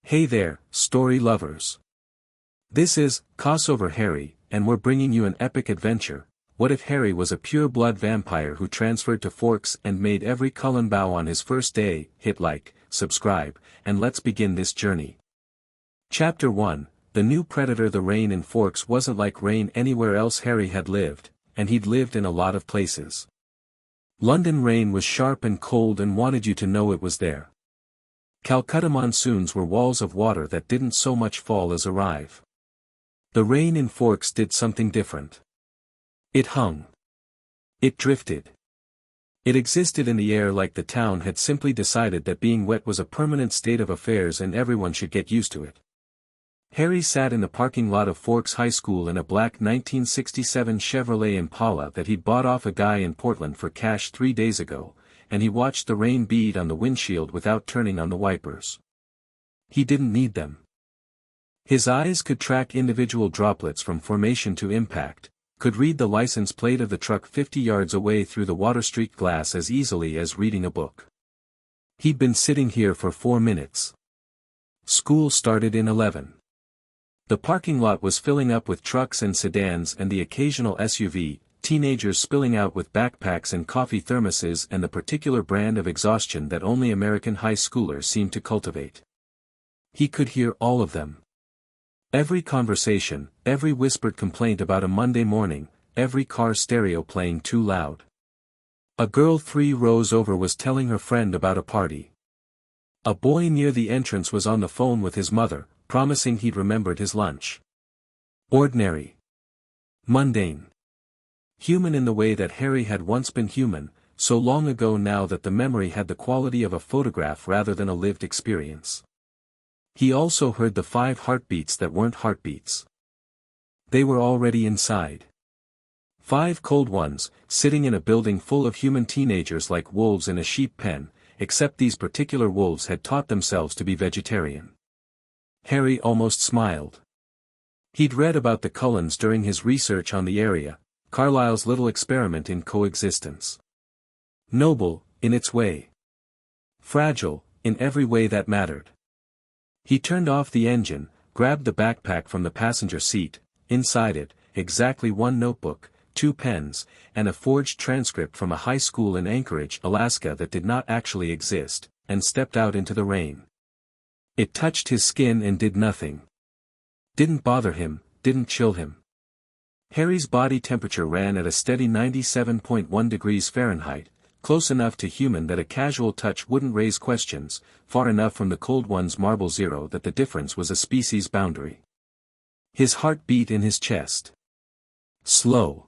Hey there, story lovers. This is Crossover Harry, and we're bringing you an epic adventure. What if Harry was a pure-blood vampire who transferred to Forks and made every Cullen bow on his first day? Hit like, subscribe, and let's begin this journey. Chapter 1, The New Predator. The rain in Forks wasn't like rain anywhere else Harry had lived, and he'd lived in a lot of places. London rain was sharp and cold and wanted you to know it was there. Calcutta monsoons were walls of water that didn't so much fall as arrive. The rain in Forks did something different. It hung. It drifted. It existed in the air like the town had simply decided that being wet was a permanent state of affairs and everyone should get used to it. Harry sat in the parking lot of Forks High School in a black 1967 Chevrolet Impala that he'd bought off a guy in Portland for cash 3 days ago, and he watched the rain bead on the windshield without turning on the wipers. He didn't need them. His eyes could track individual droplets from formation to impact, could read the license plate of the truck 50 yards away through the water-streaked glass as easily as reading a book. He'd been sitting here for 4 minutes. School started in 11. The parking lot was filling up with trucks and sedans and the occasional SUV, teenagers spilling out with backpacks and coffee thermoses and the particular brand of exhaustion that only American high schoolers seem to cultivate. He could hear all of them. Every conversation, every whispered complaint about a Monday morning, every car stereo playing too loud. A girl 3 rows over was telling her friend about a party. A boy near the entrance was on the phone with his mother, promising he'd remembered his lunch. Ordinary. Mundane. Human in the way that Harry had once been human, so long ago now that the memory had the quality of a photograph rather than a lived experience. He also heard the 5 heartbeats that weren't heartbeats. They were already inside. 5 cold ones, sitting in a building full of human teenagers like wolves in a sheep pen, except these particular wolves had taught themselves to be vegetarian. Harry almost smiled. He'd read about the Cullens during his research on the area, Carlyle's little experiment in coexistence. Noble, in its way. Fragile, in every way that mattered. He turned off the engine, grabbed the backpack from the passenger seat, inside it, exactly 1 notebook, 2 pens, and a forged transcript from a high school in Anchorage, Alaska that did not actually exist, and stepped out into the rain. It touched his skin and did nothing. Didn't bother him, didn't chill him. Harry's body temperature ran at a steady 97.1 degrees Fahrenheit, close enough to human that a casual touch wouldn't raise questions, far enough from the cold one's marble zero that the difference was a species boundary. His heart beat in his chest. Slow.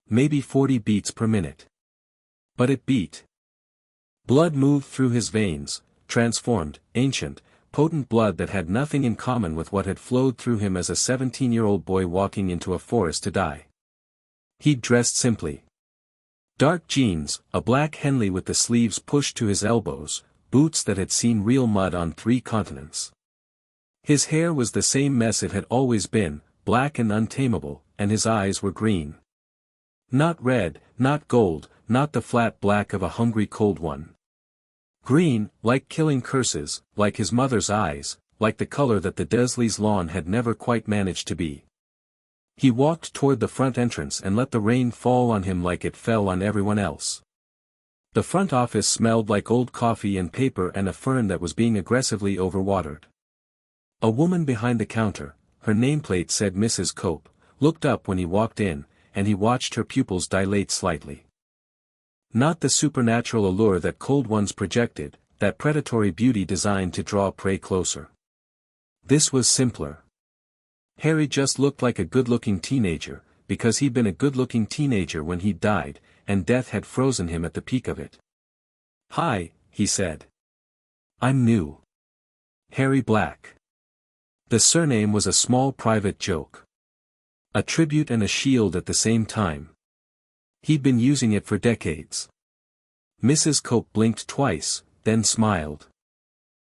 Maybe 40 beats per minute. But it beat. Blood moved through his veins, transformed, ancient, potent blood that had nothing in common with what had flowed through him as a 17-year-old boy walking into a forest to die. He'd dressed simply. Dark jeans, a black Henley with the sleeves pushed to his elbows, boots that had seen real mud on 3 continents. His hair was the same mess it had always been, black and untamable, and his eyes were green. Not red, not gold, not the flat black of a hungry cold one. Green, like killing curses, like his mother's eyes, like the color that the Dursleys' lawn had never quite managed to be. He walked toward the front entrance and let the rain fall on him like it fell on everyone else. The front office smelled like old coffee and paper and a fern that was being aggressively overwatered. A woman behind the counter, her nameplate said Mrs. Cope, looked up when he walked in, and he watched her pupils dilate slightly. Not the supernatural allure that cold ones projected, that predatory beauty designed to draw prey closer. This was simpler. Harry just looked like a good-looking teenager, because he'd been a good-looking teenager when he'd died, and death had frozen him at the peak of it. "Hi," he said. "I'm new. Harry Black." The surname was a small private joke. A tribute and a shield at the same time. He'd been using it for decades. Mrs. Cope blinked twice, then smiled.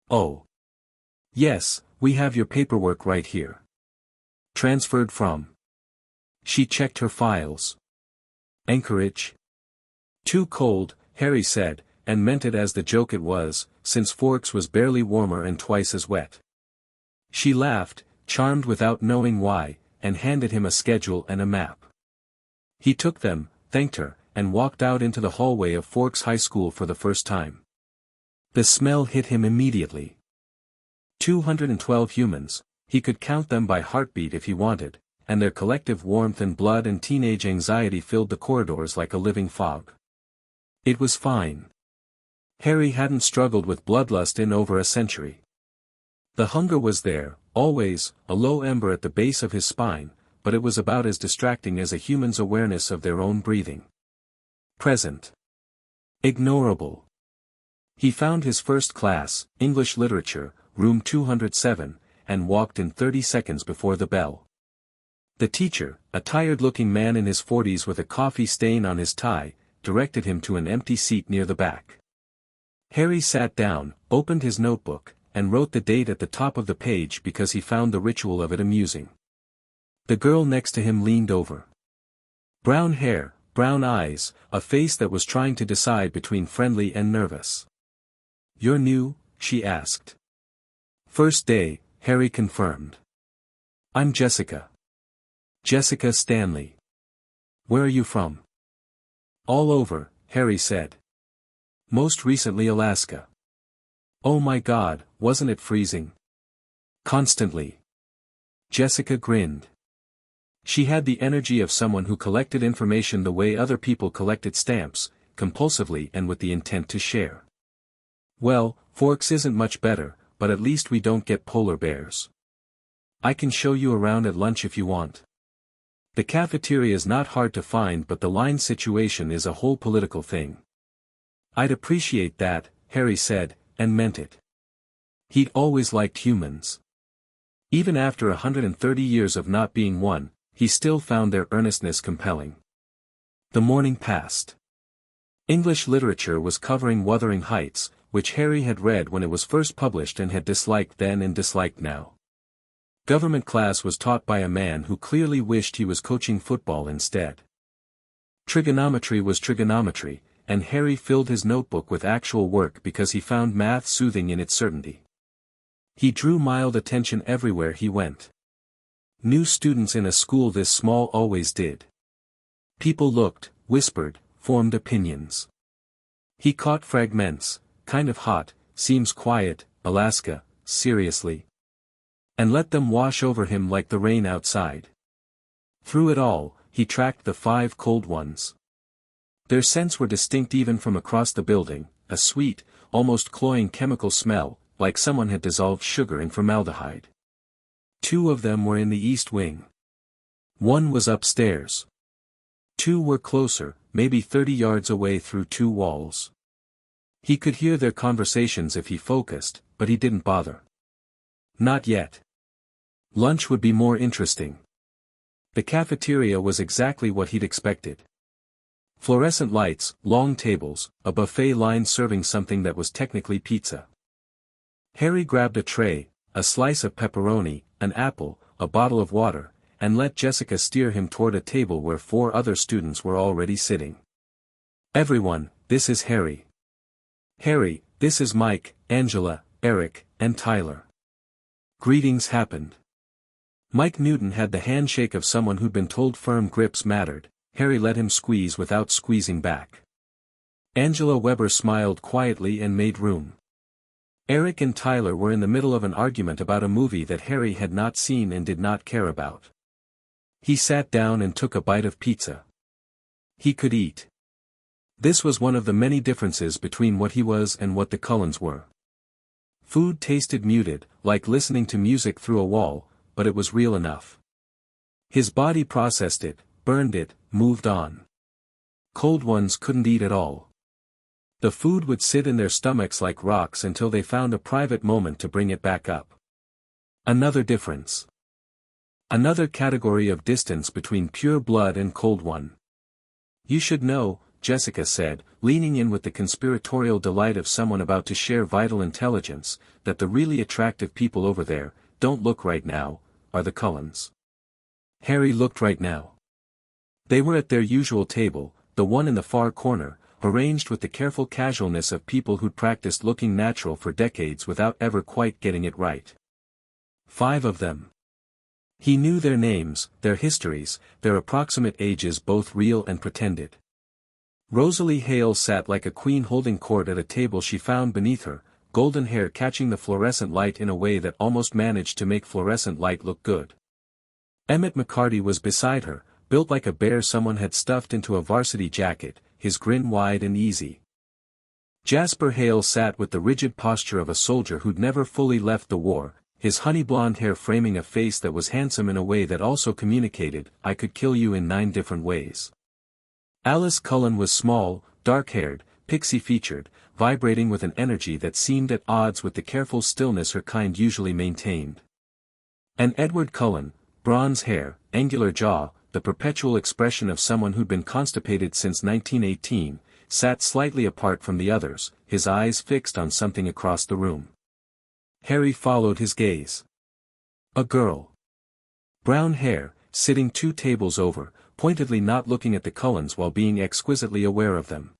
"Oh. Yes, we have your paperwork right here. Transferred from." She checked her files. "Anchorage?" "Too cold," Harry said, and meant it as the joke it was, since Forks was barely warmer and twice as wet. She laughed, charmed without knowing why, and handed him a schedule and a map. He took them, thanked her, and walked out into the hallway of Forks High School for the first time. The smell hit him immediately. 212 humans, he could count them by heartbeat if he wanted, and their collective warmth and blood and teenage anxiety filled the corridors like a living fog. It was fine. Harry hadn't struggled with bloodlust in over a century. The hunger was there, always, a low ember at the base of his spine, but it was about as distracting as a human's awareness of their own breathing. Present. Ignorable. He found his first class, English Literature, room 207, and walked in 30 seconds before the bell. The teacher, a tired-looking man in his 40s with a coffee stain on his tie, directed him to an empty seat near the back. Harry sat down, opened his notebook, and wrote the date at the top of the page because he found the ritual of it amusing. The girl next to him leaned over. Brown hair, brown eyes, a face that was trying to decide between friendly and nervous. "You're new?" she asked. "First day," Harry confirmed. "I'm Jessica. Jessica Stanley. Where are you from?" "All over," Harry said. "Most recently Alaska." "Oh my God, wasn't it freezing?" "Constantly." Jessica grinned. She had the energy of someone who collected information the way other people collected stamps, compulsively and with the intent to share. "Well, Forks isn't much better, but at least we don't get polar bears. I can show you around at lunch if you want. The cafeteria is not hard to find, but the line situation is a whole political thing." "I'd appreciate that," Harry said, and meant it. He'd always liked humans. Even after 130 years of not being one, he still found their earnestness compelling. The morning passed. English Literature was covering Wuthering Heights, which Harry had read when it was first published and had disliked then and disliked now. Government class was taught by a man who clearly wished he was coaching football instead. Trigonometry was trigonometry, and Harry filled his notebook with actual work because he found math soothing in its certainty. He drew mild attention everywhere he went. New students in a school this small always did. People looked, whispered, formed opinions. He caught fragments, kind of hot, seems quiet, Alaska, seriously. And let them wash over him like the rain outside. Through it all, he tracked the 5 cold ones. Their scents were distinct even from across the building, a sweet, almost cloying chemical smell, like someone had dissolved sugar in formaldehyde. 2 of them were in the East Wing. 1 was upstairs. 2 were closer, maybe 30 yards away through 2 walls. He could hear their conversations if he focused, but he didn't bother. Not yet. Lunch would be more interesting. The cafeteria was exactly what he'd expected. Fluorescent lights, long tables, a buffet line serving something that was technically pizza. Harry grabbed a tray, a slice of pepperoni, an apple, a bottle of water, and let Jessica steer him toward a table where 4 other students were already sitting. "Everyone, this is Harry. Harry, this is Mike, Angela, Eric, and Tyler." Greetings happened. Mike Newton had the handshake of someone who'd been told firm grips mattered. Harry let him squeeze without squeezing back. Angela Weber smiled quietly and made room. Eric and Tyler were in the middle of an argument about a movie that Harry had not seen and did not care about. He sat down and took a bite of pizza. He could eat. This was one of the many differences between what he was and what the Cullens were. Food tasted muted, like listening to music through a wall, but it was real enough. His body processed it, burned it, moved on. Cold ones couldn't eat at all. The food would sit in their stomachs like rocks until they found a private moment to bring it back up. Another difference. Another category of distance between pure blood and cold one. "You should know," Jessica said, leaning in with the conspiratorial delight of someone about to share vital intelligence, "that the really attractive people over there, don't look right now, are the Cullens." Harry looked right now. They were at their usual table, the one in the far corner, arranged with the careful casualness of people who'd practiced looking natural for decades without ever quite getting it right. 5 of them. He knew their names, their histories, their approximate ages, both real and pretended. Rosalie Hale sat like a queen holding court at a table she found beneath her, golden hair catching the fluorescent light in a way that almost managed to make fluorescent light look good. Emmett McCarty was beside her, built like a bear someone had stuffed into a varsity jacket, his grin wide and easy. Jasper Hale sat with the rigid posture of a soldier who'd never fully left the war, his honey blonde hair framing a face that was handsome in a way that also communicated, "I could kill you in 9 different ways." Alice Cullen was small, dark-haired, pixie-featured, vibrating with an energy that seemed at odds with the careful stillness her kind usually maintained. And Edward Cullen, bronze hair, angular jaw, the perpetual expression of someone who'd been constipated since 1918, sat slightly apart from the others, his eyes fixed on something across the room. Harry followed his gaze. A girl. Brown hair, sitting 2 tables over, pointedly not looking at the Cullens while being exquisitely aware of them.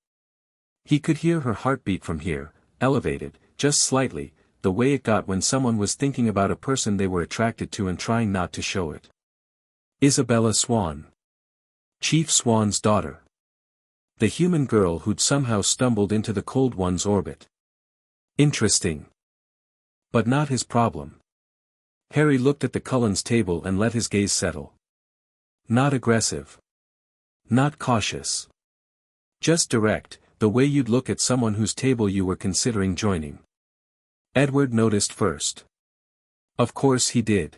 He could hear her heartbeat from here, elevated, just slightly, the way it got when someone was thinking about a person they were attracted to and trying not to show it. Isabella Swan. Chief Swan's daughter. The human girl who'd somehow stumbled into the Cold One's orbit. Interesting. But not his problem. Harry looked at the Cullens' table and let his gaze settle. Not aggressive. Not cautious. Just direct, the way you'd look at someone whose table you were considering joining. Edward noticed first. Of course he did.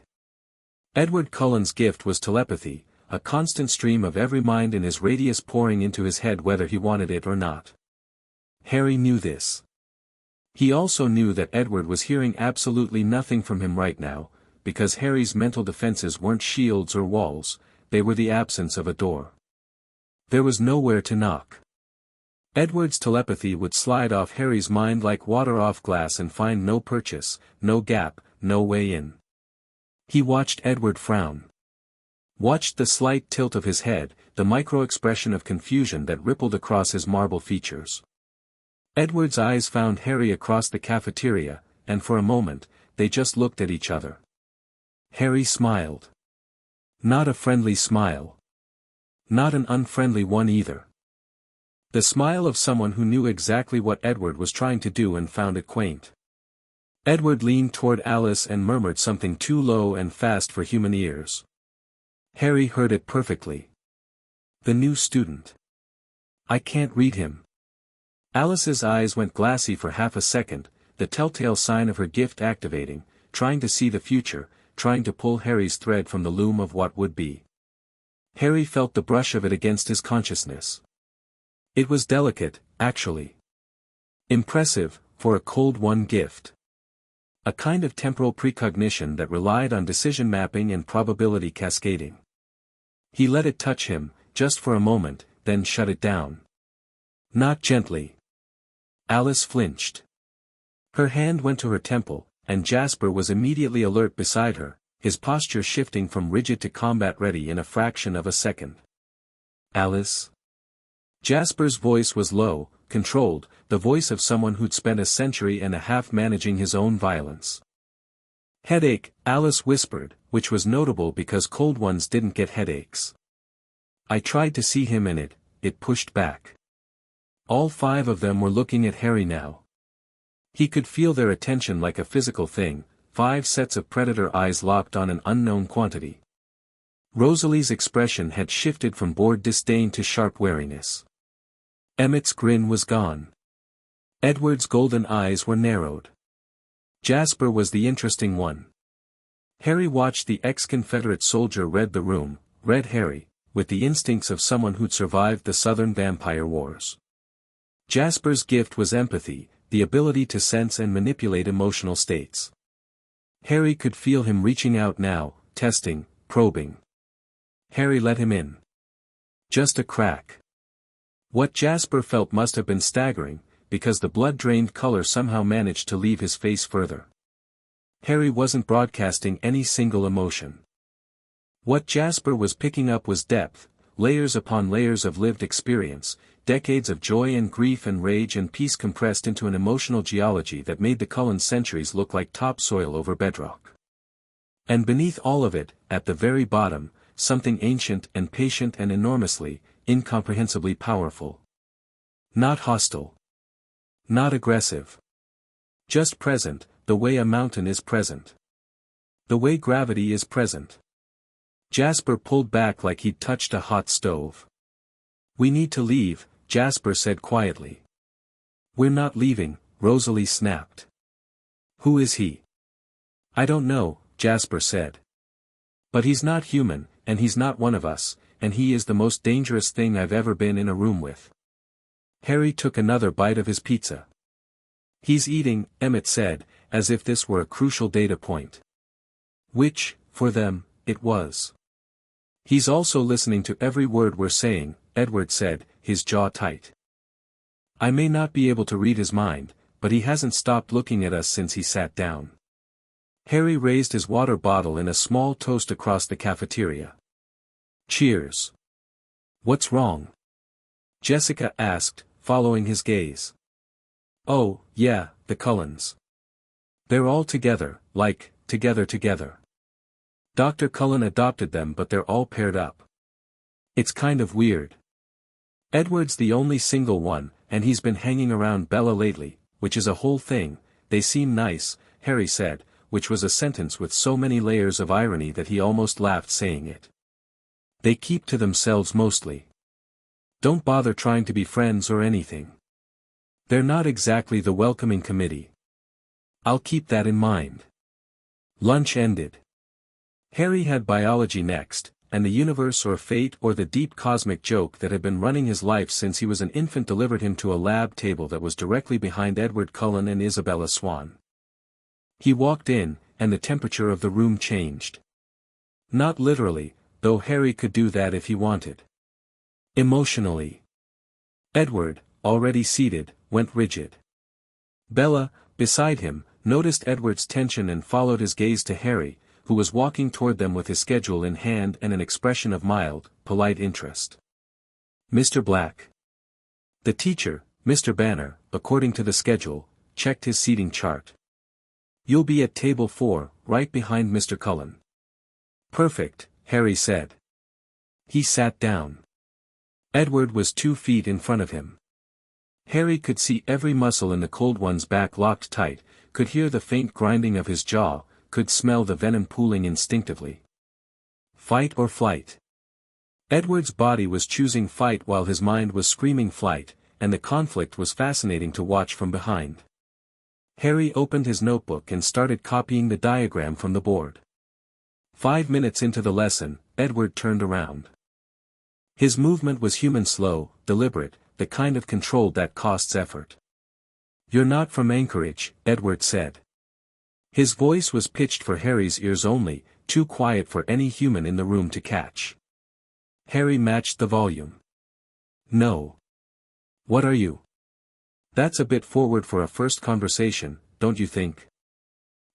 Edward Cullen's gift was telepathy, a constant stream of every mind in his radius pouring into his head whether he wanted it or not. Harry knew this. He also knew that Edward was hearing absolutely nothing from him right now, because Harry's mental defenses weren't shields or walls, they were the absence of a door. There was nowhere to knock. Edward's telepathy would slide off Harry's mind like water off glass and find no purchase, no gap, no way in. He watched Edward frown. Watched the slight tilt of his head, the micro-expression of confusion that rippled across his marble features. Edward's eyes found Harry across the cafeteria, and for a moment, they just looked at each other. Harry smiled. Not a friendly smile. Not an unfriendly one either. The smile of someone who knew exactly what Edward was trying to do and found it quaint. Edward leaned toward Alice and murmured something too low and fast for human ears. Harry heard it perfectly. The new student. I can't read him. Alice's eyes went glassy for half a second, the telltale sign of her gift activating, trying to see the future, trying to pull Harry's thread from the loom of what would be. Harry felt the brush of it against his consciousness. It was delicate, actually. Impressive, for a Cold One gift. A kind of temporal precognition that relied on decision mapping and probability cascading. He let it touch him, just for a moment, then shut it down. Not gently. Alice flinched. Her hand went to her temple, and Jasper was immediately alert beside her, his posture shifting from rigid to combat-ready in a fraction of a second. Alice? Jasper's voice was low, controlled, the voice of someone who'd spent a century and a half managing his own violence. Headache, Alice whispered, which was notable because Cold Ones didn't get headaches. I tried to see him in it, it pushed back. All 5 of them were looking at Harry now. He could feel their attention like a physical thing, 5 sets of predator eyes locked on an unknown quantity. Rosalie's expression had shifted from bored disdain to sharp wariness. Emmett's grin was gone. Edward's golden eyes were narrowed. Jasper was the interesting one. Harry watched the ex-Confederate soldier read the room, read Harry, with the instincts of someone who'd survived the Southern Vampire Wars. Jasper's gift was empathy, the ability to sense and manipulate emotional states. Harry could feel him reaching out now, testing, probing. Harry let him in. Just a crack. What Jasper felt must have been staggering, because the blood-drained color somehow managed to leave his face further. Harry wasn't broadcasting any single emotion. What Jasper was picking up was depth, layers upon layers of lived experience, decades of joy and grief and rage and peace compressed into an emotional geology that made the Cullen centuries look like topsoil over bedrock. And beneath all of it, at the very bottom, something ancient and patient and enormously, incomprehensibly powerful. Not hostile. Not aggressive. Just present, the way a mountain is present. The way gravity is present. Jasper pulled back like he'd touched a hot stove. "We need to leave," Jasper said quietly. "We're not leaving," Rosalie snapped. "Who is he?" "I don't know," Jasper said. "But he's not human, and he's not one of us, and he is the most dangerous thing I've ever been in a room with." Harry took another bite of his pizza. "He's eating," Emmett said, as if this were a crucial data point. Which, for them, it was. "He's also listening to every word we're saying," Edward said, his jaw tight. "I may not be able to read his mind, but he hasn't stopped looking at us since he sat down." Harry raised his water bottle in a small toast across the cafeteria. "Cheers." "What's wrong?" Jessica asked, following his gaze. "Oh, yeah, the Cullens. They're all together, like, together. Dr. Cullen adopted them, but they're all paired up. It's kind of weird. Edward's the only single one, and he's been hanging around Bella lately, which is a whole thing. They seem nice," Harry said, which was a sentence with so many layers of irony that he almost laughed saying it. "They keep to themselves mostly. Don't bother trying to be friends or anything. They're not exactly the welcoming committee. I'll keep that in mind." Lunch ended. Harry had biology next, and the universe or fate or the deep cosmic joke that had been running his life since he was an infant delivered him to a lab table that was directly behind Edward Cullen and Isabella Swan. He walked in, and the temperature of the room changed. Not literally, though Harry could do that if he wanted. Emotionally. Edward, already seated, went rigid. Bella, beside him, noticed Edward's tension and followed his gaze to Harry, who was walking toward them with his schedule in hand and an expression of mild, polite interest. "Mr. Black." The teacher, Mr. Banner, according to the schedule, checked his seating chart. "You'll be at table 4, right behind Mr. Cullen." "Perfect," Harry said. He sat down. Edward was 2 feet in front of him. Harry could see every muscle in the cold one's back locked tight, could hear the faint grinding of his jaw, could smell the venom pooling instinctively. Fight or flight? Edward's body was choosing fight while his mind was screaming flight, and the conflict was fascinating to watch from behind. Harry opened his notebook and started copying the diagram from the board. 5 minutes into the lesson, Edward turned around. His movement was human, slow, deliberate, the kind of control that costs effort. "You're not from Anchorage," Edward said. His voice was pitched for Harry's ears only, too quiet for any human in the room to catch. Harry matched the volume. "No. What are you?" "That's a bit forward for a first conversation, don't you think?"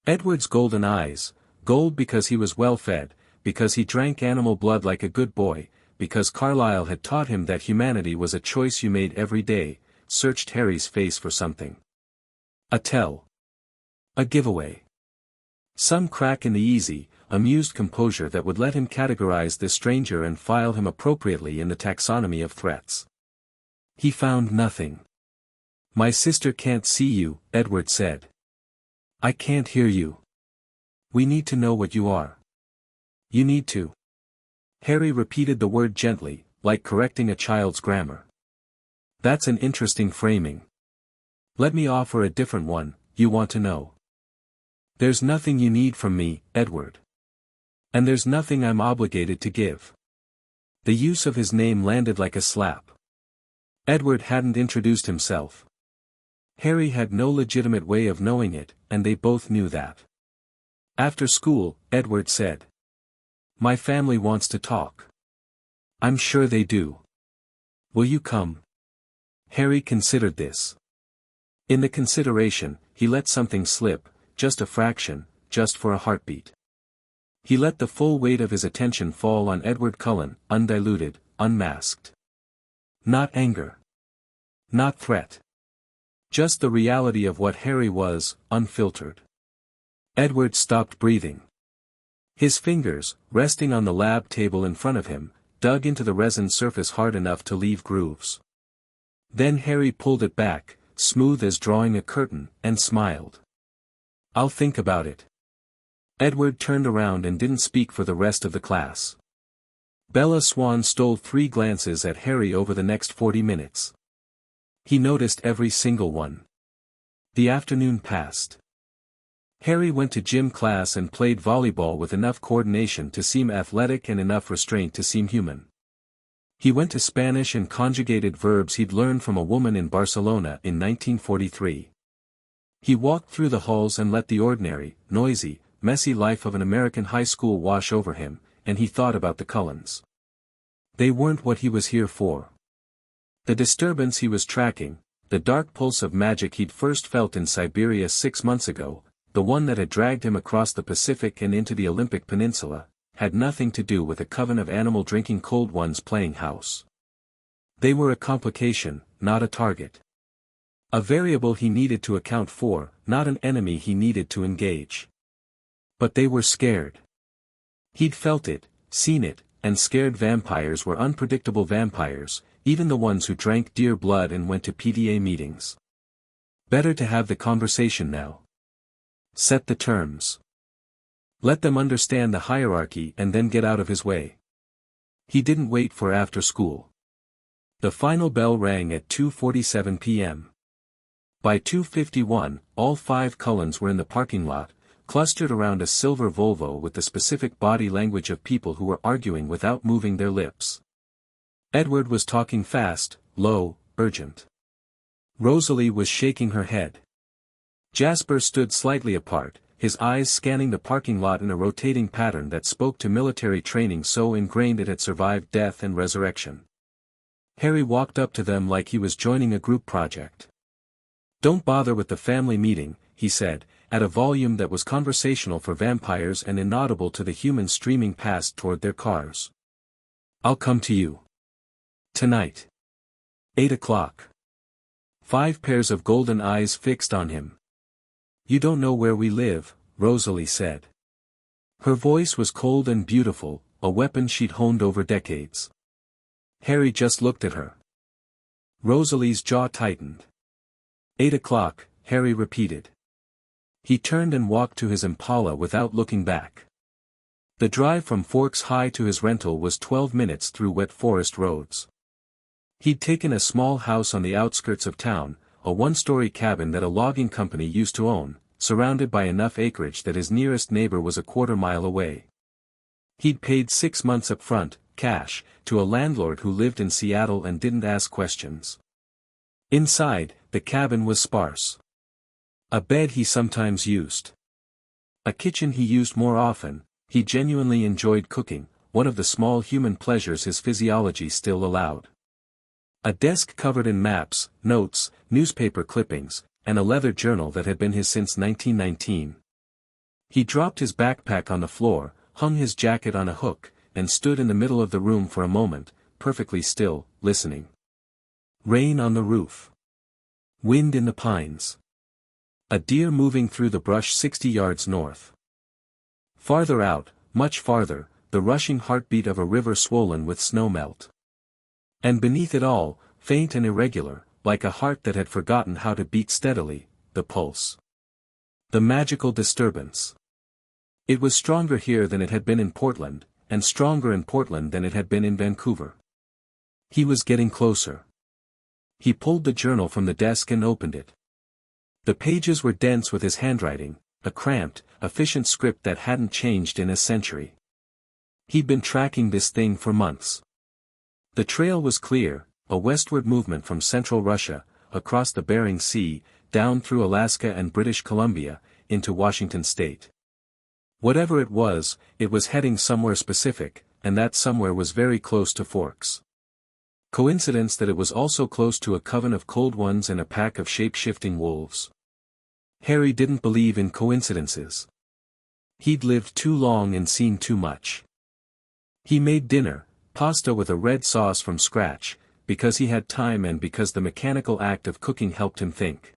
Edward's golden eyes, gold because he was well fed, because he drank animal blood like a good boy, because Carlyle had taught him that humanity was a choice you made every day, searched Harry's face for something. A tell. A giveaway. Some crack in the easy, amused composure that would let him categorize this stranger and file him appropriately in the taxonomy of threats. He found nothing. "My sister can't see you," Edward said. "I can't hear you. We need to know what you are." "You need to." Harry repeated the word gently, like correcting a child's grammar. "That's an interesting framing. Let me offer a different one. You want to know. There's nothing you need from me, Edward. And there's nothing I'm obligated to give." The use of his name landed like a slap. Edward hadn't introduced himself. Harry had no legitimate way of knowing it, and they both knew that. "After school," Edward said. "My family wants to talk." "I'm sure they do. Will you come?" Harry considered this. In the consideration, he let something slip, just a fraction, just for a heartbeat. He let the full weight of his attention fall on Edward Cullen, undiluted, unmasked. Not anger. Not threat. Just the reality of what Harry was, unfiltered. Edward stopped breathing. His fingers, resting on the lab table in front of him, dug into the resin surface hard enough to leave grooves. Then Harry pulled it back, smooth as drawing a curtain, and smiled. "I'll think about it." Edward turned around and didn't speak for the rest of the class. Bella Swan stole 3 glances at Harry over the next 40 minutes. He noticed every single one. The afternoon passed. Harry went to gym class and played volleyball with enough coordination to seem athletic and enough restraint to seem human. He went to Spanish and conjugated verbs he'd learned from a woman in Barcelona in 1943. He walked through the halls and let the ordinary, noisy, messy life of an American high school wash over him, and he thought about the Cullens. They weren't what he was here for. The disturbance he was tracking, the dark pulse of magic he'd first felt in Siberia 6 months ago, the one that had dragged him across the Pacific and into the Olympic Peninsula, had nothing to do with a coven of animal-drinking cold ones playing house. They were a complication, not a target. A variable he needed to account for, not an enemy he needed to engage. But they were scared. He'd felt it, seen it, and scared vampires were unpredictable vampires, even the ones who drank deer blood and went to PTA meetings. Better to have the conversation now. Set the terms. Let them understand the hierarchy and then get out of his way. He didn't wait for after school. The final bell rang at 2:47 p.m. By 2:51, all 5 Cullens were in the parking lot, clustered around a silver Volvo with the specific body language of people who were arguing without moving their lips. Edward was talking fast, low, urgent. Rosalie was shaking her head. Jasper stood slightly apart, his eyes scanning the parking lot in a rotating pattern that spoke to military training so ingrained it had survived death and resurrection. Harry walked up to them like he was joining a group project. "Don't bother with the family meeting," he said, at a volume that was conversational for vampires and inaudible to the humans streaming past toward their cars. "I'll come to you. Tonight. 8 o'clock. 5 pairs of golden eyes fixed on him. "You don't know where we live," Rosalie said. Her voice was cold and beautiful, a weapon she'd honed over decades. Harry just looked at her. Rosalie's jaw tightened. 8 o'clock, Harry repeated. He turned and walked to his Impala without looking back. The drive from Forks High to his rental was 12 minutes through wet forest roads. He'd taken a small house on the outskirts of town, a 1-story cabin that a logging company used to own, surrounded by enough acreage that his nearest neighbor was a quarter-mile away. He'd paid 6 months up front, cash, to a landlord who lived in Seattle and didn't ask questions. Inside, the cabin was sparse. A bed he sometimes used. A kitchen he used more often. He genuinely enjoyed cooking, one of the small human pleasures his physiology still allowed. A desk covered in maps, notes, newspaper clippings, and a leather journal that had been his since 1919. He dropped his backpack on the floor, hung his jacket on a hook, and stood in the middle of the room for a moment, perfectly still, listening. Rain on the roof. Wind in the pines. A deer moving through the brush 60 yards north. Farther out, much farther, the rushing heartbeat of a river swollen with snowmelt. And beneath it all, faint and irregular, like a heart that had forgotten how to beat steadily, the pulse. The magical disturbance. It was stronger here than it had been in Portland, and stronger in Portland than it had been in Vancouver. He was getting closer. He pulled the journal from the desk and opened it. The pages were dense with his handwriting, a cramped, efficient script that hadn't changed in a century. He'd been tracking this thing for months. The trail was clear, a westward movement from central Russia, across the Bering Sea, down through Alaska and British Columbia, into Washington state. Whatever it was heading somewhere specific, and that somewhere was very close to Forks. Coincidence that it was also close to a coven of cold ones and a pack of shape-shifting wolves. Harry didn't believe in coincidences. He'd lived too long and seen too much. He made dinner, pasta with a red sauce from scratch, because he had time and because the mechanical act of cooking helped him think.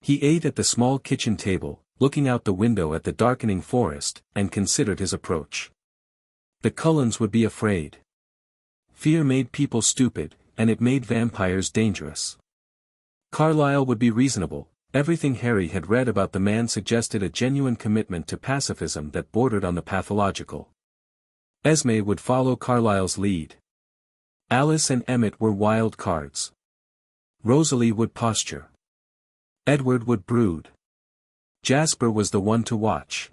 He ate at the small kitchen table, looking out the window at the darkening forest, and considered his approach. The Cullens would be afraid. Fear made people stupid, and it made vampires dangerous. Carlyle would be reasonable. Everything Harry had read about the man suggested a genuine commitment to pacifism that bordered on the pathological. Esme would follow Carlyle's lead. Alice and Emmett were wild cards. Rosalie would posture. Edward would brood. Jasper was the one to watch.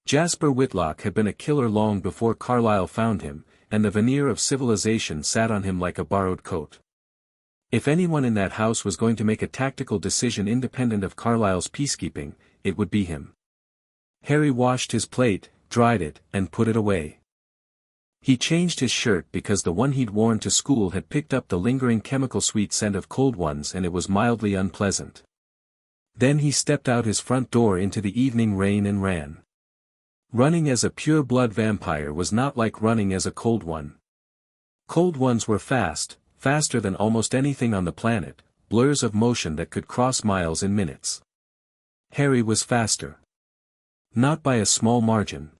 Jasper Whitlock had been a killer long before Carlyle found him, and the veneer of civilization sat on him like a borrowed coat. If anyone in that house was going to make a tactical decision independent of Carlyle's peacekeeping, it would be him. Harry washed his plate, dried it, and put it away. He changed his shirt because the one he'd worn to school had picked up the lingering chemical sweet scent of cold ones and it was mildly unpleasant. Then he stepped out his front door into the evening rain and ran. Running as a pure-blood vampire was not like running as a cold one. Cold ones were fast, faster than almost anything on the planet, blurs of motion that could cross miles in minutes. Harry was faster. Not by a small margin.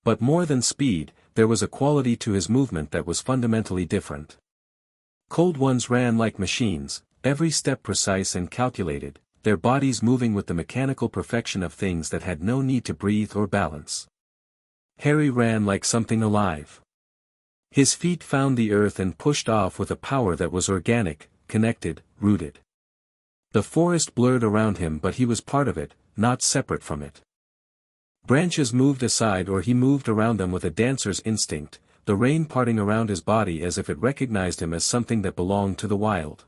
But more than speed, there was a quality to his movement that was fundamentally different. Cold ones ran like machines, every step precise and calculated, their bodies moving with the mechanical perfection of things that had no need to breathe or balance. Harry ran like something alive. His feet found the earth and pushed off with a power that was organic, connected, rooted. The forest blurred around him but he was part of it, not separate from it. Branches moved aside or he moved around them with a dancer's instinct, the rain parting around his body as if it recognized him as something that belonged to the wild.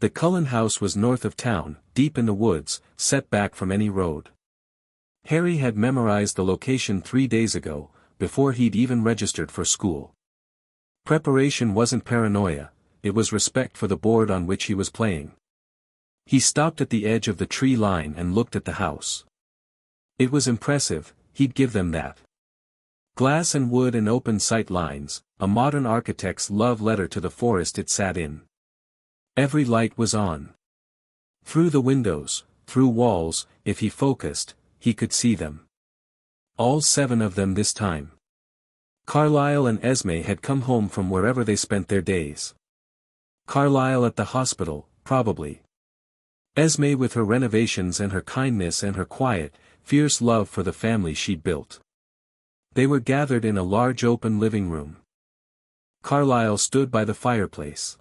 The Cullen house was north of town, deep in the woods, set back from any road. Harry had memorized the location 3 days ago, before he'd even registered for school. Preparation wasn't paranoia, it was respect for the board on which he was playing. He stopped at the edge of the tree line and looked at the house. It was impressive, he'd give them that. Glass and wood and open sight lines, a modern architect's love letter to the forest it sat in. Every light was on. Through the windows, through walls, if he focused, he could see them. All 7 of them this time. Carlyle and Esme had come home from wherever they spent their days. Carlyle at the hospital, probably. Esme with her renovations and her kindness and her quiet, fierce love for the family she'd built. They were gathered in a large open living room. Carlyle stood by the fireplace.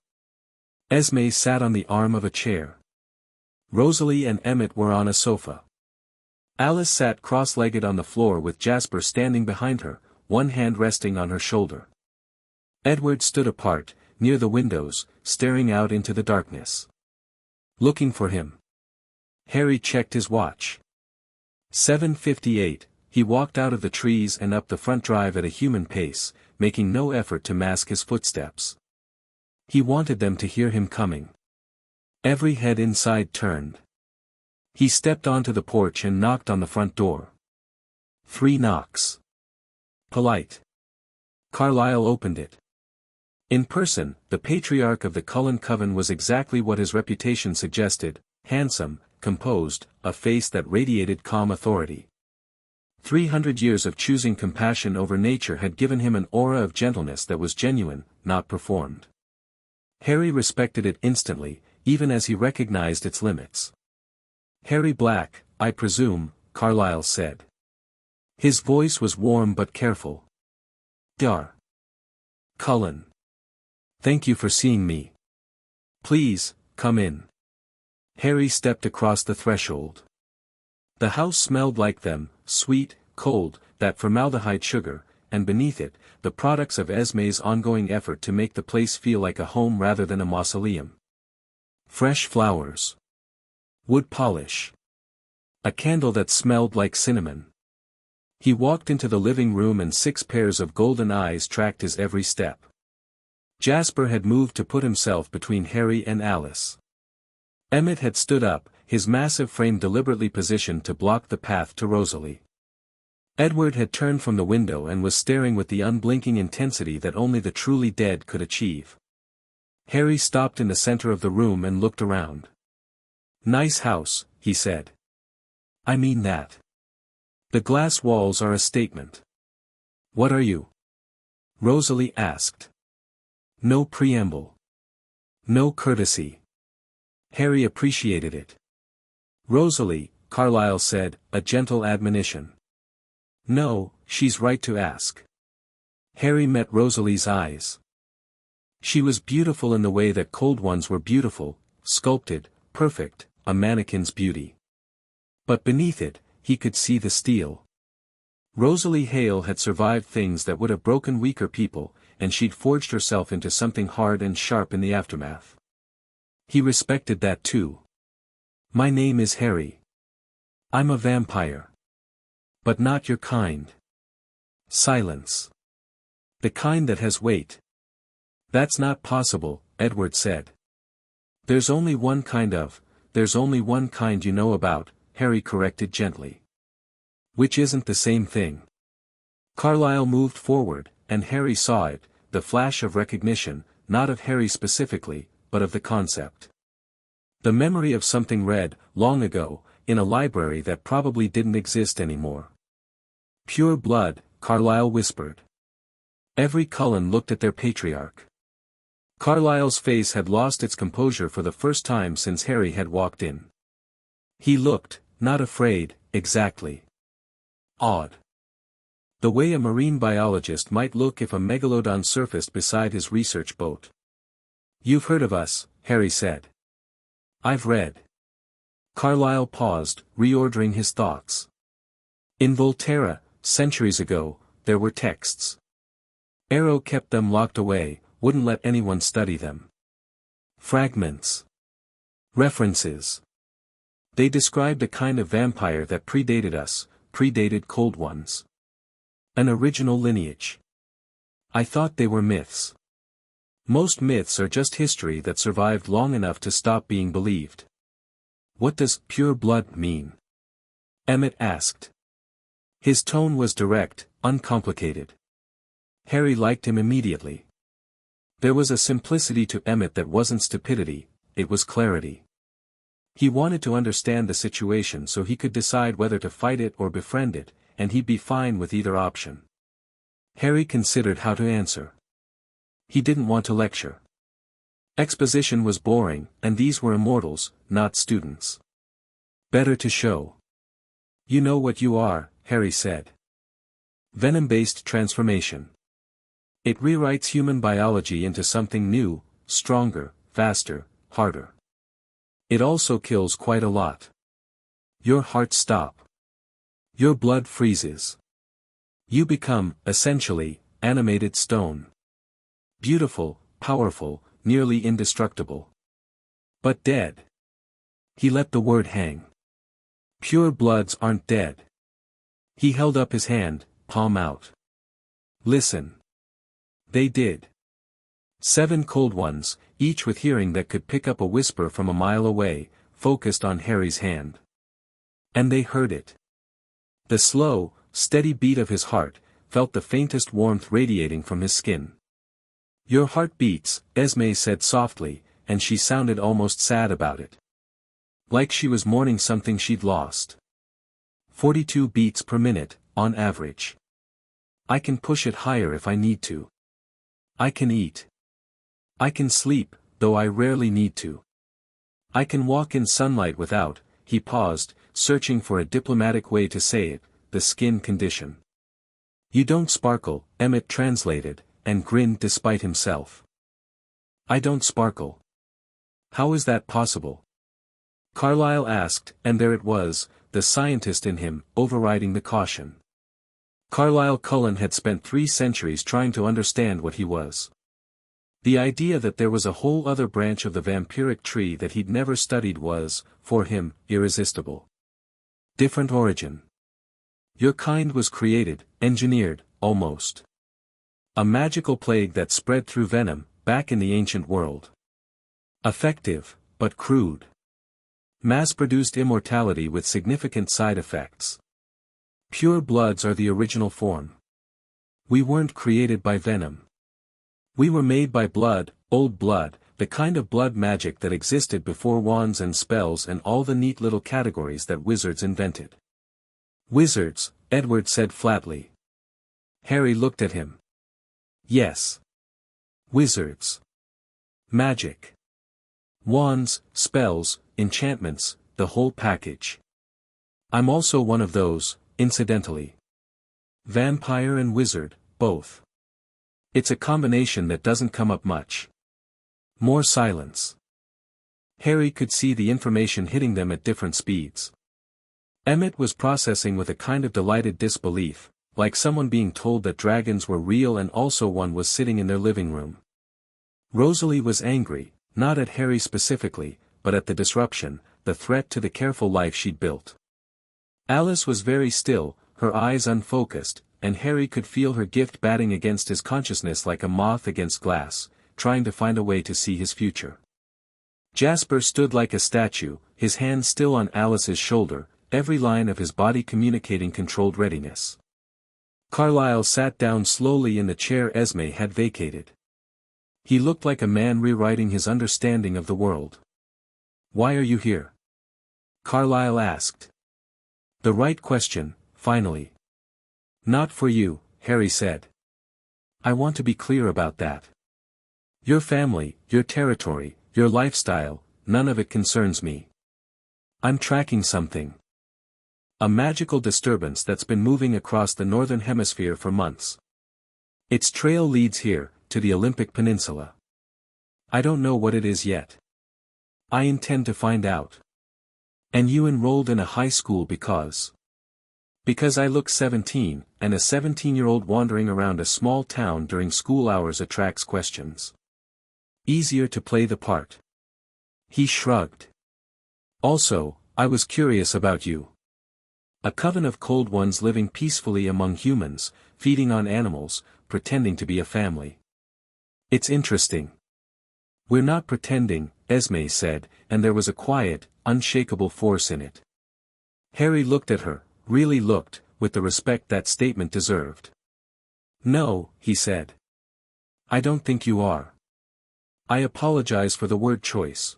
Esme sat on the arm of a chair. Rosalie and Emmett were on a sofa. Alice sat cross-legged on the floor with Jasper standing behind her, one hand resting on her shoulder. Edward stood apart, near the windows, staring out into the darkness. Looking for him. Harry checked his watch. 7:58, he walked out of the trees and up the front drive at a human pace, making no effort to mask his footsteps. He wanted them to hear him coming. Every head inside turned. He stepped onto the porch and knocked on the front door. 3 knocks. Polite. Carlyle opened it. In person, the patriarch of the Cullen coven was exactly what his reputation suggested, handsome, composed, a face that radiated calm authority. 300 years of choosing compassion over nature had given him an aura of gentleness that was genuine, not performed. Harry respected it instantly, even as he recognized its limits. Harry Black, I presume, Carlyle said. His voice was warm but careful. Dar. Cullen. Thank you for seeing me. Please, come in. Harry stepped across the threshold. The house smelled like them, sweet, cold, that formaldehyde sugar, and beneath it, the products of Esme's ongoing effort to make the place feel like a home rather than a mausoleum. Fresh flowers. Wood polish. A candle that smelled like cinnamon. He walked into the living room and 6 pairs of golden eyes tracked his every step. Jasper had moved to put himself between Harry and Alice. Emmett had stood up, his massive frame deliberately positioned to block the path to Rosalie. Edward had turned from the window and was staring with the unblinking intensity that only the truly dead could achieve. Harry stopped in the center of the room and looked around. Nice house, he said. I mean that. The glass walls are a statement. What are you? Rosalie asked. No preamble. No courtesy. Harry appreciated it. Rosalie, Carlyle said, a gentle admonition. No, she's right to ask. Harry met Rosalie's eyes. She was beautiful in the way that cold ones were beautiful, sculpted, perfect, a mannequin's beauty. But beneath it, he could see the steel. Rosalie Hale had survived things that would have broken weaker people, and she'd forged herself into something hard and sharp in the aftermath. He respected that too. My name is Harry. I'm a vampire. But not your kind. Silence. The kind that has weight. That's not possible, Edward said. There's only one kind you know about, Harry corrected gently. Which isn't the same thing. Carlyle moved forward, and Harry saw it, the flash of recognition, not of Harry specifically, but of the concept. The memory of something read, long ago, in a library that probably didn't exist anymore. Pure blood, Carlyle whispered. Every Cullen looked at their patriarch. Carlyle's face had lost its composure for the first time since Harry had walked in. He looked, not afraid, exactly. Awed. The way a marine biologist might look if a megalodon surfaced beside his research boat. You've heard of us, Harry said. I've read. Carlyle paused, reordering his thoughts. In Volterra, centuries ago, there were texts. Arrow kept them locked away, wouldn't let anyone study them. Fragments. References. They described a kind of vampire that predated us, predated cold ones. An original lineage. I thought they were myths. Most myths are just history that survived long enough to stop being believed. What does pure blood mean? Emmett asked. His tone was direct, uncomplicated. Harry liked him immediately. There was a simplicity to Emmett that wasn't stupidity, it was clarity. He wanted to understand the situation so he could decide whether to fight it or befriend it, and he'd be fine with either option. Harry considered how to answer. He didn't want to lecture. Exposition was boring, and these were immortals, not students. Better to show. You know what you are, Harry said. Venom-based transformation. It rewrites human biology into something new, stronger, faster, harder. It also kills quite a lot. Your heart stops. Your blood freezes. You become, essentially, animated stone. Beautiful, powerful, nearly indestructible. But dead. He let the word hang. Pure bloods aren't dead. He held up his hand, palm out. Listen. They did. 7 cold ones, each with hearing that could pick up a whisper from a mile away, focused on Harry's hand. And they heard it. The slow, steady beat of his heart, felt the faintest warmth radiating from his skin. Your heart beats, Esme said softly, and she sounded almost sad about it. Like she was mourning something she'd lost. 42 beats per minute, on average. I can push it higher if I need to. I can eat. I can sleep, though I rarely need to. I can walk in sunlight without, he paused, searching for a diplomatic way to say it, the skin condition. You don't sparkle, Emmett translated, and grinned despite himself. I don't sparkle. How is that possible? Carlyle asked, and there it was, the scientist in him, overriding the caution. Carlyle Cullen had spent 3 centuries trying to understand what he was. The idea that there was a whole other branch of the vampiric tree that he'd never studied was, for him, irresistible. Different origin. Your kind was created, engineered, almost. A magical plague that spread through venom, back in the ancient world. Effective, but crude. Mass-produced immortality with significant side effects. Pure bloods are the original form. We weren't created by venom. We were made by blood, old blood, The kind of blood magic that existed before wands and spells and all the neat little categories that wizards invented. Wizards, Edward said flatly. Harry looked at him. Yes. Wizards. Magic. Wands, spells, enchantments, the whole package. I'm also one of those, incidentally. Vampire and wizard, both. It's a combination that doesn't come up much. More silence. Harry could see the information hitting them at different speeds. Emmett was processing with a kind of delighted disbelief, like someone being told that dragons were real and also one was sitting in their living room. Rosalie was angry, not at Harry specifically, but at the disruption, the threat to the careful life she'd built. Alice was very still, her eyes unfocused, and Harry could feel her gift batting against his consciousness like a moth against glass, trying to find a way to see his future. Jasper stood like a statue, his hand still on Alice's shoulder, every line of his body communicating controlled readiness. Carlyle sat down slowly in the chair Esme had vacated. He looked like a man rewriting his understanding of the world. "Why are you here?" Carlyle asked. The right question, finally. "Not for you," Harry said. "I want to be clear about that. Your family, your territory, your lifestyle, none of it concerns me. I'm tracking something. A magical disturbance that's been moving across the northern hemisphere for months. Its trail leads here, to the Olympic Peninsula. I don't know what it is yet. I intend to find out. And you enrolled in a high school because I look 17, and a 17-year-old wandering around a small town during school hours attracts questions. Easier to play the part." He shrugged. "Also, I was curious about you. A coven of cold ones living peacefully among humans, feeding on animals, pretending to be a family. It's interesting." "We're not pretending," Esme said, and there was a quiet, unshakable force in it. Harry looked at her, really looked, with the respect that statement deserved. "No," he said. "I don't think you are. I apologize for the word choice."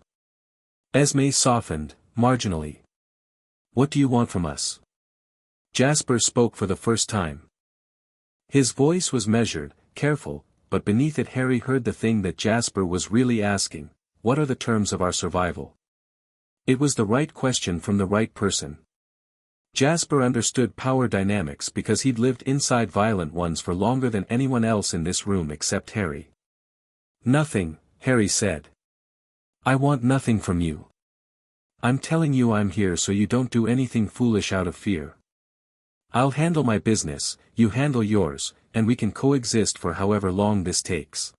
Esme softened, marginally. "What do you want from us?" Jasper spoke for the first time. His voice was measured, careful, but beneath it Harry heard the thing that Jasper was really asking: what are the terms of our survival? It was the right question from the right person. Jasper understood power dynamics because he'd lived inside violent ones for longer than anyone else in this room except Harry. "Nothing," Harry said. "I want nothing from you. I'm telling you I'm here so you don't do anything foolish out of fear. I'll handle my business, you handle yours, and we can coexist for however long this takes."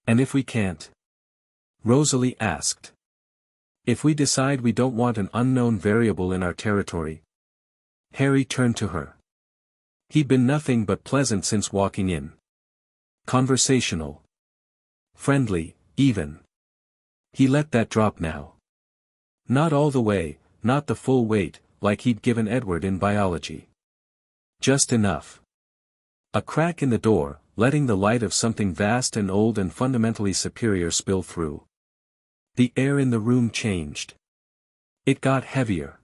"And if we can't?" Rosalie asked. "If we decide we don't want an unknown variable in our territory?" Harry turned to her. He'd been nothing but pleasant since walking in. Conversational. Friendly, even. He let that drop now. Not all the way, not the full weight, like he'd given Edward in biology. Just enough. A crack in the door, letting the light of something vast and old and fundamentally superior spill through. The air in the room changed. It got heavier.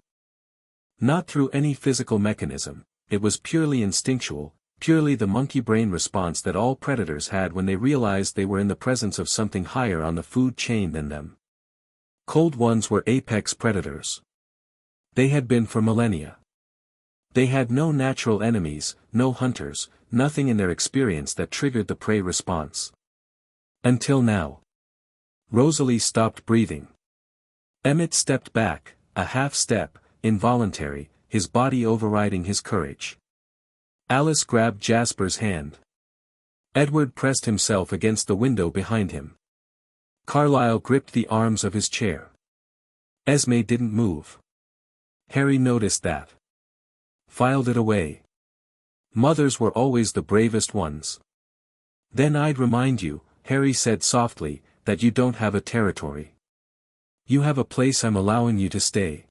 Not through any physical mechanism, it was purely instinctual, purely the monkey brain response that all predators had when they realized they were in the presence of something higher on the food chain than them. Cold ones were apex predators. They had been for millennia. They had no natural enemies, no hunters, nothing in their experience that triggered the prey response. Until now. Rosalie stopped breathing. Emmett stepped back, a half step, involuntary, his body overriding his courage. Alice grabbed Jasper's hand. Edward pressed himself against the window behind him. Carlyle gripped the arms of his chair. Esme didn't move. Harry noticed that. Filed it away. Mothers were always the bravest ones. "Then I'd remind you," Harry said softly, "that you don't have a territory. You have a place I'm allowing you to stay."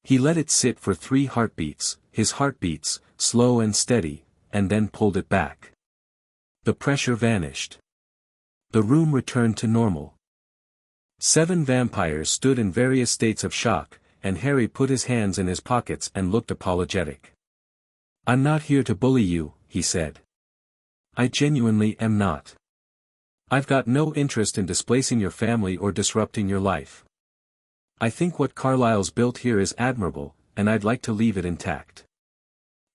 He let it sit for 3 heartbeats, his heartbeats, slow and steady, and then pulled it back. The pressure vanished. The room returned to normal. 7 vampires stood in various states of shock, and Harry put his hands in his pockets and looked apologetic. "I'm not here to bully you," he said. "I genuinely am not. I've got no interest in displacing your family or disrupting your life. I think what Carlisle's built here is admirable, and I'd like to leave it intact."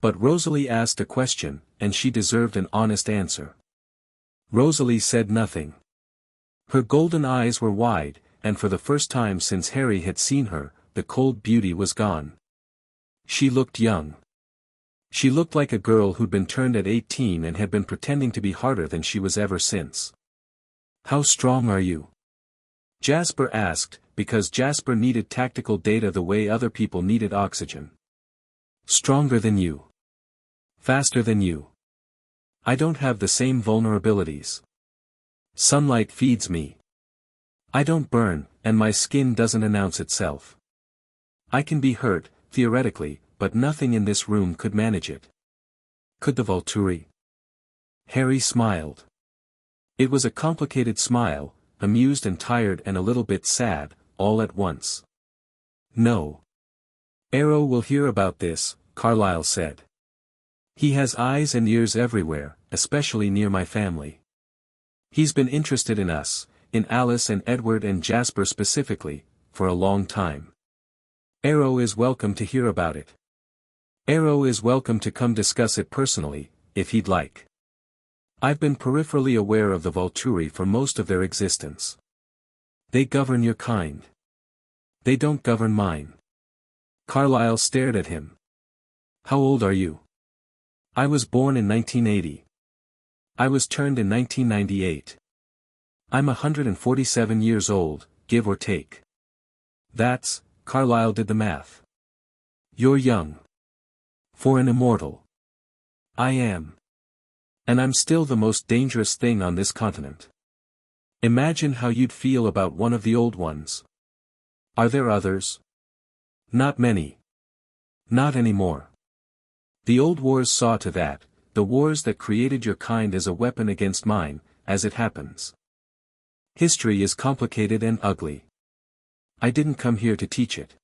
But Rosalie asked a question, and she deserved an honest answer. Rosalie said nothing. Her golden eyes were wide, and for the first time since Harry had seen her, the cold beauty was gone. She looked young. She looked like a girl who'd been turned at 18 and had been pretending to be harder than she was ever since. "How strong are you?" Jasper asked, because Jasper needed tactical data the way other people needed oxygen. "Stronger than you. Faster than you. I don't have the same vulnerabilities. Sunlight feeds me. I don't burn, and my skin doesn't announce itself. I can be hurt, theoretically, but nothing in this room could manage it." "Could the Volturi?" Harry smiled. It was a complicated smile, amused and tired and a little bit sad, all at once. "No. Arrow will hear about this," Carlisle said. "He has eyes and ears everywhere, especially near my family. He's been interested in us, in Alice and Edward and Jasper specifically, for a long time. Arrow is welcome to hear about it. Arrow is welcome to come discuss it personally, if he'd like. I've been peripherally aware of the Volturi for most of their existence. They govern your kind. They don't govern mine." Carlisle stared at him. "How old are you?" "I was born in 1980. I was turned in 1998. I'm 147 years old, give or take." "That's," Carlisle did the math. "You're young. For an immortal." "I am. And I'm still the most dangerous thing on this continent. Imagine how you'd feel about one of the old ones. Are there others?" "Not many. Not anymore. The old wars saw to that, the wars that created your kind as a weapon against mine, as it happens. History is complicated and ugly. I didn't come here to teach it."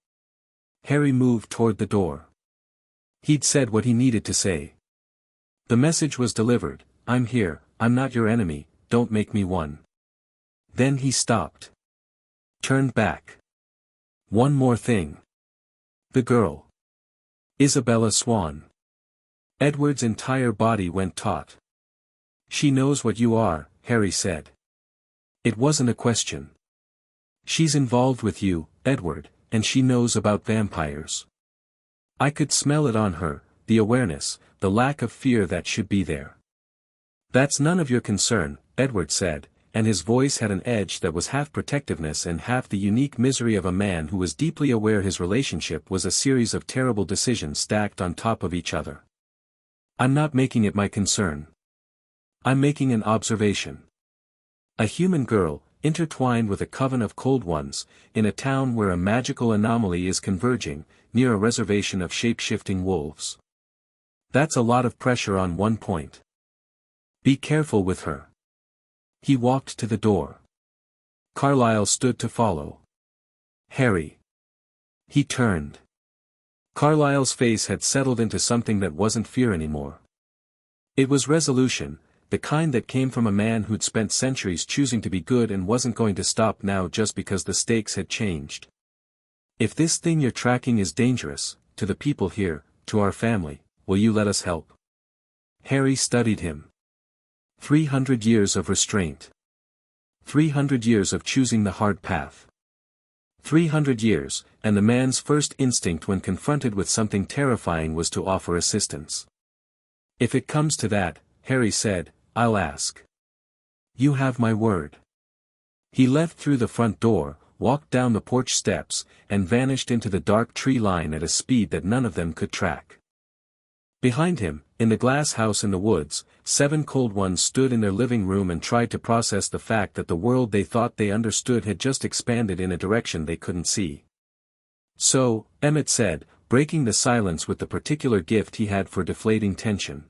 Harry moved toward the door. He'd said what he needed to say. The message was delivered: "I'm here, I'm not your enemy, don't make me one." Then he stopped. Turned back. "One more thing. The girl. Isabella Swan." Edward's entire body went taut. "She knows what you are," Harry said. It wasn't a question. "She's involved with you, Edward, and she knows about vampires. I could smell it on her, the awareness, the lack of fear that should be there." "That's none of your concern," Edward said, and his voice had an edge that was half protectiveness and half the unique misery of a man who was deeply aware his relationship was a series of terrible decisions stacked on top of each other. "I'm not making it my concern. I'm making an observation. A human girl, intertwined with a coven of cold ones, in a town where a magical anomaly is converging, near a reservation of shape-shifting wolves. That's a lot of pressure on one point. Be careful with her." He walked to the door. Carlisle stood to follow. "Harry." He turned. Carlisle's face had settled into something that wasn't fear anymore. It was resolution, the kind that came from a man who'd spent centuries choosing to be good and wasn't going to stop now just because the stakes had changed. "If this thing you're tracking is dangerous, to the people here, to our family, will you let us help?" Harry studied him. 300 years of restraint. 300 years of choosing the hard path. 300 years, and the man's first instinct when confronted with something terrifying was to offer assistance. "If it comes to that," Harry said, "I'll ask." "You have my word." He left through the front door, walked down the porch steps, and vanished into the dark tree line at a speed that none of them could track. Behind him, in the glass house in the woods, 7 cold ones stood in their living room and tried to process the fact that the world they thought they understood had just expanded in a direction they couldn't see. "So," Emmett said, breaking the silence with the particular gift he had for deflating tension.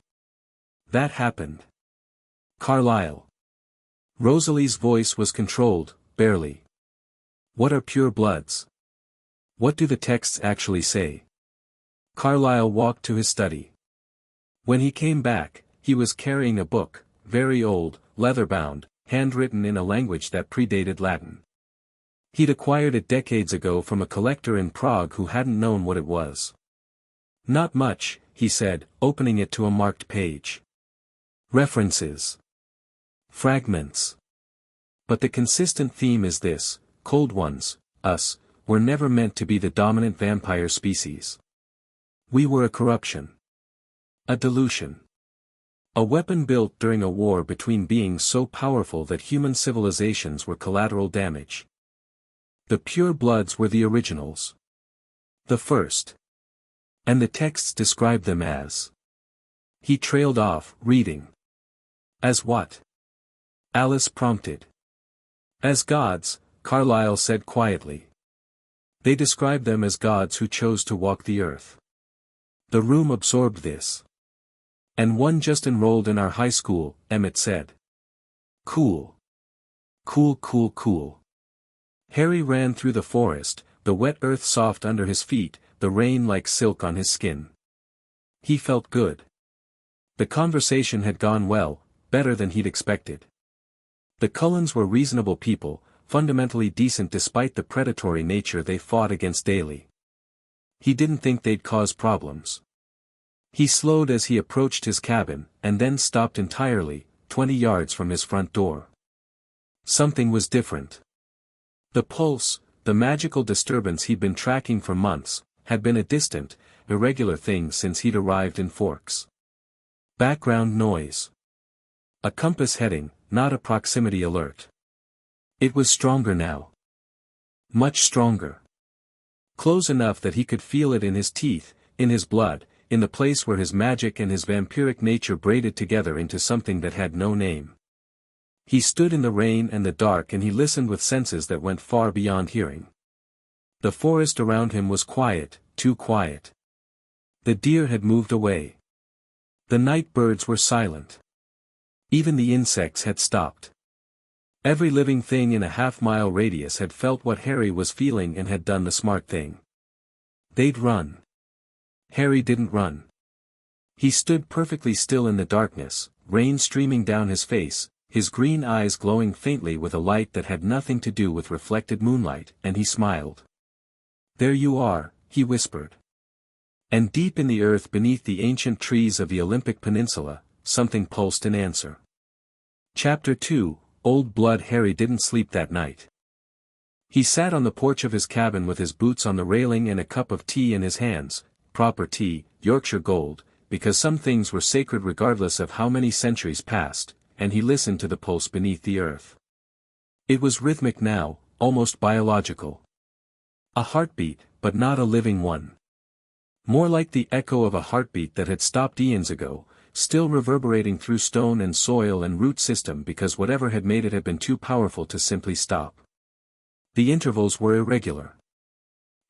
"That happened." "Carlisle." Rosalie's voice was controlled, barely. What are pure bloods? What do the texts actually say? Carlyle walked to his study. When he came back, he was carrying a book, very old, leather-bound, handwritten in a language that predated Latin. He'd acquired it decades ago from a collector in Prague who hadn't known what it was. Not much, he said, opening it to a marked page. References. Fragments. But the consistent theme is this: cold ones, us, were never meant to be the dominant vampire species. We were a corruption. A dilution. A weapon built during a war between beings so powerful that human civilizations were collateral damage. The pure bloods were the originals. The first. And the texts describe them as. He trailed off, reading. As what? Alice prompted. As gods, Carlyle said quietly. They describe them as gods who chose to walk the earth. The room absorbed this. And one just enrolled in our high school, Emmett said. Cool. Cool, cool, cool. Harry ran through the forest, the wet earth soft under his feet, the rain like silk on his skin. He felt good. The conversation had gone well, better than he'd expected. The Cullens were reasonable people, fundamentally decent despite the predatory nature they fought against daily. He didn't think they'd cause problems. He slowed as he approached his cabin, and then stopped entirely, 20 yards from his front door. Something was different. The pulse, the magical disturbance he'd been tracking for months, had been a distant, irregular thing since he'd arrived in Forks. Background noise. A compass heading, not a proximity alert. It was stronger now. Much stronger. Close enough that he could feel it in his teeth, in his blood, in the place where his magic and his vampiric nature braided together into something that had no name. He stood in the rain and the dark and he listened with senses that went far beyond hearing. The forest around him was quiet, too quiet. The deer had moved away. The night birds were silent. Even the insects had stopped. Every living thing in a half-mile radius had felt what Harry was feeling and had done the smart thing. They'd run. Harry didn't run. He stood perfectly still in the darkness, rain streaming down his face, his green eyes glowing faintly with a light that had nothing to do with reflected moonlight, and he smiled. "There you are," he whispered. And deep in the earth beneath the ancient trees of the Olympic Peninsula, something pulsed in answer. Chapter 2, Old Blood. Harry didn't sleep that night. He sat on the porch of his cabin with his boots on the railing and a cup of tea in his hands, proper tea, Yorkshire gold, because some things were sacred regardless of how many centuries passed, and he listened to the pulse beneath the earth. It was rhythmic now, almost biological. A heartbeat, but not a living one. More like the echo of a heartbeat that had stopped eons ago, still reverberating through stone and soil and root system because whatever had made it had been too powerful to simply stop. The intervals were irregular.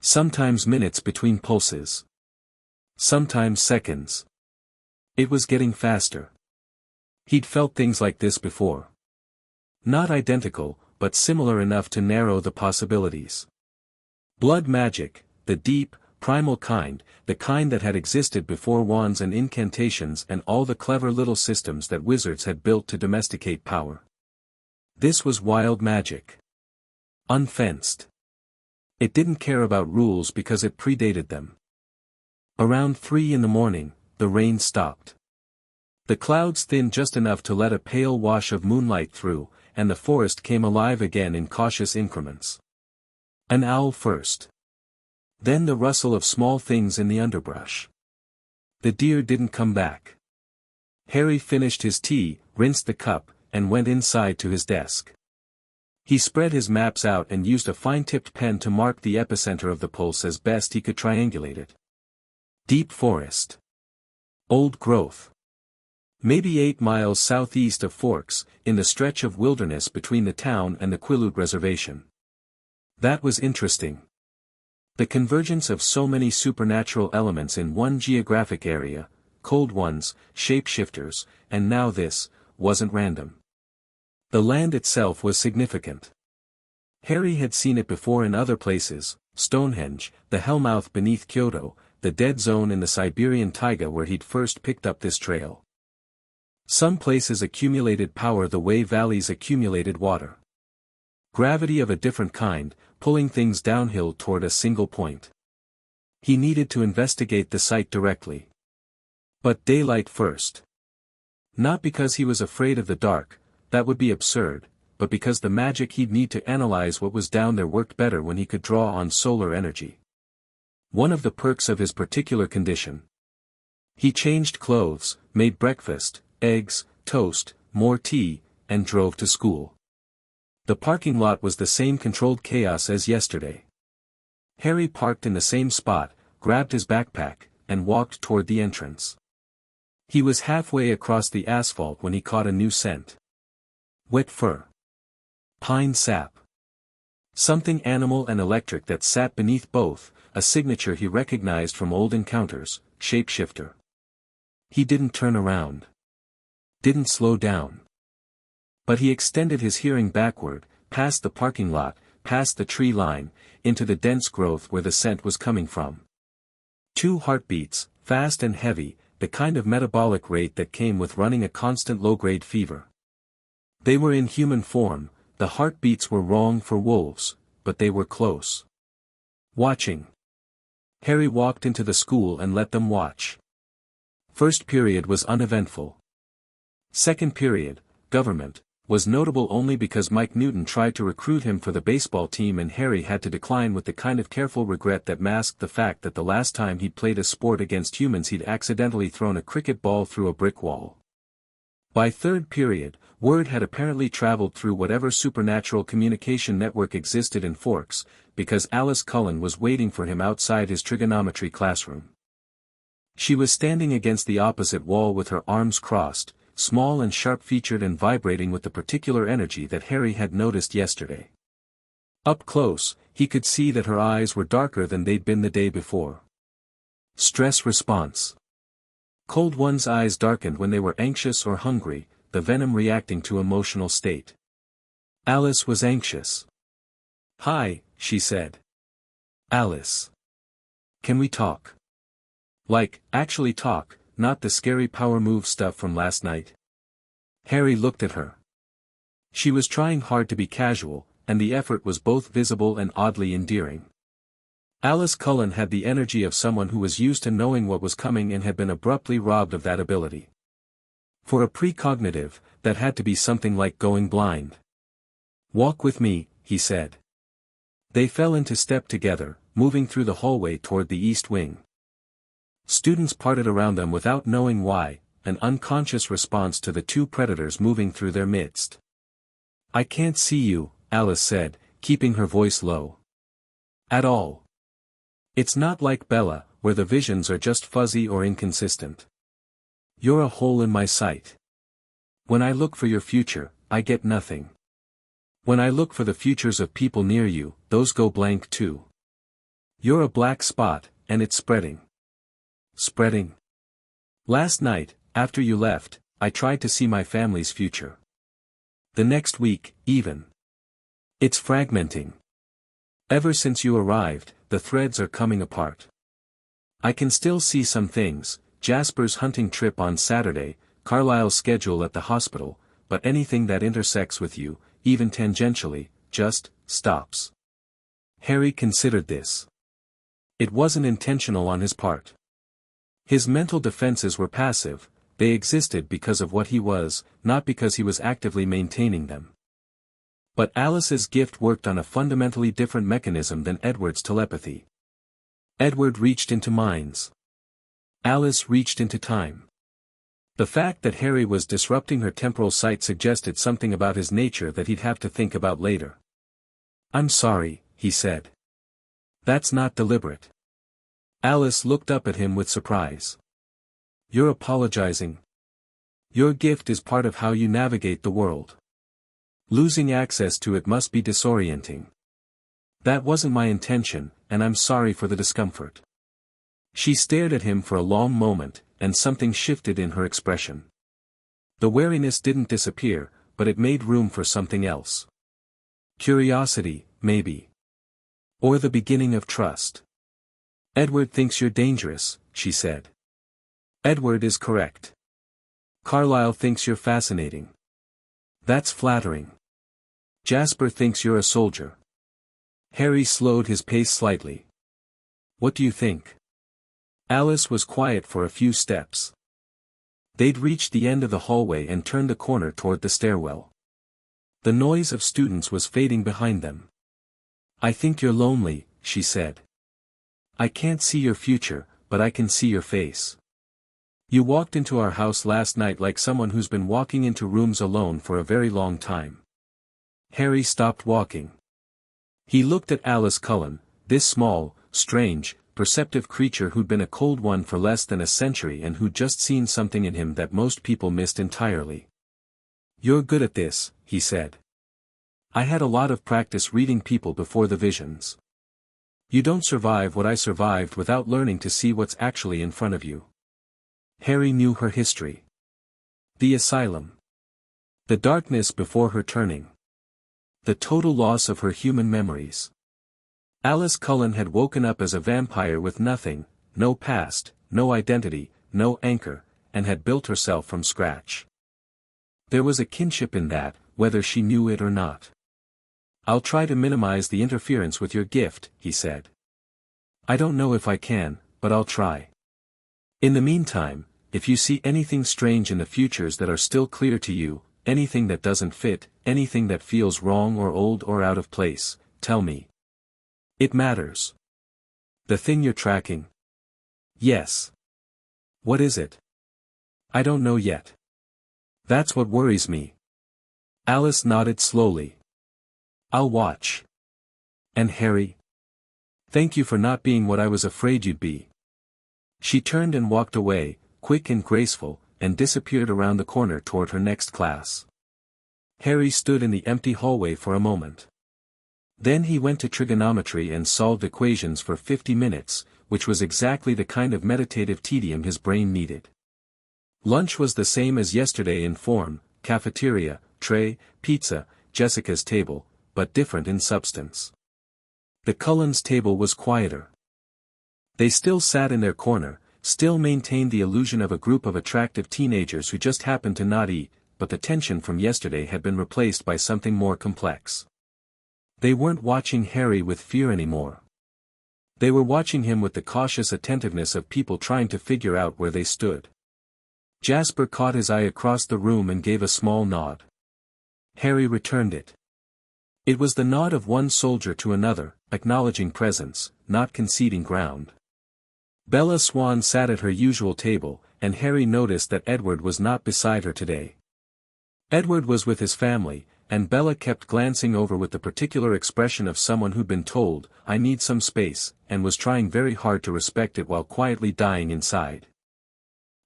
Sometimes minutes between pulses. Sometimes seconds. It was getting faster. He'd felt things like this before. Not identical, but similar enough to narrow the possibilities. Blood magic, the deep, primal kind, the kind that had existed before wands and incantations and all the clever little systems that wizards had built to domesticate power. This was wild magic. Unfenced. It didn't care about rules because it predated them. Around 3 in the morning, the rain stopped. The clouds thinned just enough to let a pale wash of moonlight through, and the forest came alive again in cautious increments. An owl first. Then the rustle of small things in the underbrush. The deer didn't come back. Harry finished his tea, rinsed the cup, and went inside to his desk. He spread his maps out and used a fine-tipped pen to mark the epicenter of the pulse as best he could triangulate it. Deep forest. Old growth. Maybe 8 miles southeast of Forks, in the stretch of wilderness between the town and the Quilud Reservation. That was interesting. The convergence of so many supernatural elements in one geographic area, cold ones, shapeshifters, and now this, wasn't random. The land itself was significant. Harry had seen it before in other places: Stonehenge, the Hellmouth beneath Kyoto, the dead zone in the Siberian taiga where he'd first picked up this trail. Some places accumulated power the way valleys accumulated water. Gravity of a different kind, pulling things downhill toward a single point. He needed to investigate the site directly. But daylight first. Not because he was afraid of the dark, that would be absurd, but because the magic he'd need to analyze what was down there worked better when he could draw on solar energy. One of the perks of his particular condition. He changed clothes, made breakfast, eggs, toast, more tea, and drove to school. The parking lot was the same controlled chaos as yesterday. Harry parked in the same spot, grabbed his backpack, and walked toward the entrance. He was halfway across the asphalt when he caught a new scent. Wet fur. Pine sap. Something animal and electric that sat beneath both, a signature he recognized from old encounters: shapeshifter. He didn't turn around. Didn't slow down. But he extended his hearing backward, past the parking lot, past the tree line, into the dense growth where the scent was coming from. 2 heartbeats, fast and heavy, the kind of metabolic rate that came with running a constant low-grade fever. They were in human form. The heartbeats were wrong for wolves, but they were close. Watching. Harry walked into the school and let them watch. First period was uneventful. Second period, government, was notable only because Mike Newton tried to recruit him for the baseball team and Harry had to decline with the kind of careful regret that masked the fact that the last time he'd played a sport against humans he'd accidentally thrown a cricket ball through a brick wall. By third period, word had apparently traveled through whatever supernatural communication network existed in Forks, because Alice Cullen was waiting for him outside his trigonometry classroom. She was standing against the opposite wall with her arms crossed, small and sharp-featured and vibrating with the particular energy that Harry had noticed yesterday. Up close, he could see that her eyes were darker than they'd been the day before. Stress response. Cold one's eyes darkened when they were anxious or hungry, the venom reacting to emotional state. Alice was anxious. "Hi," she said. "Alice. Can we talk? Like, actually talk, not the scary power move stuff from last night?" Harry looked at her. She was trying hard to be casual, and the effort was both visible and oddly endearing. Alice Cullen had the energy of someone who was used to knowing what was coming and had been abruptly robbed of that ability. For a precognitive, that had to be something like going blind. "Walk with me," he said. They fell into step together, moving through the hallway toward the east wing. Students parted around them without knowing why, an unconscious response to the 2 predators moving through their midst. "I can't see you," Alice said, keeping her voice low. "At all. It's not like Bella, where the visions are just fuzzy or inconsistent. You're a hole in my sight. When I look for your future, I get nothing. When I look for the futures of people near you, those go blank too. You're a black spot, and it's spreading. Spreading. Last night, after you left, I tried to see my family's future. The next week, even. It's fragmenting. Ever since you arrived, the threads are coming apart. I can still see some things: Jasper's hunting trip on Saturday, Carlisle's schedule at the hospital, but anything that intersects with you, even tangentially, just stops." Harry considered this. It wasn't intentional on his part. His mental defenses were passive, they existed because of what he was, not because he was actively maintaining them. But Alice's gift worked on a fundamentally different mechanism than Edward's telepathy. Edward reached into minds. Alice reached into time. The fact that Harry was disrupting her temporal sight suggested something about his nature that he'd have to think about later. "I'm sorry," he said. "That's not deliberate." Alice looked up at him with surprise. "You're apologizing. Your gift is part of how you navigate the world. Losing access to it must be disorienting. That wasn't my intention, and I'm sorry for the discomfort." She stared at him for a long moment, and something shifted in her expression. The wariness didn't disappear, but it made room for something else. Curiosity, maybe. Or the beginning of trust. Edward thinks you're dangerous, she said. Edward is correct. Carlyle thinks you're fascinating. That's flattering. Jasper thinks you're a soldier. Harry slowed his pace slightly. What do you think? Alice was quiet for a few steps. They'd reached the end of the hallway and turned the corner toward the stairwell. The noise of students was fading behind them. I think you're lonely, she said. I can't see your future, but I can see your face. You walked into our house last night like someone who's been walking into rooms alone for a very long time. Harry stopped walking. He looked at Alice Cullen, this small, strange, perceptive creature who'd been a cold one for less than a century and who'd just seen something in him that most people missed entirely. You're good at this, he said. I had a lot of practice reading people before the visions. You don't survive what I survived without learning to see what's actually in front of you. Harry knew her history. The asylum. The darkness before her turning. The total loss of her human memories. Alice Cullen had woken up as a vampire with nothing, no past, no identity, no anchor, and had built herself from scratch. There was a kinship in that, whether she knew it or not. I'll try to minimize the interference with your gift, he said. I don't know if I can, but I'll try. In the meantime, if you see anything strange in the futures that are still clear to you, anything that doesn't fit, anything that feels wrong or old or out of place, tell me. It matters. The thing you're tracking? Yes. What is it? I don't know yet. That's what worries me. Alice nodded slowly. I'll watch. And Harry? Thank you for not being what I was afraid you'd be. She turned and walked away, quick and graceful, and disappeared around the corner toward her next class. Harry stood in the empty hallway for a moment. Then he went to trigonometry and solved equations for 50 minutes, which was exactly the kind of meditative tedium his brain needed. Lunch was the same as yesterday in form, cafeteria, tray, pizza, Jessica's table, but different in substance. The Cullens' table was quieter. They still sat in their corner, still maintained the illusion of a group of attractive teenagers who just happened to not eat, but the tension from yesterday had been replaced by something more complex. They weren't watching Harry with fear anymore. They were watching him with the cautious attentiveness of people trying to figure out where they stood. Jasper caught his eye across the room and gave a small nod. Harry returned it. It was the nod of one soldier to another, acknowledging presence, not conceding ground. Bella Swan sat at her usual table, and Harry noticed that Edward was not beside her today. Edward was with his family, and Bella kept glancing over with the particular expression of someone who'd been told, I need some space, and was trying very hard to respect it while quietly dying inside.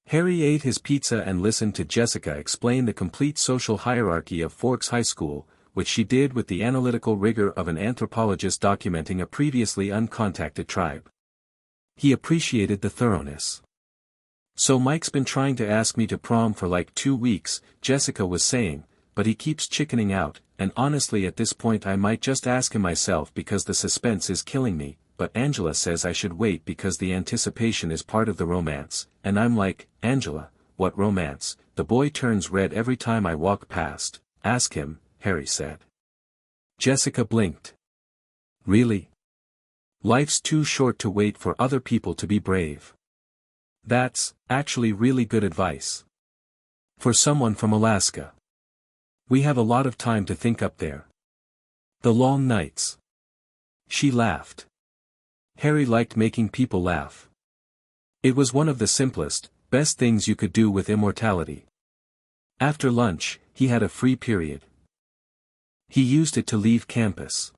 Harry ate his pizza and listened to Jessica explain the complete social hierarchy of Forks High School, which she did with the analytical rigor of an anthropologist documenting a previously uncontacted tribe. He appreciated the thoroughness. So Mike's been trying to ask me to prom for like 2 weeks, Jessica was saying, but he keeps chickening out, and honestly at this point I might just ask him myself because the suspense is killing me, but Angela says I should wait because the anticipation is part of the romance, and I'm like, Angela, what romance? The boy turns red every time I walk past. Ask him, Harry said. Jessica blinked. Really? Life's too short to wait for other people to be brave. That's, actually really good advice. For someone from Alaska. We have a lot of time to think up there. The long nights. She laughed. Harry liked making people laugh. It was one of the simplest, best things you could do with immortality. After lunch, he had a free period. He used it to leave campus.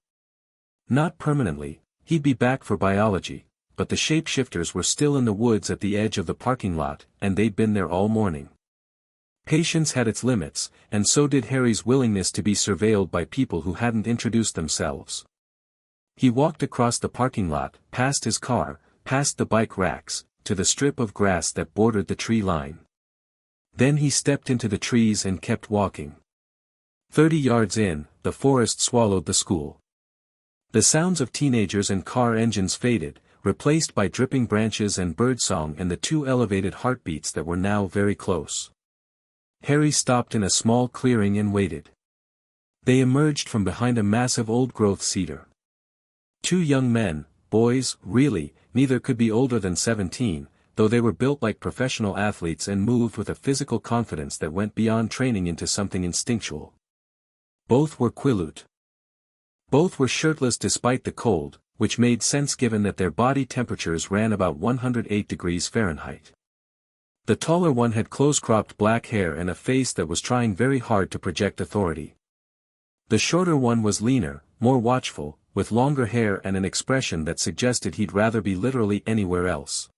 Not permanently, he'd be back for biology, but the shapeshifters were still in the woods at the edge of the parking lot, and they'd been there all morning. Patience had its limits, and so did Harry's willingness to be surveilled by people who hadn't introduced themselves. He walked across the parking lot, past his car, past the bike racks, to the strip of grass that bordered the tree line. Then he stepped into the trees and kept walking. 30 yards in, the forest swallowed the school. The sounds of teenagers and car engines faded, replaced by dripping branches and birdsong and the two elevated heartbeats that were now very close. Harry stopped in a small clearing and waited. They emerged from behind a massive old-growth cedar. Two young men, boys, really, neither could be older than 17, though they were built like professional athletes and moved with a physical confidence that went beyond training into something instinctual. Both were Quilut. Both were shirtless despite the cold, which made sense given that their body temperatures ran about 108 degrees Fahrenheit. The taller one had close-cropped black hair and a face that was trying very hard to project authority. The shorter one was leaner, more watchful, with longer hair and an expression that suggested he'd rather be literally anywhere else.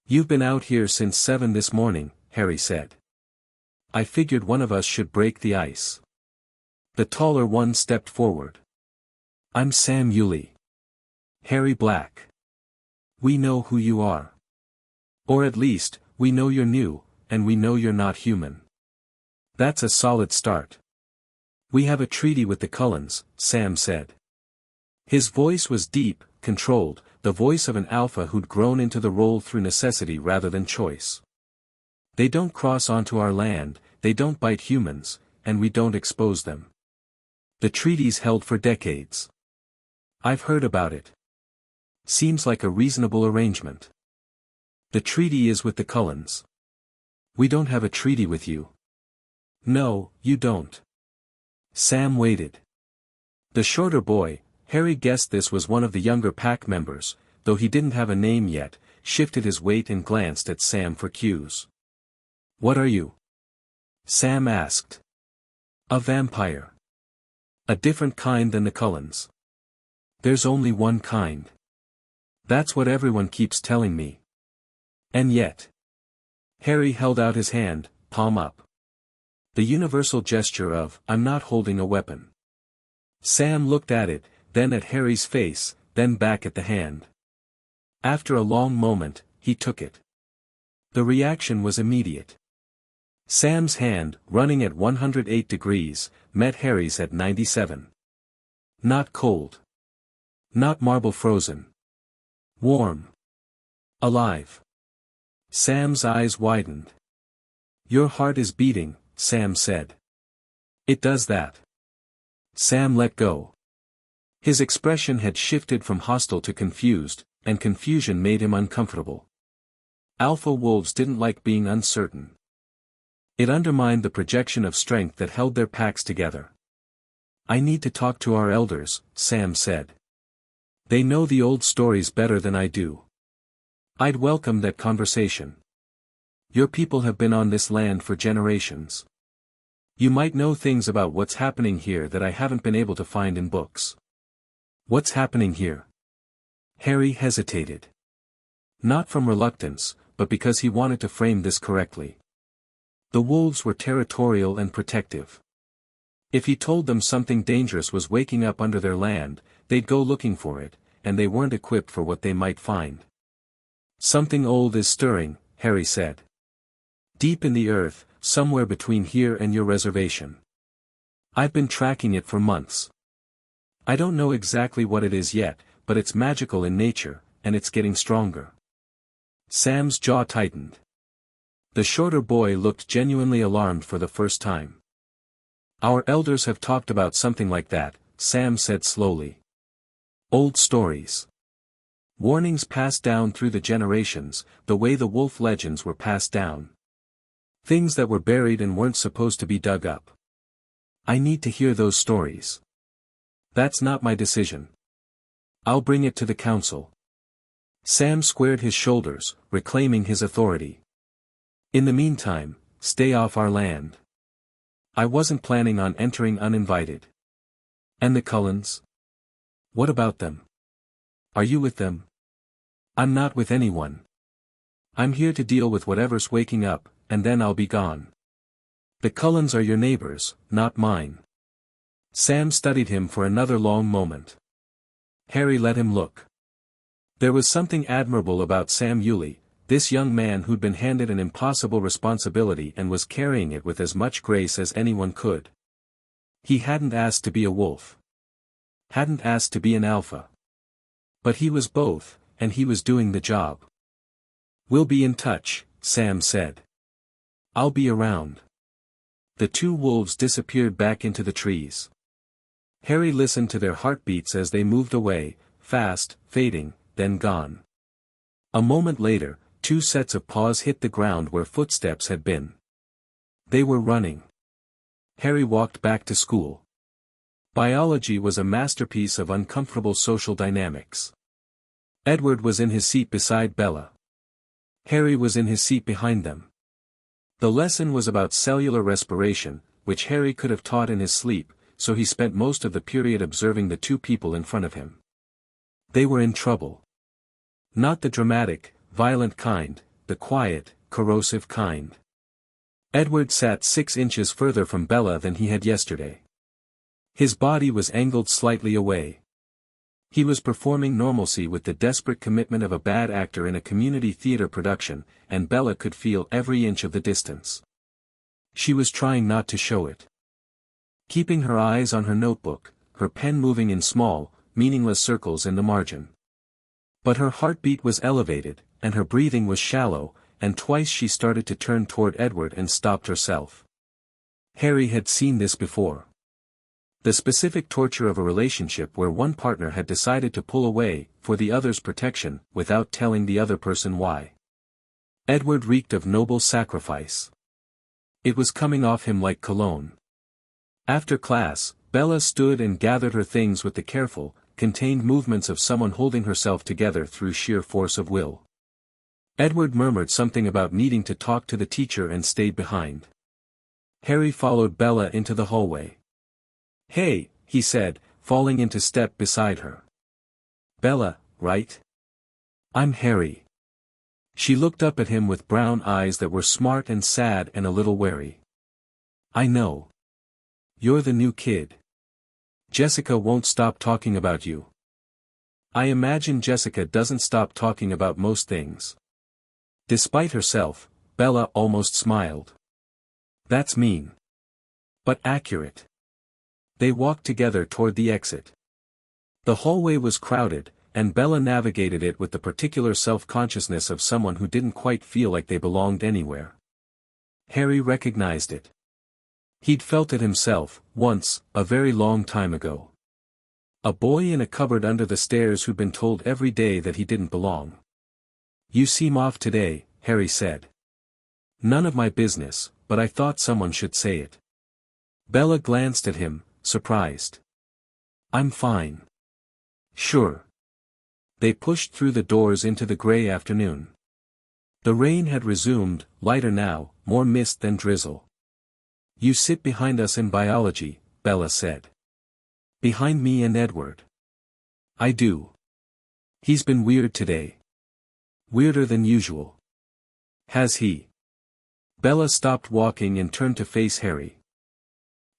"You've been out here since 7 this morning," Harry said. "I figured one of us should break the ice." The taller one stepped forward. "I'm Sam Yulee. Harry Black. We know who you are. Or at least, we know you're new, and we know you're not human. That's a solid start. We have a treaty with the Cullens," Sam said. His voice was deep, controlled, the voice of an alpha who'd grown into the role through necessity rather than choice. "They don't cross onto our land, they don't bite humans, and we don't expose them. The treaty's held for decades. I've heard about it. Seems like a reasonable arrangement. The treaty is with the Cullens. We don't have a treaty with you." "No, you don't." Sam waited. The shorter boy, Harry guessed this was one of the younger pack members, though he didn't have a name yet, shifted his weight and glanced at Sam for cues. "What are you?" Sam asked. "A vampire. A different kind than the Cullens. There's only one kind. That's what everyone keeps telling me. And yet." Harry held out his hand, palm up. The universal gesture of, "I'm not holding a weapon." Sam looked at it, then at Harry's face, then back at the hand. After a long moment, he took it. The reaction was immediate. Sam's hand, running at 108 degrees, met Harry's at 97. Not cold. Not marble frozen. Warm. Alive. Sam's eyes widened. "Your heart is beating," Sam said. "It does that." Sam let go. His expression had shifted from hostile to confused, and confusion made him uncomfortable. Alpha wolves didn't like being uncertain. It undermined the projection of strength that held their packs together. "I need to talk to our elders," Sam said. "They know the old stories better than I do. I'd welcome that conversation. Your people have been on this land for generations. You might know things about what's happening here that I haven't been able to find in books." "What's happening here?" Harry hesitated. Not from reluctance, but because he wanted to frame this correctly. The wolves were territorial and protective. If he told them something dangerous was waking up under their land, they'd go looking for it, and they weren't equipped for what they might find. "Something old is stirring," Harry said. "Deep in the earth, somewhere between here and your reservation. I've been tracking it for months. I don't know exactly what it is yet, but it's magical in nature, and it's getting stronger." Sam's jaw tightened. The shorter boy looked genuinely alarmed for the first time. "Our elders have talked about something like that," Sam said slowly. "Old stories. Warnings passed down through the generations, the way the wolf legends were passed down. Things that were buried and weren't supposed to be dug up. I need to hear those stories. That's not my decision. I'll bring it to the council." Sam squared his shoulders, reclaiming his authority. "In the meantime, stay off our land. I wasn't planning on entering uninvited." "And the Cullens? What about them? Are you with them?" "I'm not with anyone. I'm here to deal with whatever's waking up, and then I'll be gone. The Cullens are your neighbors, not mine." Sam studied him for another long moment. Harry let him look. There was something admirable about Sam Yulee, this young man who'd been handed an impossible responsibility and was carrying it with as much grace as anyone could. He hadn't asked to be a wolf. Hadn't asked to be an alpha. But he was both, and he was doing the job. "We'll be in touch," Sam said. "I'll be around." The two wolves disappeared back into the trees. Harry listened to their heartbeats as they moved away, fast, fading, then gone. A moment later, two sets of paws hit the ground where footsteps had been. They were running. Harry walked back to school. Biology was a masterpiece of uncomfortable social dynamics. Edward was in his seat beside Bella. Harry was in his seat behind them. The lesson was about cellular respiration, which Harry could have taught in his sleep, so he spent most of the period observing the two people in front of him. They were in trouble. Not the dramatic, violent kind, the quiet, corrosive kind. Edward sat 6 inches further from Bella than he had yesterday. His body was angled slightly away. He was performing normalcy with the desperate commitment of a bad actor in a community theater production, and Bella could feel every inch of the distance. She was trying not to show it. Keeping her eyes on her notebook, her pen moving in small, meaningless circles in the margin. But her heartbeat was elevated, and her breathing was shallow, and twice she started to turn toward Edward and stopped herself. Harry had seen this before. The specific torture of a relationship where one partner had decided to pull away, for the other's protection, without telling the other person why. Edward reeked of noble sacrifice. It was coming off him like cologne. After class, Bella stood and gathered her things with the careful, contained movements of someone holding herself together through sheer force of will. Edward murmured something about needing to talk to the teacher and stayed behind. Harry followed Bella into the hallway. "Hey," he said, falling into step beside her. "Bella, right?" "I'm Harry." She looked up at him with brown eyes that were smart and sad and a little wary. "I know. You're the new kid. Jessica won't stop talking about you." "I imagine Jessica doesn't stop talking about most things." Despite herself, Bella almost smiled. "That's mean. But accurate." They walked together toward the exit. The hallway was crowded, and Bella navigated it with the particular self-consciousness of someone who didn't quite feel like they belonged anywhere. Harry recognized it. He'd felt it himself, once, a very long time ago. A boy in a cupboard under the stairs who'd been told every day that he didn't belong. "You seem off today," Harry said. "None of my business, but I thought someone should say it." Bella glanced at him, surprised. "I'm fine." "Sure." They pushed through the doors into the gray afternoon. The rain had resumed, lighter now, more mist than drizzle. "You sit behind us in biology," Bella said. "Behind me and Edward." "I do. He's been weird today. Weirder than usual." "Has he?" Bella stopped walking and turned to face Harry.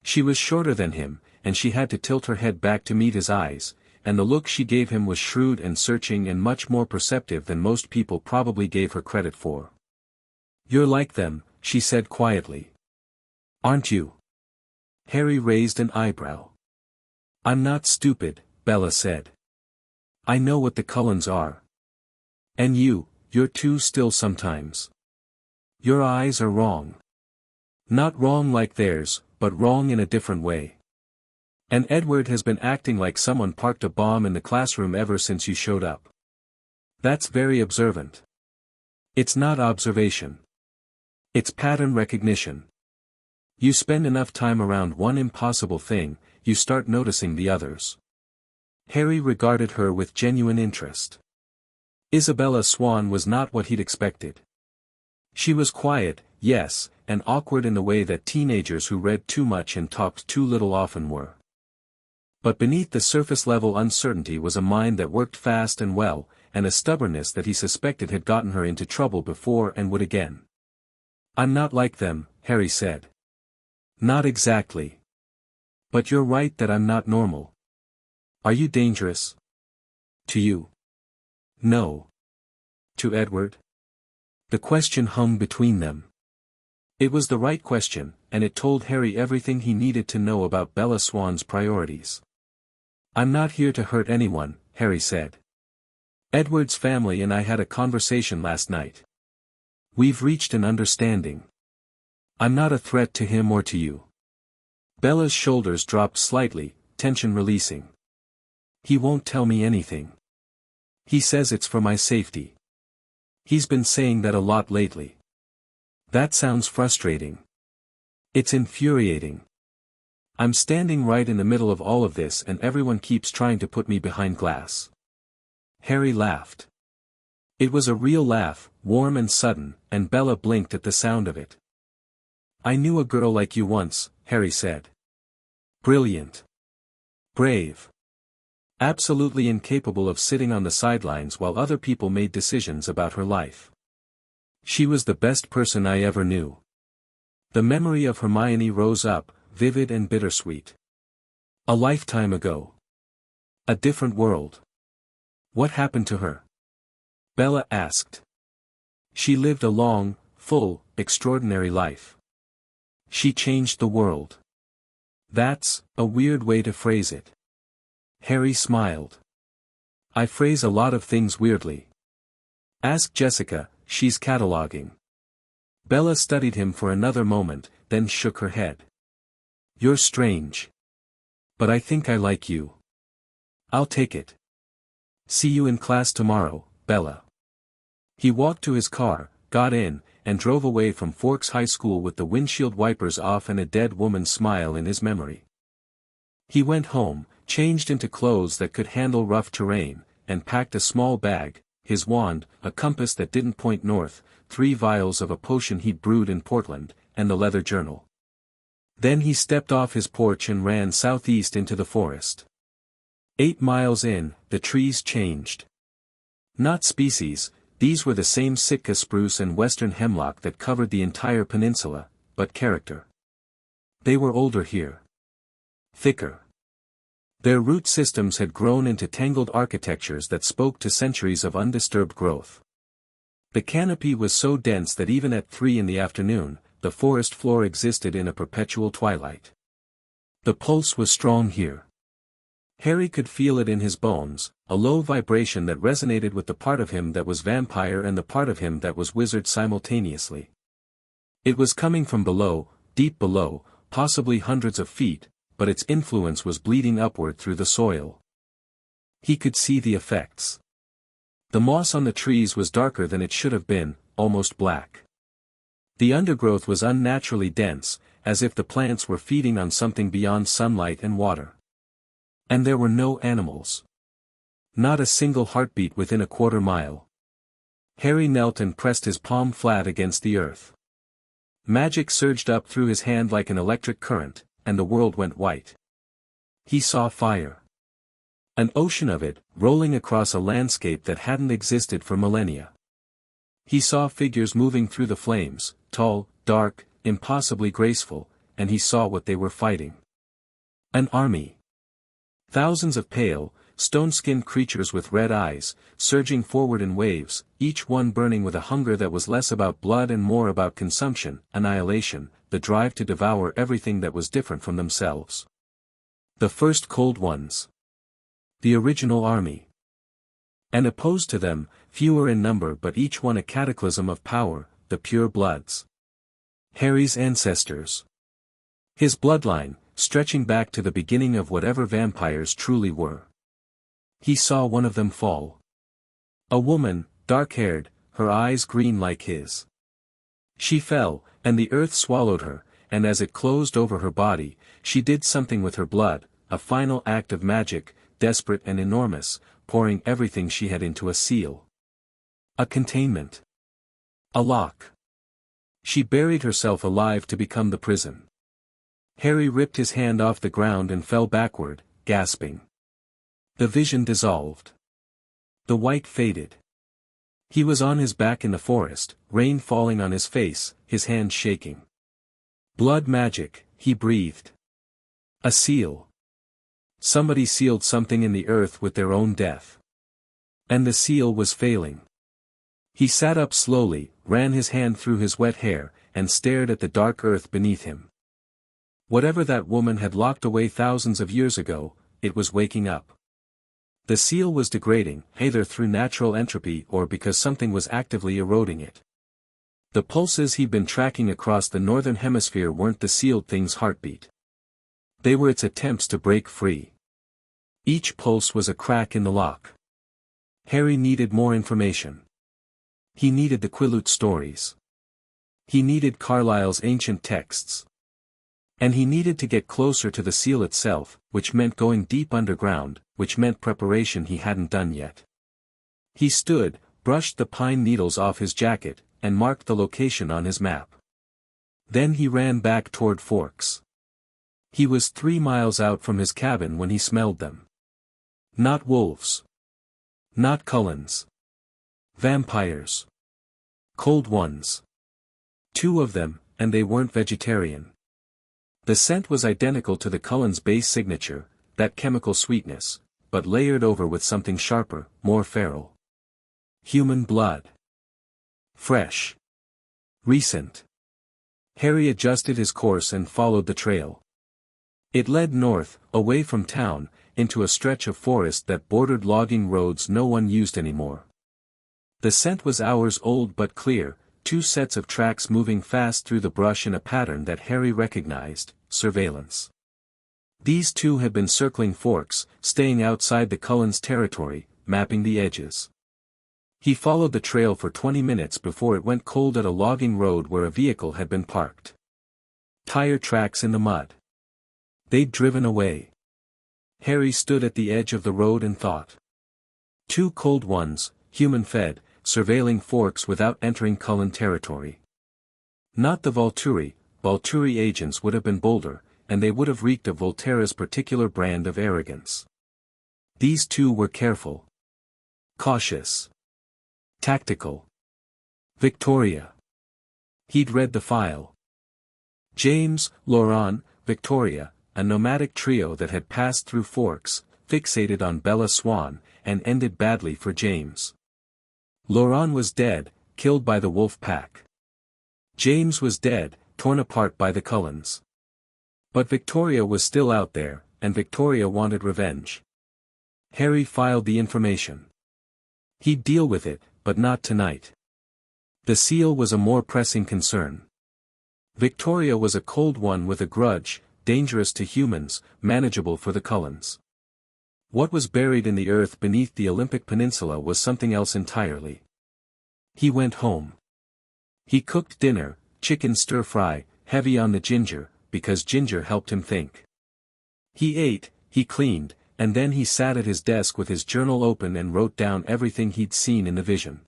She was shorter than him, and she had to tilt her head back to meet his eyes, and the look she gave him was shrewd and searching and much more perceptive than most people probably gave her credit for. "You're like them," she said quietly. "Aren't you?" Harry raised an eyebrow. "I'm not stupid," Bella said. "I know what the Cullens are. And you're too still sometimes. Your eyes are wrong. Not wrong like theirs, but wrong in a different way. And Edward has been acting like someone parked a bomb in the classroom ever since you showed up. That's very observant. It's not observation. It's pattern recognition. You spend enough time around one impossible thing, you start noticing the others." Harry regarded her with genuine interest. Isabella Swan was not what he'd expected. She was quiet, yes, and awkward in the way that teenagers who read too much and talked too little often were. But beneath the surface-level uncertainty was a mind that worked fast and well, and a stubbornness that he suspected had gotten her into trouble before and would again. "I'm not like them," Harry said. "Not exactly. But you're right that I'm not normal. Are you dangerous? To you?" "No." "To Edward?" The question hung between them. It was the right question, and it told Harry everything he needed to know about Bella Swan's priorities. I'm not here to hurt anyone, Harry said. Edward's family and I had a conversation last night. We've reached an understanding. I'm not a threat to him or to you. Bella's shoulders dropped slightly, tension releasing. He won't tell me anything. He says it's for my safety. He's been saying that a lot lately. That sounds frustrating. It's infuriating. I'm standing right in the middle of all of this and everyone keeps trying to put me behind glass. Harry laughed. It was a real laugh, warm and sudden, and Bella blinked at the sound of it. I knew a girl like you once, Harry said. Brilliant. Brave. Absolutely incapable of sitting on the sidelines while other people made decisions about her life. She was the best person I ever knew. The memory of Hermione rose up, vivid and bittersweet. A lifetime ago. A different world. What happened to her? Bella asked. She lived a long, full, extraordinary life. She changed the world. That's a weird way to phrase it. Harry smiled. I phrase a lot of things weirdly. Ask Jessica, she's cataloging. Bella studied him for another moment, then shook her head. You're strange. But I think I like you. I'll take it. See you in class tomorrow, Bella. He walked to his car, got in, and drove away from Forks High School with the windshield wipers off and a dead woman's smile in his memory. He went home, changed into clothes that could handle rough terrain, and packed a small bag, his wand, a compass that didn't point north, 3 vials of a potion he'd brewed in Portland, and the leather journal. Then he stepped off his porch and ran southeast into the forest. 8 miles in, the trees changed. Not species, these were the same Sitka spruce and western hemlock that covered the entire peninsula, but character. They were older here. Thicker. Their root systems had grown into tangled architectures that spoke to centuries of undisturbed growth. The canopy was so dense that even at 3 in the afternoon, the forest floor existed in a perpetual twilight. The pulse was strong here. Harry could feel it in his bones, a low vibration that resonated with the part of him that was vampire and the part of him that was wizard simultaneously. It was coming from below, deep below, possibly hundreds of feet, but its influence was bleeding upward through the soil. He could see the effects. The moss on the trees was darker than it should have been, almost black. The undergrowth was unnaturally dense, as if the plants were feeding on something beyond sunlight and water. And there were no animals. Not a single heartbeat within a quarter mile. Harry knelt and pressed his palm flat against the earth. Magic surged up through his hand like an electric current, and the world went white. He saw fire. An ocean of it, rolling across a landscape that hadn't existed for millennia. He saw figures moving through the flames, tall, dark, impossibly graceful, and he saw what they were fighting. An army. Thousands of pale, stone-skinned creatures with red eyes, surging forward in waves, each one burning with a hunger that was less about blood and more about consumption, annihilation, the drive to devour everything that was different from themselves. The first cold ones. The original army. And opposed to them, fewer in number but each one a cataclysm of power, the pure bloods. Harry's ancestors. His bloodline, stretching back to the beginning of whatever vampires truly were. He saw one of them fall. A woman, dark-haired, her eyes green like his. She fell, and the earth swallowed her, and as it closed over her body, she did something with her blood, a final act of magic, desperate and enormous, pouring everything she had into a seal. A containment. A lock. She buried herself alive to become the prison. Harry ripped his hand off the ground and fell backward, gasping. The vision dissolved. The white faded. He was on his back in the forest, rain falling on his face, his hands shaking. Blood magic, he breathed. A seal. Somebody sealed something in the earth with their own death. And the seal was failing. He sat up slowly, ran his hand through his wet hair, and stared at the dark earth beneath him. Whatever that woman had locked away thousands of years ago, it was waking up. The seal was degrading, either through natural entropy or because something was actively eroding it. The pulses he'd been tracking across the northern hemisphere weren't the sealed thing's heartbeat. They were its attempts to break free. Each pulse was a crack in the lock. Harry needed more information. He needed the Quillute stories. He needed Carlyle's ancient texts. And he needed to get closer to the seal itself, which meant going deep underground, which meant preparation he hadn't done yet. He stood, brushed the pine needles off his jacket, and marked the location on his map. Then he ran back toward Forks. He was 3 miles out from his cabin when he smelled them. Not wolves. Not Cullens. Vampires. Cold ones. 2 of them, and they weren't vegetarian. The scent was identical to the Cullen's base signature, that chemical sweetness, but layered over with something sharper, more feral. Human blood. Fresh. Recent. Harry adjusted his course and followed the trail. It led north, away from town, into a stretch of forest that bordered logging roads no one used anymore. The scent was hours old but clear, 2 sets of tracks moving fast through the brush in a pattern that Harry recognized: surveillance. These 2 had been circling Forks, staying outside the Cullens' territory, mapping the edges. He followed the trail for 20 minutes before it went cold at a logging road where a vehicle had been parked. Tire tracks in the mud. They'd driven away. Harry stood at the edge of the road and thought. 2 cold ones, human-fed, surveilling Forks without entering Cullen territory. Not the Volturi agents would have been bolder, and they would have reeked of Volterra's particular brand of arrogance. These 2 were careful. Cautious. Tactical. Victoria. He'd read the file. James, Laurent, Victoria, a nomadic trio that had passed through Forks, fixated on Bella Swan, and ended badly for James. Laurent was dead, killed by the wolf pack. James was dead, torn apart by the Cullens. But Victoria was still out there, and Victoria wanted revenge. Harry filed the information. He'd deal with it, but not tonight. The seal was a more pressing concern. Victoria was a cold one with a grudge, dangerous to humans, manageable for the Cullens. What was buried in the earth beneath the Olympic Peninsula was something else entirely. He went home. He cooked dinner, chicken stir-fry, heavy on the ginger, because ginger helped him think. He ate, he cleaned, and then he sat at his desk with his journal open and wrote down everything he'd seen in the vision.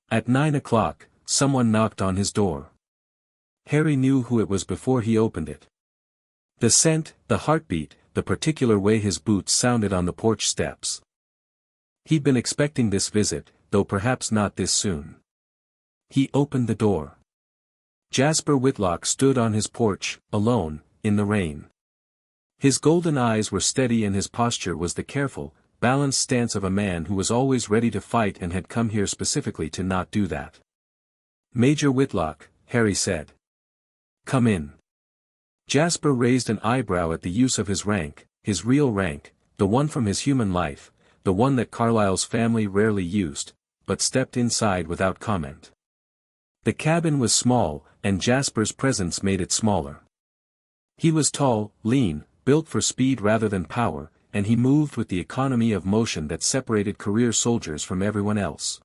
At 9 o'clock, someone knocked on his door. Harry knew who it was before he opened it. The scent, the heartbeat, the particular way his boots sounded on the porch steps. He'd been expecting this visit, though perhaps not this soon. He opened the door. Jasper Whitlock stood on his porch, alone, in the rain. His golden eyes were steady and his posture was the careful, balanced stance of a man who was always ready to fight and had come here specifically to not do that. "Major Whitlock," Harry said. "Come in." Jasper raised an eyebrow at the use of his rank, his real rank, the one from his human life, the one that Carlyle's family rarely used, but stepped inside without comment. The cabin was small, and Jasper's presence made it smaller. He was tall, lean, built for speed rather than power, and he moved with the economy of motion that separated career soldiers from everyone else.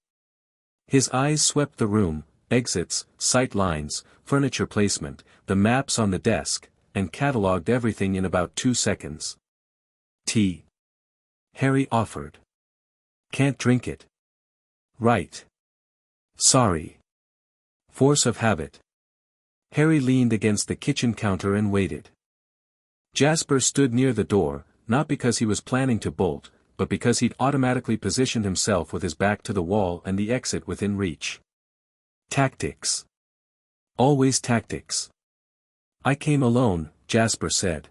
His eyes swept the room, exits, sight lines, furniture placement, the maps on the desk, and catalogued everything in about 2 seconds. "Tea?" Harry offered. "Can't drink it." "Right. Sorry." Force of habit. Harry leaned against the kitchen counter and waited. Jasper stood near the door, not because he was planning to bolt, but because he'd automatically positioned himself with his back to the wall and the exit within reach. Tactics. Always tactics. "I came alone," Jasper said.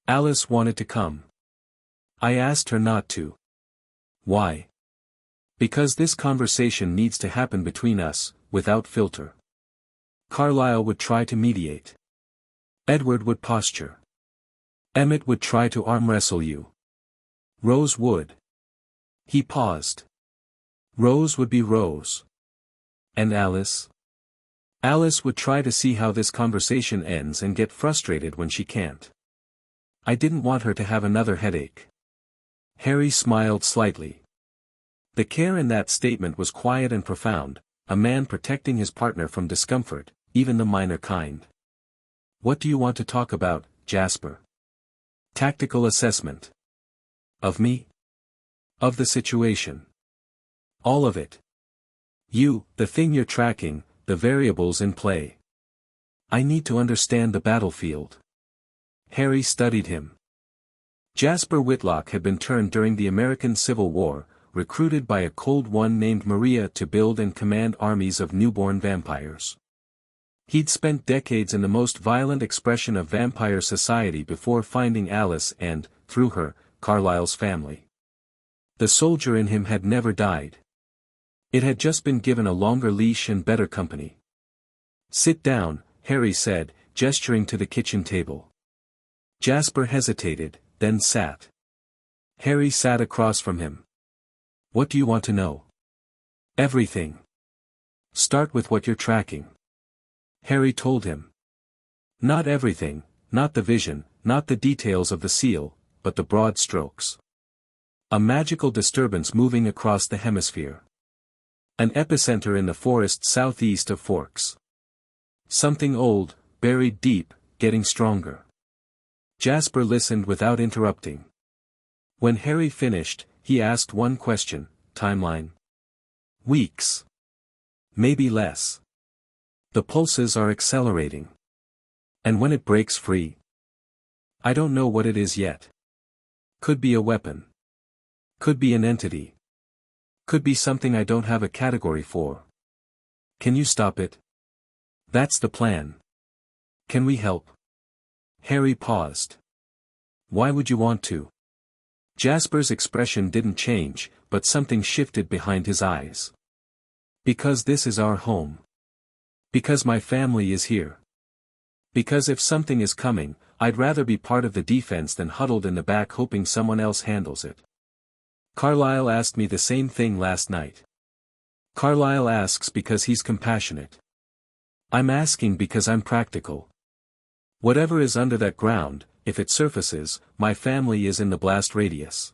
"Alice wanted to come. I asked her not to." "Why?" "Because this conversation needs to happen between us, without filter. Carlyle would try to mediate. Edward would posture. Emmett would try to arm wrestle you. Rose would. He paused. Rose would be Rose. And Alice? Alice would try to see how this conversation ends and get frustrated when she can't. I didn't want her to have another headache. Harry smiled slightly. The care in that statement was quiet and profound, a man protecting his partner from discomfort, even the minor kind. What do you want to talk about, Jasper? Tactical assessment. Of me? Of the situation. All of it. You, the thing you're tracking, the variables in play. I need to understand the battlefield. Harry studied him. Jasper Whitlock had been turned during the American Civil War, recruited by a cold one named Maria to build and command armies of newborn vampires. He'd spent decades in the most violent expression of vampire society before finding Alice and, through her, Carlisle's family. The soldier in him had never died. It had just been given a longer leash and better company. Sit down, Harry said, gesturing to the kitchen table. Jasper hesitated, then sat. Harry sat across from him. What do you want to know? Everything. Start with what you're tracking. Harry told him. Not everything, not the vision, not the details of the seal, but the broad strokes. A magical disturbance moving across the hemisphere. An epicenter in the forest southeast of Forks. Something old, buried deep, getting stronger. Jasper listened without interrupting. When Harry finished, he asked one question, timeline. Weeks. Maybe less. The pulses are accelerating. And when it breaks free? I don't know what it is yet. Could be a weapon. Could be an entity. Could be something I don't have a category for. Can you stop it? That's the plan. Can we help? Harry paused. Why would you want to? Jasper's expression didn't change, but something shifted behind his eyes. Because this is our home. Because my family is here. Because if something is coming, I'd rather be part of the defense than huddled in the back hoping someone else handles it. Carlisle asked me the same thing last night. Carlisle asks because he's compassionate. I'm asking because I'm practical. Whatever is under that ground, if it surfaces, my family is in the blast radius.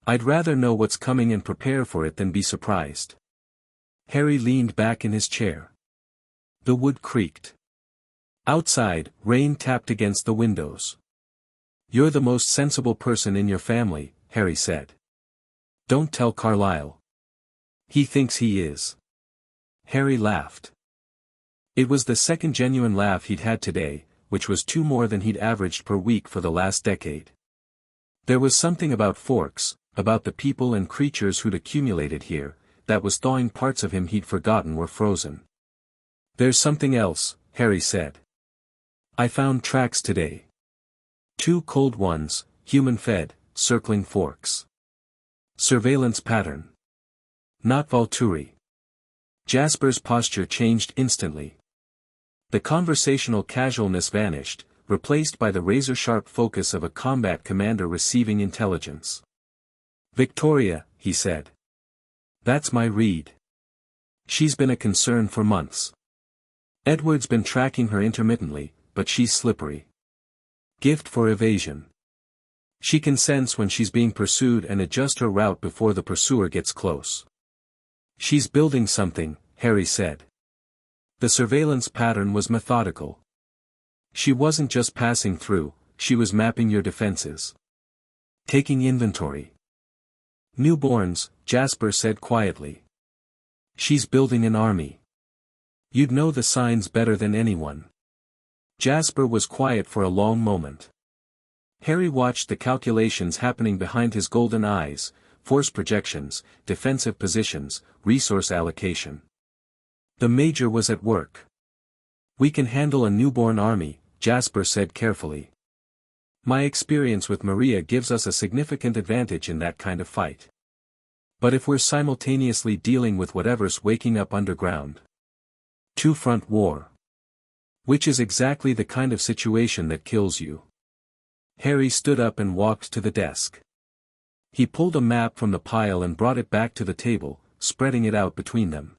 I'd rather know what's coming and prepare for it than be surprised. Harry leaned back in his chair. The wood creaked. Outside, rain tapped against the windows. You're the most sensible person in your family, Harry said. Don't tell Carlisle. He thinks he is. Harry laughed. It was the second genuine laugh he'd had today, which was two more than he'd averaged per week for the last decade. There was something about Forks, about the people and creatures who'd accumulated here, that was thawing parts of him he'd forgotten were frozen. There's something else, Harry said. I found tracks today. 2 cold ones, human-fed, circling Forks. Surveillance pattern. Not Volturi. Jasper's posture changed instantly. The conversational casualness vanished, replaced by the razor-sharp focus of a combat commander receiving intelligence. Victoria, he said. That's my read. She's been a concern for months. Edward's been tracking her intermittently, but she's slippery. Gift for evasion. She can sense when she's being pursued and adjust her route before the pursuer gets close. She's building something, Harry said. The surveillance pattern was methodical. She wasn't just passing through, she was mapping your defenses. Taking inventory. Newborns, Jasper said quietly. She's building an army. You'd know the signs better than anyone. Jasper was quiet for a long moment. Harry watched the calculations happening behind his golden eyes, force projections, defensive positions, resource allocation. The Major was at work. We can handle a newborn army, Jasper said carefully. My experience with Maria gives us a significant advantage in that kind of fight. But if we're simultaneously dealing with whatever's waking up underground. Two-front war. Which is exactly the kind of situation that kills you. Harry stood up and walked to the desk. He pulled a map from the pile and brought it back to the table, spreading it out between them.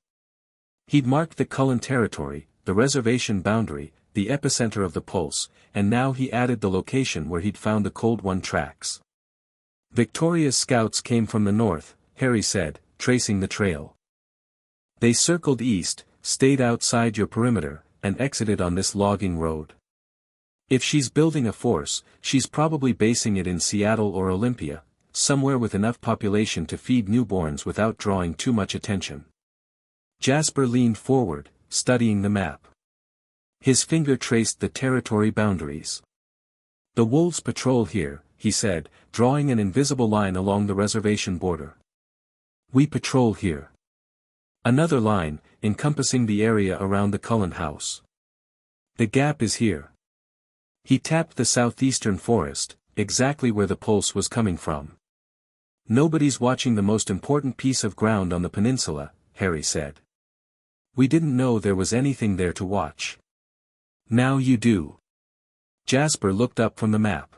He'd marked the Cullen territory, the reservation boundary, the epicenter of the pulse, and now he added the location where he'd found the Cold One tracks. Victoria's scouts came from the north, Harry said, tracing the trail. They circled east, stayed outside your perimeter, and exited on this logging road. If she's building a force, she's probably basing it in Seattle or Olympia, somewhere with enough population to feed newborns without drawing too much attention. Jasper leaned forward, studying the map. His finger traced the territory boundaries. The wolves patrol here, he said, drawing an invisible line along the reservation border. We patrol here. Another line, encompassing the area around the Cullen house. The gap is here. He tapped the southeastern forest, exactly where the pulse was coming from. Nobody's watching the most important piece of ground on the peninsula, Harry said. We didn't know there was anything there to watch. Now you do. Jasper looked up from the map.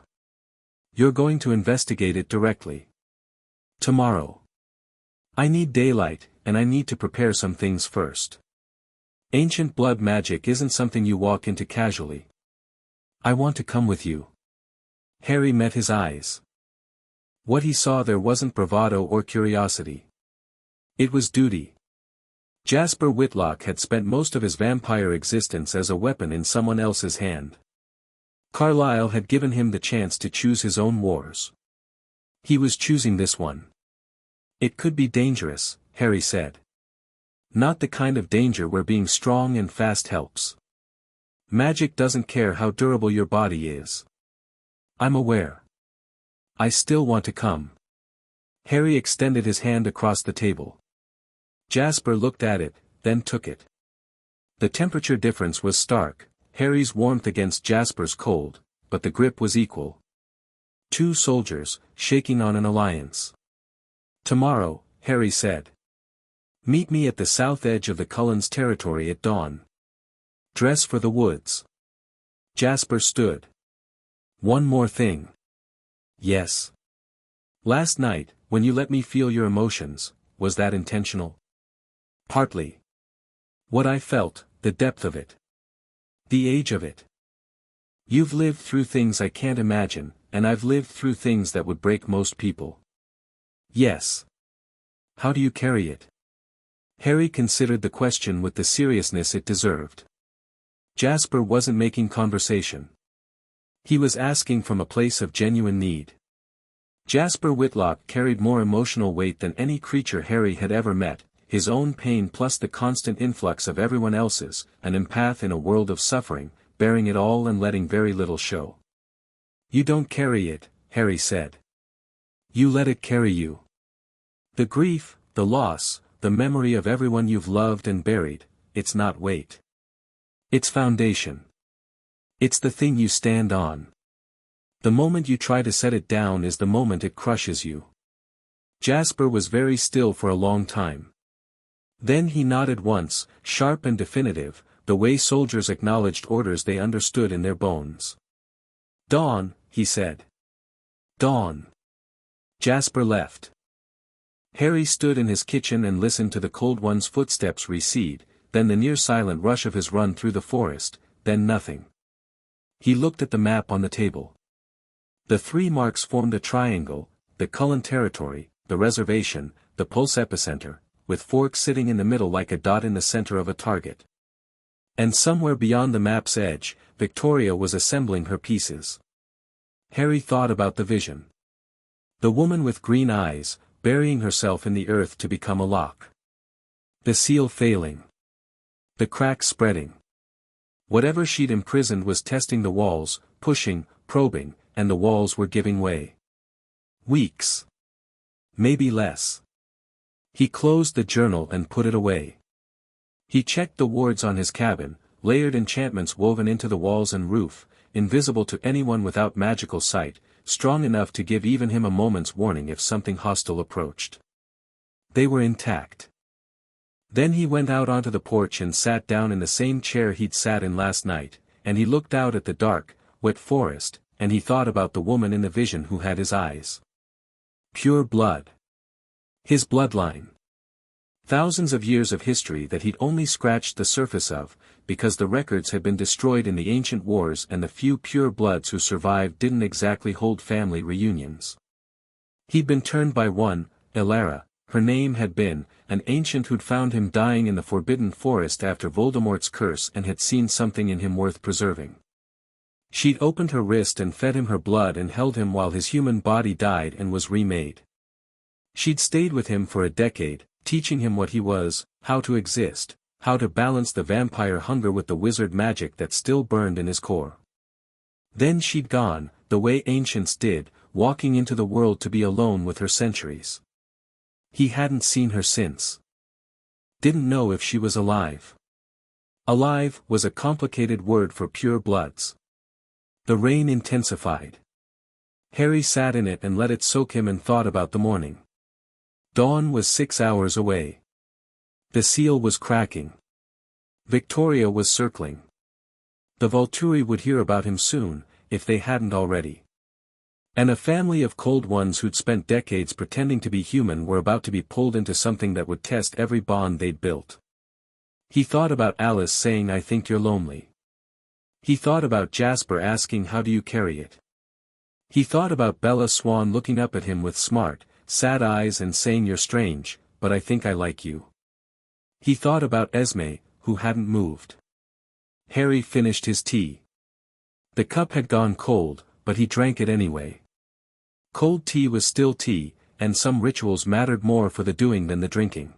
You're going to investigate it directly. Tomorrow. I need daylight, and I need to prepare some things first. Ancient blood magic isn't something you walk into casually. I want to come with you. Harry met his eyes. What he saw there wasn't bravado or curiosity. It was duty. Jasper Whitlock had spent most of his vampire existence as a weapon in someone else's hand. Carlyle had given him the chance to choose his own wars. He was choosing this one. It could be dangerous, Harry said. Not the kind of danger where being strong and fast helps. Magic doesn't care how durable your body is. I'm aware. I still want to come. Harry extended his hand across the table. Jasper looked at it, then took it. The temperature difference was stark, Harry's warmth against Jasper's cold, but the grip was equal. Two soldiers, shaking on an alliance. Tomorrow, Harry said. Meet me at the south edge of the Cullens territory at dawn. Dress for the woods. Jasper stood. One more thing. Yes. Last night, when you let me feel your emotions, was that intentional? Partly. What I felt, the depth of it. The age of it. You've lived through things I can't imagine, and I've lived through things that would break most people. Yes. How do you carry it? Harry considered the question with the seriousness it deserved. Jasper wasn't making conversation. He was asking from a place of genuine need. Jasper Whitlock carried more emotional weight than any creature Harry had ever met, his own pain plus the constant influx of everyone else's, an empath in a world of suffering, bearing it all and letting very little show. You don't carry it, Harry said. You let it carry you. The grief, the loss, the memory of everyone you've loved and buried, it's not weight. It's foundation. It's the thing you stand on. The moment you try to set it down is the moment it crushes you. Jasper was very still for a long time. Then he nodded once, sharp and definitive, the way soldiers acknowledged orders they understood in their bones. Dawn, he said. Dawn. Jasper left. Harry stood in his kitchen and listened to the Cold One's footsteps recede, then the near-silent rush of his run through the forest, then nothing. He looked at the map on the table. The three marks formed a triangle, the Cullen territory, the reservation, the pulse epicenter, with Forks sitting in the middle like a dot in the center of a target. And somewhere beyond the map's edge, Victoria was assembling her pieces. Harry thought about the vision. The woman with green eyes, burying herself in the earth to become a lock. The seal failing. The cracks spreading. Whatever she'd imprisoned was testing the walls, pushing, probing, and the walls were giving way. Weeks. Maybe less. He closed the journal and put it away. He checked the wards on his cabin, layered enchantments woven into the walls and roof, invisible to anyone without magical sight, strong enough to give even him a moment's warning if something hostile approached. They were intact. Then he went out onto the porch and sat down in the same chair he'd sat in last night, and he looked out at the dark, wet forest, and he thought about the woman in the vision who had his eyes. Pure blood. His bloodline. Thousands of years of history that he'd only scratched the surface of, because the records had been destroyed in the ancient wars and the few pure bloods who survived didn't exactly hold family reunions. He'd been turned by one, Elara, her name had been, an ancient who'd found him dying in the Forbidden Forest after Voldemort's curse and had seen something in him worth preserving. She'd opened her wrist and fed him her blood and held him while his human body died and was remade. She'd stayed with him for a decade, teaching him what he was, how to exist, how to balance the vampire hunger with the wizard magic that still burned in his core. Then she'd gone, the way ancients did, walking into the world to be alone with her centuries. He hadn't seen her since. Didn't know if she was alive. Alive was a complicated word for pure bloods. The rain intensified. Harry sat in it and let it soak him and thought about the morning. Dawn was 6 hours away. The seal was cracking. Victoria was circling. The Volturi would hear about him soon, if they hadn't already. And a family of cold ones who'd spent decades pretending to be human were about to be pulled into something that would test every bond they'd built. He thought about Alice saying "I think you're lonely." He thought about Jasper asking "How do you carry it?" He thought about Bella Swan looking up at him with smart, sad eyes and saying "You're strange, but I think I like you." He thought about Esme, who hadn't moved. Harry finished his tea. The cup had gone cold, but he drank it anyway. Cold tea was still tea, and some rituals mattered more for the doing than the drinking.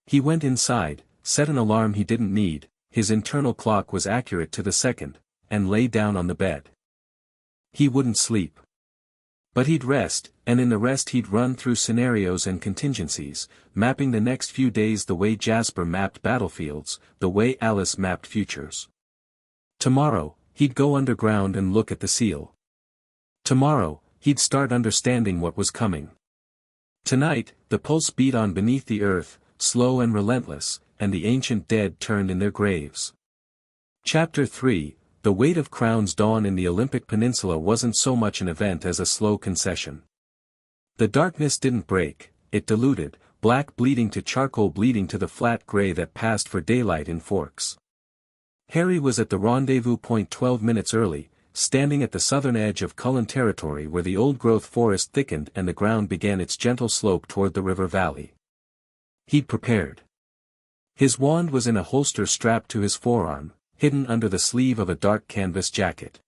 He went inside, set an alarm he didn't need, his internal clock was accurate to the second, and lay down on the bed. He wouldn't sleep. But he'd rest, and in the rest he'd run through scenarios and contingencies, mapping the next few days the way Jasper mapped battlefields, the way Alice mapped futures. Tomorrow, he'd go underground and look at the seal. Tomorrow, he'd start understanding what was coming. Tonight, the pulse beat on beneath the earth, slow and relentless, and the ancient dead turned in their graves. Chapter 3, The Weight of Crown's dawn in the Olympic Peninsula wasn't so much an event as a slow concession. The darkness didn't break, it diluted, black bleeding to charcoal bleeding to the flat gray that passed for daylight in Forks. Harry was at the rendezvous point 12 minutes early, standing at the southern edge of Cullen territory where the old-growth forest thickened and the ground began its gentle slope toward the river valley. He'd prepared. His wand was in a holster strapped to his forearm, hidden under the sleeve of a dark canvas jacket.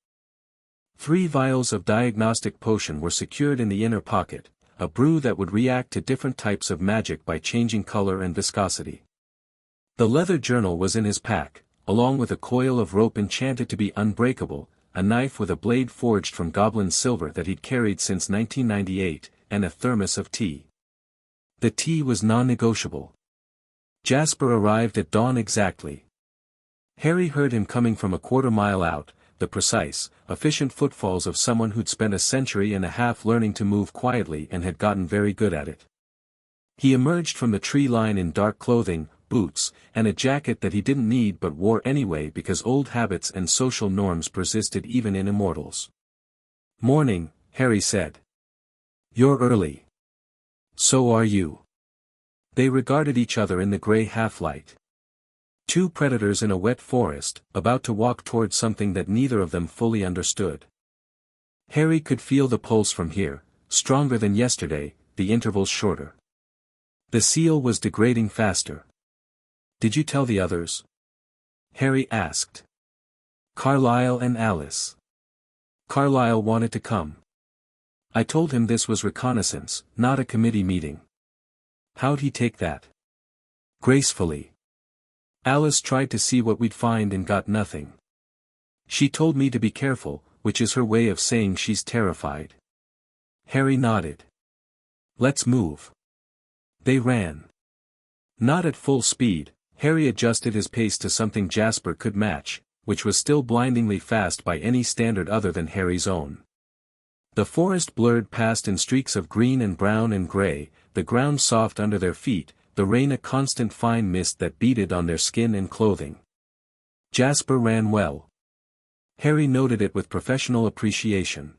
3 vials of diagnostic potion were secured in the inner pocket, a brew that would react to different types of magic by changing color and viscosity. The leather journal was in his pack, along with a coil of rope enchanted to be unbreakable, a knife with a blade forged from goblin silver that he'd carried since 1998, and a thermos of tea. The tea was non-negotiable. Jasper arrived at dawn exactly. Harry heard him coming from a quarter-mile out, the precise, efficient footfalls of someone who'd spent a century and a half learning to move quietly and had gotten very good at it. He emerged from the tree line in dark clothing, boots, and a jacket that he didn't need but wore anyway because old habits and social norms persisted even in immortals. "Morning," Harry said. "You're early." "So are you." They regarded each other in the gray half-light. 2 predators in a wet forest, about to walk toward something that neither of them fully understood. Harry could feel the pulse from here, stronger than yesterday, the intervals shorter. The seal was degrading faster. "Did you tell the others?" Harry asked. "Carlisle and Alice. Carlisle wanted to come. I told him this was reconnaissance, not a committee meeting." "How'd he take that?" "Gracefully. Alice tried to see what we'd find and got nothing. She told me to be careful, which is her way of saying she's terrified." Harry nodded. "Let's move." They ran. Not at full speed, Harry adjusted his pace to something Jasper could match, which was still blindingly fast by any standard other than Harry's own. The forest blurred past in streaks of green and brown and gray, the ground soft under their feet, the rain a constant fine mist that beaded on their skin and clothing. Jasper ran well. Harry noted it with professional appreciation.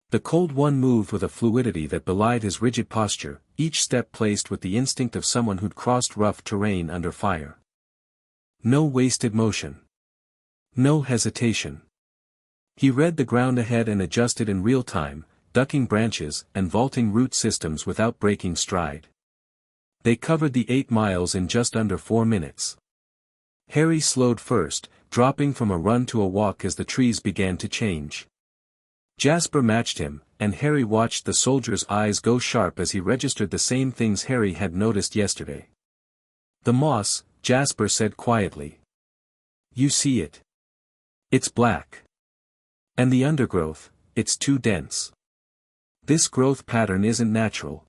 The cold one moved with a fluidity that belied his rigid posture, each step placed with the instinct of someone who'd crossed rough terrain under fire. No wasted motion. No hesitation. He read the ground ahead and adjusted in real time, ducking branches and vaulting root systems without breaking stride. They covered the 8 miles in just under 4 minutes. Harry slowed first, dropping from a run to a walk as the trees began to change. Jasper matched him, and Harry watched the soldier's eyes go sharp as he registered the same things Harry had noticed yesterday. "The moss," Jasper said quietly. "You see it? It's black. And the undergrowth, it's too dense. This growth pattern isn't natural.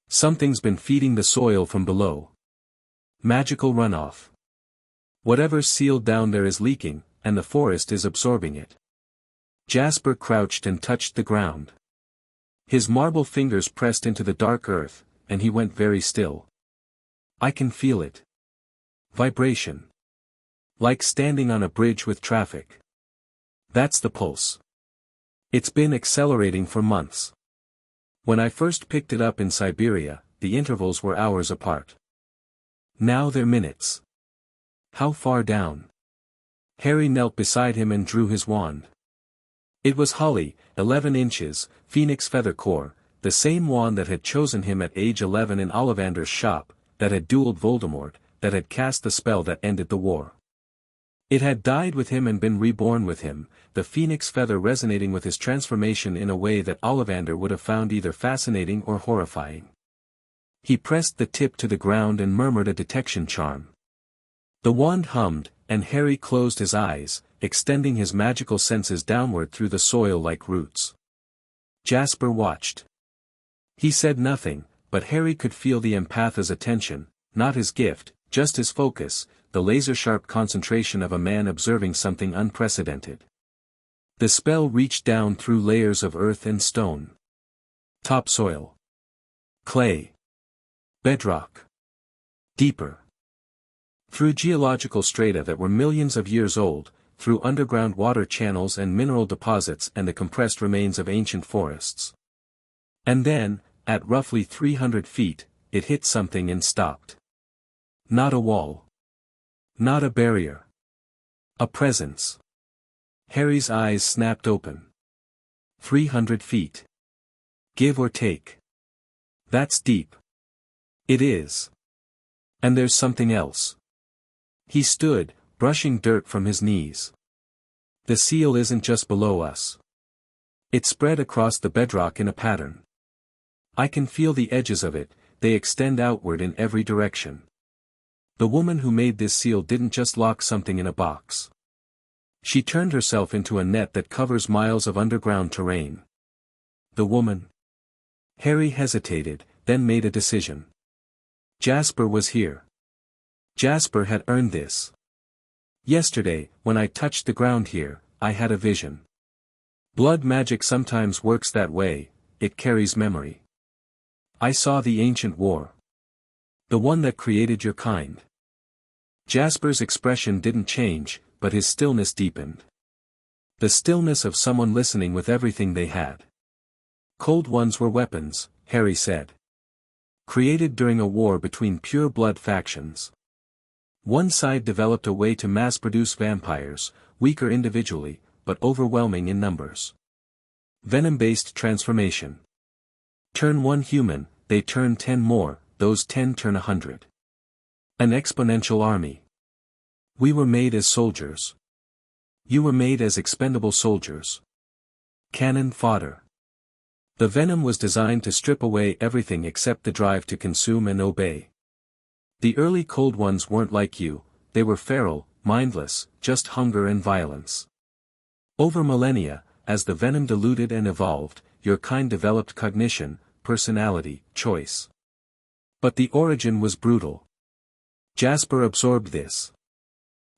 Something's been feeding the soil from below. Magical runoff. Whatever's sealed down there is leaking, and the forest is absorbing it." Jasper crouched and touched the ground. His marble fingers pressed into the dark earth, and he went very still. "I can feel it. Vibration. Like standing on a bridge with traffic. That's the pulse. It's been accelerating for months. When I first picked it up in Siberia, the intervals were hours apart. Now they're minutes." "How far down?" Harry knelt beside him and drew his wand. It was holly, 11 inches, phoenix feather core, the same wand that had chosen him at age 11 in Ollivander's shop, that had dueled Voldemort, that had cast the spell that ended the war. It had died with him and been reborn with him, the phoenix feather resonating with his transformation in a way that Ollivander would have found either fascinating or horrifying. He pressed the tip to the ground and murmured a detection charm. The wand hummed, and Harry closed his eyes, extending his magical senses downward through the soil like roots. Jasper watched. He said nothing, but Harry could feel the empatha's attention, not his gift, just his focus, the laser-sharp concentration of a man observing something unprecedented. The spell reached down through layers of earth and stone. Topsoil. Clay. Bedrock. Deeper. Through geological strata that were millions of years old, through underground water channels and mineral deposits and the compressed remains of ancient forests. And then, at roughly 300 feet, it hit something and stopped. Not a wall. Not a barrier. A presence. Harry's eyes snapped open. 300 feet. Give or take. That's deep. It is. And there's something else. He stood, brushing dirt from his knees. The seal isn't just below us. It spread across the bedrock in a pattern. I can feel the edges of it, they extend outward in every direction. The woman who made this seal didn't just lock something in a box. She turned herself into a net that covers miles of underground terrain. The woman. Harry hesitated, then made a decision. Jasper was here. Jasper had earned this. Yesterday, when I touched the ground here, I had a vision. Blood magic sometimes works that way, it carries memory. I saw the ancient war. The one that created your kind. Jasper's expression didn't change, but his stillness deepened. The stillness of someone listening with everything they had. Cold ones were weapons, Harry said. Created during a war between pure-blood factions. One side developed a way to mass-produce vampires, weaker individually, but overwhelming in numbers. Venom-based transformation. Turn one human, they turn 10 more, those 10 turn 100. An exponential army. We were made as soldiers. You were made as expendable soldiers. Cannon fodder. The venom was designed to strip away everything except the drive to consume and obey. The early cold ones weren't like you, they were feral, mindless, just hunger and violence. Over millennia, as the venom diluted and evolved, your kind developed cognition, personality, choice. But the origin was brutal. Jasper absorbed this.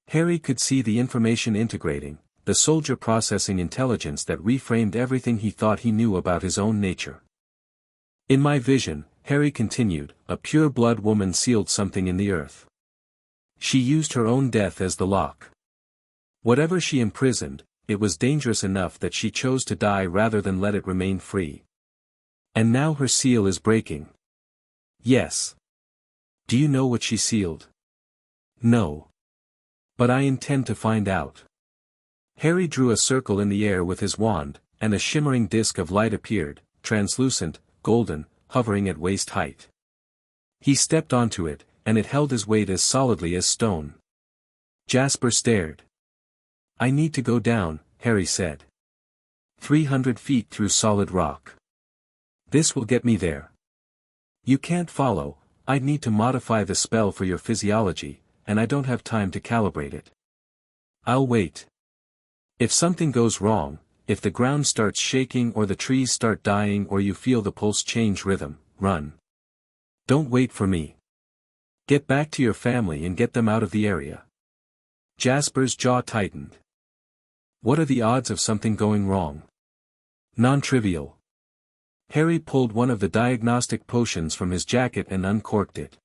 Harry could see the information integrating, the soldier processing intelligence that reframed everything he thought he knew about his own nature. In my vision, Harry continued, a pure-blood woman sealed something in the earth. She used her own death as the lock. Whatever she imprisoned, it was dangerous enough that she chose to die rather than let it remain free. And now her seal is breaking. Yes. Do you know what she sealed? No. But I intend to find out. Harry drew a circle in the air with his wand, and a shimmering disk of light appeared, translucent, golden, hovering at waist height. He stepped onto it, and it held his weight as solidly as stone. Jasper stared. I need to go down, Harry said. 300 feet through solid rock. This will get me there. You can't follow, I'd need to modify the spell for your physiology, and I don't have time to calibrate it. I'll wait. If something goes wrong, if the ground starts shaking or the trees start dying or you feel the pulse change rhythm, run. Don't wait for me. Get back to your family and get them out of the area. Jasper's jaw tightened. What are the odds of something going wrong? Non-trivial. Harry pulled one of the diagnostic potions from his jacket and uncorked it.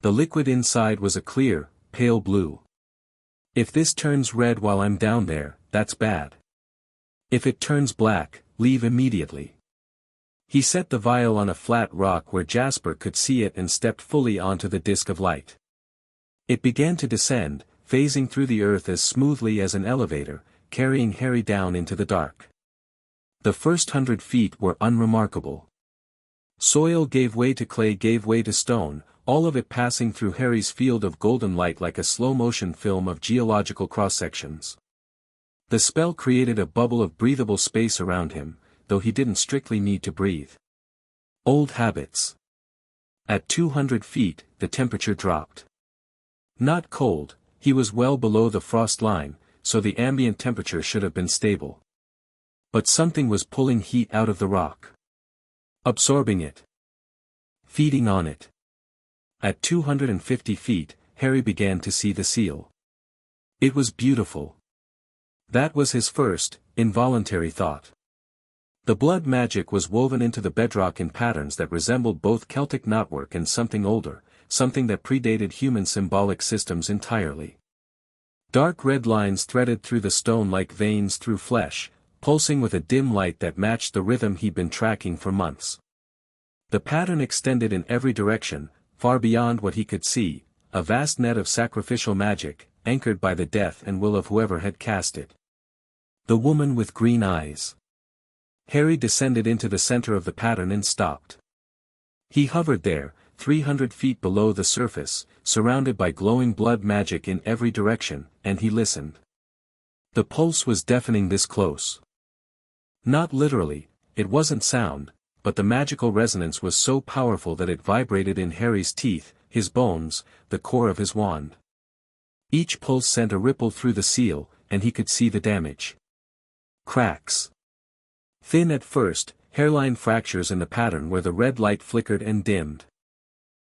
The liquid inside was a clear, pale blue. If this turns red while I'm down there, that's bad. If it turns black, leave immediately. He set the vial on a flat rock where Jasper could see it and stepped fully onto the disk of light. It began to descend, phasing through the earth as smoothly as an elevator, carrying Harry down into the dark. The first 100 feet were unremarkable. Soil gave way to clay, gave way to stone, all of it passing through Harry's field of golden light like a slow-motion film of geological cross-sections. The spell created a bubble of breathable space around him, though he didn't strictly need to breathe. Old habits. At 200 feet, the temperature dropped. Not cold, he was well below the frost line, so the ambient temperature should have been stable. But something was pulling heat out of the rock. Absorbing it. Feeding on it. At 250 feet, Harry began to see the seal. It was beautiful. That was his first, involuntary thought. The blood magic was woven into the bedrock in patterns that resembled both Celtic knotwork and something older, something that predated human symbolic systems entirely. Dark red lines threaded through the stone like veins through flesh, pulsing with a dim light that matched the rhythm he'd been tracking for months. The pattern extended in every direction, far beyond what he could see, a vast net of sacrificial magic, anchored by the death and will of whoever had cast it. The woman with green eyes. Harry descended into the center of the pattern and stopped. He hovered there, 300 feet below the surface, surrounded by glowing blood magic in every direction, and he listened. The pulse was deafening this close. Not literally, it wasn't sound, but the magical resonance was so powerful that it vibrated in Harry's teeth, his bones, the core of his wand. Each pulse sent a ripple through the seal, and he could see the damage. Cracks. Thin at first, hairline fractures in the pattern where the red light flickered and dimmed.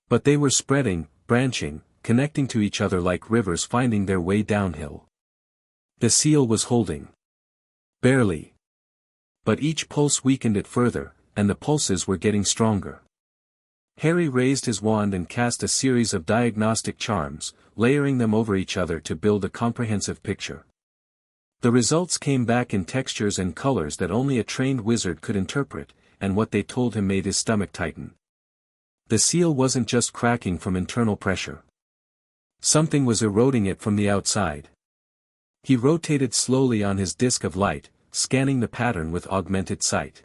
But they were spreading, branching, connecting to each other like rivers finding their way downhill. The seal was holding. Barely. But each pulse weakened it further, and the pulses were getting stronger. Harry raised his wand and cast a series of diagnostic charms, layering them over each other to build a comprehensive picture. The results came back in textures and colors that only a trained wizard could interpret, and what they told him made his stomach tighten. The seal wasn't just cracking from internal pressure. Something was eroding it from the outside. He rotated slowly on his disk of light, scanning the pattern with augmented sight.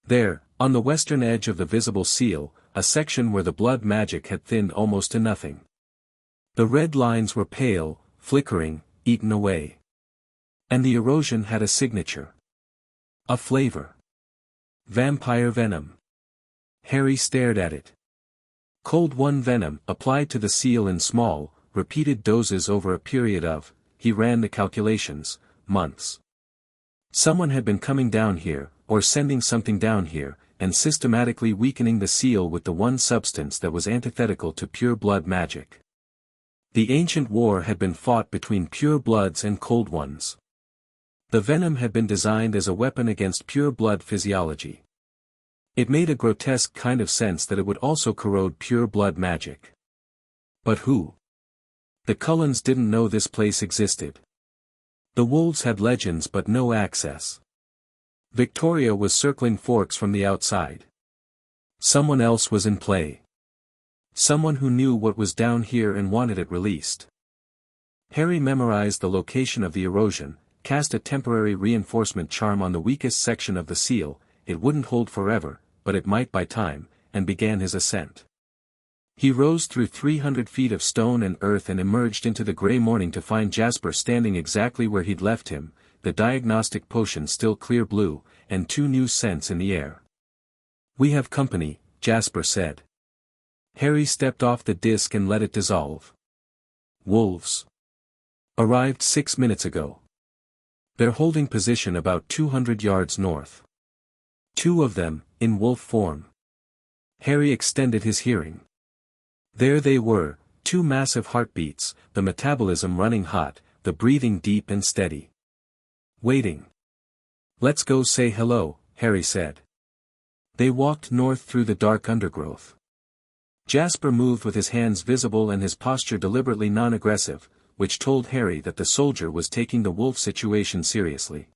There, on the western edge of the visible seal, a section where the blood magic had thinned almost to nothing. The red lines were pale, flickering, eaten away. And the erosion had a signature. A flavor. Vampire venom. Harry stared at it. Cold One venom applied to the seal in small, repeated doses over a period of, he ran the calculations, months. Someone had been coming down here, or sending something down here, and systematically weakening the seal with the one substance that was antithetical to pure blood magic. The ancient war had been fought between pure bloods and cold ones. The venom had been designed as a weapon against pure blood physiology. It made a grotesque kind of sense that it would also corrode pure blood magic. But who? The Cullens didn't know this place existed. The wolves had legends but no access. Victoria was circling Forks from the outside. Someone else was in play. Someone who knew what was down here and wanted it released. Harry memorized the location of the erosion, cast a temporary reinforcement charm on the weakest section of the seal. It wouldn't hold forever, but it might buy time, and began his ascent. He rose through 300 feet of stone and earth and emerged into the grey morning to find Jasper standing exactly where he'd left him, the diagnostic potion still clear blue, and 2 new scents in the air. "We have company," Jasper said. Harry stepped off the disc and let it dissolve. "Wolves. Arrived 6 minutes ago. They're holding position about 200 yards north. 2 of them, in wolf form." Harry extended his hearing. There they were, 2 massive heartbeats, the metabolism running hot, the breathing deep and steady. "Waiting. Let's go say hello," Harry said. They walked north through the dark undergrowth. Jasper moved with his hands visible and his posture deliberately non-aggressive, which told Harry that the soldier was taking the wolf situation seriously.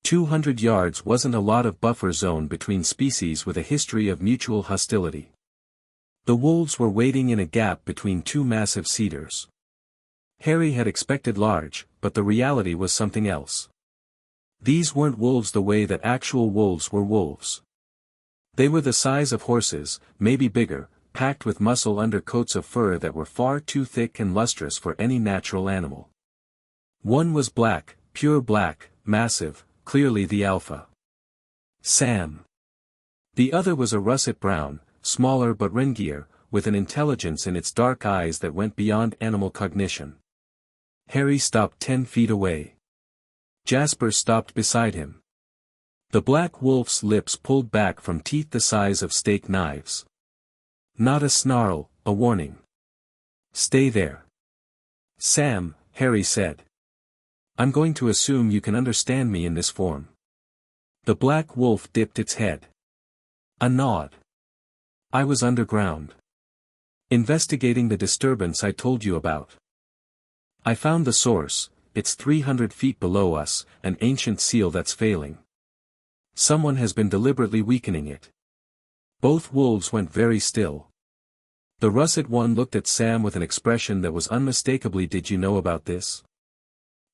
200 yards wasn't a lot of buffer zone between species with a history of mutual hostility. The wolves were waiting in a gap between 2 massive cedars. Harry had expected large, but the reality was something else. These weren't wolves the way that actual wolves were wolves. They were the size of horses, maybe bigger, packed with muscle under coats of fur that were far too thick and lustrous for any natural animal. One was black, pure black, massive, clearly the alpha. Sam. The other was a russet brown, smaller but ringier, with an intelligence in its dark eyes that went beyond animal cognition. Harry stopped 10 feet away. Jasper stopped beside him. The black wolf's lips pulled back from teeth the size of steak knives. Not a snarl, a warning. "Stay there." "Sam," Harry said. "I'm going to assume you can understand me in this form." The black wolf dipped its head. A nod. "I was underground. Investigating the disturbance I told you about. I found the source. It's 300 feet below us, an ancient seal that's failing. Someone has been deliberately weakening it." Both wolves went very still. The russet one looked at Sam with an expression that was unmistakably "Did you know about this?"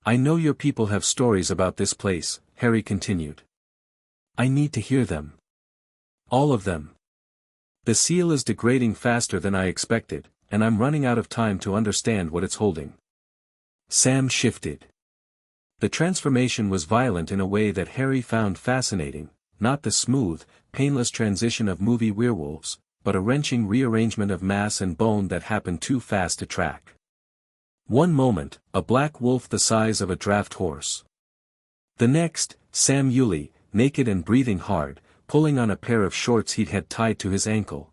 "I know your people have stories about this place," Harry continued. "I need to hear them. All of them. The seal is degrading faster than I expected, and I'm running out of time to understand what it's holding." Sam shifted. The transformation was violent in a way that Harry found fascinating, not the smooth, painless transition of movie werewolves, but a wrenching rearrangement of mass and bone that happened too fast to track. One moment, a black wolf the size of a draft horse. The next, Sam Yulee, naked and breathing hard, pulling on a pair of shorts he'd had tied to his ankle.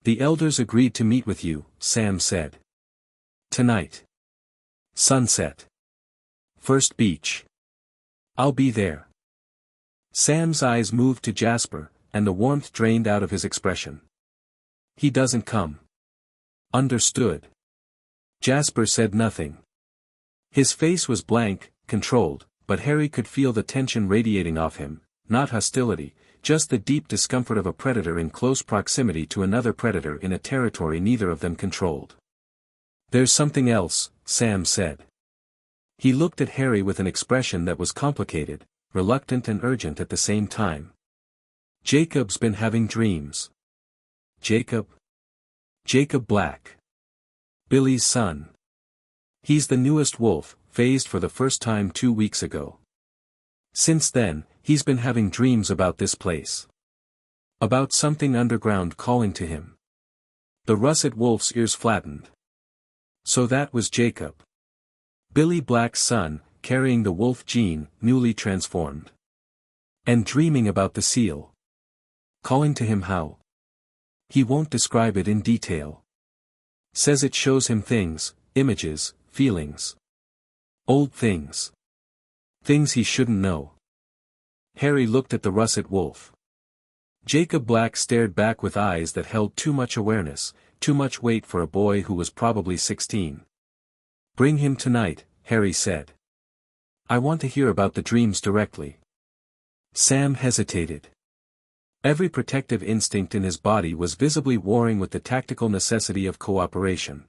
"The elders agreed to meet with you," Sam said. "Tonight. Sunset. First beach. I'll be there." Sam's eyes moved to Jasper, and the warmth drained out of his expression. "He doesn't come." "Understood." Jasper said nothing. His face was blank, controlled, but Harry could feel the tension radiating off him, not hostility, just the deep discomfort of a predator in close proximity to another predator in a territory neither of them controlled. "There's something else," Sam said. He looked at Harry with an expression that was complicated, reluctant and urgent at the same time. "Jacob's been having dreams." "Jacob?" "Jacob Black. Billy's son. He's the newest wolf, phased for the first time 2 weeks ago. Since then, he's been having dreams about this place. About something underground calling to him." The russet wolf's ears flattened. So that was Jacob. Billy Black's son, carrying the wolf gene, newly transformed. And dreaming about the seal. Calling to him how? He won't describe it in detail. Says it shows him things, images, feelings. Old things. Things he shouldn't know. Harry looked at the russet wolf. Jacob Black stared back with eyes that held too much awareness, too much weight for a boy who was probably 16. "Bring him tonight," Harry said. I want to hear about the dreams directly. Sam hesitated. Every protective instinct in his body was visibly warring with the tactical necessity of cooperation.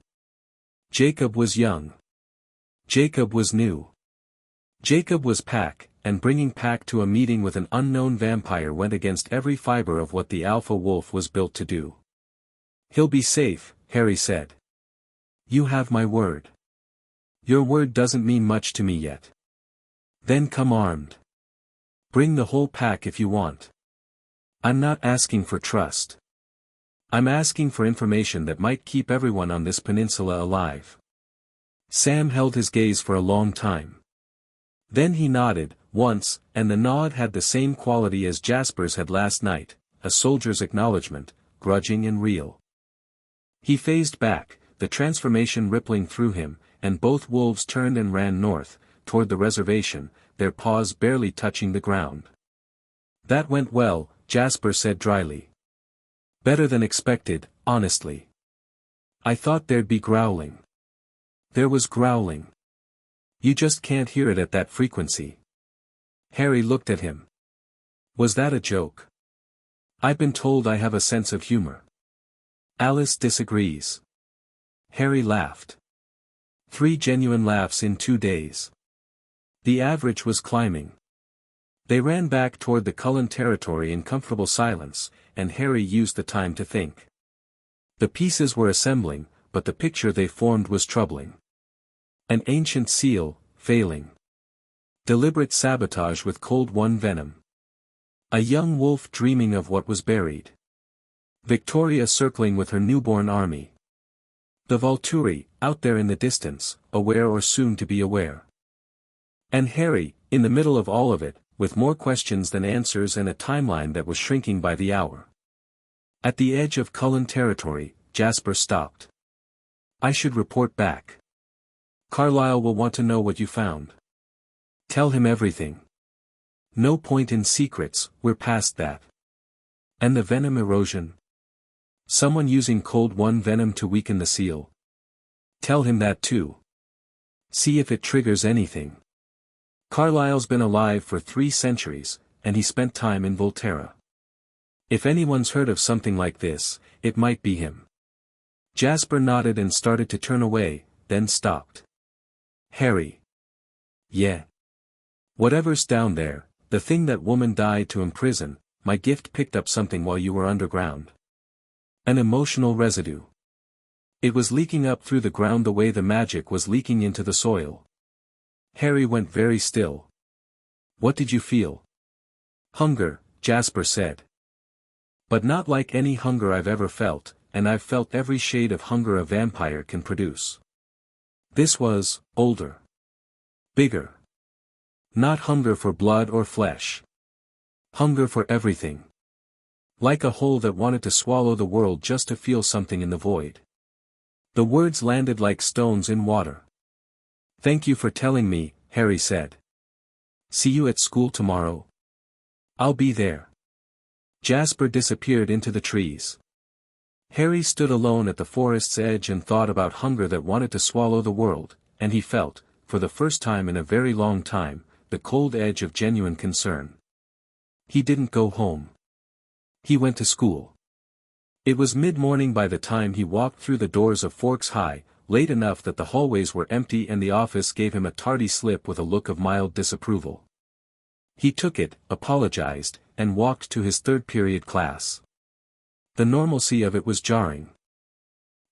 Jacob was young. Jacob was new. Jacob was Pack, and bringing Pack to a meeting with an unknown vampire went against every fiber of what the alpha wolf was built to do. "He'll be safe," Harry said. "You have my word." "Your word doesn't mean much to me yet." "Then come armed. Bring the whole pack if you want. I'm not asking for trust. I'm asking for information that might keep everyone on this peninsula alive." Sam held his gaze for a long time. Then he nodded, once, and the nod had the same quality as Jasper's had last night, a soldier's acknowledgement, grudging and real. He phased back, the transformation rippling through him, and both wolves turned and ran north, toward the reservation, their paws barely touching the ground. "That went well," Jasper said dryly. "Better than expected, honestly. I thought there'd be growling." "There was growling. You just can't hear it at that frequency." Harry looked at him. "Was that a joke? I've been told I have a sense of humor." "Alice disagrees." Harry laughed. 3 genuine laughs in 2 days. The average was climbing. They ran back toward the Cullen territory in comfortable silence, and Harry used the time to think. The pieces were assembling, but the picture they formed was troubling. An ancient seal, failing. Deliberate sabotage with cold one venom. A young wolf dreaming of what was buried. Victoria circling with her newborn army. The Volturi, out there in the distance, aware or soon to be aware. And Harry, in the middle of all of it, with more questions than answers and a timeline that was shrinking by the hour. At the edge of Cullen territory, Jasper stopped. "I should report back. Carlisle will want to know what you found. Tell him everything. No point in secrets, we're past that." "And the venom erosion? Someone using cold one venom to weaken the seal? Tell him that too. See if it triggers anything. Carlisle's been alive for 3 centuries, and he spent time in Volterra. If anyone's heard of something like this, it might be him." Jasper nodded and started to turn away, then stopped. "Harry." "Yeah. Whatever's down there, the thing that woman died to imprison, my gift picked up something while you were underground. An emotional residue. It was leaking up through the ground the way the magic was leaking into the soil." Harry went very still. "What did you feel?" "Hunger," Jasper said. "But not like any hunger I've ever felt, and I've felt every shade of hunger a vampire can produce. This was, older. Bigger. Not hunger for blood or flesh. Hunger for everything. Like a hole that wanted to swallow the world just to feel something in the void." The words landed like stones in water. "Thank you for telling me," Harry said. "See you at school tomorrow." "I'll be there." Jasper disappeared into the trees. Harry stood alone at the forest's edge and thought about hunger that wanted to swallow the world, and he felt, for the first time in a very long time, the cold edge of genuine concern. He didn't go home. He went to school. It was mid-morning by the time he walked through the doors of Forks High, late enough that the hallways were empty and the office gave him a tardy slip with a look of mild disapproval. He took it, apologized, and walked to his third-period class. The normalcy of it was jarring.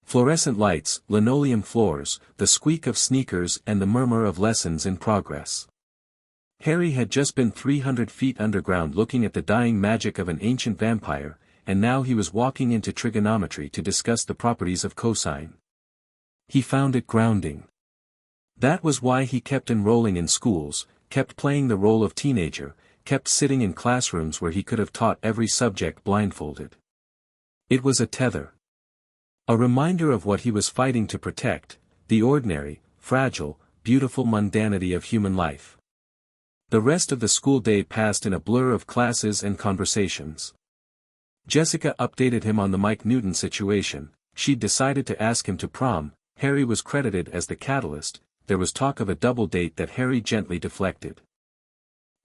Fluorescent lights, linoleum floors, the squeak of sneakers and the murmur of lessons in progress. Harry had just been 300 feet underground looking at the dying magic of an ancient vampire, and now he was walking into trigonometry to discuss the properties of cosine. He found it grounding. That was why he kept enrolling in schools, kept playing the role of teenager, kept sitting in classrooms where he could have taught every subject blindfolded. It was a tether. A reminder of what he was fighting to protect, the ordinary, fragile, beautiful mundanity of human life. The rest of the school day passed in a blur of classes and conversations. Jessica updated him on the Mike Newton situation. She'd decided to ask him to prom. Harry was credited as the catalyst, there was talk of a double date that Harry gently deflected.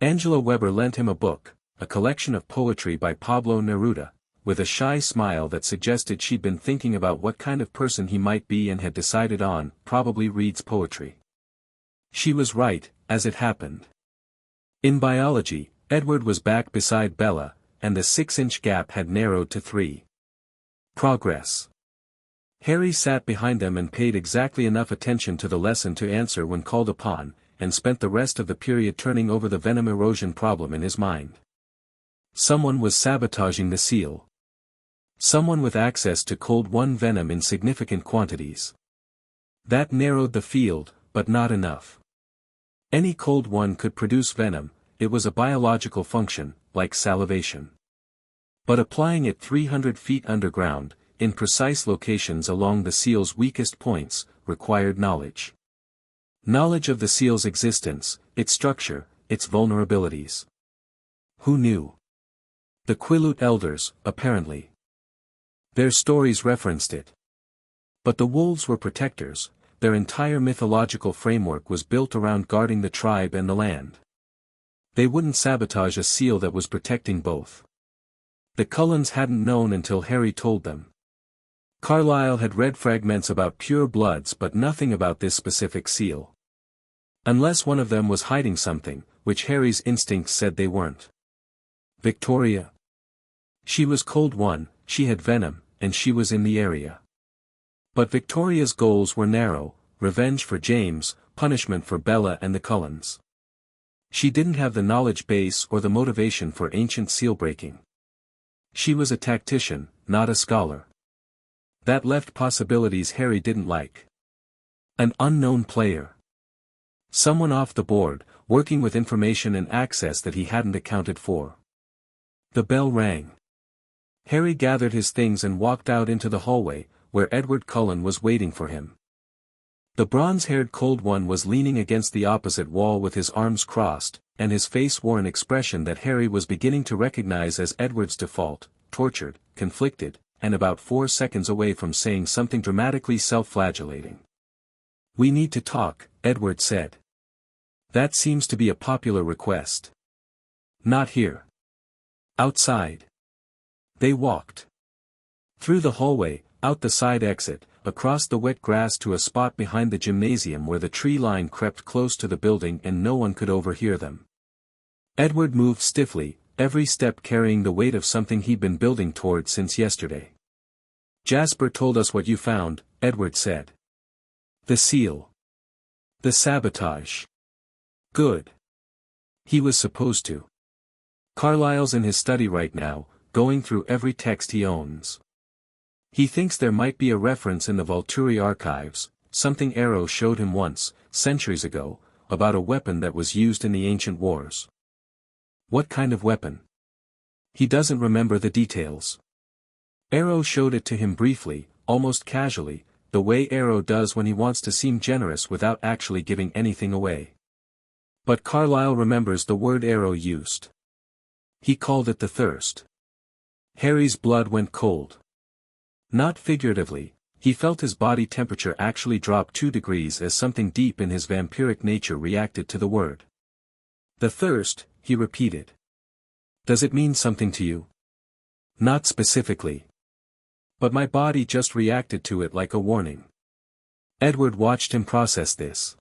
Angela Weber lent him a book, a collection of poetry by Pablo Neruda, with a shy smile that suggested she'd been thinking about what kind of person he might be and had decided on, probably reads poetry. She was right, as it happened. In biology, Edward was back beside Bella, and the 6-inch gap had narrowed to 3. Progress. Harry sat behind them and paid exactly enough attention to the lesson to answer when called upon, and spent the rest of the period turning over the venom erosion problem in his mind. Someone was sabotaging the seal. Someone with access to cold 1 venom in significant quantities. That narrowed the field, but not enough. Any cold 1 could produce venom, it was a biological function, like salivation. But applying it 300 feet underground, in precise locations along the seal's weakest points, required knowledge. Knowledge of the seal's existence, its structure, its vulnerabilities. Who knew? The Quileute elders, apparently. Their stories referenced it. But the wolves were protectors, their entire mythological framework was built around guarding the tribe and the land. They wouldn't sabotage a seal that was protecting both. The Cullens hadn't known until Harry told them. Carlyle had read fragments about pure bloods but nothing about this specific seal. Unless one of them was hiding something, which Harry's instincts said they weren't. Victoria. She was cold 1, she had venom, and she was in the area. But Victoria's goals were narrow, revenge for James, punishment for Bella and the Cullens. She didn't have the knowledge base or the motivation for ancient seal breaking. She was a tactician, not a scholar. That left possibilities Harry didn't like. An unknown player. Someone off the board, working with information and access that he hadn't accounted for. The bell rang. Harry gathered his things and walked out into the hallway, where Edward Cullen was waiting for him. The bronze-haired cold 1 was leaning against the opposite wall with his arms crossed, and his face wore an expression that Harry was beginning to recognize as Edward's default, tortured, conflicted, and about 4 seconds away from saying something dramatically self-flagellating. "We need to talk," Edward said. "That seems to be a popular request." "Not here. Outside." They walked. Through the hallway, out the side exit, across the wet grass to a spot behind the gymnasium where the tree line crept close to the building and no one could overhear them. Edward moved stiffly, every step carrying the weight of something he'd been building toward since yesterday. "Jasper told us what you found," Edward said. "The seal. The sabotage. Good. He was supposed to. Carlyle's in his study right now, going through every text he owns. He thinks there might be a reference in the Volturi archives, something Arrow showed him once, centuries ago, about a weapon that was used in the ancient wars. What kind of weapon? He doesn't remember the details. Arrow showed it to him briefly, almost casually, the way Arrow does when he wants to seem generous without actually giving anything away. But Carlyle remembers the word Arrow used. He called it the thirst. Harry's blood went cold. Not figuratively, he felt his body temperature actually drop 2 degrees as something deep in his vampiric nature reacted to the word. "The thirst," he repeated. "Does it mean something to you?" "Not specifically. But my body just reacted to it like a warning." Edward watched him process this.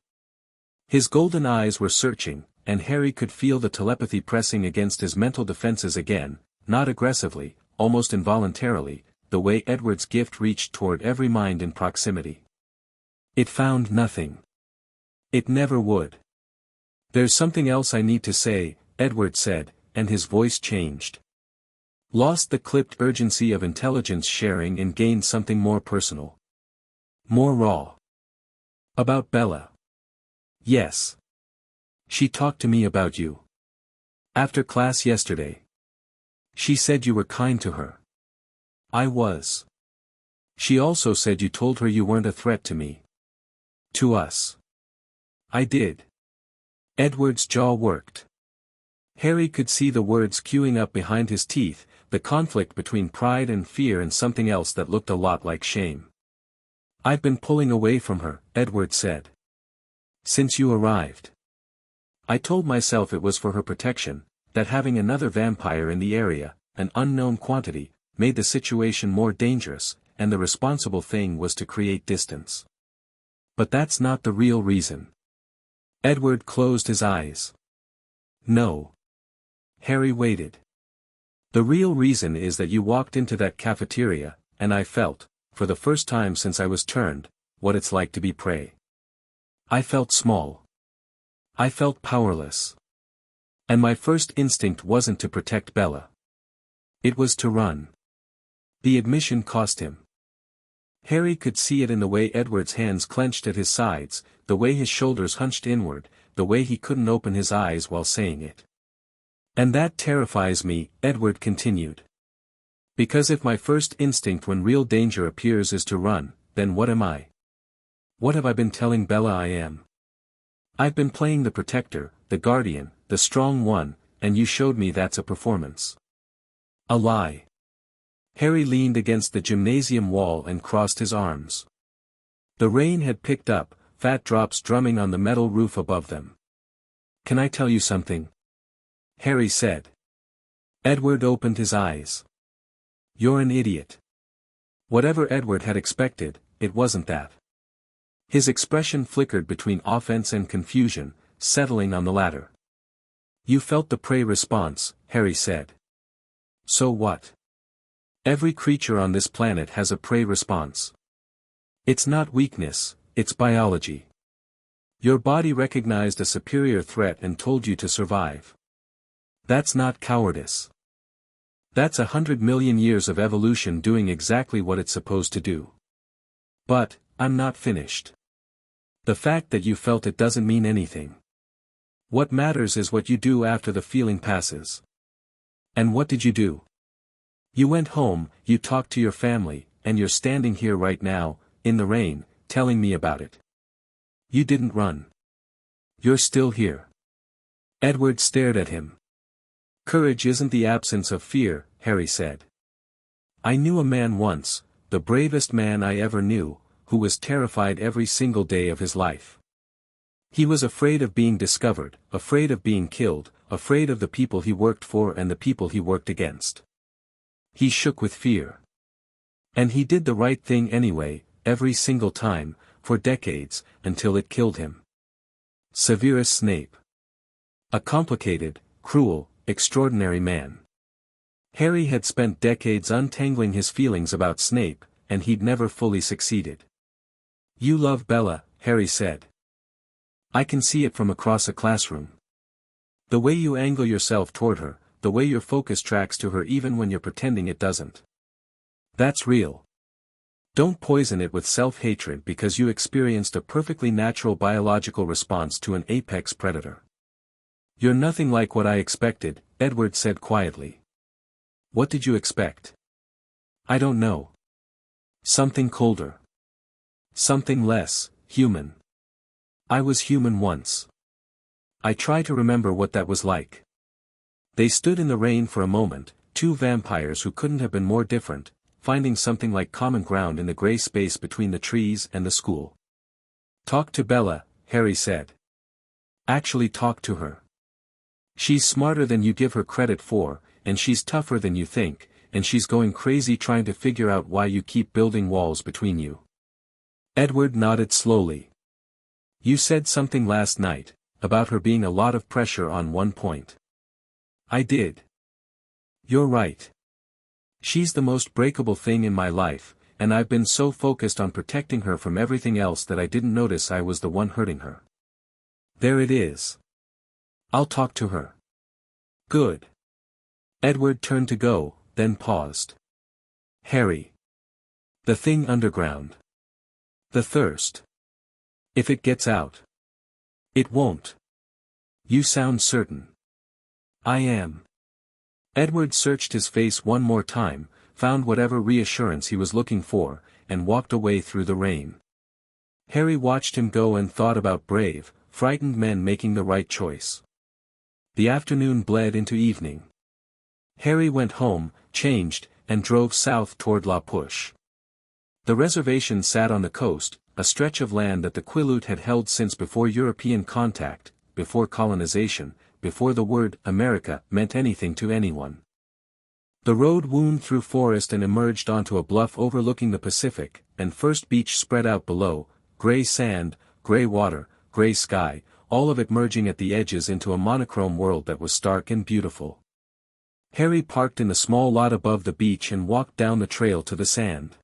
His golden eyes were searching, and Harry could feel the telepathy pressing against his mental defenses again, not aggressively, almost involuntarily, the way Edward's gift reached toward every mind in proximity. It found nothing. It never would. "There's something else I need to say," Edward said, and his voice changed. Lost the clipped urgency of intelligence sharing and gained something more personal. More raw. "About Bella." "Yes. She talked to me about you. After class yesterday. She said you were kind to her." "I was. She also said you told her you weren't a threat to me. To us." "I did." Edward's jaw worked. Harry could see the words queuing up behind his teeth, the conflict between pride and fear and something else that looked a lot like shame. "I've been pulling away from her," Edward said. Since you arrived. I told myself it was for her protection, that having another vampire in the area, an unknown quantity, made the situation more dangerous, and the responsible thing was to create distance. But that's not the real reason. Edward closed his eyes. No. Harry waited. The real reason is that you walked into that cafeteria, and I felt, for the first time since I was turned, what it's like to be prey. I felt small. I felt powerless. And my first instinct wasn't to protect Bella. It was to run. The admission cost him. Harry could see it in the way Edward's hands clenched at his sides, the way his shoulders hunched inward, the way he couldn't open his eyes while saying it. And that terrifies me, Edward continued. Because if my first instinct when real danger appears is to run, then what am I? What have I been telling Bella I am? I've been playing the protector, the guardian, the strong one, and you showed me that's a performance. A lie. Harry leaned against the gymnasium wall and crossed his arms. The rain had picked up, fat drops drumming on the metal roof above them. Can I tell you something? Harry said. Edward opened his eyes. You're an idiot. Whatever Edward had expected, it wasn't that. His expression flickered between offense and confusion, settling on the latter. You felt the prey response, Harry said. So what? Every creature on this planet has a prey response. It's not weakness, it's biology. Your body recognized a superior threat and told you to survive. That's not cowardice. That's 100 million years of evolution doing exactly what it's supposed to do. But, I'm not finished. The fact that you felt it doesn't mean anything. What matters is what you do after the feeling passes. And what did you do? You went home, you talked to your family, and you're standing here right now, in the rain, telling me about it. You didn't run. You're still here. Edward stared at him. Courage isn't the absence of fear, Harry said. I knew a man once, the bravest man I ever knew, who was terrified every single day of his life. He was afraid of being discovered, afraid of being killed, afraid of the people he worked for and the people he worked against. He shook with fear. And he did the right thing anyway, every single time, for decades, until it killed him. Severus Snape. A complicated, cruel, extraordinary man. Harry had spent decades untangling his feelings about Snape, and he'd never fully succeeded. You love Bella, Harry said. I can see it from across a classroom. The way you angle yourself toward her, the way your focus tracks to her even when you're pretending it doesn't. That's real. Don't poison it with self-hatred because you experienced a perfectly natural biological response to an apex predator. You're nothing like what I expected, Edward said quietly. What did you expect? I don't know. Something colder. Something less, human. I was human once. I try to remember what that was like. They stood in the rain for a moment, two vampires who couldn't have been more different, finding something like common ground in the gray space between the trees and the school. Talk to Bella, Harry said. Actually talk to her. She's smarter than you give her credit for, and she's tougher than you think, and she's going crazy trying to figure out why you keep building walls between you. Edward nodded slowly. You said something last night, about her being a lot of pressure on one point. I did. You're right. She's the most breakable thing in my life, and I've been so focused on protecting her from everything else that I didn't notice I was the one hurting her. There it is. I'll talk to her. Good. Edward turned to go, then paused. Harry. The thing underground. The thirst. If it gets out. It won't. You sound certain. I am. Edward searched his face one more time, found whatever reassurance he was looking for, and walked away through the rain. Harry watched him go and thought about brave, frightened men making the right choice. The afternoon bled into evening. Harry went home, changed, and drove south toward La Push. The reservation sat on the coast, a stretch of land that the Quileute had held since before European contact, before colonization, before the word America meant anything to anyone. The road wound through forest and emerged onto a bluff overlooking the Pacific, and first beach spread out below, gray sand, gray water, gray sky, all of it merging at the edges into a monochrome world that was stark and beautiful. Harry parked in the small lot above the beach and walked down the trail to the sand.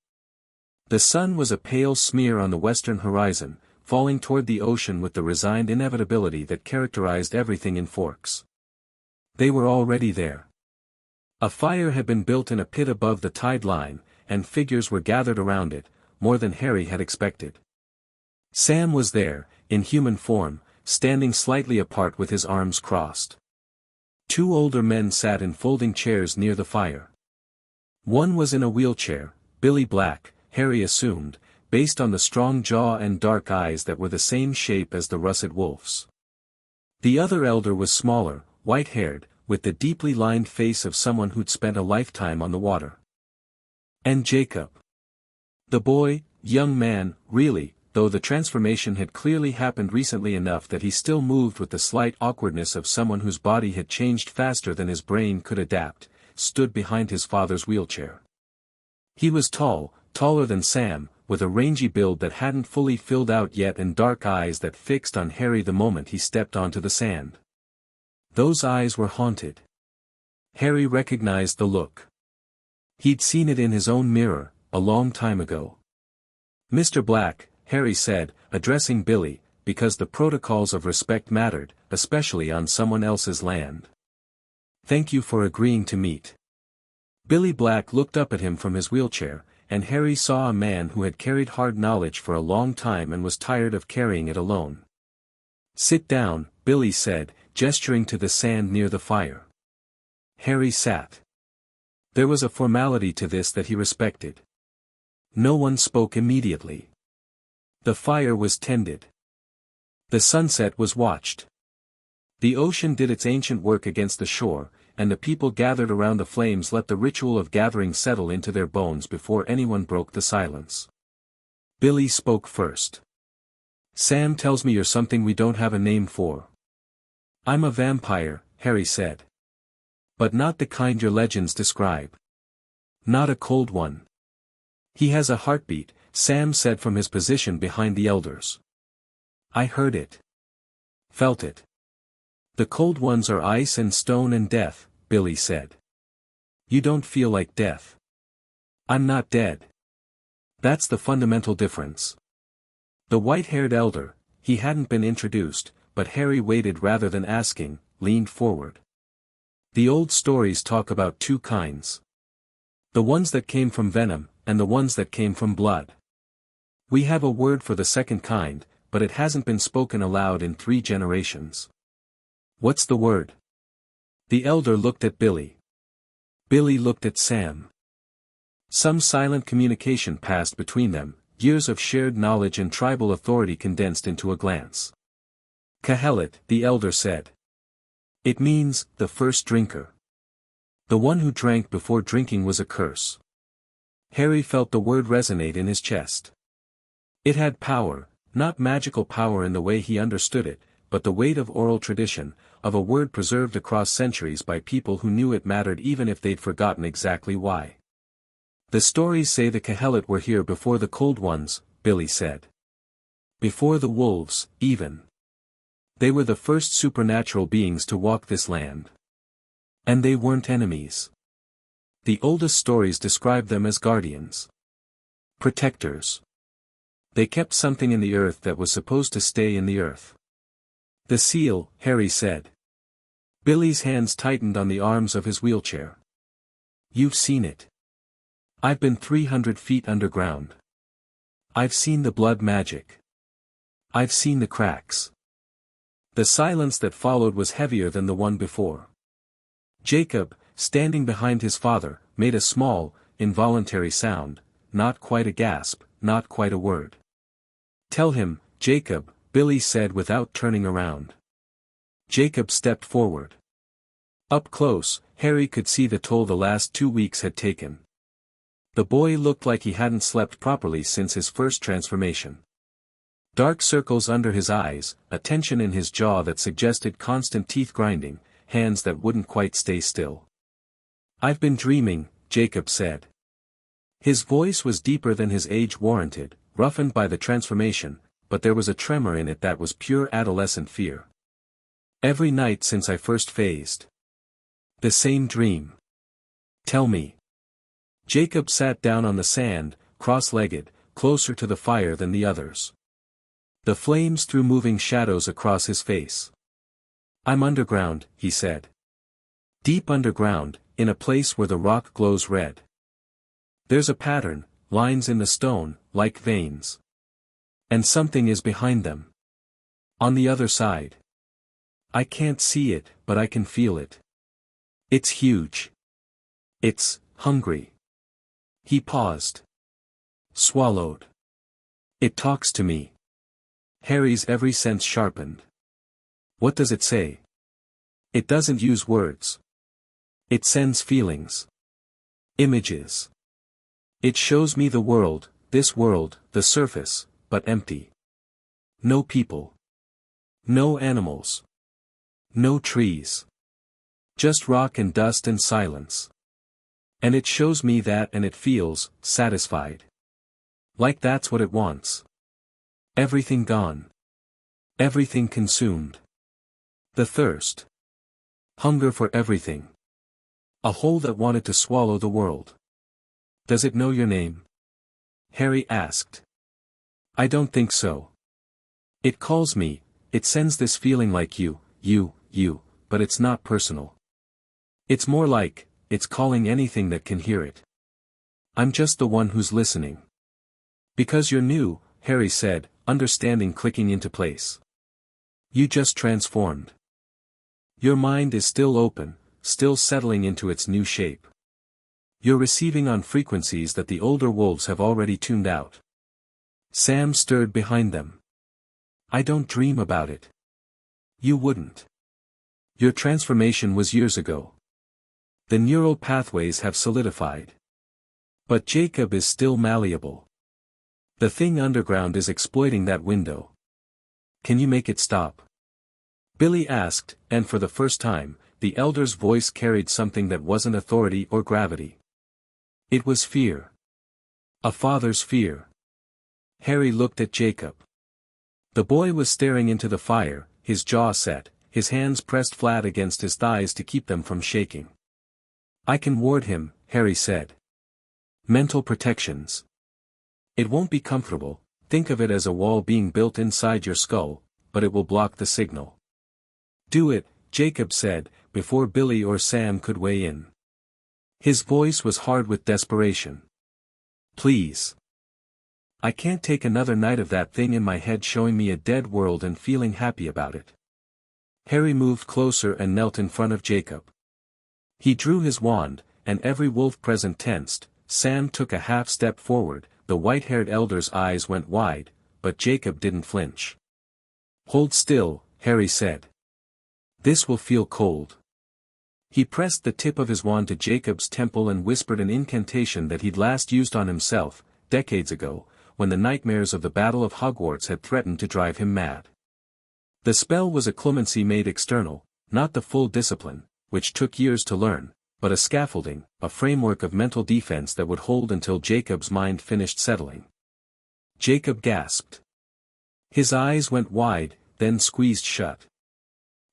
The sun was a pale smear on the western horizon, falling toward the ocean with the resigned inevitability that characterized everything in Forks. They were already there. A fire had been built in a pit above the tide line, and figures were gathered around it, more than Harry had expected. Sam was there, in human form, standing slightly apart with his arms crossed. Two older men sat in folding chairs near the fire. One was in a wheelchair, Billy Black, Harry assumed, based on the strong jaw and dark eyes that were the same shape as the russet wolf's. The other elder was smaller, white-haired, with the deeply lined face of someone who'd spent a lifetime on the water. And Jacob. The boy, young man, really, though the transformation had clearly happened recently enough that he still moved with the slight awkwardness of someone whose body had changed faster than his brain could adapt, stood behind his father's wheelchair. He was tall, taller than Sam, with a rangy build that hadn't fully filled out yet and dark eyes that fixed on Harry the moment he stepped onto the sand. Those eyes were haunted. Harry recognized the look. He'd seen it in his own mirror, a long time ago. "Mr. Black," Harry said, addressing Billy, because the protocols of respect mattered, especially on someone else's land. "Thank you for agreeing to meet." Billy Black looked up at him from his wheelchair, and Harry saw a man who had carried hard knowledge for a long time and was tired of carrying it alone. "Sit down," Billy said, gesturing to the sand near the fire. Harry sat. There was a formality to this that he respected. No one spoke immediately. The fire was tended. The sunset was watched. The ocean did its ancient work against the shore, and the people gathered around the flames let the ritual of gathering settle into their bones before anyone broke the silence. Billy spoke first. "Sam tells me you're something we don't have a name for." "I'm a vampire," Harry said. "But not the kind your legends describe. Not a cold one." "He has a heartbeat," Sam said from his position behind the elders. "I heard it. Felt it. The cold ones are ice and stone and death," Billy said. "You don't feel like death." "I'm not dead. That's the fundamental difference." The white-haired elder, he hadn't been introduced, but Harry waited rather than asking, leaned forward. "The old stories talk about two kinds. The ones that came from venom, and the ones that came from blood. We have a word for the second kind, but it hasn't been spoken aloud in 3 generations." "What's the word?" The elder looked at Billy. Billy looked at Sam. Some silent communication passed between them, years of shared knowledge and tribal authority condensed into a glance. "Kahelit," the elder said. "It means, the first drinker. The one who drank before drinking was a curse." Harry felt the word resonate in his chest. It had power, not magical power in the way he understood it, but the weight of oral tradition, of a word preserved across centuries by people who knew it mattered even if they'd forgotten exactly why. "The stories say the Kahelit were here before the cold ones," Billy said. "Before the wolves, even. They were the first supernatural beings to walk this land. And they weren't enemies. The oldest stories describe them as guardians. Protectors. They kept something in the earth that was supposed to stay in the earth." "The seal," Harry said. Billy's hands tightened on the arms of his wheelchair. "You've seen it. I've been 300 feet underground. I've seen the blood magic. I've seen the cracks." The silence that followed was heavier than the one before. Jacob, standing behind his father, made a small, involuntary sound, not quite a gasp, not quite a word. "Tell him, Jacob," Billy said without turning around. Jacob stepped forward. Up close, Harry could see the toll the last 2 weeks had taken. The boy looked like he hadn't slept properly since his first transformation. Dark circles under his eyes, a tension in his jaw that suggested constant teeth grinding, hands that wouldn't quite stay still. "I've been dreaming," Jacob said. His voice was deeper than his age warranted, roughened by the transformation, but there was a tremor in it that was pure adolescent fear. "Every night since I first phased. The same dream. Tell me." Jacob sat down on the sand, cross-legged, closer to the fire than the others. The flames threw moving shadows across his face. "I'm underground," he said. "Deep underground, in a place where the rock glows red. There's a pattern, lines in the stone, like veins. And something is behind them. On the other side. I can't see it, but I can feel it. It's huge. It's hungry." He paused. Swallowed. "It talks to me." Harry's every sense sharpened. "What does it say?" "It doesn't use words. It sends feelings. Images. It shows me the world, this world, the surface, but empty. No people. No animals. No trees. Just rock and dust and silence. And it shows me that, and it feels satisfied. Like that's what it wants. Everything gone. Everything consumed. The thirst. Hunger for everything. A hole that wanted to swallow the world." "Does it know your name?" Harry asked. "I don't think so. It calls me, it sends this feeling like you, but it's not personal. It's more like, it's calling anything that can hear it. I'm just the one who's listening." "Because you're new," Harry said, understanding clicking into place. "You just transformed. Your mind is still open, still settling into its new shape. You're receiving on frequencies that the older wolves have already tuned out." Sam stirred behind them. "I don't dream about it." "You wouldn't. Your transformation was years ago. The neural pathways have solidified. But Jacob is still malleable. The thing underground is exploiting that window. Can you make it stop?" Billy asked, and for the first time, the elder's voice carried something that wasn't authority or gravity. It was fear. A father's fear. Harry looked at Jacob. The boy was staring into the fire, his jaw set, his hands pressed flat against his thighs to keep them from shaking. "I can ward him," Harry said. "Mental protections. It won't be comfortable, think of it as a wall being built inside your skull, but it will block the signal." "Do it," Jacob said, before Billy or Sam could weigh in. His voice was hard with desperation. "Please. I can't take another night of that thing in my head showing me a dead world and feeling happy about it." Harry moved closer and knelt in front of Jacob. He drew his wand, and every wolf present tensed. Sam took a half step forward, the white-haired elder's eyes went wide, but Jacob didn't flinch. "Hold still," Harry said. "This will feel cold." He pressed the tip of his wand to Jacob's temple and whispered an incantation that he'd last used on himself, decades ago, when the nightmares of the Battle of Hogwarts had threatened to drive him mad. The spell was a clemency made external, not the full discipline, which took years to learn, but a scaffolding, a framework of mental defense that would hold until Jacob's mind finished settling. Jacob gasped. His eyes went wide, then squeezed shut.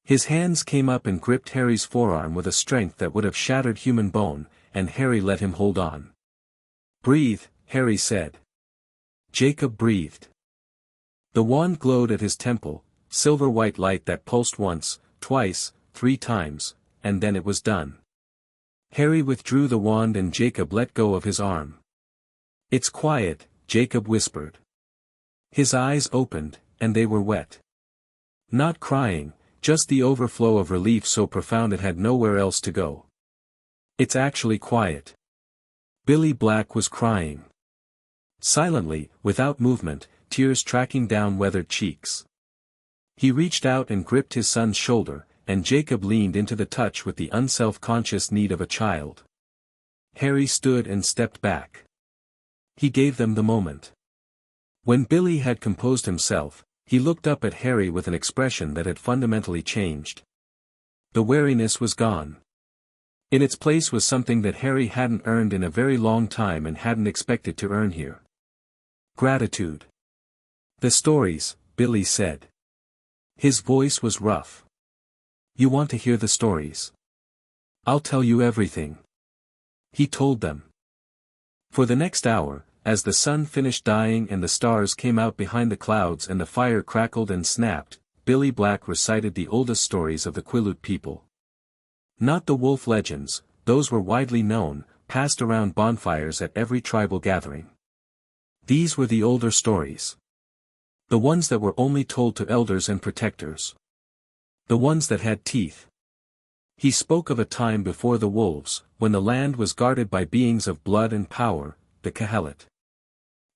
His hands came up and gripped Harry's forearm with a strength that would have shattered human bone, and Harry let him hold on. "Breathe," Harry said. Jacob breathed. The wand glowed at his temple, silver-white light that pulsed once, twice, 3 times, and then it was done. Harry withdrew the wand and Jacob let go of his arm. "It's quiet," Jacob whispered. His eyes opened, and they were wet. Not crying, just the overflow of relief so profound it had nowhere else to go. "It's actually quiet." Billy Black was crying. Silently, without movement, tears tracking down weathered cheeks. He reached out and gripped his son's shoulder, and Jacob leaned into the touch with the unself-conscious need of a child. Harry stood and stepped back. He gave them the moment. When Billy had composed himself, he looked up at Harry with an expression that had fundamentally changed. The wariness was gone. In its place was something that Harry hadn't earned in a very long time and hadn't expected to earn here. Gratitude. The stories, Billy said. His voice was rough. You want to hear the stories? I'll tell you everything. He told them. For the next hour, as the sun finished dying and the stars came out behind the clouds and the fire crackled and snapped, Billy Black recited the oldest stories of the Quileute people. Not the wolf legends, those were widely known, passed around bonfires at every tribal gathering. These were the older stories. The ones that were only told to elders and protectors. The ones that had teeth. He spoke of a time before the wolves, when the land was guarded by beings of blood and power, the Kahelit.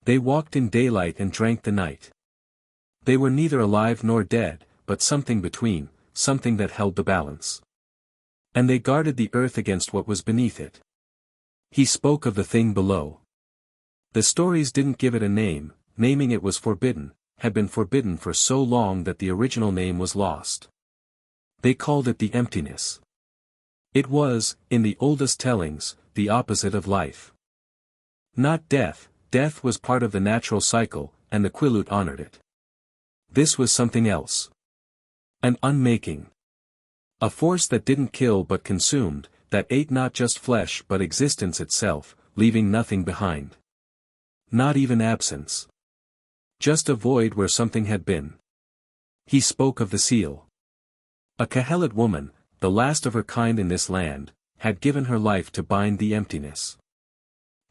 They walked in daylight and drank the night. They were neither alive nor dead, but something between, something that held the balance. And they guarded the earth against what was beneath it. He spoke of the thing below. The stories didn't give it a name, naming it was forbidden, had been forbidden for so long that the original name was lost. They called it the emptiness. It was, in the oldest tellings, the opposite of life. Not death, death was part of the natural cycle, and the Quileute honored it. This was something else. An unmaking. A force that didn't kill but consumed, that ate not just flesh but existence itself, leaving nothing behind. Not even absence. Just a void where something had been. He spoke of the seal. A Kahelit woman, the last of her kind in this land, had given her life to bind the emptiness.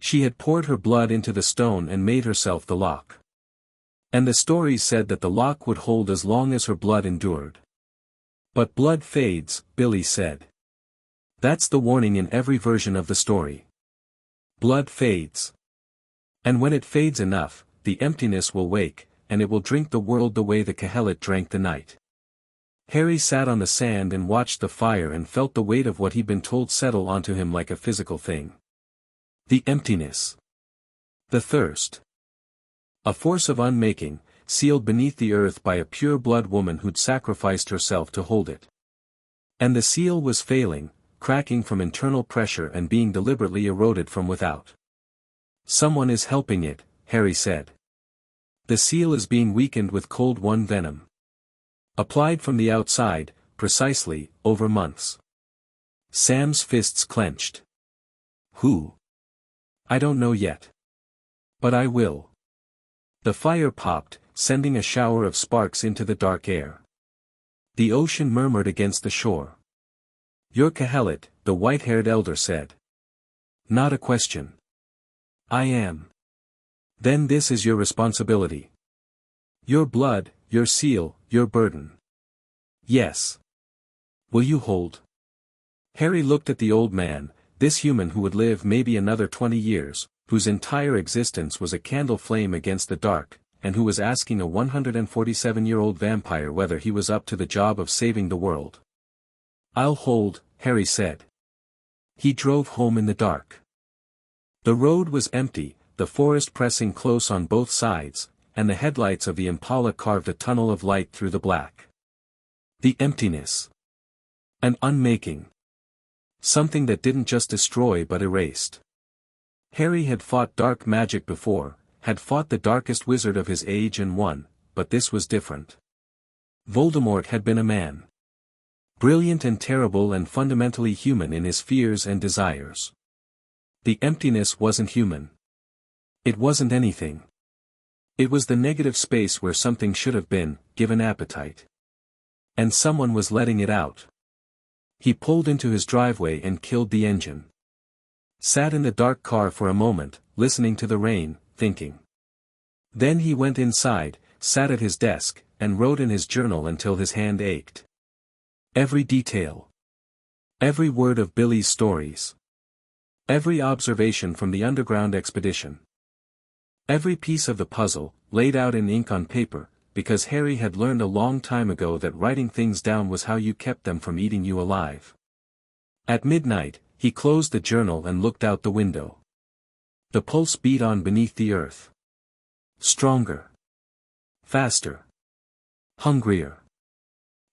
She had poured her blood into the stone and made herself the lock. And the stories said that the lock would hold as long as her blood endured. But blood fades, Billy said. That's the warning in every version of the story. Blood fades. And when it fades enough, the emptiness will wake, and it will drink the world the way the Kahelit drank the night. Harry sat on the sand and watched the fire and felt the weight of what he'd been told settle onto him like a physical thing. The emptiness. The thirst. A force of unmaking, sealed beneath the earth by a pure-blood woman who'd sacrificed herself to hold it. And the seal was failing, cracking from internal pressure and being deliberately eroded from without. Someone is helping it, Harry said. The seal is being weakened with cold one venom. Applied from the outside, precisely, over months. Sam's fists clenched. Who? I don't know yet. But I will. The fire popped, sending a shower of sparks into the dark air. The ocean murmured against the shore. You're Kahelit, the white-haired elder said. Not a question. I am. Then this is your responsibility. Your blood, your seal, your burden. Yes. Will you hold? Harry looked at the old man, this human who would live maybe another 20 years, whose entire existence was a candle flame against the dark, and who was asking a 147-year-old vampire whether he was up to the job of saving the world. I'll hold, Harry said. He drove home in the dark. The road was empty, the forest pressing close on both sides, and the headlights of the Impala carved a tunnel of light through the black. The emptiness. An unmaking. Something that didn't just destroy but erased. Harry had fought dark magic before, had fought the darkest wizard of his age and won, but this was different. Voldemort had been a man. Brilliant and terrible and fundamentally human in his fears and desires. The emptiness wasn't human. It wasn't anything. It was the negative space where something should have been, given appetite. And someone was letting it out. He pulled into his driveway and killed the engine. Sat in the dark car for a moment, listening to the rain, thinking. Then he went inside, sat at his desk, and wrote in his journal until his hand ached. Every detail. Every word of Billy's stories. Every observation from the underground expedition. Every piece of the puzzle, laid out in ink on paper, because Harry had learned a long time ago that writing things down was how you kept them from eating you alive. At midnight, he closed the journal and looked out the window. The pulse beat on beneath the earth. Stronger. faster, hungrier.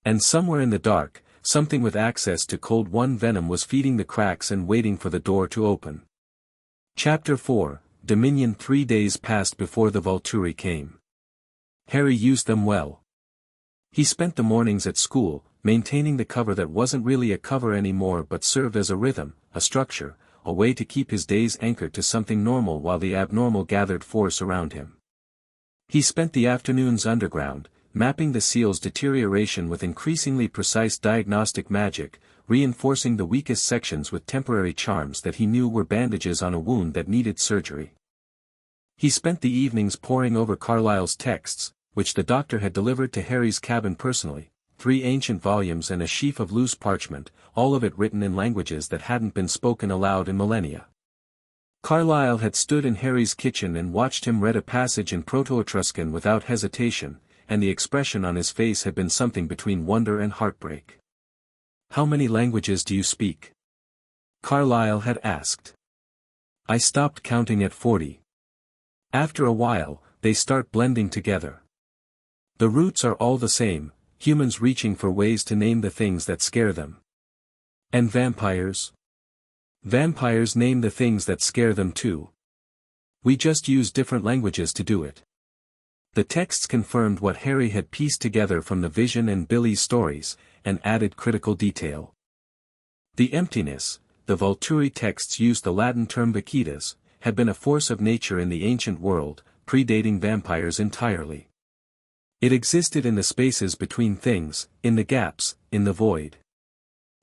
And somewhere in the dark, something with access to cold one venom was feeding the cracks and waiting for the door to open. Chapter 4, Dominion. 3 days passed before the Volturi came. Harry used them well. He spent the mornings at school, maintaining the cover that wasn't really a cover anymore but served as a rhythm, a structure, a way to keep his days anchored to something normal while the abnormal gathered force around him. He spent the afternoons underground, mapping the seal's deterioration with increasingly precise diagnostic magic, reinforcing the weakest sections with temporary charms that he knew were bandages on a wound that needed surgery. He spent the evenings poring over Carlyle's texts, which the doctor had delivered to Harry's cabin personally, 3 ancient volumes and a sheaf of loose parchment, all of it written in languages that hadn't been spoken aloud in millennia. Carlyle had stood in Harry's kitchen and watched him read a passage in Proto-Etruscan without hesitation, and the expression on his face had been something between wonder and heartbreak. "How many languages do you speak?" Carlyle had asked. "I stopped counting at 40. After a while, they start blending together. The roots are all the same, humans reaching for ways to name the things that scare them. And vampires? Vampires name the things that scare them too. We just use different languages to do it." The texts confirmed what Harry had pieced together from the Vision and Billy's stories, and added critical detail. The emptiness, the Volturi texts used the Latin term vacitas, had been a force of nature in the ancient world, predating vampires entirely. It existed in the spaces between things, in the gaps, in the void.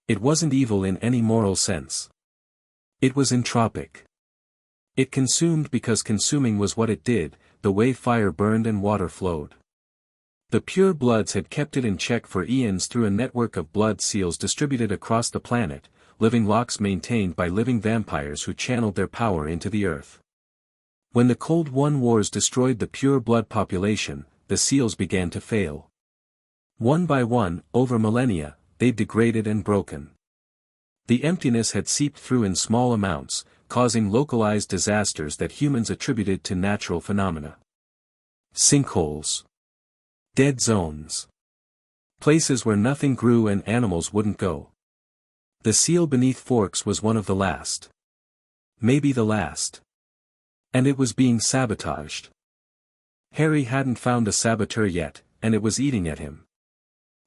It wasn't evil in any moral sense. It was entropic. It consumed because consuming was what it did, the way fire burned and water flowed. The pure bloods had kept it in check for eons through a network of blood seals distributed across the planet, living locks maintained by living vampires who channeled their power into the earth. When the Cold One Wars destroyed the pure blood population, the seals began to fail. One by one, over millennia, they degraded and broken. The emptiness had seeped through in small amounts, causing localized disasters that humans attributed to natural phenomena. Sinkholes. Dead zones. Places where nothing grew and animals wouldn't go. The seal beneath Forks was one of the last. Maybe the last. And it was being sabotaged. Harry hadn't found a saboteur yet, and it was eating at him.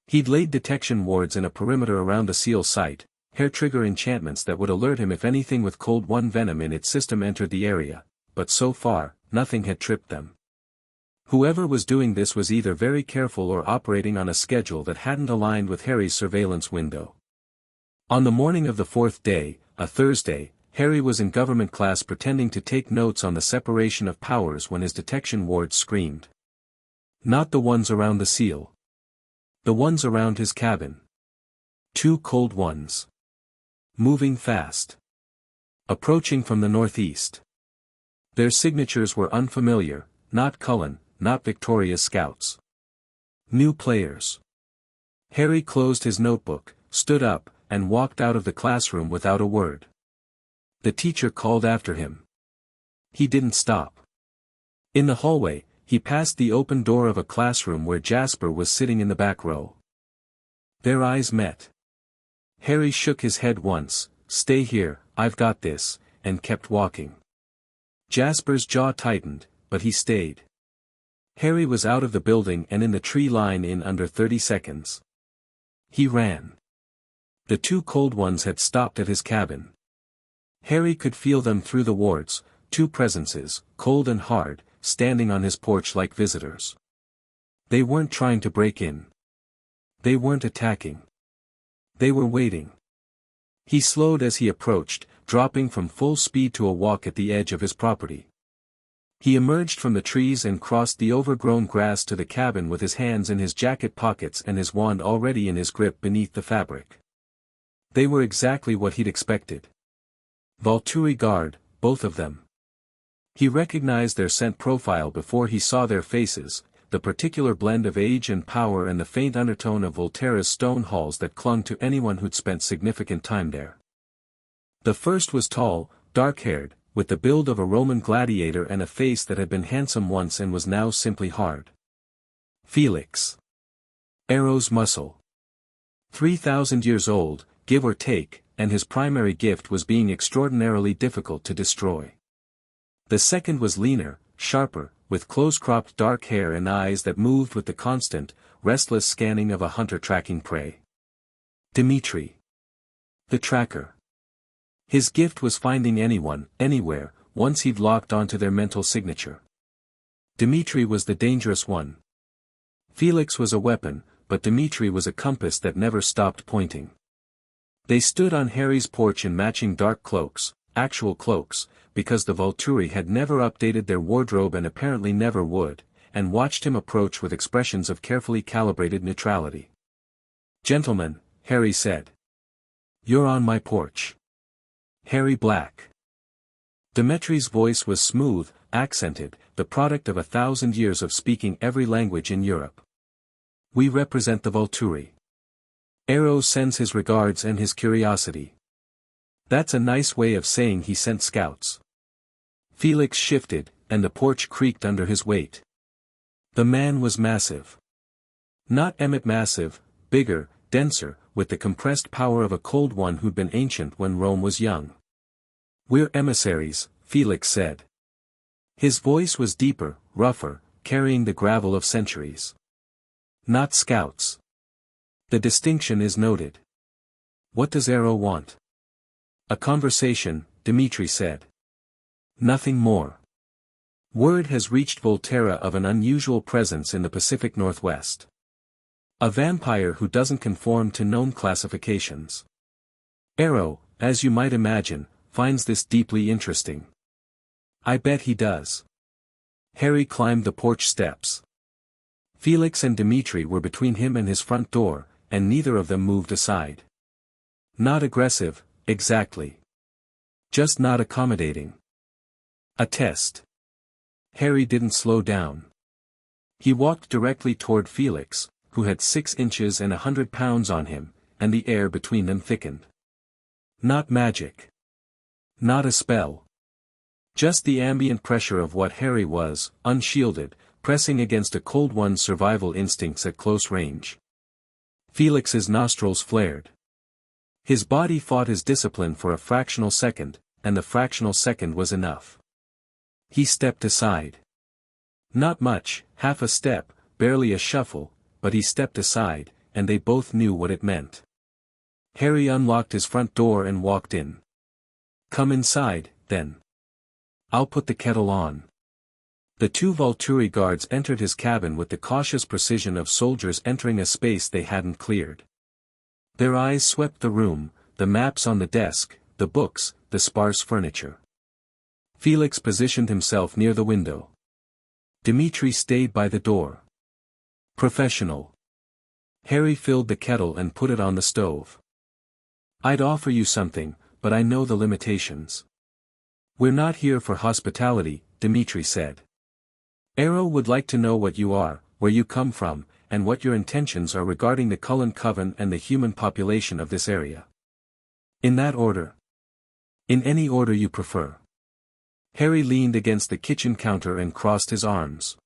He'd laid detection wards in a perimeter around the seal site, hair-trigger enchantments that would alert him if anything with Cold One venom in its system entered the area, but so far, nothing had tripped them. Whoever was doing this was either very careful or operating on a schedule that hadn't aligned with Harry's surveillance window. On the morning of the 4th day, a Thursday, Harry was in government class pretending to take notes on the separation of powers when his detection wards screamed. Not the ones around the seal. The ones around his cabin. 2 cold ones. Moving fast. Approaching from the northeast. Their signatures were unfamiliar, not Cullen, not Victoria's scouts. New players. Harry closed his notebook, stood up, and walked out of the classroom without a word. The teacher called after him. He didn't stop. In the hallway, he passed the open door of a classroom where Jasper was sitting in the back row. Their eyes met. Harry shook his head once, "Stay here, I've got this," and kept walking. Jasper's jaw tightened, but he stayed. Harry was out of the building and in the tree line in under 30 seconds. He ran. The 2 cold ones had stopped at his cabin. Harry could feel them through the wards, 2 presences, cold and hard, standing on his porch like visitors. They weren't trying to break in. They weren't attacking. They were waiting. He slowed as he approached, dropping from full speed to a walk at the edge of his property. He emerged from the trees and crossed the overgrown grass to the cabin with his hands in his jacket pockets and his wand already in his grip beneath the fabric. They were exactly what he'd expected. Volturi guard, both of them. He recognized their scent profile before he saw their faces, the particular blend of age and power and the faint undertone of Volterra's stone halls that clung to anyone who'd spent significant time there. The first was tall, dark-haired, with the build of a Roman gladiator and a face that had been handsome once and was now simply hard. Felix. Arrow's muscle. 3,000 years old, give or take, and his primary gift was being extraordinarily difficult to destroy. The second was leaner, sharper, with close-cropped dark hair and eyes that moved with the constant, restless scanning of a hunter tracking prey. Dimitri. The tracker. His gift was finding anyone, anywhere, once he'd locked onto their mental signature. Dimitri was the dangerous one. Felix was a weapon, but Dimitri was a compass that never stopped pointing. They stood on Harry's porch in matching dark cloaks, actual cloaks, because the Volturi had never updated their wardrobe and apparently never would, and watched him approach with expressions of carefully calibrated neutrality. "Gentlemen," Harry said. "You're on my porch." Harry Black. Dimitri's voice was smooth, accented, the product of 1,000 years of speaking every language in Europe. "We represent the Volturi. Arrow sends his regards and his curiosity." That's a nice way of saying he sent scouts. Felix shifted, and the porch creaked under his weight. The man was massive. Not Emmett massive, bigger, denser, with the compressed power of a cold one who'd been ancient when Rome was young. "We're emissaries," Felix said. His voice was deeper, rougher, carrying the gravel of centuries. "Not scouts. The distinction is noted." "What does Arrow want?" "A conversation," Dimitri said. "Nothing more. Word has reached Volterra of an unusual presence in the Pacific Northwest. A vampire who doesn't conform to known classifications. Arrow, as you might imagine, finds this deeply interesting." "I bet he does." Harry climbed the porch steps. Felix and Dimitri were between him and his front door, and neither of them moved aside. Not aggressive, exactly. Just not accommodating. A test. Harry didn't slow down. He walked directly toward Felix, who had 6 inches and 100 pounds on him, and the air between them thickened. Not magic. Not a spell. Just the ambient pressure of what Harry was, unshielded, pressing against a cold one's survival instincts at close range. Felix's nostrils flared. His body fought his discipline for a fractional second, and the fractional second was enough. He stepped aside. Not much, half a step, barely a shuffle, but he stepped aside, and they both knew what it meant. Harry unlocked his front door and walked in. "Come inside, then. I'll put the kettle on." The 2 Volturi guards entered his cabin with the cautious precision of soldiers entering a space they hadn't cleared. Their eyes swept the room, the maps on the desk, the books, the sparse furniture. Felix positioned himself near the window. Dimitri stayed by the door. Professional. Harry filled the kettle and put it on the stove. "I'd offer you something, but I know the limitations." "We're not here for hospitality," Dimitri said. "Arrow would like to know what you are, where you come from, and what your intentions are regarding the Cullen coven and the human population of this area." "In that order?" "In any order you prefer." Harry leaned against the kitchen counter and crossed his arms.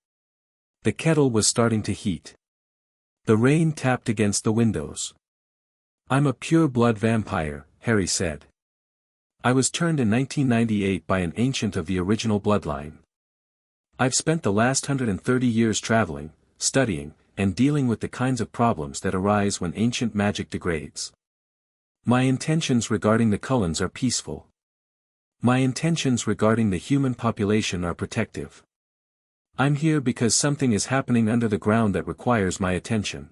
The kettle was starting to heat. The rain tapped against the windows. "I'm a pure-blood vampire," Harry said. "I was turned in 1998 by an ancient of the original bloodline. I've spent the last 130 years traveling, studying, and dealing with the kinds of problems that arise when ancient magic degrades. My intentions regarding the Cullens are peaceful. My intentions regarding the human population are protective. I'm here because something is happening under the ground that requires my attention."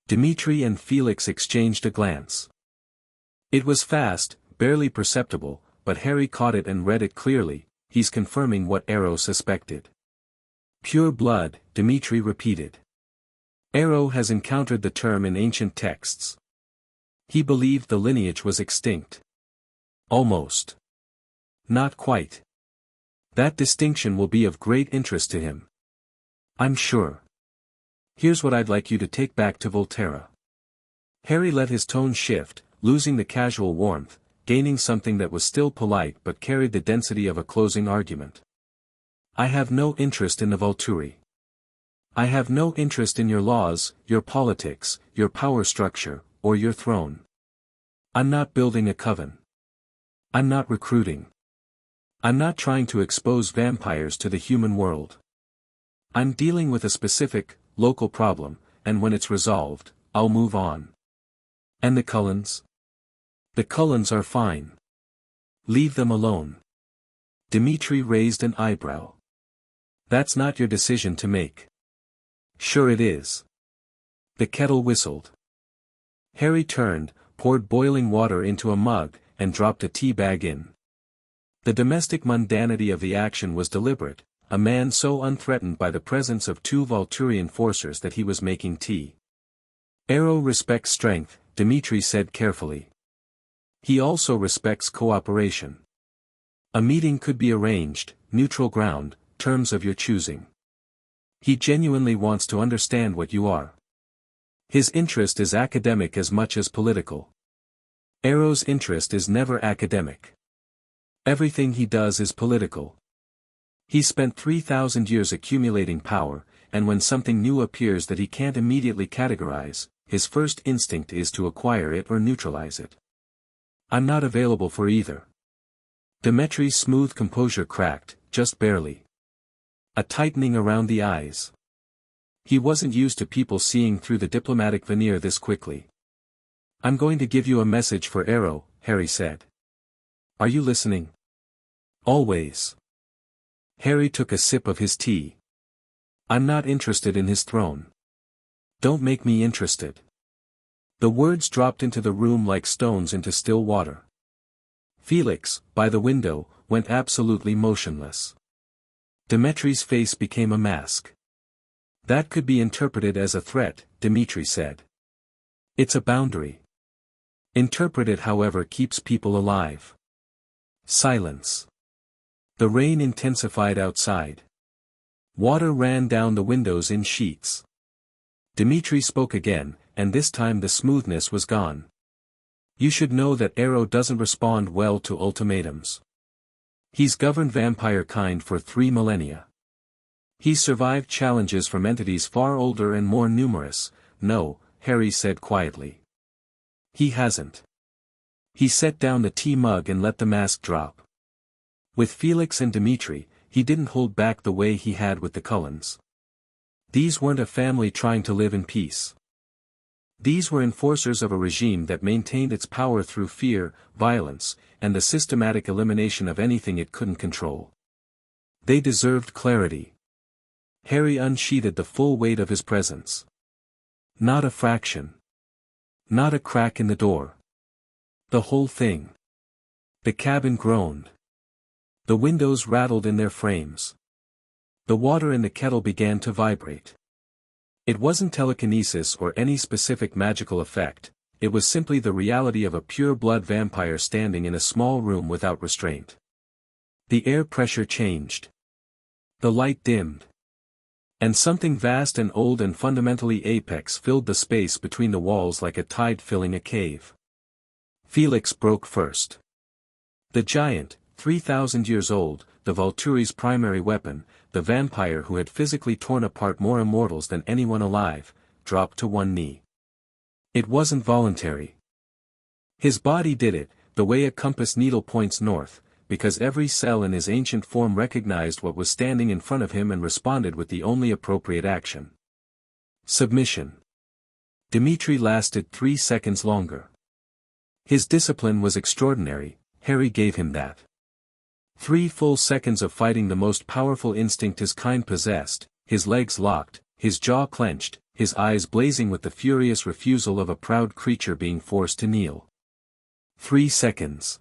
Dimitri and Felix exchanged a glance. It was fast, barely perceptible, but Harry caught it and read it clearly. He's confirming what Arrow suspected. "Pure blood," Dimitri repeated. "Arrow has encountered the term in ancient texts. He believed the lineage was extinct. Almost. Not quite. That distinction will be of great interest to him. I'm sure. Here's what I'd like you to take back to Volterra." Harry let his tone shift, losing the casual warmth, gaining something that was still polite but carried the density of a closing argument. "I have no interest in the Volturi. I have no interest in your laws, your politics, your power structure, or your throne. I'm not building a coven. I'm not recruiting. I'm not trying to expose vampires to the human world. I'm dealing with a specific, local problem, and when it's resolved, I'll move on. And the Cullens? The Cullens are fine. Leave them alone. Dmitri raised an eyebrow. That's not your decision to make. Sure it is. The kettle whistled. Harry turned, poured boiling water into a mug, and dropped a tea bag in. The domestic mundanity of the action was deliberate, a man so unthreatened by the presence of two Volturian forcers that he was making tea. Arrow respects strength, Dmitri said carefully. He also respects cooperation. A meeting could be arranged, neutral ground, terms of your choosing. He genuinely wants to understand what you are. His interest is academic as much as political. Arrow's interest is never academic. Everything he does is political. He spent 3,000 years accumulating power, and when something new appears that he can't immediately categorize, his first instinct is to acquire it or neutralize it. I'm not available for either. Dimitri's smooth composure cracked, just barely. A tightening around the eyes. He wasn't used to people seeing through the diplomatic veneer this quickly. I'm going to give you a message for Arrow, Harry said. Are you listening? Always. Harry took a sip of his tea. I'm not interested in his throne. Don't make me interested. The words dropped into the room like stones into still water. Felix, by the window, went absolutely motionless. Dimitri's face became a mask. That could be interpreted as a threat, Dmitri said. It's a boundary. Interpret it however keeps people alive. Silence. The rain intensified outside. Water ran down the windows in sheets. Dmitri spoke again, and this time the smoothness was gone. You should know that Arrow doesn't respond well to ultimatums. He's governed vampire kind for 3 millennia. He's survived challenges from entities far older and more numerous. No, Harry said quietly. He hasn't. He set down the tea mug and let the mask drop. With Felix and Dmitri, he didn't hold back the way he had with the Cullens. These weren't a family trying to live in peace. These were enforcers of a regime that maintained its power through fear, violence, and the systematic elimination of anything it couldn't control. They deserved clarity. Harry unsheathed the full weight of his presence. Not a fraction. Not a crack in the door. The whole thing. The cabin groaned. The windows rattled in their frames. The water in the kettle began to vibrate. It wasn't telekinesis or any specific magical effect, it was simply the reality of a pure-blood vampire standing in a small room without restraint. The air pressure changed. The light dimmed. And something vast and old and fundamentally apex filled the space between the walls like a tide filling a cave. Felix broke first. The giant, 3,000 years old, the Volturi's primary weapon, the vampire who had physically torn apart more immortals than anyone alive, dropped to one knee. It wasn't voluntary. His body did it, the way a compass needle points north, because every cell in his ancient form recognized what was standing in front of him and responded with the only appropriate action. Submission. Dmitri lasted 3 seconds longer. His discipline was extraordinary, Harry gave him that. 3 full seconds of fighting the most powerful instinct his kind possessed, his legs locked, his jaw clenched, his eyes blazing with the furious refusal of a proud creature being forced to kneel. 3 seconds.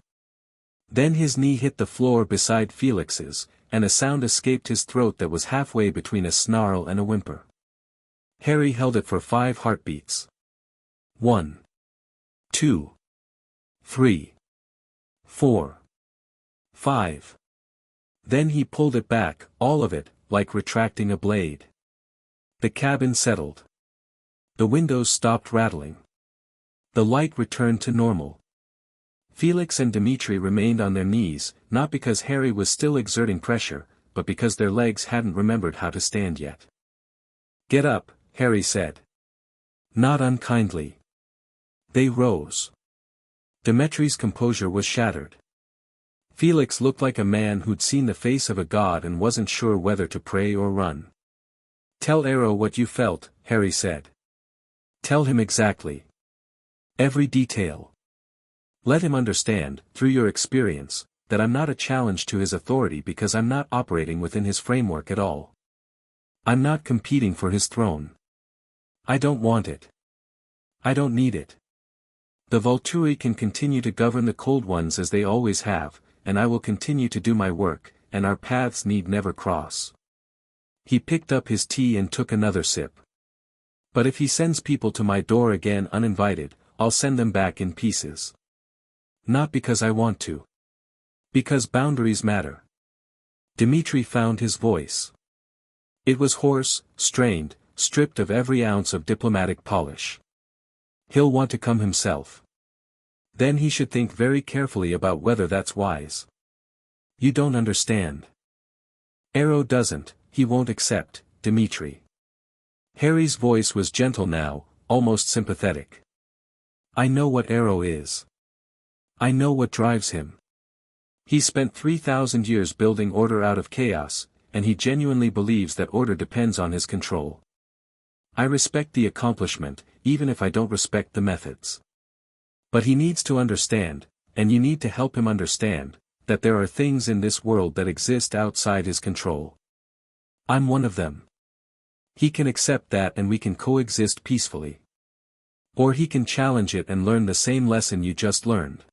Then his knee hit the floor beside Felix's, and a sound escaped his throat that was halfway between a snarl and a whimper. Harry held it for 5 heartbeats. 1. 2. 3. 4. 5. Then he pulled it back, all of it, like retracting a blade. The cabin settled. The windows stopped rattling. The light returned to normal. Felix and Dmitri remained on their knees, not because Harry was still exerting pressure, but because their legs hadn't remembered how to stand yet. Get up, Harry said. Not unkindly. They rose. Dimitri's composure was shattered. Felix looked like a man who'd seen the face of a god and wasn't sure whether to pray or run. Tell Arrow what you felt, Harry said. Tell him exactly. Every detail. Let him understand, through your experience, that I'm not a challenge to his authority because I'm not operating within his framework at all. I'm not competing for his throne. I don't want it. I don't need it. The Volturi can continue to govern the Cold Ones as they always have, and I will continue to do my work, and our paths need never cross. He picked up his tea and took another sip. But if he sends people to my door again uninvited, I'll send them back in pieces. Not because I want to. Because boundaries matter. Dimitri found his voice. It was hoarse, strained, stripped of every ounce of diplomatic polish. He'll want to come himself. Then he should think very carefully about whether that's wise. You don't understand. Arrow doesn't, he won't accept, Dimitri. Harry's voice was gentle now, almost sympathetic. I know what Arrow is. I know what drives him. He spent 3,000 years building order out of chaos, and he genuinely believes that order depends on his control. I respect the accomplishment, even if I don't respect the methods. But he needs to understand, and you need to help him understand, that there are things in this world that exist outside his control. I'm one of them. He can accept that and we can coexist peacefully. Or he can challenge it and learn the same lesson you just learned.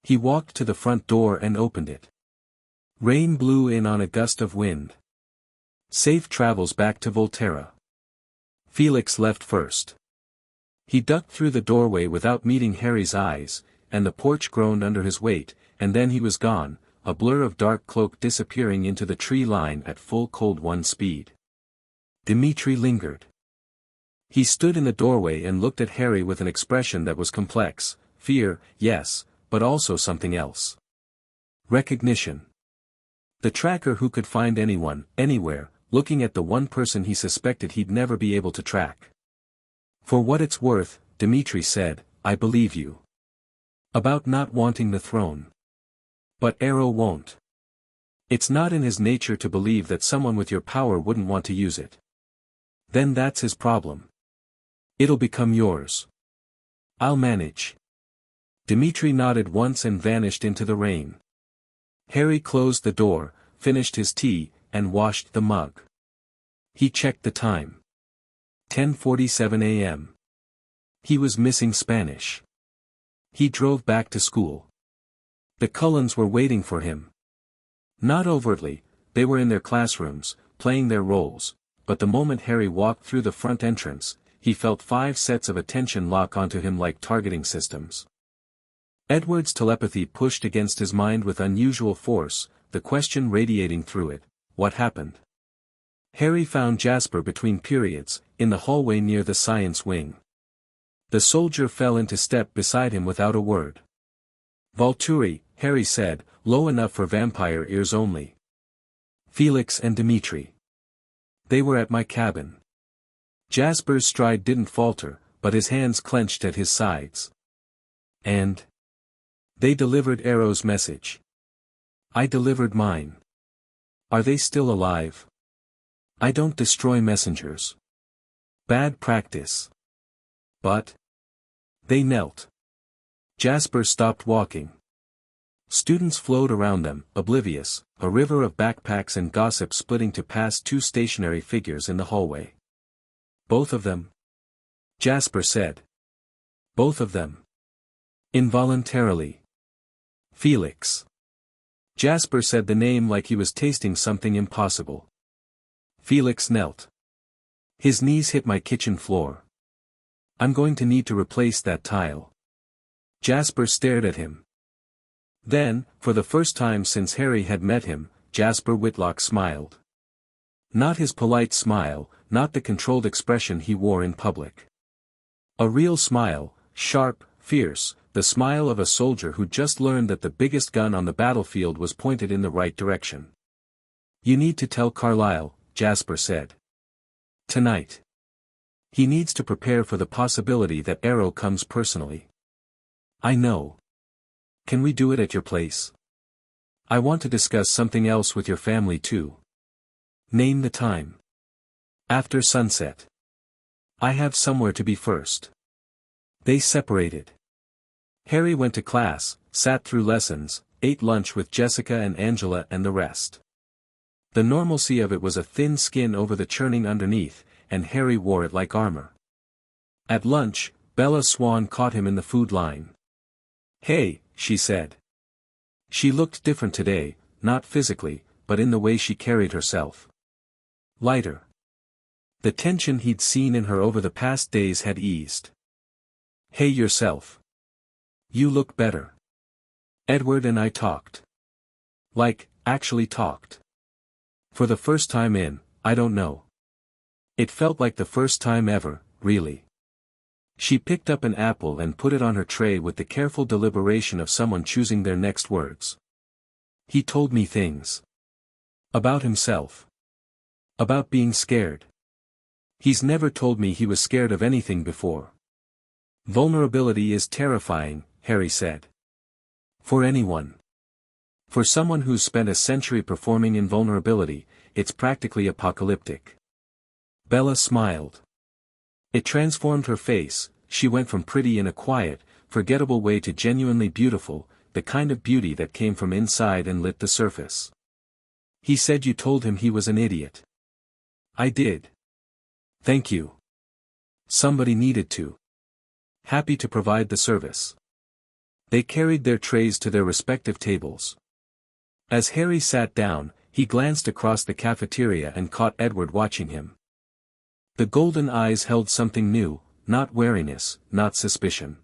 He walked to the front door and opened it. Rain blew in on a gust of wind. Safe travels back to Volterra. Felix left first. He ducked through the doorway without meeting Harry's eyes, and the porch groaned under his weight, and then he was gone, a blur of dark cloak disappearing into the tree line at full Cold One speed. Dimitri lingered. He stood in the doorway and looked at Harry with an expression that was complex, fear, yes, but also something else. Recognition. The tracker who could find anyone, anywhere, looking at the one person he suspected he'd never be able to track. For what it's worth, Dimitri said, I believe you. About not wanting the throne. But Arrow won't. It's not in his nature to believe that someone with your power wouldn't want to use it. Then that's his problem. It'll become yours. I'll manage. Dimitri nodded once and vanished into the rain. Harry closed the door, finished his tea, and washed the mug. He checked the time. 10:47 a.m. He was missing Spanish. He drove back to school. The Cullens were waiting for him. Not overtly, they were in their classrooms, playing their roles, but the moment Harry walked through the front entrance, he felt 5 sets of attention lock onto him like targeting systems. Edward's telepathy pushed against his mind with unusual force, the question radiating through it, what happened? Harry found Jasper between periods, in the hallway near the science wing. The soldier fell into step beside him without a word. Volturi, Harry said, low enough for vampire ears only. Felix and Dimitri. They were at my cabin. Jasper's stride didn't falter, but his hands clenched at his sides. And they delivered Arrow's message. I delivered mine. Are they still alive? I don't destroy messengers. Bad practice. But they knelt. Jasper stopped walking. Students flowed around them, oblivious, a river of backpacks and gossip splitting to pass 2 stationary figures in the hallway. Both of them? Jasper said. Both of them. Involuntarily. Felix. Jasper said the name like he was tasting something impossible. Felix knelt. His knees hit my kitchen floor. I'm going to need to replace that tile. Jasper stared at him. Then, for the first time since Harry had met him, Jasper Whitlock smiled. Not his polite smile, not the controlled expression he wore in public. A real smile, sharp, fierce, the smile of a soldier who just learned that the biggest gun on the battlefield was pointed in the right direction. You need to tell Carlyle, Jasper said. Tonight. He needs to prepare for the possibility that Arrow comes personally. I know. Can we do it at your place? I want to discuss something else with your family too. Name the time. After sunset. I have somewhere to be first. They separated. Harry went to class, sat through lessons, ate lunch with Jessica and Angela and the rest. The normalcy of it was a thin skin over the churning underneath, and Harry wore it like armor. At lunch, Bella Swan caught him in the food line. "Hey," she said. She looked different today, not physically, but in the way she carried herself. Lighter. The tension he'd seen in her over the past days had eased. "Hey yourself. You look better. Edward and I talked. Like, actually talked. For the first time in, I don't know. It felt like the first time ever, really." She picked up an apple and put it on her tray with the careful deliberation of someone choosing their next words. "He told me things. About himself. About being scared. He's never told me he was scared of anything before." "Vulnerability is terrifying," Harry said. "For anyone. For someone who's spent a century performing invulnerability, it's practically apocalyptic." Bella smiled. It transformed her face. She went from pretty in a quiet, forgettable way to genuinely beautiful, the kind of beauty that came from inside and lit the surface. "He said you told him he was an idiot." "I did. Thank you. Somebody needed to. Happy to provide the service." They carried their trays to their respective tables. As Harry sat down, he glanced across the cafeteria and caught Edward watching him. The golden eyes held something new, not wariness, not suspicion.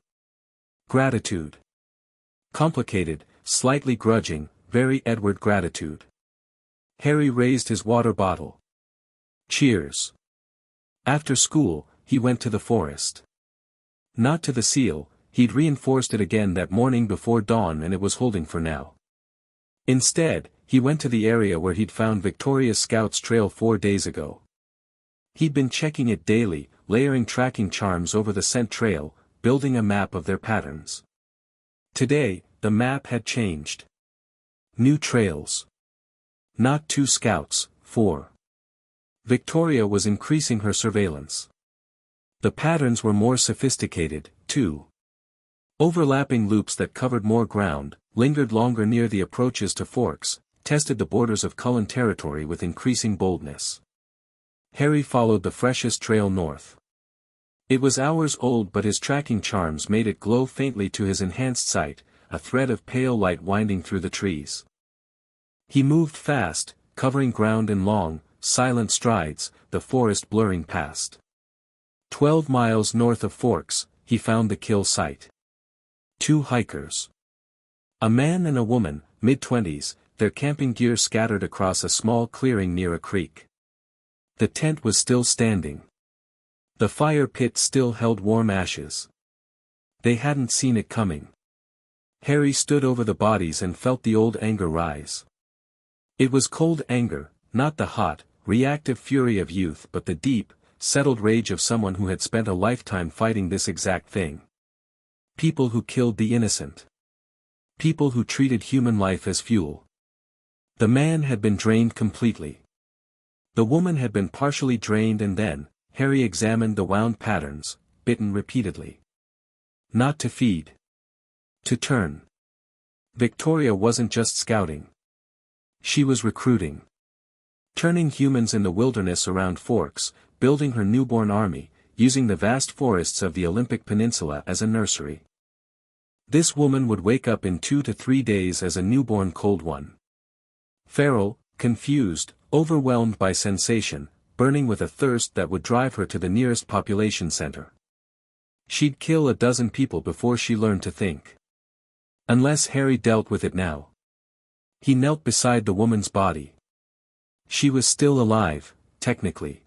Gratitude. Complicated, slightly grudging, very Edward gratitude. Harry raised his water bottle. "Cheers." After school, he went to the forest. Not to the seal, he'd reinforced it again that morning before dawn and it was holding for now. Instead, he went to the area where he'd found Victoria's Scouts trail 4 days ago. He'd been checking it daily, layering tracking charms over the scent trail, building a map of their patterns. Today, the map had changed. New trails. Not 2 scouts, 4. Victoria was increasing her surveillance. The patterns were more sophisticated, too. Overlapping loops that covered more ground, lingered longer near the approaches to Forks, tested the borders of Cullen territory with increasing boldness. Harry followed the freshest trail north. It was hours old but his tracking charms made it glow faintly to his enhanced sight, a thread of pale light winding through the trees. He moved fast, covering ground in long, silent strides, the forest blurring past. 12 miles north of Forks, he found the kill site. 2 hikers. A man and a woman, mid-20s, their camping gear scattered across a small clearing near a creek. The tent was still standing. The fire pit still held warm ashes. They hadn't seen it coming. Harry stood over the bodies and felt the old anger rise. It was cold anger, not the hot, reactive fury of youth but the deep, settled rage of someone who had spent a lifetime fighting this exact thing. People who killed the innocent. People who treated human life as fuel. The man had been drained completely. The woman had been partially drained and then, Harry examined the wound patterns, bitten repeatedly. Not to feed. To turn. Victoria wasn't just scouting. She was recruiting. Turning humans in the wilderness around Forks, building her newborn army, using the vast forests of the Olympic Peninsula as a nursery. This woman would wake up in 2 to 3 days as a newborn cold one. Feral, confused, overwhelmed by sensation, burning with a thirst that would drive her to the nearest population center. She'd kill a dozen people before she learned to think. Unless Harry dealt with it now. He knelt beside the woman's body. She was still alive, technically.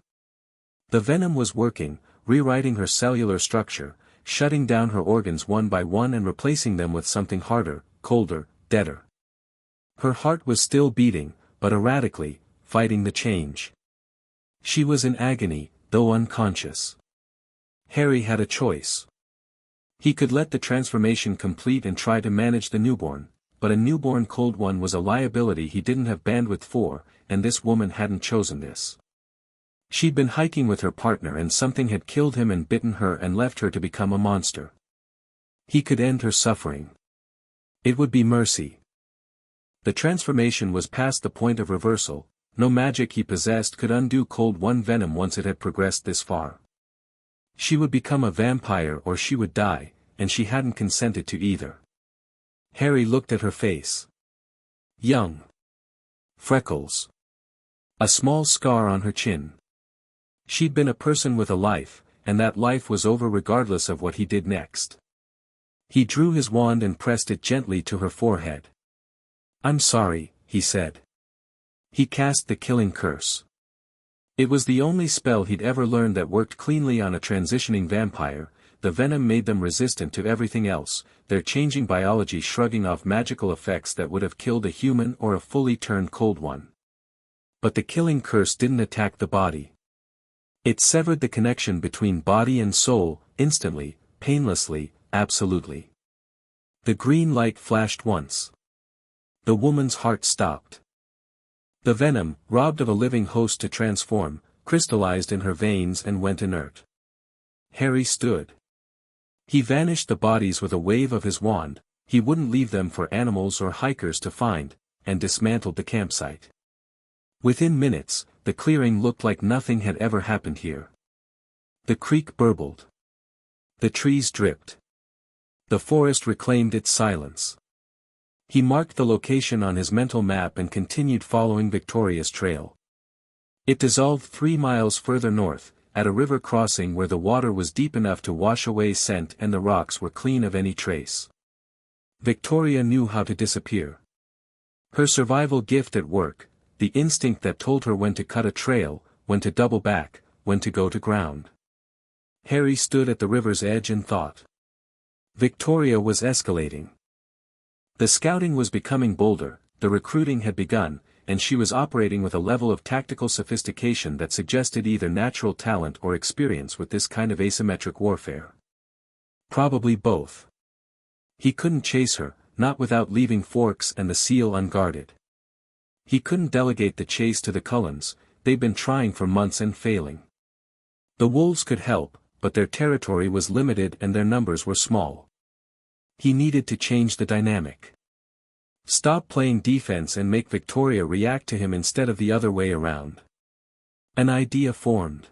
The venom was working, rewriting her cellular structure, shutting down her organs one by one and replacing them with something harder, colder, deader. Her heart was still beating, but erratically, fighting the change. She was in agony, though unconscious. Harry had a choice. He could let the transformation complete and try to manage the newborn, but a newborn cold one was a liability he didn't have bandwidth for, and this woman hadn't chosen this. She'd been hiking with her partner and something had killed him and bitten her and left her to become a monster. He could end her suffering. It would be mercy. The transformation was past the point of reversal. No magic he possessed could undo cold one venom once it had progressed this far. She would become a vampire or she would die, and she hadn't consented to either. Harry looked at her face. Young. Freckles. A small scar on her chin. She'd been a person with a life, and that life was over regardless of what he did next. He drew his wand and pressed it gently to her forehead. "I'm sorry," he said. He cast the killing curse. It was the only spell he'd ever learned that worked cleanly on a transitioning vampire. The venom made them resistant to everything else, their changing biology shrugging off magical effects that would have killed a human or a fully turned cold one. But the killing curse didn't attack the body. It severed the connection between body and soul, instantly, painlessly, absolutely. The green light flashed once. The woman's heart stopped. The venom, robbed of a living host to transform, crystallized in her veins and went inert. Harry stood. He vanished the bodies with a wave of his wand. He wouldn't leave them for animals or hikers to find, and dismantled the campsite. Within minutes, the clearing looked like nothing had ever happened here. The creek burbled. The trees dripped. The forest reclaimed its silence. He marked the location on his mental map and continued following Victoria's trail. It dissolved 3 miles further north, at a river crossing where the water was deep enough to wash away scent and the rocks were clean of any trace. Victoria knew how to disappear. Her survival gift at work, the instinct that told her when to cut a trail, when to double back, when to go to ground. Harry stood at the river's edge and thought. Victoria was escalating. The scouting was becoming bolder, the recruiting had begun, and she was operating with a level of tactical sophistication that suggested either natural talent or experience with this kind of asymmetric warfare. Probably both. He couldn't chase her, not without leaving Forks and the seal unguarded. He couldn't delegate the chase to the Cullens, they'd been trying for months and failing. The wolves could help, but their territory was limited and their numbers were small. He needed to change the dynamic. Stop playing defense and make Victoria react to him instead of the other way around. An idea formed.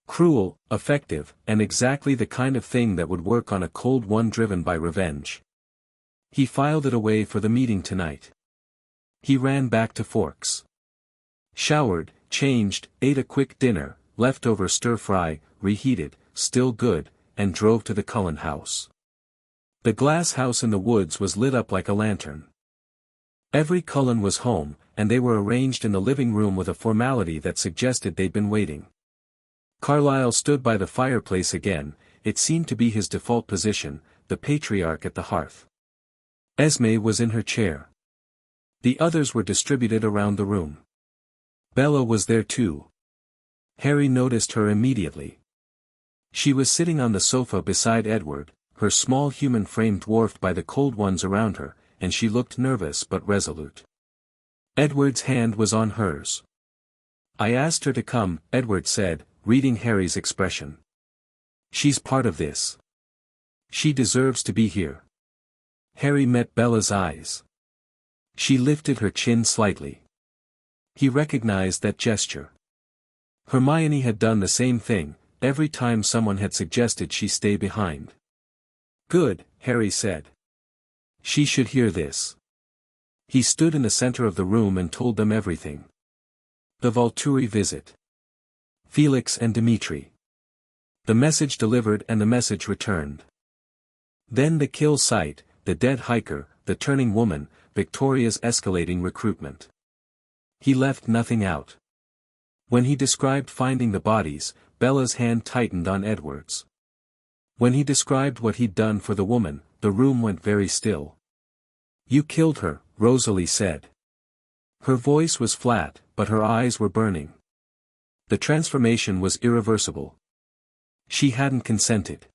Cruel, effective, and exactly the kind of thing that would work on a cold one driven by revenge. He filed it away for the meeting tonight. He ran back to Forks. Showered, changed, ate a quick dinner, leftover stir-fry, reheated, still good, and drove to the Cullen house. The glass house in the woods was lit up like a lantern. Every Cullen was home, and they were arranged in the living room with a formality that suggested they'd been waiting. Carlyle stood by the fireplace again, it seemed to be his default position, the patriarch at the hearth. Esme was in her chair. The others were distributed around the room. Bella was there too. Harry noticed her immediately. She was sitting on the sofa beside Edward, her small human frame dwarfed by the cold ones around her, and she looked nervous but resolute. Edward's hand was on hers. "I asked her to come," Edward said, reading Harry's expression. "She's part of this. She deserves to be here." Harry met Bella's eyes. She lifted her chin slightly. He recognized that gesture. Hermione had done the same thing, every time someone had suggested she stay behind. "Good," Harry said. "She should hear this." He stood in the center of the room and told them everything. The Volturi visit. Felix and Dimitri. The message delivered and the message returned. Then the kill site, the dead hiker, the turning woman, Victoria's escalating recruitment. He left nothing out. When he described finding the bodies, Bella's hand tightened on Edward's. When he described what he'd done for the woman, the room went very still. "You killed her," Rosalie said. Her voice was flat, but her eyes were burning. The transformation was irreversible. She hadn't consented.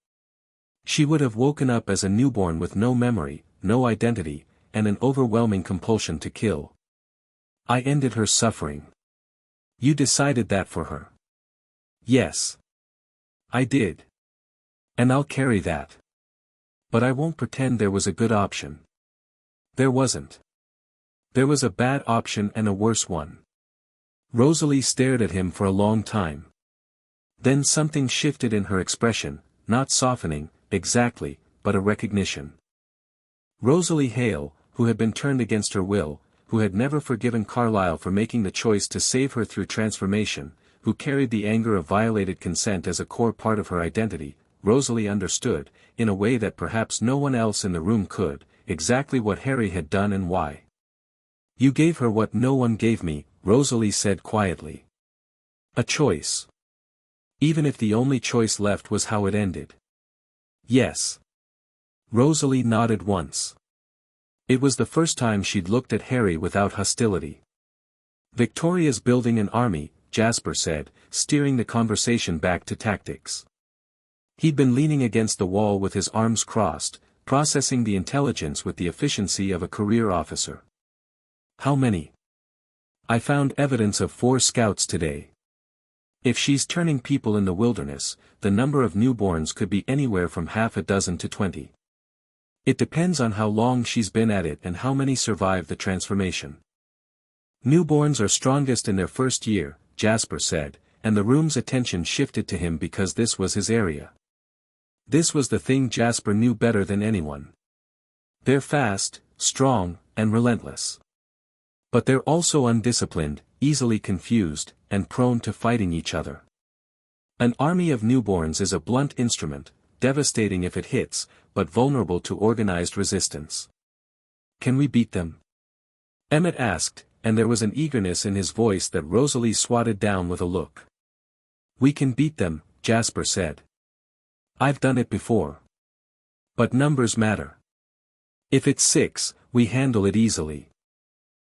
She would have woken up as a newborn with no memory, no identity, and an overwhelming compulsion to kill. I ended her suffering. You decided that for her. Yes. I did. And I'll carry that. But I won't pretend there was a good option. There wasn't. There was a bad option and a worse one. Rosalie stared at him for a long time. Then something shifted in her expression, not softening, exactly, but a recognition. Rosalie Hale, who had been turned against her will, who had never forgiven Carlyle for making the choice to save her through transformation, who carried the anger of violated consent as a core part of her identity, Rosalie understood, in a way that perhaps no one else in the room could, exactly what Harry had done and why. You gave her what no one gave me, Rosalie said quietly. A choice. Even if the only choice left was how it ended. Yes. Rosalie nodded once. It was the first time she'd looked at Harry without hostility. Victoria's building an army, Jasper said, steering the conversation back to tactics. He'd been leaning against the wall with his arms crossed, processing the intelligence with the efficiency of a career officer. How many? I found evidence of 4 scouts today. If she's turning people in the wilderness, the number of newborns could be anywhere from half a dozen to 20. It depends on how long she's been at it and how many survive the transformation. Newborns are strongest in their first year, Jasper said, and the room's attention shifted to him because this was his area. This was the thing Jasper knew better than anyone. They're fast, strong, and relentless. But they're also undisciplined, easily confused, and prone to fighting each other. An army of newborns is a blunt instrument, devastating if it hits, but vulnerable to organized resistance. Can we beat them? Emmett asked, and there was an eagerness in his voice that Rosalie swatted down with a look. We can beat them, Jasper said. I've done it before. But numbers matter. If it's 6, we handle it easily.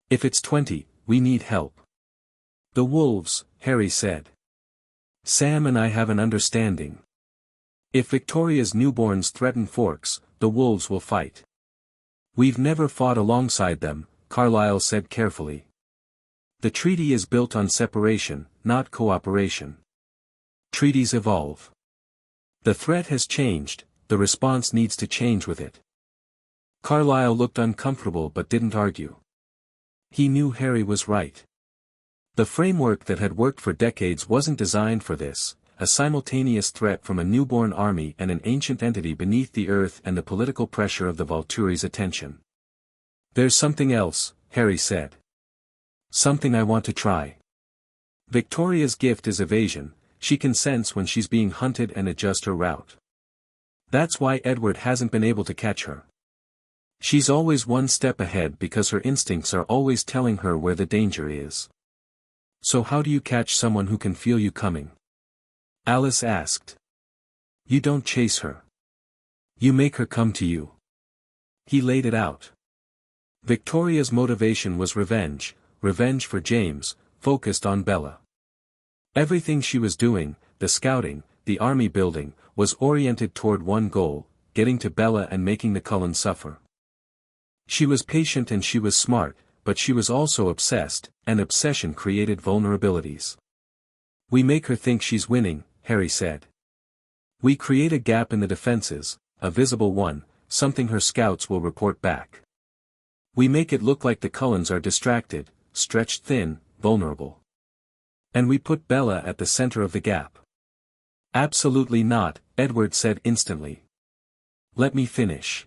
If it's 20, we need help. The wolves, Harry said. Sam and I have an understanding. If Victoria's newborns threaten Forks, the wolves will fight. We've never fought alongside them, Carlyle said carefully. The treaty is built on separation, not cooperation. Treaties evolve. The threat has changed, the response needs to change with it. Carlyle looked uncomfortable but didn't argue. He knew Harry was right. The framework that had worked for decades wasn't designed for this, a simultaneous threat from a newborn army and an ancient entity beneath the earth and the political pressure of the Volturi's attention. There's something else, Harry said. Something I want to try. Victoria's gift is evasion, she can sense when she's being hunted and adjust her route. That's why Edward hasn't been able to catch her. She's always one step ahead because her instincts are always telling her where the danger is. So how do you catch someone who can feel you coming? Alice asked. You don't chase her. You make her come to you. He laid it out. Victoria's motivation was revenge, revenge for James, focused on Bella. Everything she was doing, the scouting, the army building, was oriented toward one goal, getting to Bella and making the Cullens suffer. She was patient and she was smart, but she was also obsessed, and obsession created vulnerabilities. We make her think she's winning, Harry said. We create a gap in the defenses, a visible one, something her scouts will report back. We make it look like the Cullens are distracted, stretched thin, vulnerable. And we put Bella at the center of the gap. Absolutely not, Edward said instantly. Let me finish.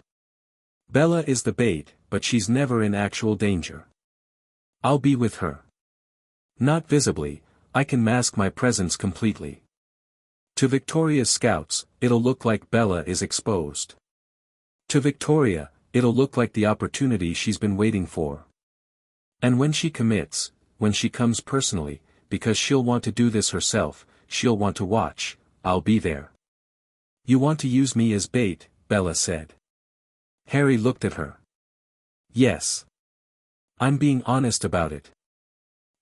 Bella is the bait, but she's never in actual danger. I'll be with her. Not visibly, I can mask my presence completely. To Victoria's scouts, it'll look like Bella is exposed. To Victoria, it'll look like the opportunity she's been waiting for. And when she commits, when she comes personally, because she'll want to do this herself, she'll want to watch, I'll be there. You want to use me as bait, Bella said. Harry looked at her. Yes. I'm being honest about it.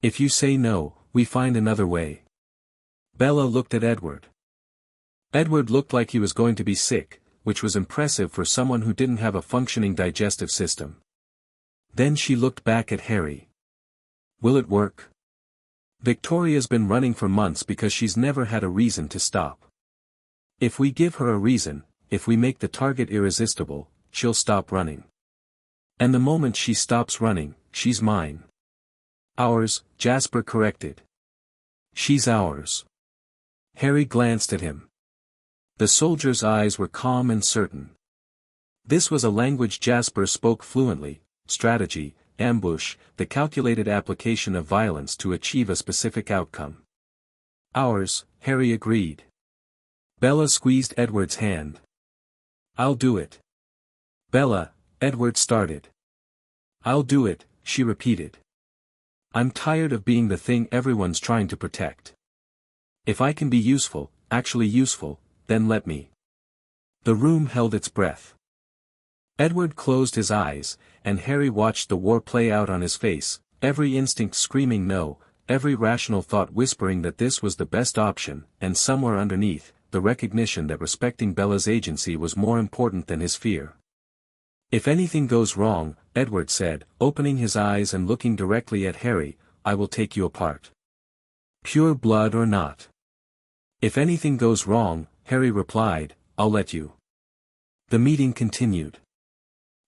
If you say no, we find another way. Bella looked at Edward. Edward looked like he was going to be sick, which was impressive for someone who didn't have a functioning digestive system. Then she looked back at Harry. Will it work? Victoria's been running for months because she's never had a reason to stop. If we give her a reason, if we make the target irresistible, she'll stop running. And the moment she stops running, she's mine. Ours, Jasper corrected. She's ours. Harry glanced at him. The soldier's eyes were calm and certain. This was a language Jasper spoke fluently: strategy, ambush, the calculated application of violence to achieve a specific outcome. Ours, Harry agreed. Bella squeezed Edward's hand. I'll do it. Bella, Edward started. I'll do it, she repeated. I'm tired of being the thing everyone's trying to protect. If I can be useful, actually useful, then let me. The room held its breath. Edward closed his eyes, and Harry watched the war play out on his face, every instinct screaming no, every rational thought whispering that this was the best option, and somewhere underneath, the recognition that respecting Bella's agency was more important than his fear. If anything goes wrong, Edward said, opening his eyes and looking directly at Harry, I will take you apart. Pure blood or not. If anything goes wrong, Harry replied, I'll let you. The meeting continued.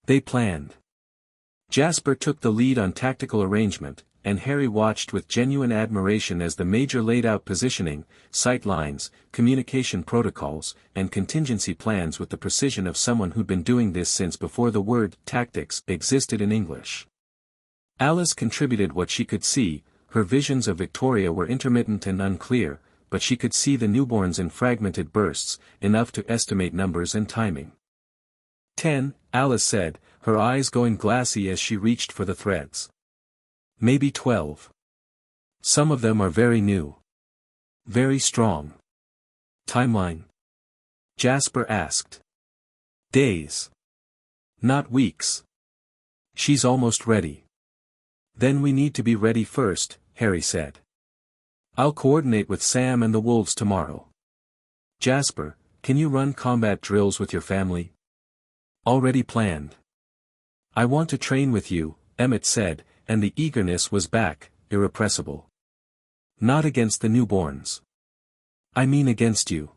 They planned. Jasper took the lead on tactical arrangement, and Harry watched with genuine admiration as the Major laid out positioning, sight lines, communication protocols, and contingency plans with the precision of someone who'd been doing this since before the word tactics existed in English. Alice contributed what she could see. Her visions of Victoria were intermittent and unclear, but she could see the newborns in fragmented bursts, enough to estimate numbers and timing. 10, Alice said, her eyes going glassy as she reached for the threads. Maybe 12. Some of them are very new. Very strong. Timeline? Jasper asked. Days. Not weeks. She's almost ready. Then we need to be ready first, Harry said. I'll coordinate with Sam and the wolves tomorrow. Jasper, can you run combat drills with your family? Already planned. I want to train with you, Emmett said, and the eagerness was back, irrepressible. Not against the newborns. I mean against you.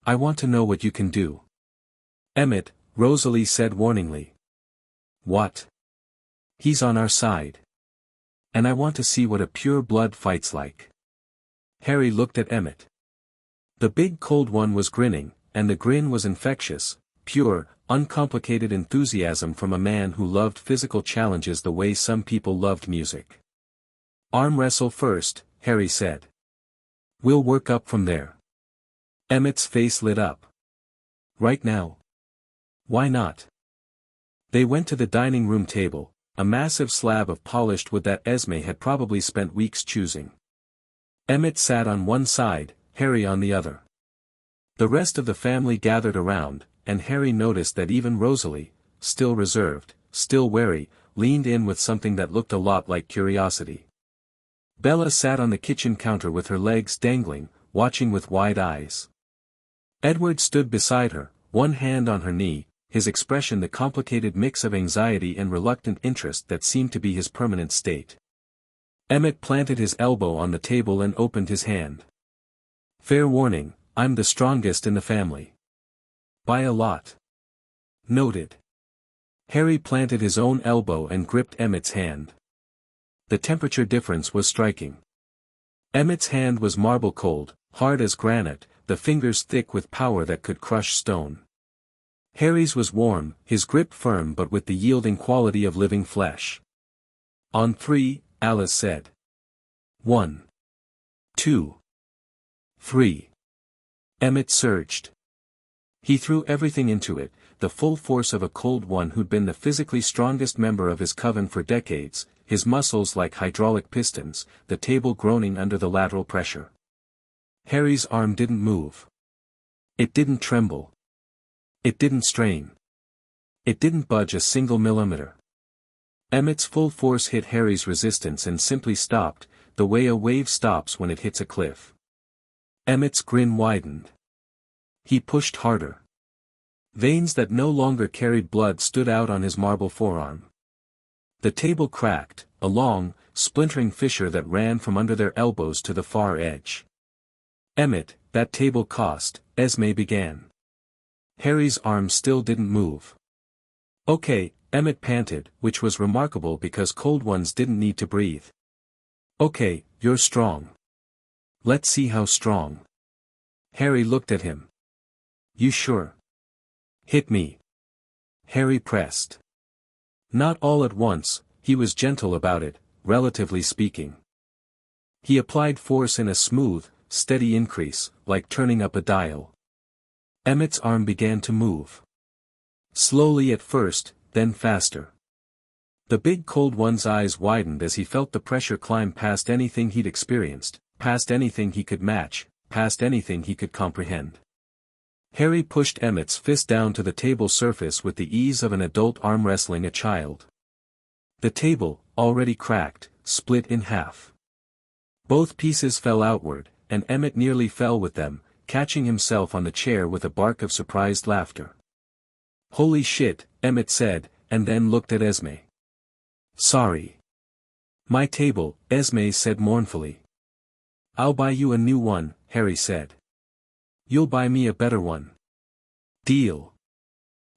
I want to know what you can do. Emmett, Rosalie said warningly. What? He's on our side. And I want to see what a pure blood fight's like. Harry looked at Emmett. The big cold one was grinning, and the grin was infectious, pure, uncomplicated enthusiasm from a man who loved physical challenges the way some people loved music. Arm wrestle first, Harry said. We'll work up from there. Emmett's face lit up. Right now? Why not? They went to the dining room table, a massive slab of polished wood that Esme had probably spent weeks choosing. Emmett sat on one side, Harry on the other. The rest of the family gathered around, and Harry noticed that even Rosalie, still reserved, still wary, leaned in with something that looked a lot like curiosity. Bella sat on the kitchen counter with her legs dangling, watching with wide eyes. Edward stood beside her, one hand on her knee, his expression the complicated mix of anxiety and reluctant interest that seemed to be his permanent state. Emmett planted his elbow on the table and opened his hand. Fair warning, I'm the strongest in the family. By a lot. Noted. Harry planted his own elbow and gripped Emmett's hand. The temperature difference was striking. Emmett's hand was marble cold, hard as granite, the fingers thick with power that could crush stone. Harry's was warm, his grip firm but with the yielding quality of living flesh. On 3, Alice said. 1. 2. 3. Emmett surged. He threw everything into it, the full force of a cold one who'd been the physically strongest member of his coven for decades, his muscles like hydraulic pistons, the table groaning under the lateral pressure. Harry's arm didn't move. It didn't tremble. It didn't strain. It didn't budge a single millimeter. Emmett's full force hit Harry's resistance and simply stopped, the way a wave stops when it hits a cliff. Emmett's grin widened. He pushed harder. Veins that no longer carried blood stood out on his marble forearm. The table cracked, a long, splintering fissure that ran from under their elbows to the far edge. Emmett, that table cost, Esme began. Harry's arm still didn't move. Okay, Emmett panted, which was remarkable because cold ones didn't need to breathe. Okay, you're strong. Let's see how strong. Harry looked at him. You sure? Hit me. Harry pressed. Not all at once, he was gentle about it, relatively speaking. He applied force in a smooth, steady increase, like turning up a dial. Emmett's arm began to move. Slowly at first, then faster. The big cold one's eyes widened as he felt the pressure climb past anything he'd experienced, past anything he could match, past anything he could comprehend. Harry pushed Emmett's fist down to the table surface with the ease of an adult arm wrestling a child. The table, already cracked, split in half. Both pieces fell outward, and Emmett nearly fell with them, catching himself on the chair with a bark of surprised laughter. Holy shit, Emmett said, and then looked at Esme. Sorry. My table, Esme said mournfully. I'll buy you a new one, Harry said. You'll buy me a better one. Deal.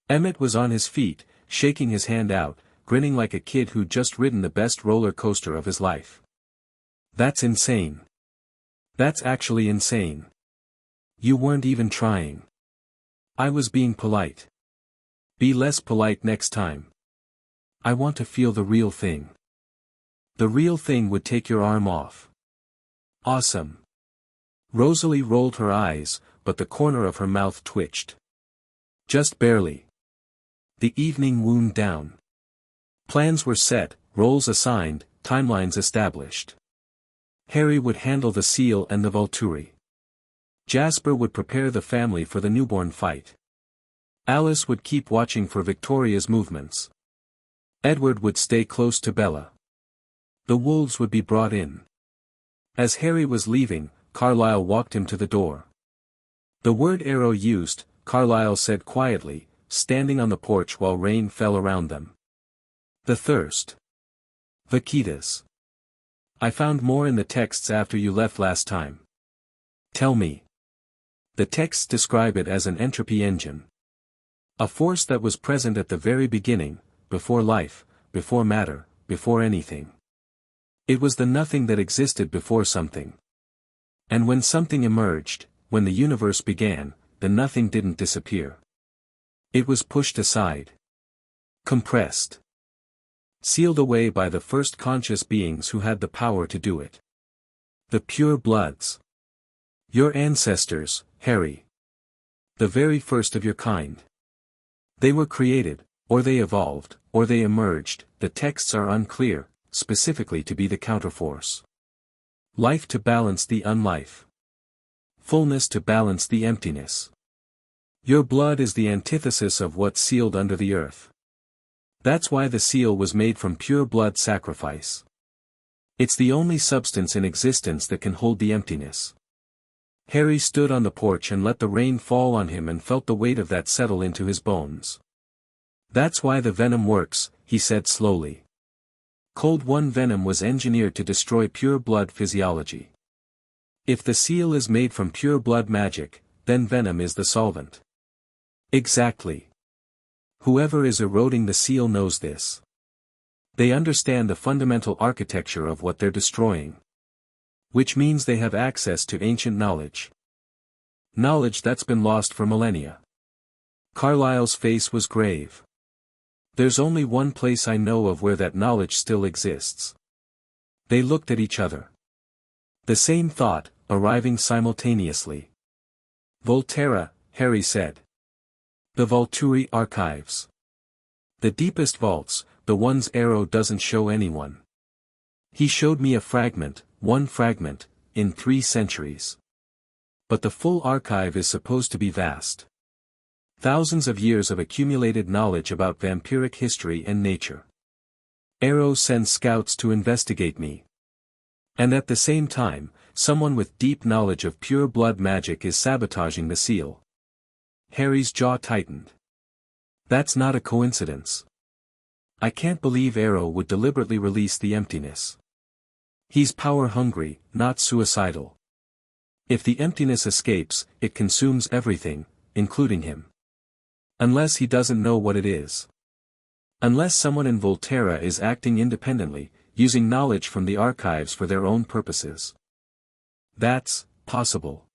Emmett was on his feet, shaking his hand out, grinning like a kid who'd just ridden the best roller coaster of his life. That's insane. That's actually insane. You weren't even trying. I was being polite. Be less polite next time. I want to feel the real thing. The real thing would take your arm off. Awesome. Rosalie rolled her eyes, but the corner of her mouth twitched. Just barely. The evening wound down. Plans were set, roles assigned, timelines established. Harry would handle the seal and the Volturi. Jasper would prepare the family for the newborn fight. Alice would keep watching for Victoria's movements. Edward would stay close to Bella. The wolves would be brought in. As Harry was leaving, Carlyle walked him to the door. The word arrow used, Carlyle said quietly, standing on the porch while rain fell around them. The thirst. Vaquitas. I found more in the texts after you left last time. Tell me. The texts describe it as an entropy engine. A force that was present at the very beginning, before life, before matter, before anything. It was the nothing that existed before something. And when something emerged, when the universe began, the nothing didn't disappear. It was pushed aside. Compressed. Sealed away by the first conscious beings who had the power to do it. The pure bloods. Your ancestors, Harry. The very first of your kind. They were created, or they evolved, or they emerged, the texts are unclear, specifically to be the counterforce. Life to balance the unlife. Fullness to balance the emptiness. Your blood is the antithesis of what's sealed under the earth. That's why the seal was made from pure blood sacrifice. It's the only substance in existence that can hold the emptiness. Harry stood on the porch and let the rain fall on him and felt the weight of that settle into his bones. That's why the venom works, he said slowly. Cold One venom was engineered to destroy pure blood physiology. If the seal is made from pure blood magic, then venom is the solvent. Exactly. Whoever is eroding the seal knows this. They understand the fundamental architecture of what they're destroying. Which means they have access to ancient knowledge. Knowledge that's been lost for millennia. Carlyle's face was grave. There's only one place I know of where that knowledge still exists. They looked at each other. The same thought, arriving simultaneously. Volterra, Harry said. The Volturi archives. The deepest vaults, the ones Arrow doesn't show anyone. He showed me a fragment, one fragment, in 3 centuries. But the full archive is supposed to be vast. Thousands of years of accumulated knowledge about vampiric history and nature. Arrow sends scouts to investigate me. And at the same time, someone with deep knowledge of pure blood magic is sabotaging the seal. Harry's jaw tightened. That's not a coincidence. I can't believe Arrow would deliberately release the emptiness. He's power-hungry, not suicidal. If the emptiness escapes, it consumes everything, including him. Unless he doesn't know what it is. Unless someone in Volterra is acting independently, using knowledge from the archives for their own purposes. That's possible.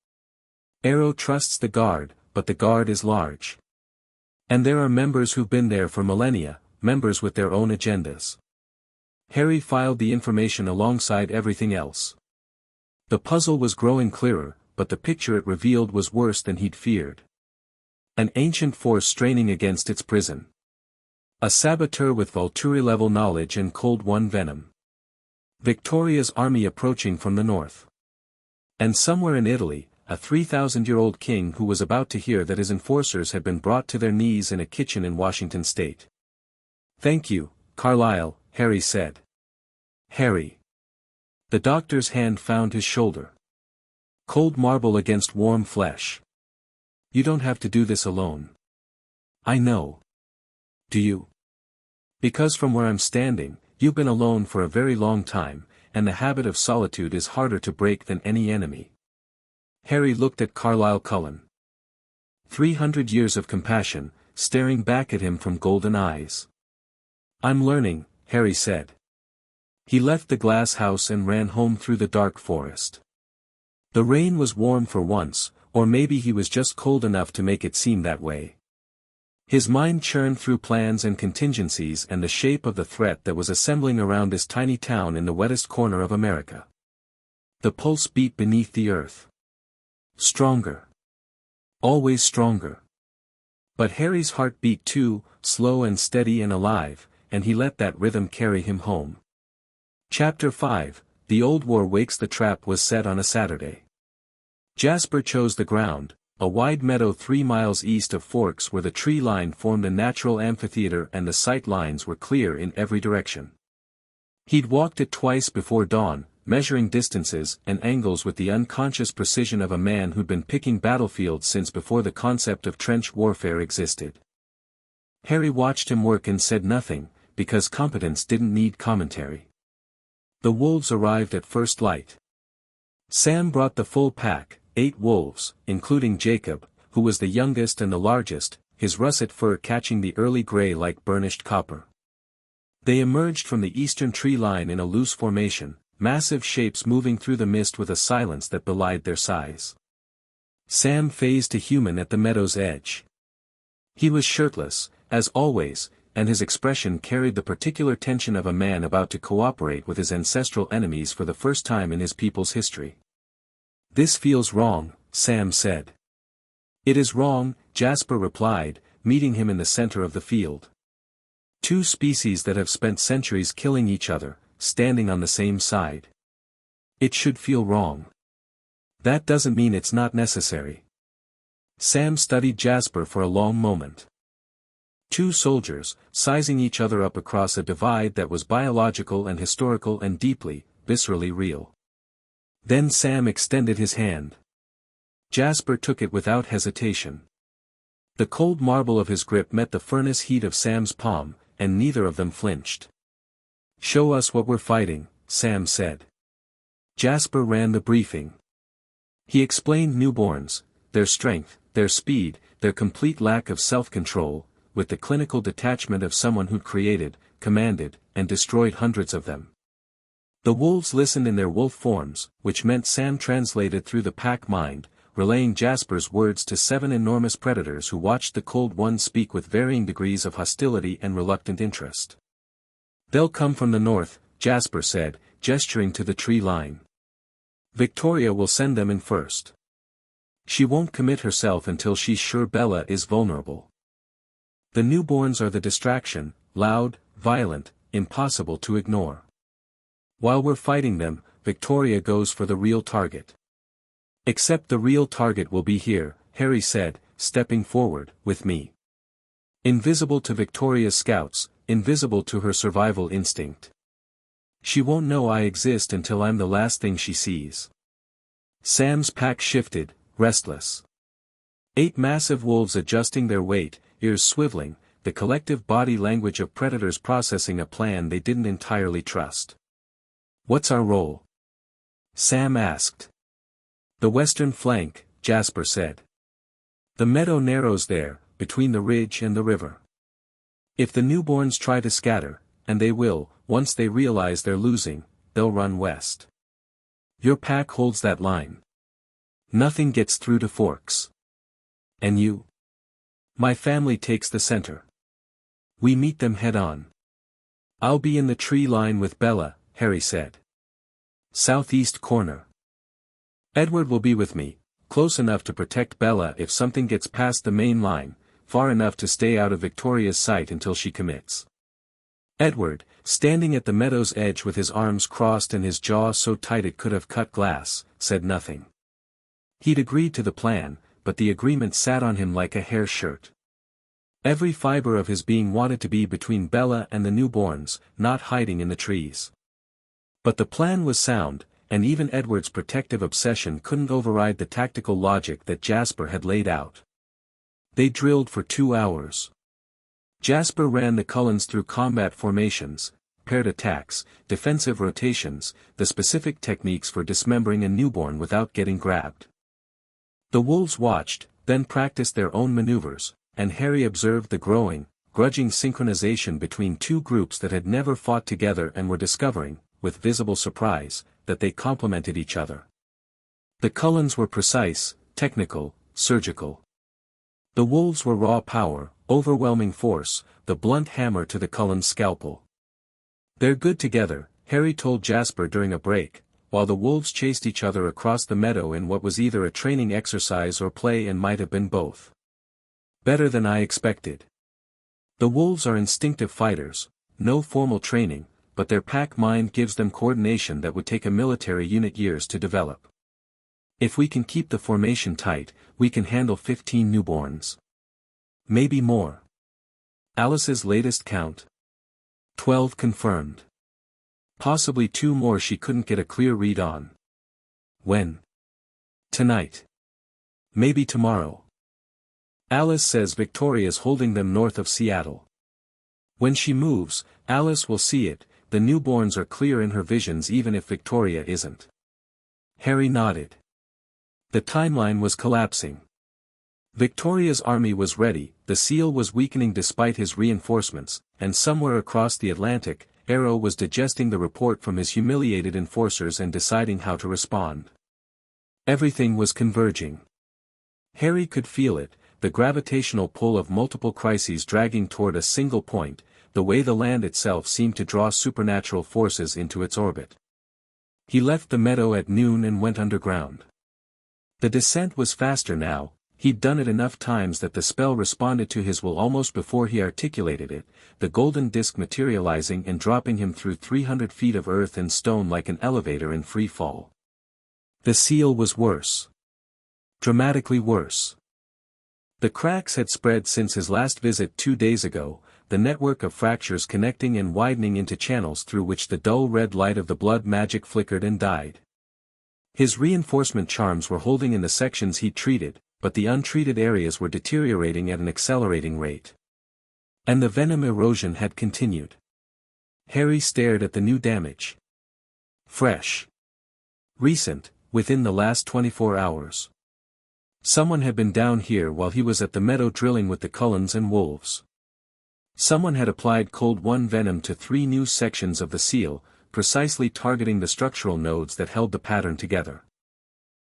Arrow trusts the guard, but the guard is large. And there are members who've been there for millennia, members with their own agendas. Harry filed the information alongside everything else. The puzzle was growing clearer, but the picture it revealed was worse than he'd feared. An ancient force straining against its prison. A saboteur with Volturi-level knowledge and Cold One venom. Victoria's army approaching from the north. And somewhere in Italy, a 3,000-year-old king who was about to hear that his enforcers had been brought to their knees in a kitchen in Washington state. "Thank you, Carlyle," Harry said. "Harry." The doctor's hand found his shoulder. "Cold marble against warm flesh. You don't have to do this alone." "I know." "Do you?" "Because from where I'm standing, you've been alone for a very long time, and the habit of solitude is harder to break than any enemy." Harry looked at Carlyle Cullen. 300 years of compassion, staring back at him from golden eyes. "I'm learning," Harry said. He left the glass house and ran home through the dark forest. The rain was warm for once, or maybe he was just cold enough to make it seem that way. His mind churned through plans and contingencies and the shape of the threat that was assembling around this tiny town in the wettest corner of America. The pulse beat beneath the earth. Stronger. Always stronger. But Harry's heart beat too, slow and steady and alive, and he let that rhythm carry him home. Chapter 5, The Old War Wakes. The trap was set on a Saturday. Jasper chose the ground, a wide meadow 3 miles east of Forks where the tree line formed a natural amphitheater and the sight lines were clear in every direction. He'd walked it twice before dawn, measuring distances and angles with the unconscious precision of a man who'd been picking battlefields since before the concept of trench warfare existed. Harry watched him work and said nothing, because competence didn't need commentary. The wolves arrived at first light. Sam brought the full pack, 8 wolves, including Jacob, who was the youngest and the largest, his russet fur catching the early gray like burnished copper. They emerged from the eastern tree line in a loose formation, massive shapes moving through the mist with a silence that belied their size. Sam phased to human at the meadow's edge. He was shirtless, as always, and his expression carried the particular tension of a man about to cooperate with his ancestral enemies for the first time in his people's history. "This feels wrong," Sam said. "It is wrong," Jasper replied, meeting him in the center of the field. "Two species that have spent centuries killing each other, standing on the same side. It should feel wrong. That doesn't mean it's not necessary." Sam studied Jasper for a long moment. Two soldiers, sizing each other up across a divide that was biological and historical and deeply, viscerally real. Then Sam extended his hand. Jasper took it without hesitation. The cold marble of his grip met the furnace heat of Sam's palm, and neither of them flinched. "Show us what we're fighting," Sam said. Jasper ran the briefing. He explained newborns, their strength, their speed, their complete lack of self-control, with the clinical detachment of someone who'd created, commanded, and destroyed hundreds of them. The wolves listened in their wolf forms, which meant Sam translated through the pack mind, relaying Jasper's words to 7 enormous predators who watched the Cold One speak with varying degrees of hostility and reluctant interest. "They'll come from the north," Jasper said, gesturing to the tree line. "Victoria will send them in first. She won't commit herself until she's sure Bella is vulnerable. The newborns are the distraction, loud, violent, impossible to ignore. While we're fighting them, Victoria goes for the real target. Except the real target will be here," Harry said, stepping forward, "with me. Invisible to Victoria's scouts, invisible to her survival instinct. She won't know I exist until I'm the last thing she sees." Sam's pack shifted, restless. 8 massive wolves adjusting their weight, ears swiveling, the collective body language of predators processing a plan they didn't entirely trust. "What's our role?" Sam asked. "The western flank," Jasper said. "The meadow narrows there, between the ridge and the river. If the newborns try to scatter, and they will, once they realize they're losing, they'll run west. Your pack holds that line. Nothing gets through to Forks. And you?" "My family takes the center. We meet them head-on." "I'll be in the tree line with Bella," Harry said. "Southeast corner. Edward will be with me, close enough to protect Bella if something gets past the main line, far enough to stay out of Victoria's sight until she commits." Edward, standing at the meadow's edge with his arms crossed and his jaw so tight it could have cut glass, said nothing. He'd agreed to the plan, but the agreement sat on him like a hair shirt. Every fiber of his being wanted to be between Bella and the newborns, not hiding in the trees. But the plan was sound, and even Edward's protective obsession couldn't override the tactical logic that Jasper had laid out. They drilled for 2 hours. Jasper ran the Cullens through combat formations, paired attacks, defensive rotations, the specific techniques for dismembering a newborn without getting grabbed. The wolves watched, then practiced their own maneuvers, and Harry observed the growing, grudging synchronization between two groups that had never fought together and were discovering, with visible surprise, that they complemented each other. The Cullens were precise, technical, surgical. The wolves were raw power, overwhelming force, the blunt hammer to the Cullen's scalpel. "They're good together," Harry told Jasper during a break, while the wolves chased each other across the meadow in what was either a training exercise or play and might have been both. "Better than I expected. The wolves are instinctive fighters, no formal training, but their pack mind gives them coordination that would take a military unit years to develop. If we can keep the formation tight, we can handle 15 newborns. Maybe more." Alice's latest count? 12 confirmed. Possibly 2 more she couldn't get a clear read on. When? Tonight. Maybe tomorrow. Alice says Victoria's holding them north of Seattle. When she moves, Alice will see it, the newborns are clear in her visions even if Victoria isn't. Harry nodded. The timeline was collapsing. Victoria's army was ready, the seal was weakening despite his reinforcements, and somewhere across the Atlantic, Arrow was digesting the report from his humiliated enforcers and deciding how to respond. Everything was converging. Harry could feel it, the gravitational pull of multiple crises dragging toward a single point, the way the land itself seemed to draw supernatural forces into its orbit. He left the meadow at noon and went underground. The descent was faster now, he'd done it enough times that the spell responded to his will almost before he articulated it, the golden disc materializing and dropping him through 300 feet of earth and stone like an elevator in free fall. The seal was worse. Dramatically worse. The cracks had spread since his last visit 2 days ago, the network of fractures connecting and widening into channels through which the dull red light of the blood magic flickered and died. His reinforcement charms were holding in the sections he'd treated, but the untreated areas were deteriorating at an accelerating rate. And the venom erosion had continued. Harry stared at the new damage. Fresh. Recent, within the last 24 hours. Someone had been down here while he was at the meadow drilling with the Cullens and wolves. Someone had applied Cold 1 venom to 3 new sections of the seal, precisely targeting the structural nodes that held the pattern together.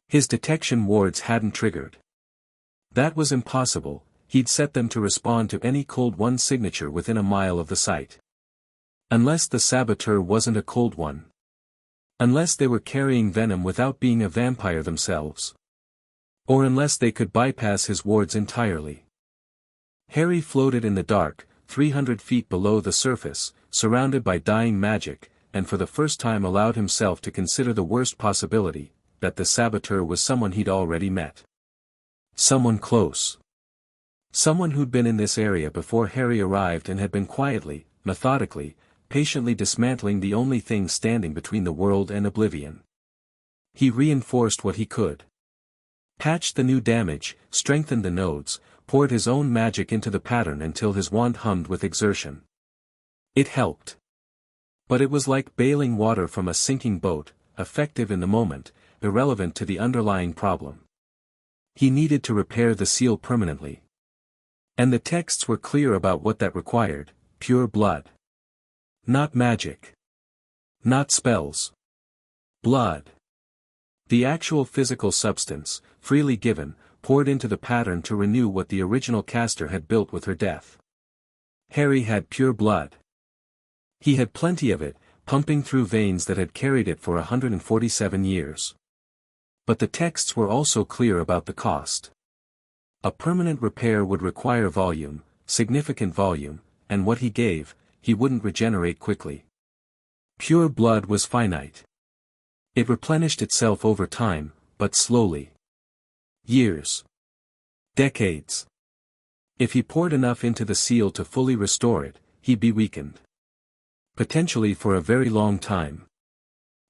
His detection wards hadn't triggered. That was impossible, he'd set them to respond to any Cold 1 signature within a mile of the site. Unless the saboteur wasn't a Cold 1. Unless they were carrying venom without being a vampire themselves. Or unless they could bypass his wards entirely. Harry floated in the dark, 300 feet below the surface, surrounded by dying magic, and for the first time allowed himself to consider the worst possibility, that the saboteur was someone he'd already met. Someone close. Someone who'd been in this area before Harry arrived and had been quietly, methodically, patiently dismantling the only thing standing between the world and oblivion. He reinforced what he could. Patched the new damage, strengthened the nodes, poured his own magic into the pattern until his wand hummed with exertion. It helped. But it was like bailing water from a sinking boat, effective in the moment, irrelevant to the underlying problem. He needed to repair the seal permanently. And the texts were clear about what that required: pure blood. Not magic. Not spells. Blood. The actual physical substance, freely given, poured into the pattern to renew what the original caster had built with her death. Harry had pure blood. He had plenty of it, pumping through veins that had carried it for 147 years. But the texts were also clear about the cost. A permanent repair would require volume, significant volume, and what he gave, he wouldn't regenerate quickly. Pure blood was finite. It replenished itself over time, but slowly. Years. Decades. If he poured enough into the seal to fully restore it, he'd be weakened. Potentially for a very long time.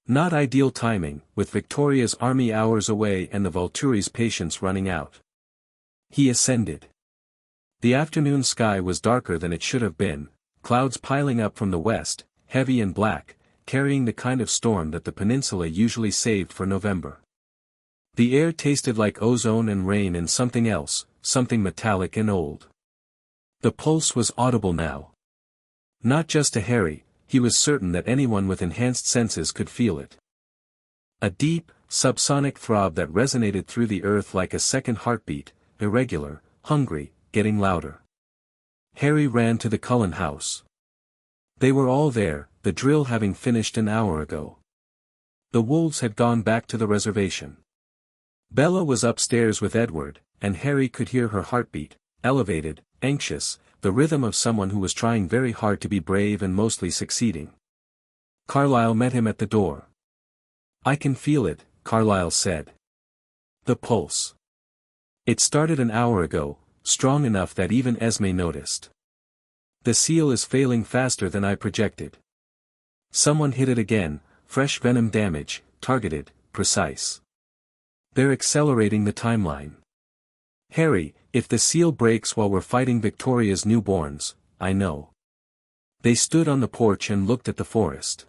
Not ideal timing, with Victoria's army hours away and the Volturi's patience running out. He ascended. The afternoon sky was darker than it should have been, clouds piling up from the west, heavy and black, carrying the kind of storm that the peninsula usually saved for November. The air tasted like ozone and rain and something else, something metallic and old. The pulse was audible now. Not just to Harry, he was certain that anyone with enhanced senses could feel it. A deep, subsonic throb that resonated through the earth like a second heartbeat, irregular, hungry, getting louder. Harry ran to the Cullen house. They were all there, the drill having finished an hour ago. The wolves had gone back to the reservation. Bella was upstairs with Edward, and Harry could hear her heartbeat, elevated, anxious, the rhythm of someone who was trying very hard to be brave and mostly succeeding. Carlyle met him at the door. "I can feel it," Carlyle said. "The pulse. It started an hour ago, strong enough that even Esme noticed. The seal is failing faster than I projected. Someone hit it again, fresh venom damage, targeted, precise. They're accelerating the timeline. Harry, if the seal breaks while we're fighting Victoria's newborns, I know." They stood on the porch and looked at the forest.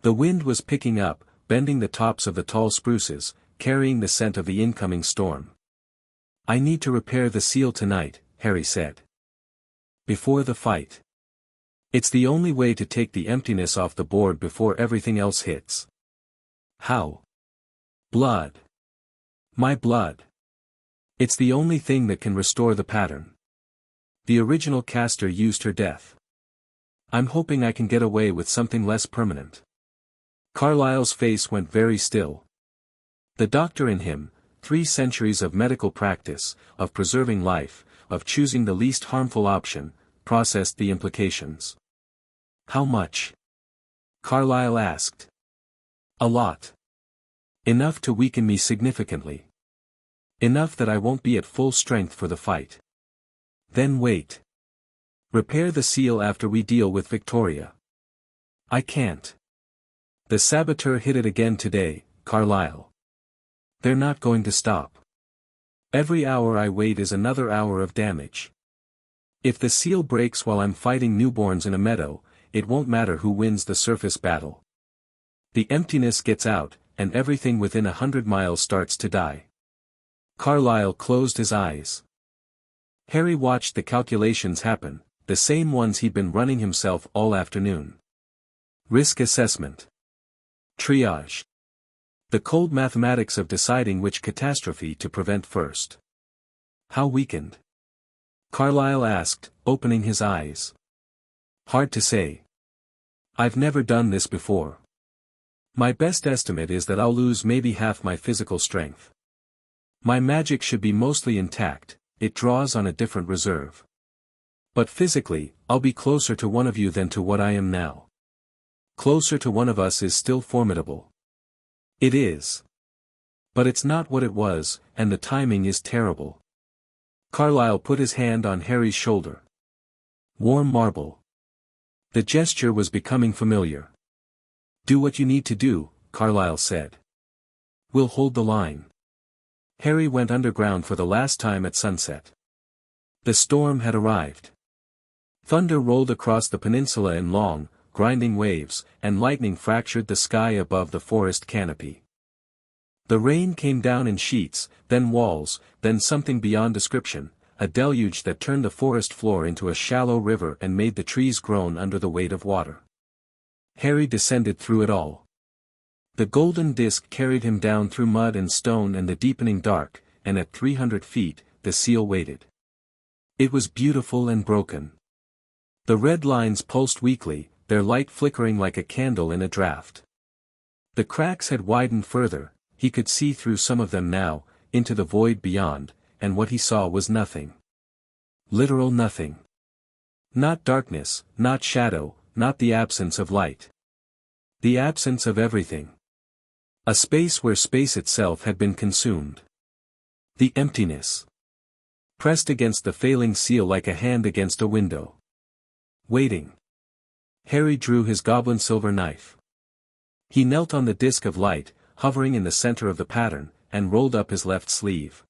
The wind was picking up, bending the tops of the tall spruces, carrying the scent of the incoming storm. "I need to repair the seal tonight," Harry said. "Before the fight. It's the only way to take the emptiness off the board before everything else hits." "How?" "Blood. My blood. It's the only thing that can restore the pattern. The original caster used her death. I'm hoping I can get away with something less permanent." Carlyle's face went very still. The doctor in him, 3 centuries of medical practice, of preserving life, of choosing the least harmful option, processed the implications. "How much?" Carlyle asked. "A lot. Enough to weaken me significantly. Enough that I won't be at full strength for the fight. Then wait. Repair the seal after we deal with Victoria." "I can't. The saboteur hit it again today, Carlyle. They're not going to stop. Every hour I wait is another hour of damage. If the seal breaks while I'm fighting newborns in a meadow, it won't matter who wins the surface battle. The emptiness gets out, and everything within 100 miles starts to die." Carlyle closed his eyes. Harry watched the calculations happen, the same ones he'd been running himself all afternoon. Risk assessment. Triage. The cold mathematics of deciding which catastrophe to prevent first. "How weakened?" Carlyle asked, opening his eyes. "Hard to say. I've never done this before. My best estimate is that I'll lose maybe half my physical strength. My magic should be mostly intact, it draws on a different reserve. But physically, I'll be closer to one of you than to what I am now. Closer to one of us is still formidable. It is. But it's not what it was, and the timing is terrible." Carlyle put his hand on Harry's shoulder. "Warm marble." The gesture was becoming familiar. "Do what you need to do," Carlyle said. We'll hold the line. Harry went underground for the last time at sunset. The storm had arrived. Thunder rolled across the peninsula in long, grinding waves, and lightning fractured the sky above the forest canopy. The rain came down in sheets, then walls, then something beyond description, a deluge that turned the forest floor into a shallow river and made the trees groan under the weight of water. Harry descended through it all. The golden disk carried him down through mud and stone and the deepening dark, and at 300 feet, the seal waited. It was beautiful and broken. The red lines pulsed weakly, their light flickering like a candle in a draught. The cracks had widened further, he could see through some of them now, into the void beyond, and what he saw was nothing. Literal nothing. Not darkness, not shadow, not the absence of light. The absence of everything. A space where space itself had been consumed. The emptiness. Pressed against the failing seal like a hand against a window. Waiting. Harry drew his goblin silver knife. He knelt on the disk of light, hovering in the center of the pattern, and rolled up his left sleeve.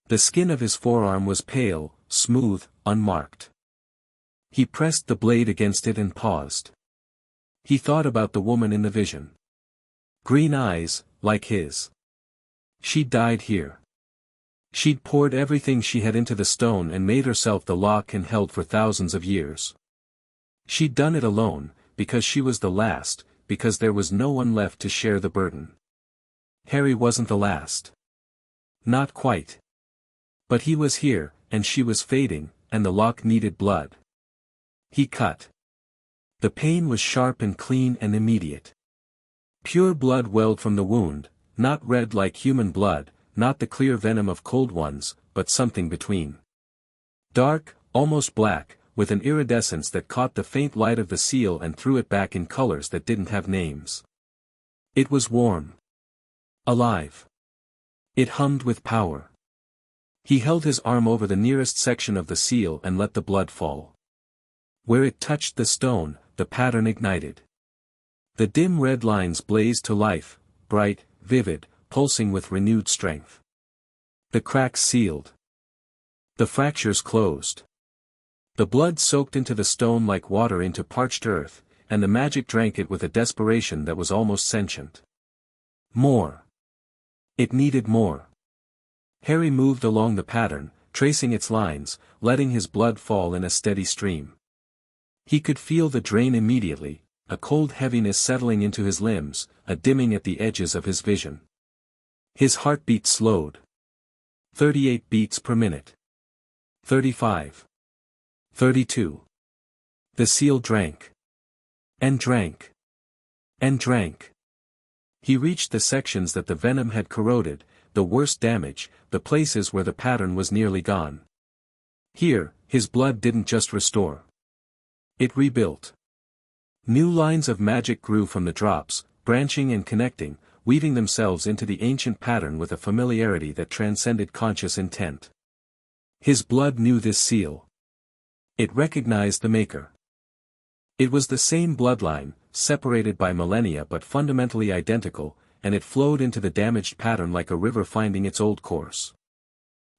The skin of his forearm was pale, smooth, unmarked. He pressed the blade against it and paused. He thought about the woman in the vision. Green eyes, like his. She'd died here. She'd poured everything she had into the stone and made herself the lock and held for thousands of years. She'd done it alone, because she was the last, because there was no one left to share the burden. Harry wasn't the last. Not quite. But he was here, and she was fading, and the lock needed blood. He cut. The pain was sharp and clean and immediate. Pure blood welled from the wound, not red like human blood, not the clear venom of cold ones, but something between. Dark, almost black, with an iridescence that caught the faint light of the seal and threw it back in colors that didn't have names. It was warm. Alive. It hummed with power. He held his arm over the nearest section of the seal and let the blood fall. Where it touched the stone, the pattern ignited. The dim red lines blazed to life, bright, vivid, pulsing with renewed strength. The cracks sealed. The fractures closed. The blood soaked into the stone like water into parched earth, and the magic drank it with a desperation that was almost sentient. More. It needed more. Harry moved along the pattern, tracing its lines, letting his blood fall in a steady stream. He could feel the drain immediately, a cold heaviness settling into his limbs, a dimming at the edges of his vision. His heartbeat slowed. 38 beats per minute. 35. 32. The seal drank. And drank. And drank. He reached the sections that the venom had corroded, the worst damage, the places where the pattern was nearly gone. Here, his blood didn't just restore. It rebuilt. New lines of magic grew from the drops, branching and connecting, weaving themselves into the ancient pattern with a familiarity that transcended conscious intent. His blood knew this seal. It recognized the maker. It was the same bloodline, separated by millennia but fundamentally identical, and it flowed into the damaged pattern like a river finding its old course.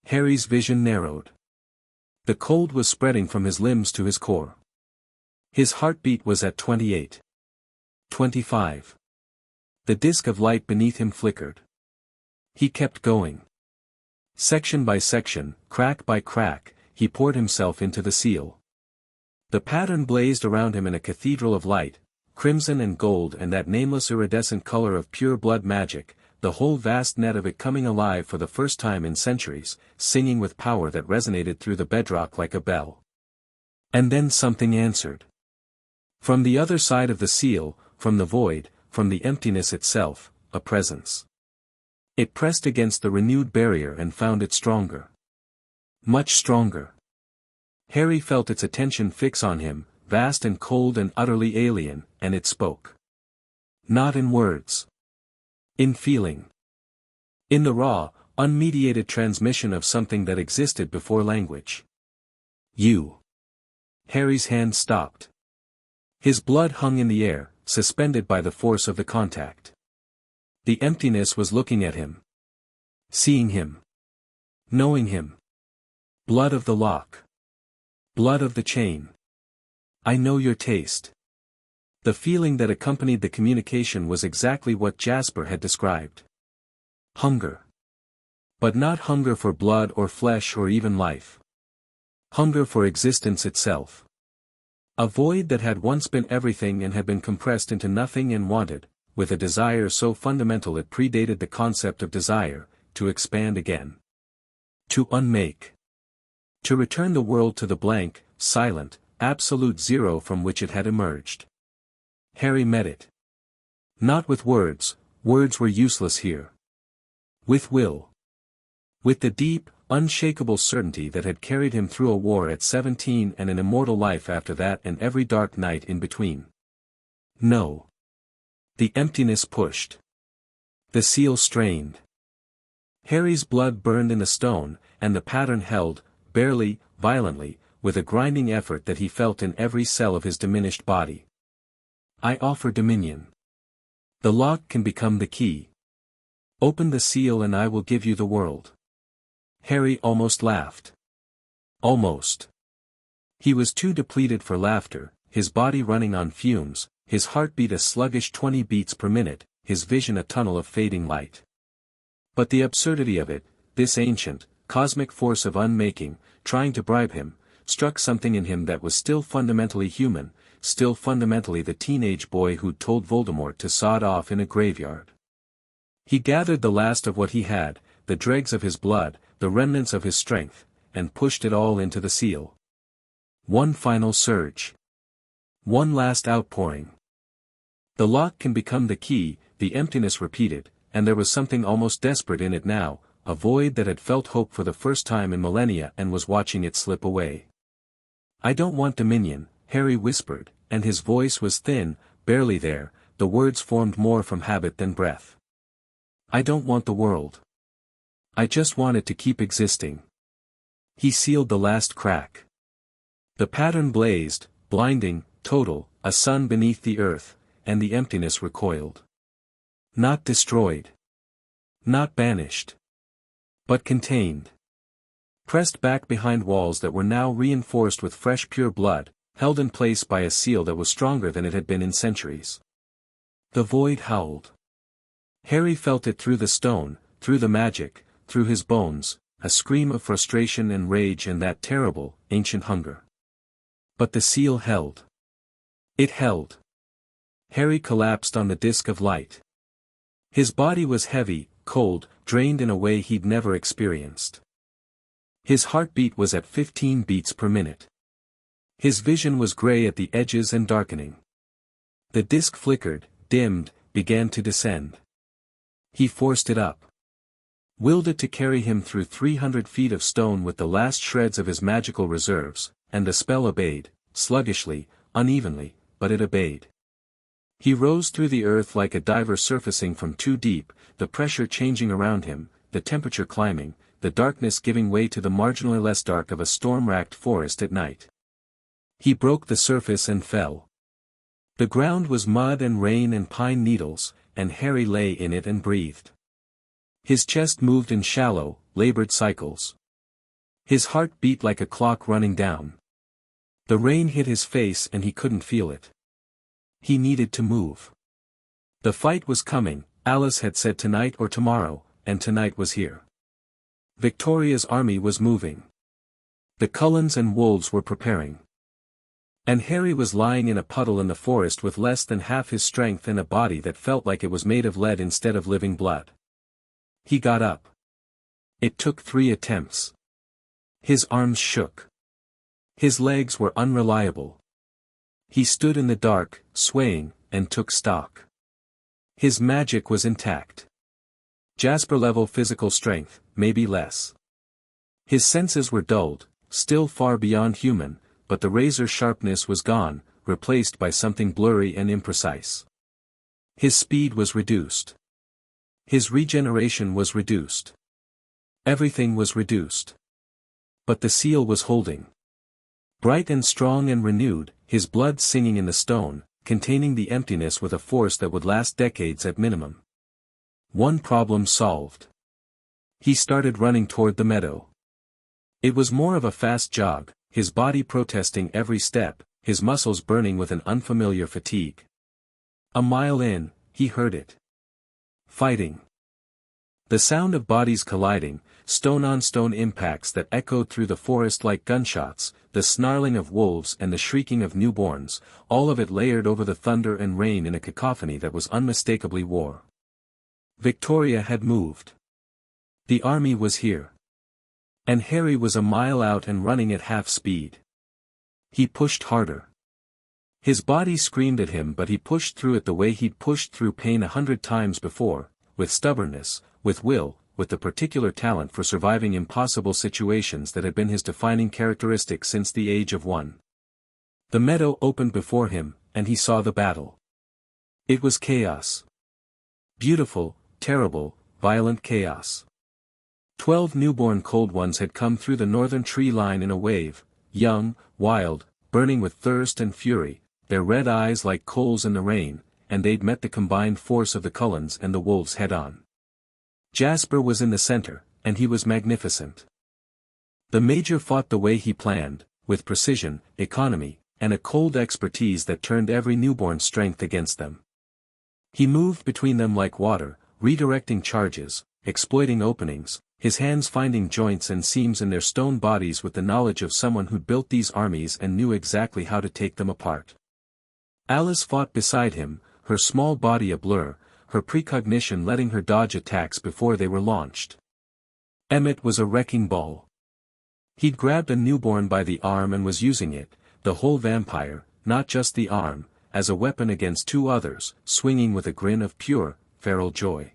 Harry's vision narrowed. The cold was spreading from his limbs to his core. His heartbeat was at 28. 25. The disk of light beneath him flickered. He kept going. Section by section, crack by crack, he poured himself into the seal. The pattern blazed around him in a cathedral of light, crimson and gold and that nameless iridescent color of pure blood magic, the whole vast net of it coming alive for the first time in centuries, singing with power that resonated through the bedrock like a bell. And then something answered. From the other side of the seal, from the void, from the emptiness itself, a presence. It pressed against the renewed barrier and found it stronger. Much stronger. Harry felt its attention fix on him, vast and cold and utterly alien, and it spoke. Not in words. In feeling. In the raw, unmediated transmission of something that existed before language. You. Harry's hand stopped. His blood hung in the air, suspended by the force of the contact. The emptiness was looking at him. Seeing him. Knowing him. Blood of the lock. Blood of the chain. I know your taste. The feeling that accompanied the communication was exactly what Jasper had described. Hunger. But not hunger for blood or flesh or even life. Hunger for existence itself. A void that had once been everything and had been compressed into nothing and wanted, with a desire so fundamental it predated the concept of desire, to expand again. To unmake. To return the world to the blank, silent, absolute zero from which it had emerged. Harry met it. Not with words, words were useless here. With will. With the deep, unshakable certainty that had carried him through a war at 17 and an immortal life after that and every dark night in between. No. The emptiness pushed. The seal strained. Harry's blood burned in the stone, and the pattern held, barely, violently, with a grinding effort that he felt in every cell of his diminished body. I offer dominion. The lock can become the key. Open the seal and I will give you the world. Harry almost laughed. Almost. He was too depleted for laughter, his body running on fumes, his heartbeat a sluggish 20 beats per minute, his vision a tunnel of fading light. But the absurdity of it, this ancient, cosmic force of unmaking, trying to bribe him, struck something in him that was still fundamentally human, still fundamentally the teenage boy who'd told Voldemort to sod off in a graveyard. He gathered the last of what he had, the dregs of his blood, the remnants of his strength, and pushed it all into the seal. One final surge. One last outpouring. The lock can become the key, the emptiness repeated, and there was something almost desperate in it now, a void that had felt hope for the first time in millennia and was watching it slip away. I don't want dominion, Harry whispered, and his voice was thin, barely there, the words formed more from habit than breath. I don't want the world. I just want it to keep existing. He sealed the last crack. The pattern blazed, blinding, total, a sun beneath the earth, and the emptiness recoiled. Not destroyed. Not banished. But contained. Pressed back behind walls that were now reinforced with fresh pure blood, held in place by a seal that was stronger than it had been in centuries. The void howled. Harry felt it through the stone, through the magic, through his bones, a scream of frustration and rage and that terrible, ancient hunger. But the seal held. It held. Harry collapsed on the disk of light. His body was heavy, cold, drained in a way he'd never experienced. His heartbeat was at 15 beats per minute. His vision was gray at the edges and darkening. The disk flickered, dimmed, began to descend. He forced it up. Willed it to carry him through 300 feet of stone with the last shreds of his magical reserves, and the spell obeyed, sluggishly, unevenly, but it obeyed. He rose through the earth like a diver surfacing from too deep, the pressure changing around him, the temperature climbing, the darkness giving way to the marginally less dark of a storm-racked forest at night. He broke the surface and fell. The ground was mud and rain and pine needles, and Harry lay in it and breathed. His chest moved in shallow, labored cycles. His heart beat like a clock running down. The rain hit his face and he couldn't feel it. He needed to move. The fight was coming, Alice had said tonight or tomorrow, and tonight was here. Victoria's army was moving. The Cullens and wolves were preparing. And Harry was lying in a puddle in the forest with less than half his strength and a body that felt like it was made of lead instead of living blood. He got up. It took 3 attempts. His arms shook. His legs were unreliable. He stood in the dark, swaying, and took stock. His magic was intact. Jasper-level physical strength, maybe less. His senses were dulled, still far beyond human, but the razor sharpness was gone, replaced by something blurry and imprecise. His speed was reduced. His regeneration was reduced. Everything was reduced. But the seal was holding. Bright and strong and renewed, his blood singing in the stone, containing the emptiness with a force that would last decades at minimum. One problem solved. He started running toward the meadow. It was more of a fast jog, his body protesting every step, his muscles burning with an unfamiliar fatigue. A mile in, he heard it. Fighting. The sound of bodies colliding, stone-on-stone impacts that echoed through the forest like gunshots, the snarling of wolves and the shrieking of newborns, all of it layered over the thunder and rain in a cacophony that was unmistakably war. Victoria had moved. The army was here. And Harry was a mile out and running at half speed. He pushed harder. His body screamed at him, but he pushed through it the way he'd pushed through pain 100 times before, with stubbornness, with will, with the particular talent for surviving impossible situations that had been his defining characteristic since the age of 1. The meadow opened before him, and he saw the battle. It was chaos. Beautiful, terrible, violent chaos. 12 newborn cold ones had come through the northern tree line in a wave, young, wild, burning with thirst and fury, their red eyes like coals in the rain, and they'd met the combined force of the Cullens and the wolves head-on. Jasper was in the center, and he was magnificent. The Major fought the way he planned, with precision, economy, and a cold expertise that turned every newborn strength against them. He moved between them like water, redirecting charges, exploiting openings, his hands finding joints and seams in their stone bodies with the knowledge of someone who'd built these armies and knew exactly how to take them apart. Alice fought beside him, her small body a blur, her precognition letting her dodge attacks before they were launched. Emmett was a wrecking ball. He'd grabbed a newborn by the arm and was using it, the whole vampire, not just the arm, as a weapon against 2 others, swinging with a grin of pure, feral joy.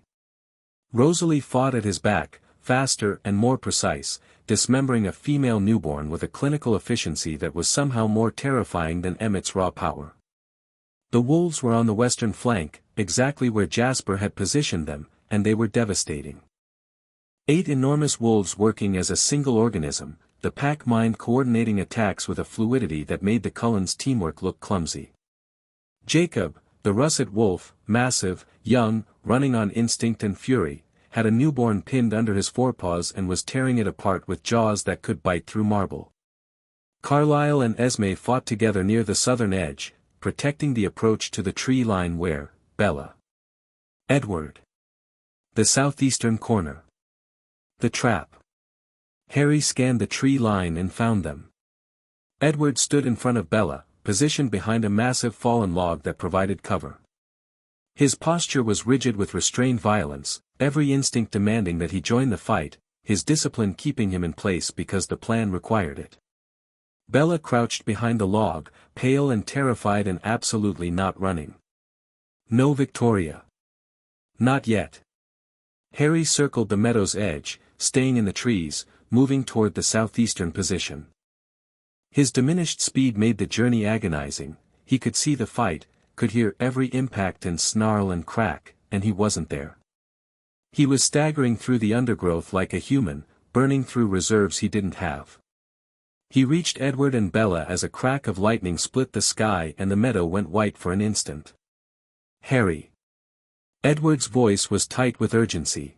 Rosalie fought at his back, faster and more precise, dismembering a female newborn with a clinical efficiency that was somehow more terrifying than Emmett's raw power. The wolves were on the western flank, exactly where Jasper had positioned them, and they were devastating. 8 enormous wolves working as a single organism, the pack mind coordinating attacks with a fluidity that made the Cullens' teamwork look clumsy. Jacob, the russet wolf, massive, young, running on instinct and fury, had a newborn pinned under his forepaws and was tearing it apart with jaws that could bite through marble. Carlyle and Esme fought together near the southern edge, protecting the approach to the tree line where, Bella. Edward. The southeastern corner. The trap. Harry scanned the tree line and found them. Edward stood in front of Bella, positioned behind a massive fallen log that provided cover. His posture was rigid with restrained violence, every instinct demanding that he join the fight, his discipline keeping him in place because the plan required it. Bella crouched behind the log, pale and terrified and absolutely not running. No Victoria. Not yet. Harry circled the meadow's edge, staying in the trees, moving toward the southeastern position. His diminished speed made the journey agonizing, he could see the fight, could hear every impact and snarl and crack, and he wasn't there. He was staggering through the undergrowth like a human, burning through reserves he didn't have. He reached Edward and Bella as a crack of lightning split the sky and the meadow went white for an instant. Harry. Edward's voice was tight with urgency.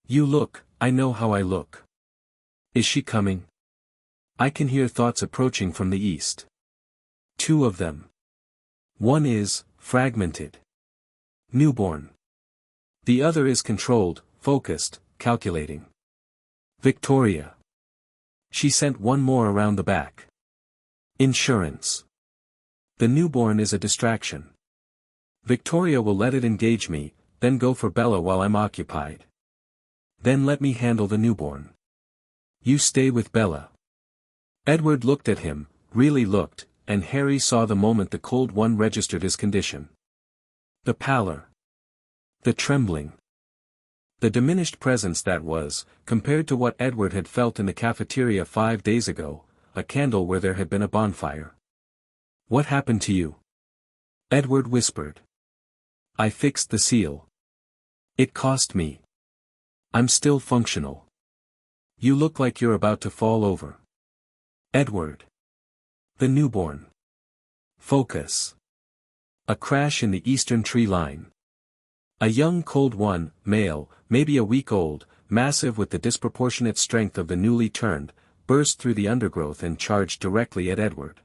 You look, I know how I look. Is she coming? I can hear thoughts approaching from the east. 2 of them. One is, fragmented. Newborn. The other is controlled, focused, calculating. Victoria. She sent 1 more around the back. Insurance. The newborn is a distraction. Victoria will let it engage me, then go for Bella while I'm occupied. Then let me handle the newborn. You stay with Bella. Edward looked at him, really looked, and Harry saw the moment the cold one registered his condition. The pallor. The trembling. The diminished presence that was, compared to what Edward had felt in the cafeteria 5 days ago, a candle where there had been a bonfire. What happened to you? Edward whispered. I fixed the seal. It cost me. I'm still functional. You look like you're about to fall over. Edward. The newborn. Focus. A crash in the eastern tree line. A young cold one, male, maybe a week old, massive with the disproportionate strength of the newly turned, burst through the undergrowth and charged directly at Edward.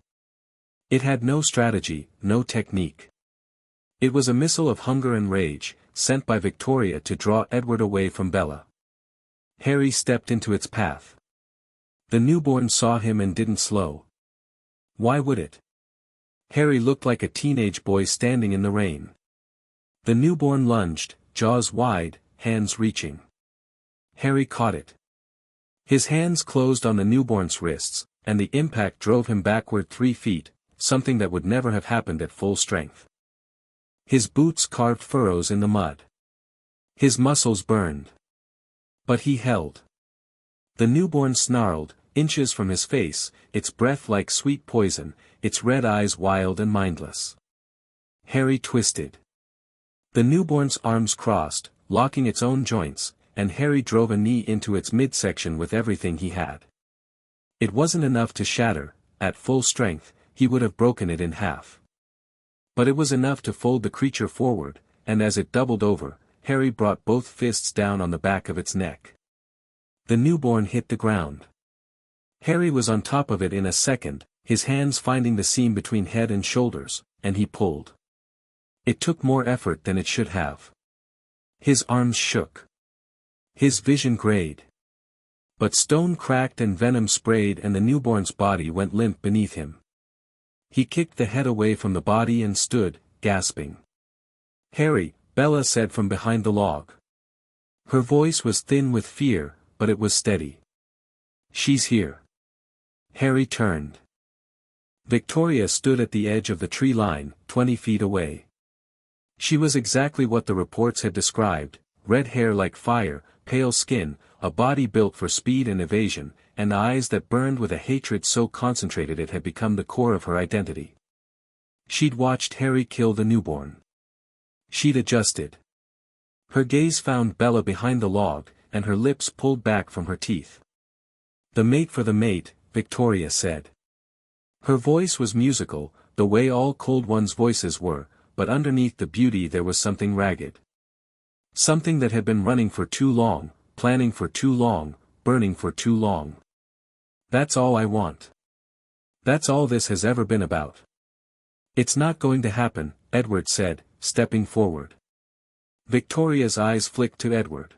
It had no strategy, no technique. It was a missile of hunger and rage, sent by Victoria to draw Edward away from Bella. Harry stepped into its path. The newborn saw him and didn't slow. Why would it? Harry looked like a teenage boy standing in the rain. The newborn lunged, jaws wide, hands reaching. Harry caught it. His hands closed on the newborn's wrists, and the impact drove him backward 3 feet, something that would never have happened at full strength. His boots carved furrows in the mud. His muscles burned. But he held. The newborn snarled, inches from his face, its breath like sweet poison, its red eyes wild and mindless. Harry twisted. The newborn's arms crossed, locking its own joints, and Harry drove a knee into its midsection with everything he had. It wasn't enough to shatter, at full strength, he would have broken it in half. But it was enough to fold the creature forward, and as it doubled over, Harry brought both fists down on the back of its neck. The newborn hit the ground. Harry was on top of it in a second, his hands finding the seam between head and shoulders, and he pulled. It took more effort than it should have. His arms shook. His vision grayed. But stone cracked and venom sprayed and the newborn's body went limp beneath him. He kicked the head away from the body and stood, gasping. "Harry," Bella said from behind the log. Her voice was thin with fear, but it was steady. "She's here." Harry turned. Victoria stood at the edge of the tree line, 20 feet away. She was exactly what the reports had described, red hair like fire, pale skin, a body built for speed and evasion, and eyes that burned with a hatred so concentrated it had become the core of her identity. She'd watched Harry kill the newborn. She'd adjusted. Her gaze found Bella behind the log, and her lips pulled back from her teeth. "The mate for the mate," Victoria said. Her voice was musical, the way all cold ones' voices were, but underneath the beauty there was something ragged. Something that had been running for too long, planning for too long, burning for too long. "That's all I want. That's all this has ever been about." "It's not going to happen," Edward said, stepping forward. Victoria's eyes flicked to Edward.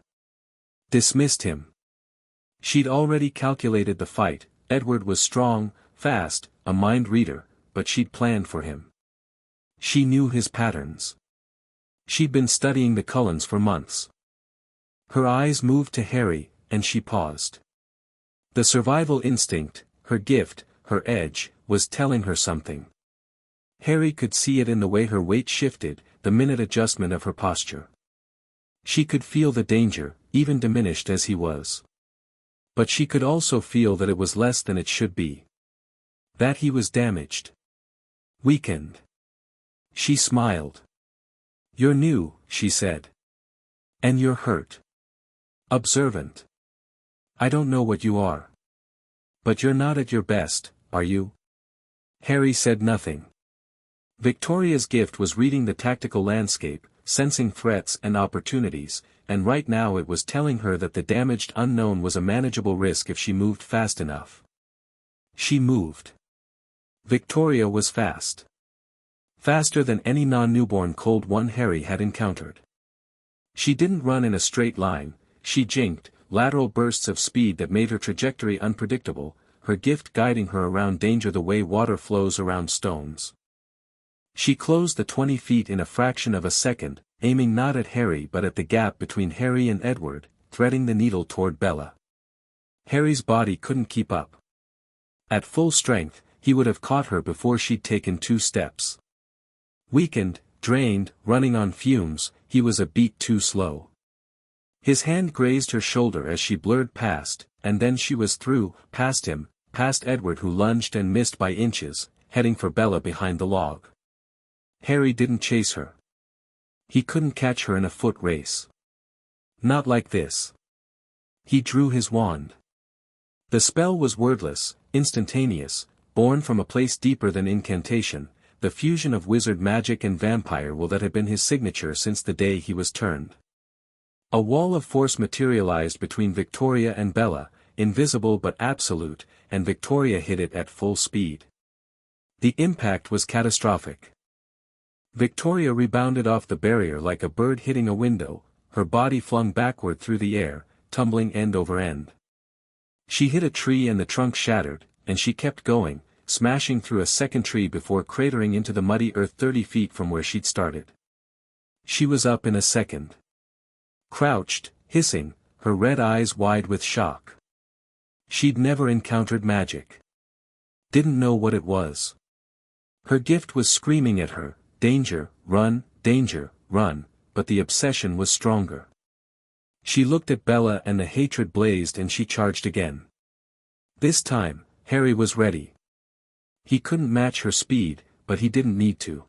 Dismissed him. She'd already calculated the fight. Edward was strong, fast, a mind reader, but she'd planned for him. She knew his patterns. She'd been studying the Cullens for months. Her eyes moved to Harry, and she paused. The survival instinct, her gift, her edge, was telling her something. Harry could see it in the way her weight shifted, the minute adjustment of her posture. She could feel the danger, even diminished as he was. But she could also feel that it was less than it should be. That he was damaged. Weakened. She smiled. "You're new," she said. "And you're hurt. Observant. I don't know what you are. But you're not at your best, are you?" Harry said nothing. Victoria's gift was reading the tactical landscape, sensing threats and opportunities, and right now it was telling her that the damaged unknown was a manageable risk if she moved fast enough. She moved. Victoria was fast. Faster than any non-newborn cold one Harry had encountered. She didn't run in a straight line, she jinked, lateral bursts of speed that made her trajectory unpredictable, her gift guiding her around danger the way water flows around stones. She closed the 20 feet in a fraction of a second, aiming not at Harry but at the gap between Harry and Edward, threading the needle toward Bella. Harry's body couldn't keep up. At full strength, he would have caught her before she'd taken 2 steps. Weakened, drained, running on fumes, he was a beat too slow. His hand grazed her shoulder as she blurred past, and then she was through, past him, past Edward who lunged and missed by inches, heading for Bella behind the log. Harry didn't chase her. He couldn't catch her in a foot race. Not like this. He drew his wand. The spell was wordless, instantaneous, born from a place deeper than incantation, the fusion of wizard magic and vampire will that had been his signature since the day he was turned. A wall of force materialized between Victoria and Bella, invisible but absolute, and Victoria hit it at full speed. The impact was catastrophic. Victoria rebounded off the barrier like a bird hitting a window, her body flung backward through the air, tumbling end over end. She hit a tree and the trunk shattered, and she kept going, smashing through a second tree before cratering into the muddy earth 30 feet from where she'd started. She was up in a second. Crouched, hissing, her red eyes wide with shock. She'd never encountered magic. Didn't know what it was. Her gift was screaming at her, danger, run, but the obsession was stronger. She looked at Bella and the hatred blazed and she charged again. This time, Harry was ready. He couldn't match her speed, but he didn't need to.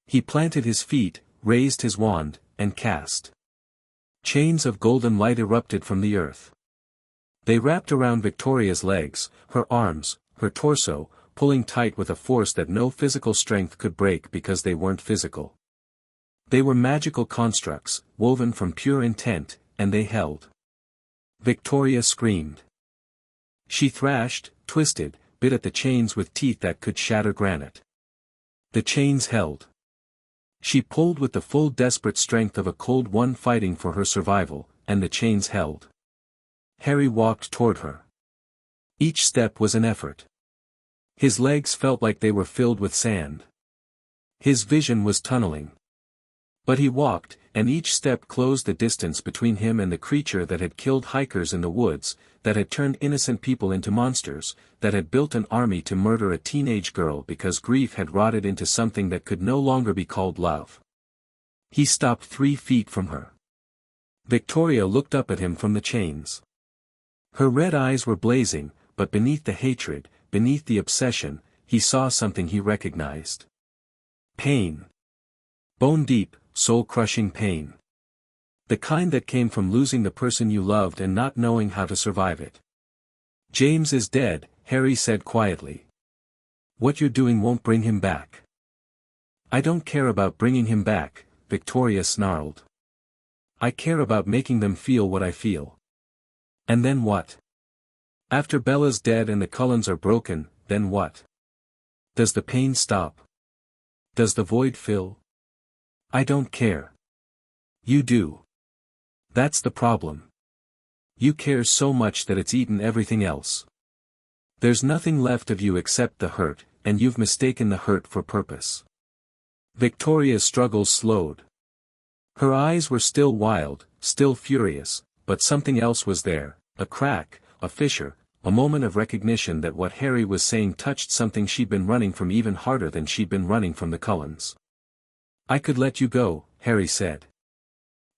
He planted his feet, raised his wand, and cast. Chains of golden light erupted from the earth. They wrapped around Victoria's legs, her arms, her torso, pulling tight with a force that no physical strength could break because they weren't physical. They were magical constructs, woven from pure intent, and they held. Victoria screamed. She thrashed, twisted, bit at the chains with teeth that could shatter granite. The chains held. She pulled with the full desperate strength of a cold one fighting for her survival, and the chains held. Harry walked toward her. Each step was an effort. His legs felt like they were filled with sand. His vision was tunneling. But he walked, and each step closed the distance between him and the creature that had killed hikers in the woods, that had turned innocent people into monsters, that had built an army to murder a teenage girl because grief had rotted into something that could no longer be called love. He stopped 3 feet from her. Victoria looked up at him from the chains. Her red eyes were blazing, but beneath the hatred, beneath the obsession, he saw something he recognized. Pain. Bone-deep, soul-crushing pain. The kind that came from losing the person you loved and not knowing how to survive it. James is dead, Harry said quietly. What you're doing won't bring him back. I don't care about bringing him back, Victoria snarled. I care about making them feel what I feel. And then what? After Bella's dead and the Cullens are broken, then what? Does the pain stop? Does the void fill? I don't care. You do. That's the problem. You care so much that it's eaten everything else. There's nothing left of you except the hurt, and you've mistaken the hurt for purpose. Victoria's struggles slowed. Her eyes were still wild, still furious, but something else was there, a crack, a fissure, a moment of recognition that what Harry was saying touched something she'd been running from even harder than she'd been running from the Cullens. I could let you go, Harry said.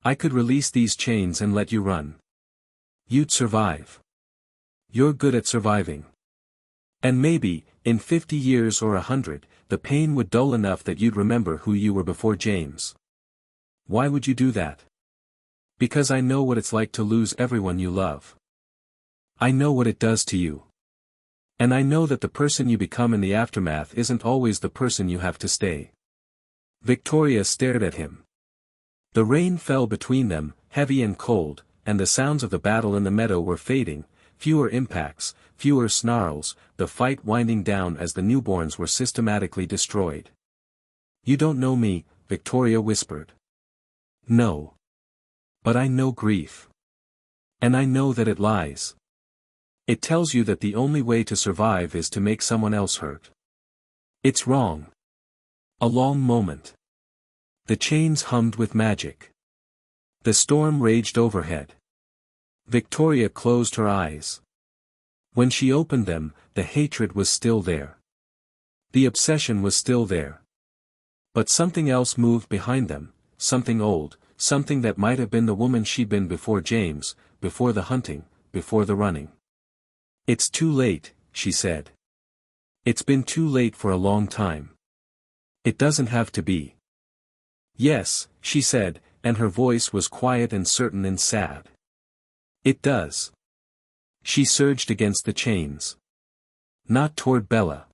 I could release these chains and let you run. You'd survive. You're good at surviving. And maybe, in 50 years or 100, the pain would dull enough that you'd remember who you were before James. Why would you do that? Because I know what it's like to lose everyone you love. I know what it does to you. And I know that the person you become in the aftermath isn't always the person you have to stay. Victoria stared at him. The rain fell between them, heavy and cold, and the sounds of the battle in the meadow were fading, fewer impacts, fewer snarls, the fight winding down as the newborns were systematically destroyed. You don't know me, Victoria whispered. No. But I know grief. And I know that it lies. It tells you that the only way to survive is to make someone else hurt. It's wrong. A long moment. The chains hummed with magic. The storm raged overhead. Victoria closed her eyes. When she opened them, the hatred was still there. The obsession was still there. But something else moved behind them, something old, something that might have been the woman she'd been before James, before the hunting, before the running. It's too late, she said. It's been too late for a long time. It doesn't have to be. Yes, she said, and her voice was quiet and certain and sad. It does. She surged against the chains. Not toward Bella.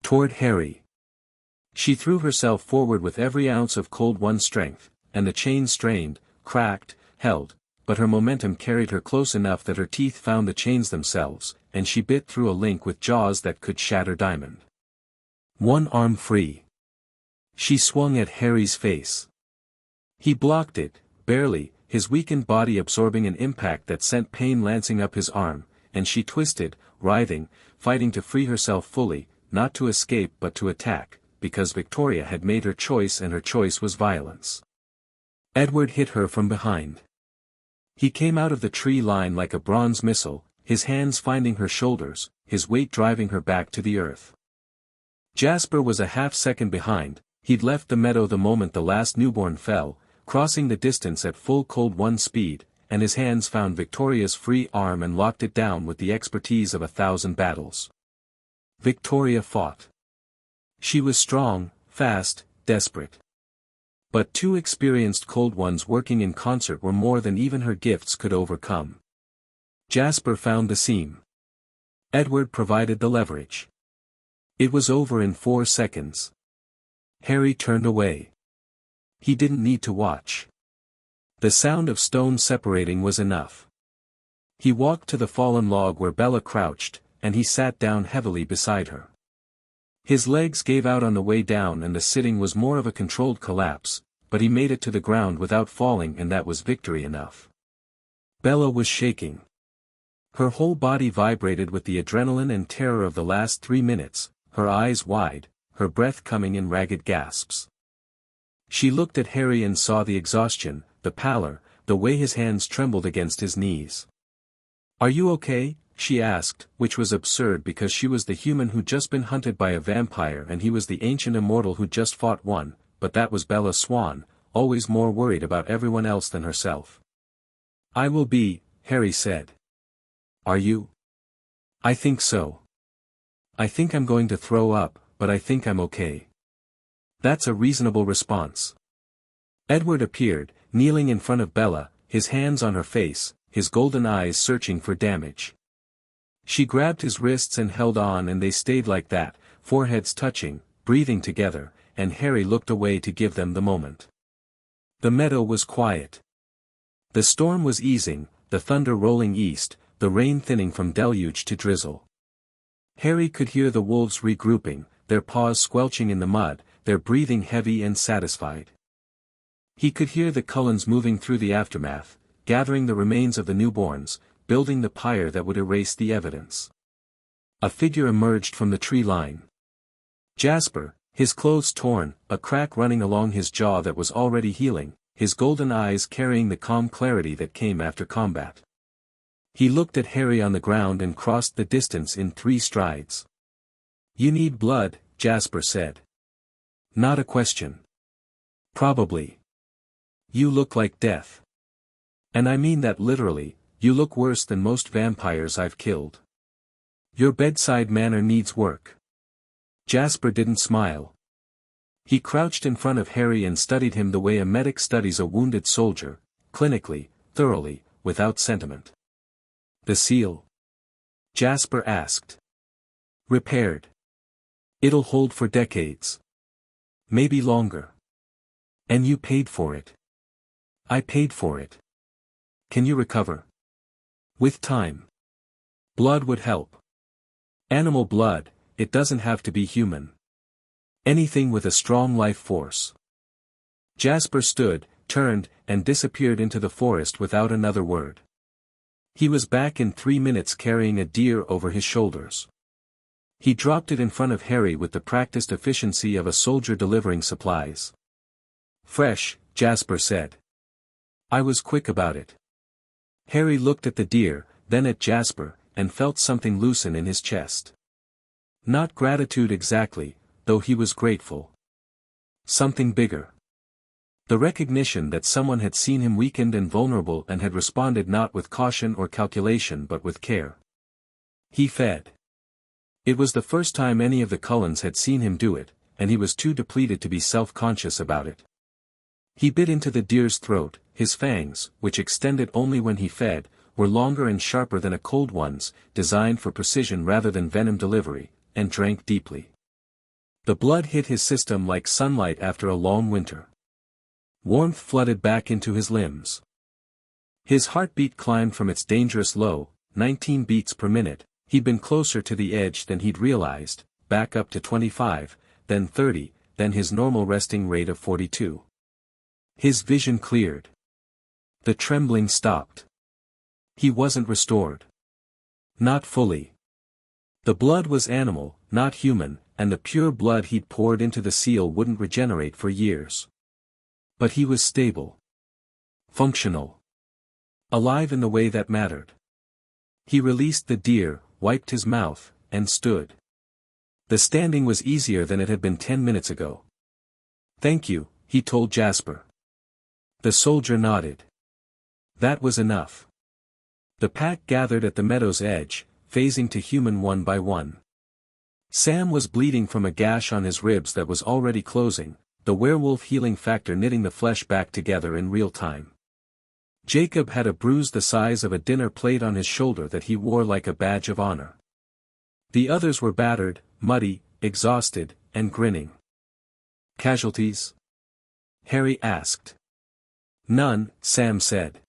Toward Harry. She threw herself forward with every ounce of Cold One's strength, and the chain strained, cracked, held, but her momentum carried her close enough that her teeth found the chains themselves, and she bit through a link with jaws that could shatter diamond. One arm free. She swung at Harry's face. He blocked it, barely, his weakened body absorbing an impact that sent pain lancing up his arm, and she twisted, writhing, fighting to free herself fully, not to escape but to attack, because Victoria had made her choice and her choice was violence. Edward hit her from behind. He came out of the tree line like a bronze missile, his hands finding her shoulders, his weight driving her back to the earth. Jasper was a half-second behind. He'd left the meadow the moment the last newborn fell, crossing the distance at full Cold One speed, and his hands found Victoria's free arm and locked it down with the expertise of 1,000 battles. Victoria fought. She was strong, fast, desperate. But two experienced Cold Ones working in concert were more than even her gifts could overcome. Jasper found the seam. Edward provided the leverage. It was over in 4 seconds. Harry turned away. He didn't need to watch. The sound of stone separating was enough. He walked to the fallen log where Bella crouched, and he sat down heavily beside her. His legs gave out on the way down and the sitting was more of a controlled collapse, but he made it to the ground without falling and that was victory enough. Bella was shaking. Her whole body vibrated with the adrenaline and terror of the last 3 minutes, her eyes wide, her breath coming in ragged gasps. She looked at Harry and saw the exhaustion, the pallor, the way his hands trembled against his knees. "Are you okay?" she asked, which was absurd because she was the human who'd just been hunted by a vampire and he was the ancient immortal who'd just fought one, but that was Bella Swan, always more worried about everyone else than herself. "I will be," Harry said. "Are you?" "I think so. I think I'm going to throw up, but I think I'm okay." "That's a reasonable response." Edward appeared, kneeling in front of Bella, his hands on her face, his golden eyes searching for damage. She grabbed his wrists and held on and they stayed like that, foreheads touching, breathing together, and Harry looked away to give them the moment. The meadow was quiet. The storm was easing, the thunder rolling east, the rain thinning from deluge to drizzle. Harry could hear the wolves regrouping, their paws squelching in the mud, their breathing heavy and satisfied. He could hear the Cullens moving through the aftermath, gathering the remains of the newborns, building the pyre that would erase the evidence. A figure emerged from the tree line. Jasper, his clothes torn, a crack running along his jaw that was already healing, his golden eyes carrying the calm clarity that came after combat. He looked at Harry on the ground and crossed the distance in 3 strides. "You need blood," Jasper said. "Not a question." "Probably. You look like death. And I mean that literally, you look worse than most vampires I've killed. Your bedside manner needs work." Jasper didn't smile. He crouched in front of Harry and studied him the way a medic studies a wounded soldier, clinically, thoroughly, without sentiment. "The seal?" Jasper asked. "Repaired. It'll hold for decades. Maybe longer. And you paid for it." "I paid for it." "Can you recover?" "With time. Blood would help. Animal blood, it doesn't have to be human. Anything with a strong life force." Jasper stood, turned, and disappeared into the forest without another word. He was back in 3 minutes carrying a deer over his shoulders. He dropped it in front of Harry with the practiced efficiency of a soldier delivering supplies. "Fresh," Jasper said. "I was quick about it." Harry looked at the deer, then at Jasper, and felt something loosen in his chest. Not gratitude exactly, though he was grateful. Something bigger. The recognition that someone had seen him weakened and vulnerable and had responded not with caution or calculation but with care. He fed. It was the first time any of the Cullens had seen him do it, and he was too depleted to be self-conscious about it. He bit into the deer's throat, his fangs, which extended only when he fed, were longer and sharper than a Cold One's, designed for precision rather than venom delivery, and drank deeply. The blood hit his system like sunlight after a long winter. Warmth flooded back into his limbs. His heartbeat climbed from its dangerous low, 19 beats per minute. He'd been closer to the edge than he'd realized, back up to 25, then 30, then his normal resting rate of 42. His vision cleared. The trembling stopped. He wasn't restored. Not fully. The blood was animal, not human, and the pure blood he'd poured into the seal wouldn't regenerate for years. But he was stable. Functional. Alive in the way that mattered. He released the deer, wiped his mouth, and stood. The standing was easier than it had been 10 minutes ago. "Thank you," he told Jasper. The soldier nodded. That was enough. The pack gathered at the meadow's edge, phasing to human one by one. Sam was bleeding from a gash on his ribs that was already closing, the werewolf healing factor knitting the flesh back together in real time. Jacob had a bruise the size of a dinner plate on his shoulder that he wore like a badge of honor. The others were battered, muddy, exhausted, and grinning. "Casualties?" Harry asked. "None," Sam said.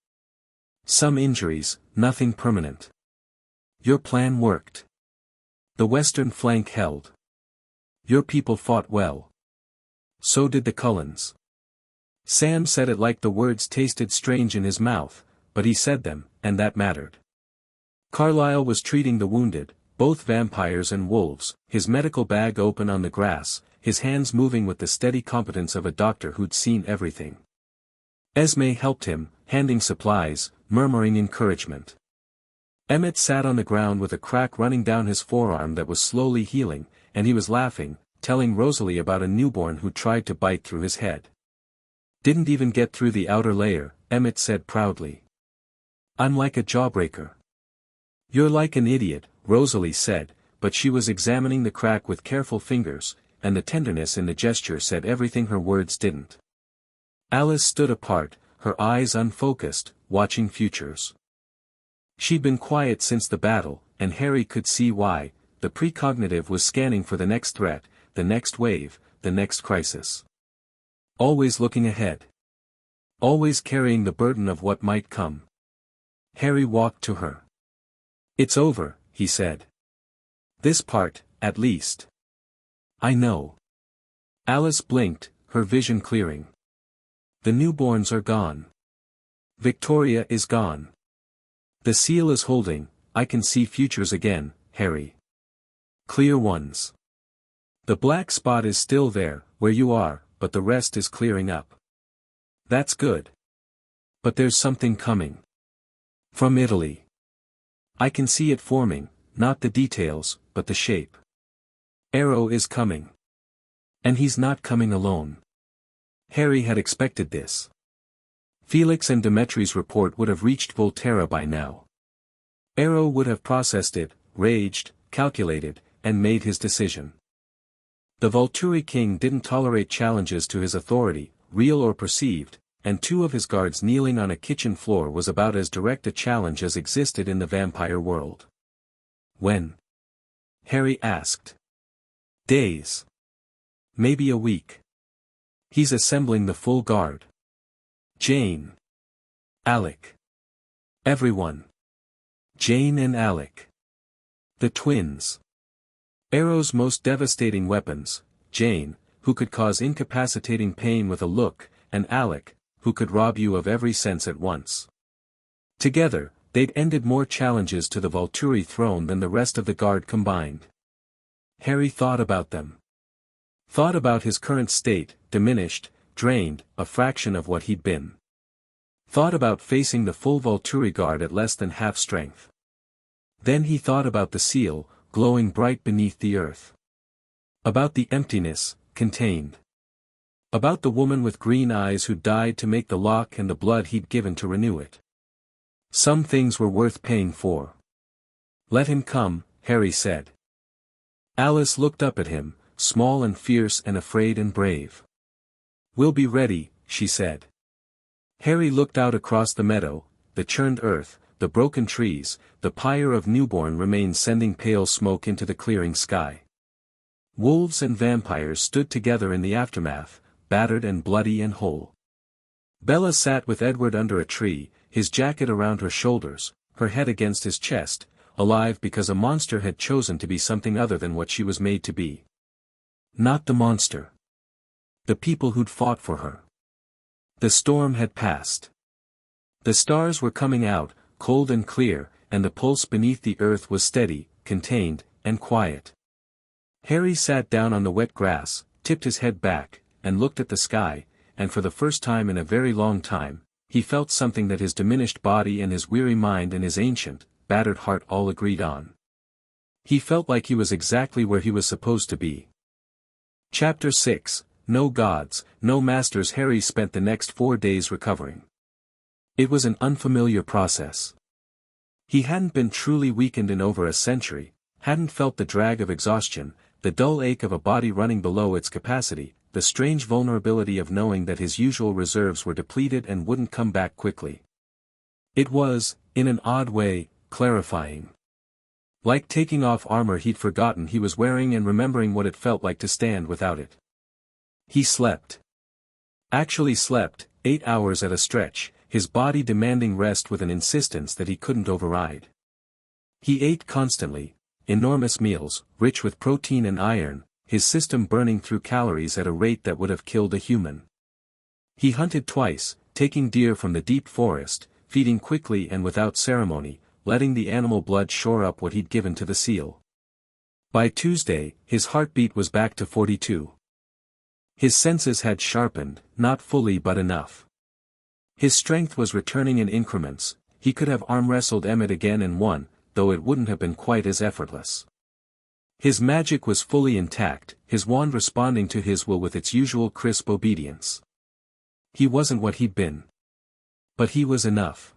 "Some injuries, nothing permanent. Your plan worked. The western flank held. Your people fought well. So did the Cullens." Sam said it like the words tasted strange in his mouth, but he said them, and that mattered. Carlyle was treating the wounded, both vampires and wolves, his medical bag open on the grass, his hands moving with the steady competence of a doctor who'd seen everything. Esme helped him, handing supplies, murmuring encouragement. Emmett sat on the ground with a crack running down his forearm that was slowly healing, and he was laughing, telling Rosalie about a newborn who tried to bite through his head. "Didn't even get through the outer layer," Emmett said proudly. "I'm like a jawbreaker." "You're like an idiot," Rosalie said, but she was examining the crack with careful fingers, and the tenderness in the gesture said everything her words didn't. Alice stood apart, her eyes unfocused, watching futures. She'd been quiet since the battle, and Harry could see why. The precognitive was scanning for the next threat, the next wave, the next crisis. Always looking ahead. Always carrying the burden of what might come. Harry walked to her. "It's over," he said. "This part, at least." "I know." Alice blinked, her vision clearing. "The newborns are gone. Victoria is gone. The seal is holding. I can see futures again, Harry. Clear ones. The black spot is still there, where you are, but the rest is clearing up. That's good. But there's something coming. From Italy. I can see it forming, not the details, but the shape. Arrow is coming. And he's not coming alone." Harry had expected this. Felix and Demetri's report would have reached Volterra by now. Arrow would have processed it, raged, calculated, and made his decision. The Volturi king didn't tolerate challenges to his authority, real or perceived, and 2 of his guards kneeling on a kitchen floor was about as direct a challenge as existed in the vampire world. "When?" Harry asked. "Days. Maybe a week. He's assembling the full guard. Jane. Alec. Everyone. Jane and Alec. The twins. Arrow's most devastating weapons, Jane, who could cause incapacitating pain with a look, and Alec, who could rob you of every sense at once. Together, they'd ended more challenges to the Volturi throne than the rest of the guard combined. Harry thought about them. Thought about his current state, diminished, drained, a fraction of what he'd been. Thought about facing the full Volturi guard at less than half strength. Then he thought about the seal, glowing bright beneath the earth. About the emptiness, contained. About the woman with green eyes who died to make the lock and the blood he'd given to renew it. Some things were worth paying for. "Let him come," Harry said. Alice looked up at him, small and fierce and afraid and brave. "We'll be ready," she said. Harry looked out across the meadow, the churned earth, the broken trees, the pyre of newborn remains sending pale smoke into the clearing sky. Wolves and vampires stood together in the aftermath, battered and bloody and whole. Bella sat with Edward under a tree, his jacket around her shoulders, her head against his chest, alive because a monster had chosen to be something other than what she was made to be. Not the monster. The people who'd fought for her. The storm had passed. The stars were coming out, cold and clear, and the pulse beneath the earth was steady, contained, and quiet. Harry sat down on the wet grass, tipped his head back, and looked at the sky, and for the first time in a very long time, he felt something that his diminished body and his weary mind and his ancient, battered heart all agreed on. He felt like he was exactly where he was supposed to be. Chapter 6, No Gods, No Masters. Harry spent the next 4 days recovering. It was an unfamiliar process. He hadn't been truly weakened in over a century, hadn't felt the drag of exhaustion, the dull ache of a body running below its capacity, the strange vulnerability of knowing that his usual reserves were depleted and wouldn't come back quickly. It was, in an odd way, clarifying. Like taking off armor he'd forgotten he was wearing and remembering what it felt like to stand without it. He slept. Actually slept, 8 hours at a stretch, his body demanding rest with an insistence that he couldn't override. He ate constantly, enormous meals, rich with protein and iron, his system burning through calories at a rate that would have killed a human. He hunted twice, taking deer from the deep forest, feeding quickly and without ceremony, letting the animal blood shore up what he'd given to the seal. By Tuesday, his heartbeat was back to 42. His senses had sharpened, not fully but enough. His strength was returning in increments, he could have arm-wrestled Emmett again and won, though it wouldn't have been quite as effortless. His magic was fully intact, his wand responding to his will with its usual crisp obedience. He wasn't what he'd been. But he was enough.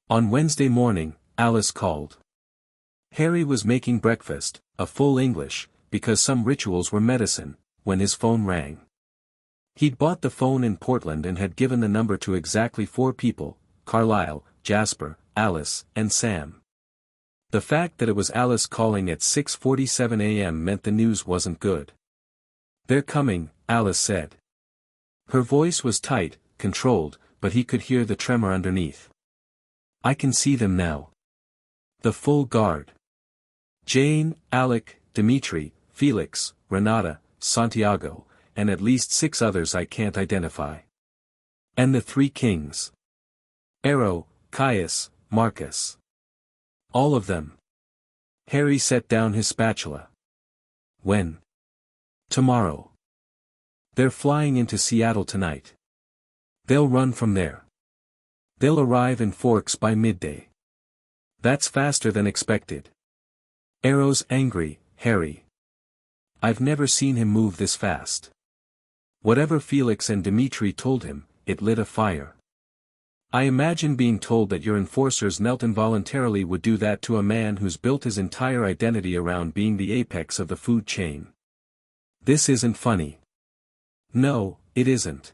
On Wednesday morning, Alice called. Harry was making breakfast, a full English, because some rituals were medicine, when his phone rang. He'd bought the phone in Portland and had given the number to exactly 4 people, Carlisle, Jasper, Alice, and Sam. The fact that it was Alice calling at 6:47 a.m. meant the news wasn't good. "They're coming," Alice said. Her voice was tight, controlled, but he could hear the tremor underneath. "I can see them now. The full guard. Jane, Alec, Dimitri, Felix, Renata, Santiago, and at least 6 others I can't identify. And the 3 kings. Ero, Caius, Marcus. All of them." Harry set down his spatula. "When?" "Tomorrow. They're flying into Seattle tonight. They'll run from there. They'll arrive in Forks by midday. That's faster than expected. Ero's angry, Harry. I've never seen him move this fast. Whatever Felix and Dimitri told him, it lit a fire. I imagine being told that your enforcers knelt involuntarily would do that to a man who's built his entire identity around being the apex of the food chain. This isn't funny. No, it isn't.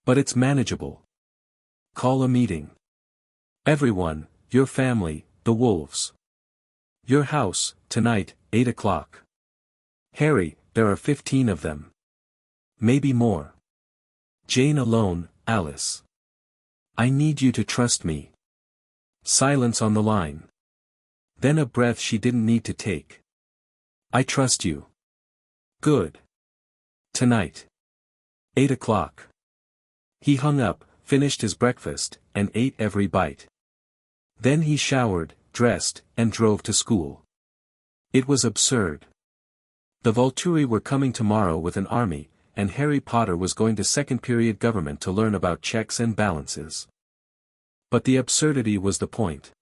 But it's manageable. Call a meeting. Everyone, your family, the wolves. Your house, tonight, 8 o'clock. Harry, there are 15 of them. Maybe more. Jane alone, Alice. I need you to trust me." Silence on the line. Then a breath she didn't need to take. "I trust you." "Good. Tonight. 8 o'clock. He hung up, finished his breakfast, and ate every bite. Then he showered, dressed, and drove to school. It was absurd. The Volturi were coming tomorrow with an army, and Harry Potter was going to second-period government to learn about checks and balances. But the absurdity was the point.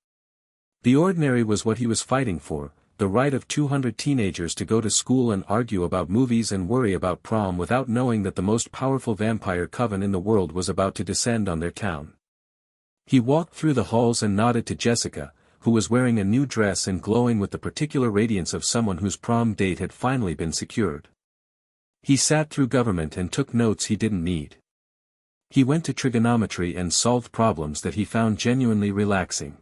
The ordinary was what he was fighting for, the right of 200 teenagers to go to school and argue about movies and worry about prom without knowing that the most powerful vampire coven in the world was about to descend on their town. He walked through the halls and nodded to Jessica, who was wearing a new dress and glowing with the particular radiance of someone whose prom date had finally been secured. He sat through government and took notes he didn't need. He went to trigonometry and solved problems that he found genuinely relaxing.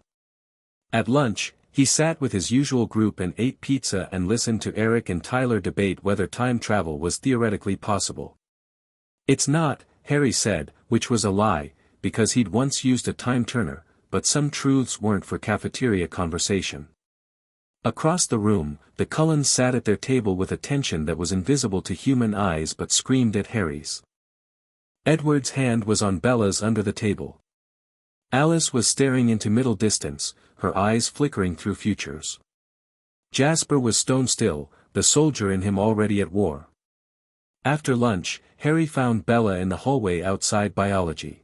At lunch, He sat with his usual group and ate pizza and listened to Eric and Tyler debate whether time travel was theoretically possible. "It's not," Harry said, which was a lie, because he'd once used a time turner, but some truths weren't for cafeteria conversation. Across the room, the Cullens sat at their table with a tension that was invisible to human eyes but screamed at Harry's. Edward's hand was on Bella's under the table. Alice was staring into middle distance, her eyes flickering through futures. Jasper was stone still, the soldier in him already at war. After lunch, Harry found Bella in the hallway outside biology.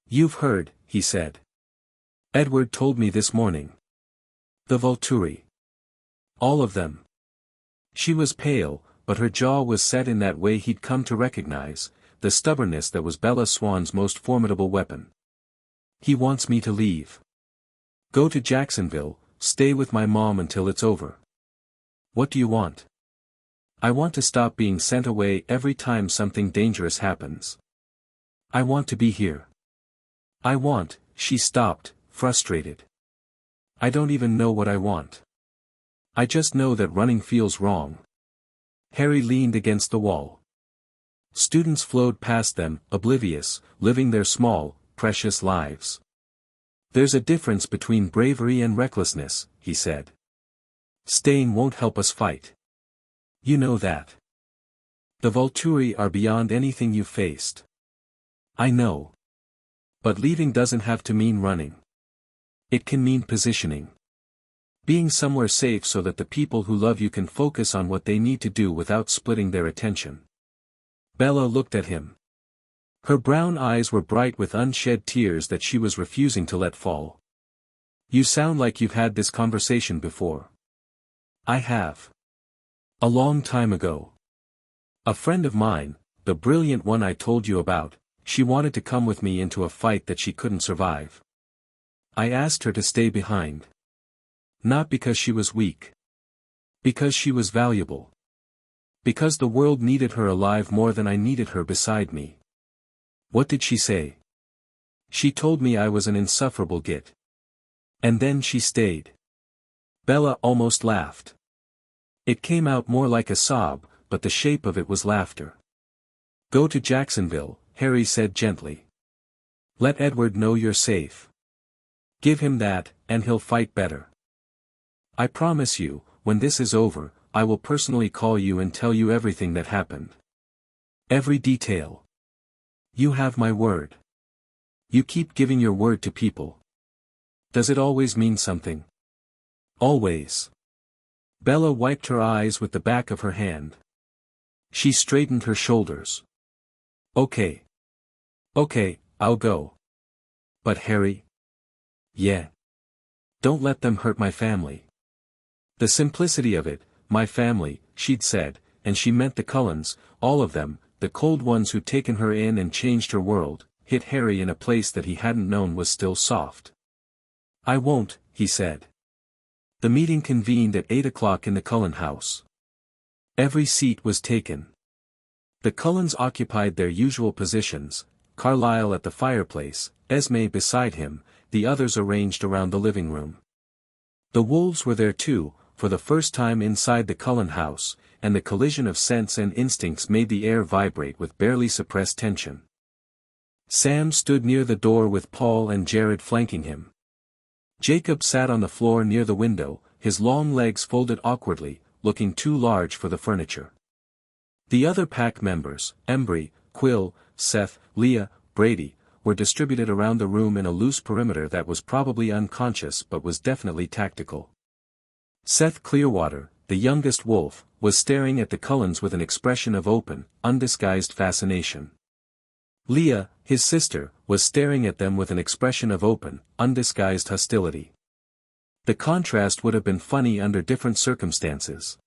"You've heard," he said. "Edward told me this morning. The Volturi. All of them." She was pale, but her jaw was set in that way he'd come to recognize, the stubbornness that was Bella Swan's most formidable weapon. "He wants me to leave. Go to Jacksonville, stay with my mom until it's over." "What do you want?" "I want to stop being sent away every time something dangerous happens. I want to be here. She stopped, frustrated. "I don't even know what I want. I just know that running feels wrong." Harry leaned against the wall. Students flowed past them, oblivious, living their small, precious lives. "There's a difference between bravery and recklessness," he said. "Staying won't help us fight. You know that. The Volturi are beyond anything you've faced." "I know. But leaving doesn't have to mean running. It can mean positioning. Being somewhere safe so that the people who love you can focus on what they need to do without splitting their attention." Bella looked at him. Her brown eyes were bright with unshed tears that she was refusing to let fall. "You sound like you've had this conversation before." "I have. A long time ago. A friend of mine, the brilliant one I told you about, she wanted to come with me into a fight that she couldn't survive. I asked her to stay behind. Not because she was weak. Because she was valuable. Because the world needed her alive more than I needed her beside me." "What did she say?" "She told me I was an insufferable git. And then she stayed." Bella almost laughed. It came out more like a sob, but the shape of it was laughter. "Go to Jacksonville," Harry said gently. "Let Edward know you're safe. Give him that, and he'll fight better. I promise you, when this is over, I will personally call you and tell you everything that happened. Every detail. You have my word. You keep giving your word to people. Does it always mean something?" "Always." Bella wiped her eyes with the back of her hand. She straightened her shoulders. "Okay. Okay, I'll go." "But Harry?" "Yeah. Don't let them hurt my family." The simplicity of it, "my family," she'd said, and she meant the Cullens, all of them, the cold ones who'd taken her in and changed her world, hit Harry in a place that he hadn't known was still soft. "I won't," he said. The meeting convened at 8 o'clock in the Cullen house. Every seat was taken. The Cullens occupied their usual positions, Carlyle at the fireplace, Esme beside him, the others arranged around the living room. The wolves were there too, for the first time inside the Cullen house, and the collision of sense and instincts made the air vibrate with barely suppressed tension. Sam stood near the door with Paul and Jared flanking him. Jacob sat on the floor near the window, his long legs folded awkwardly, looking too large for the furniture. The other pack members, Embry, Quill, Seth, Leah, Brady, were distributed around the room in a loose perimeter that was probably unconscious but was definitely tactical. Seth Clearwater, the youngest wolf, was staring at the Cullens with an expression of open, undisguised fascination. Leah, his sister, was staring at them with an expression of open, undisguised hostility. The contrast would have been funny under different circumstances.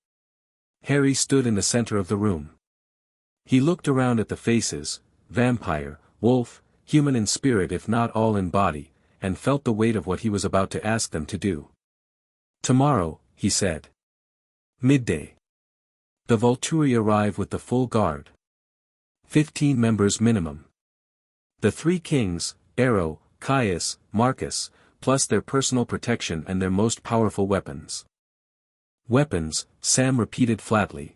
Harry stood in the center of the room. He looked around at the faces, vampire, wolf, human in spirit if not all in body, and felt the weight of what he was about to ask them to do. "Tomorrow," he said. "Midday. The Volturi arrive with the full guard. 15 members minimum. The three kings, Arrow, Caius, Marcus, plus their personal protection and their most powerful weapons. Weapons, Sam repeated flatly.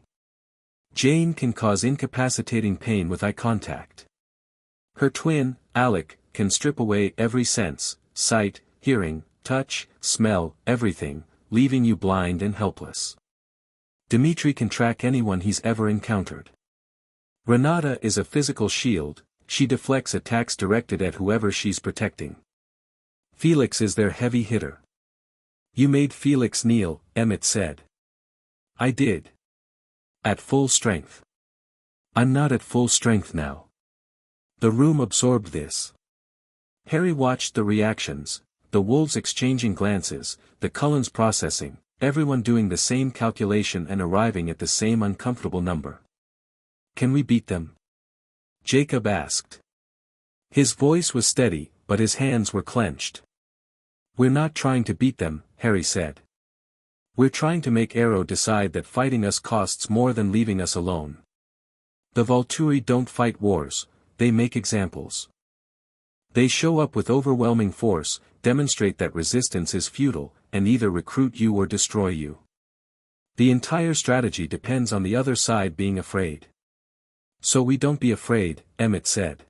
Jane can cause incapacitating pain with eye contact. Her twin, Alec, can strip away every sense, sight, hearing, touch, smell, everything, leaving you blind and helpless. Dimitri can track anyone he's ever encountered. Renata is a physical shield, she deflects attacks directed at whoever she's protecting. Felix is their heavy hitter. You made Felix kneel, Emmett said. I did. At full strength. I'm not at full strength now. The room absorbed this. Harry watched the reactions, the wolves exchanging glances, the Cullens processing, everyone doing the same calculation and arriving at the same uncomfortable number. Can we beat them? Jacob asked. His voice was steady, but his hands were clenched. We're not trying to beat them, Harry said. We're trying to make Arrow decide that fighting us costs more than leaving us alone. The Volturi don't fight wars, they make examples. They show up with overwhelming force, demonstrate that resistance is futile, and either recruit you or destroy you. The entire strategy depends on the other side being afraid. So we don't be afraid, Emmett said.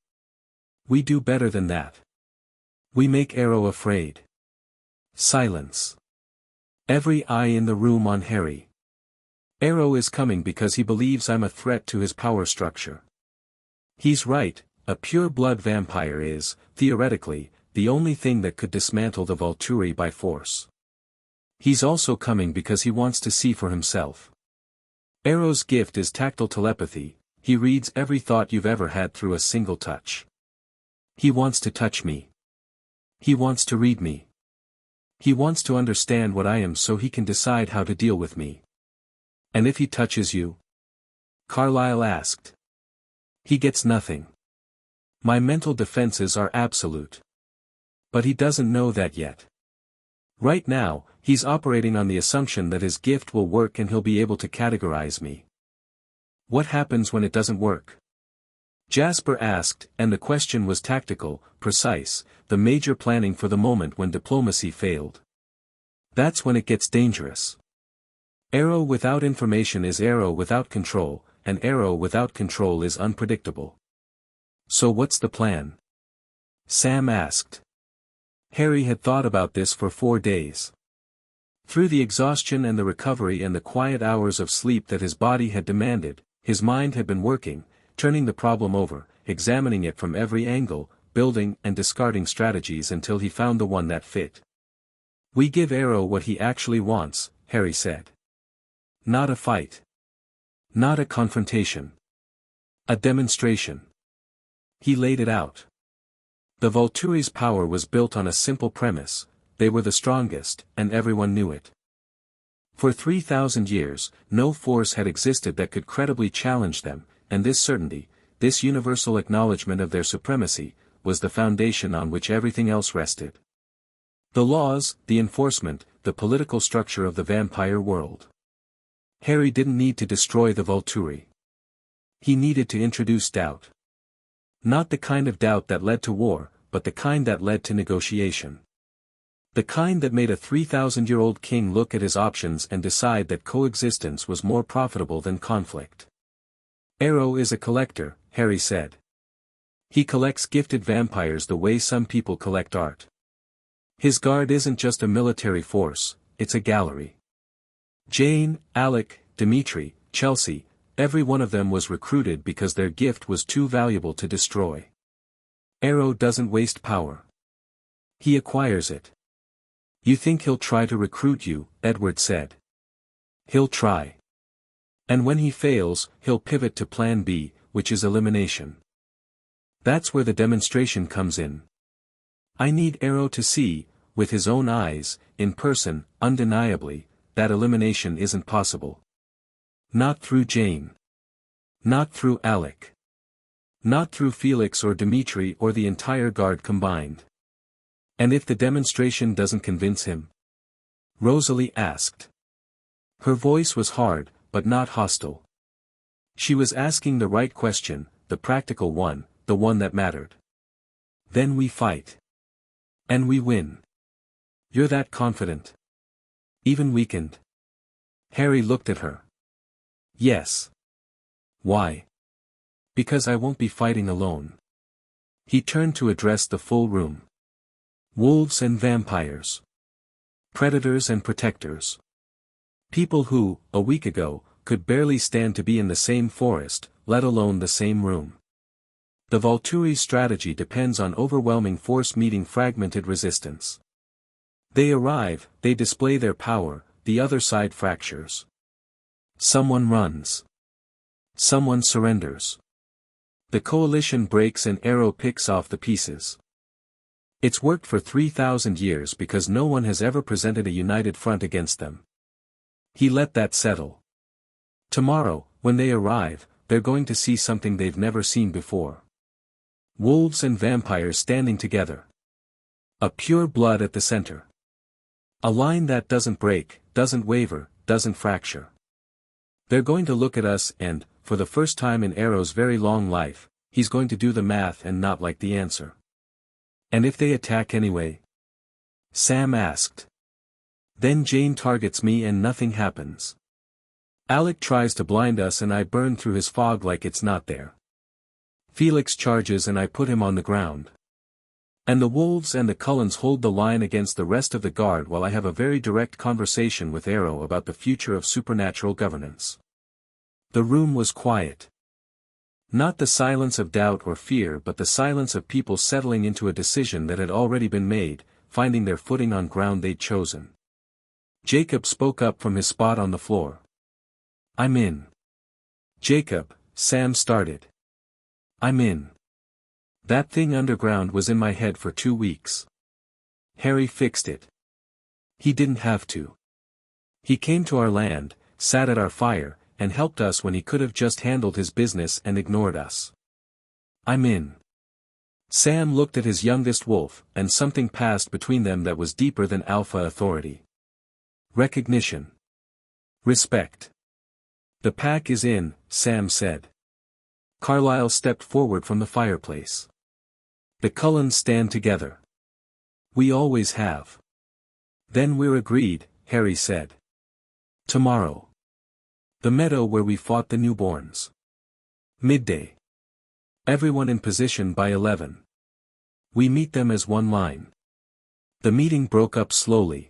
We do better than that. We make Arrow afraid. Silence. Every eye in the room on Harry. Arrow is coming because he believes I'm a threat to his power structure. He's right, a pure-blood vampire is, theoretically, the only thing that could dismantle the Volturi by force. He's also coming because he wants to see for himself. Arrow's gift is tactile telepathy, he reads every thought you've ever had through a single touch. He wants to touch me. He wants to read me. He wants to understand what I am so he can decide how to deal with me. And if he touches you? Carlyle asked. He gets nothing. My mental defenses are absolute. But he doesn't know that yet. Right now, he's operating on the assumption that his gift will work and he'll be able to categorize me. What happens when it doesn't work? Jasper asked, and the question was tactical, precise, the major planning for the moment when diplomacy failed. That's when it gets dangerous. Arrow without information is arrow without control, and arrow without control is unpredictable. So what's the plan? Sam asked. Harry had thought about this for 4 days. Through the exhaustion and the recovery and the quiet hours of sleep that his body had demanded, his mind had been working, turning the problem over, examining it from every angle, building and discarding strategies until he found the one that fit. We give Arrow what he actually wants, Harry said. Not a fight. Not a confrontation. A demonstration. He laid it out. The Volturi's power was built on a simple premise, they were the strongest, and everyone knew it. For 3,000 years, no force had existed that could credibly challenge them, and this certainty, this universal acknowledgement of their supremacy, was the foundation on which everything else rested. The laws, the enforcement, the political structure of the vampire world. Harry didn't need to destroy the Volturi. He needed to introduce doubt. Not the kind of doubt that led to war, but the kind that led to negotiation. The kind that made a 3,000-year-old king look at his options and decide that coexistence was more profitable than conflict. Arrow is a collector, Harry said. He collects gifted vampires the way some people collect art. His guard isn't just a military force, it's a gallery. Jane, Alec, Dimitri, Chelsea, every one of them was recruited because their gift was too valuable to destroy. Arrow doesn't waste power. He acquires it. You think he'll try to recruit you, Edward said. He'll try. And when he fails, he'll pivot to Plan B, which is elimination. That's where the demonstration comes in. I need Arrow to see, with his own eyes, in person, undeniably, that elimination isn't possible. Not through Jane. Not through Alec. Not through Felix or Dimitri or the entire guard combined. And if the demonstration doesn't convince him? Rosalie asked. Her voice was hard, but not hostile. She was asking the right question, the practical one, the one that mattered. Then we fight. And we win. You're that confident? Even weakened? Harry looked at her. Yes. Why? Because I won't be fighting alone. He turned to address the full room. Wolves and vampires. Predators and protectors. People who, a week ago, could barely stand to be in the same forest, let alone the same room. The Volturi strategy depends on overwhelming force meeting fragmented resistance. They arrive, they display their power, the other side fractures. Someone runs. Someone surrenders. The coalition breaks and Arrow picks off the pieces. It's worked for 3,000 years because no one has ever presented a united front against them. He let that settle. Tomorrow, when they arrive, they're going to see something they've never seen before. Wolves and vampires standing together. A pure blood at the center. A line that doesn't break, doesn't waver, doesn't fracture. They're going to look at us and, for the first time in Arrow's very long life, he's going to do the math and not like the answer. And if they attack anyway? Sam asked. Then Jane targets me and nothing happens. Alec tries to blind us and I burn through his fog like it's not there. Felix charges and I put him on the ground. And the wolves and the Cullens hold the line against the rest of the guard while I have a very direct conversation with Arrow about the future of supernatural governance. The room was quiet. Not the silence of doubt or fear but the silence of people settling into a decision that had already been made, finding their footing on ground they'd chosen. Jacob spoke up from his spot on the floor. I'm in. Jacob, Sam started. I'm in. That thing underground was in my head for 2 weeks. Harry fixed it. He didn't have to. He came to our land, sat at our fire, and helped us when he could have just handled his business and ignored us. I'm in. Sam looked at his youngest wolf, and something passed between them that was deeper than alpha authority. Recognition. Respect. The pack is in, Sam said. Carlyle stepped forward from the fireplace. The Cullens stand together. We always have. Then we're agreed, Harry said. Tomorrow. The meadow where we fought the newborns. Midday. Everyone in position by 11. We meet them as one line. The meeting broke up slowly.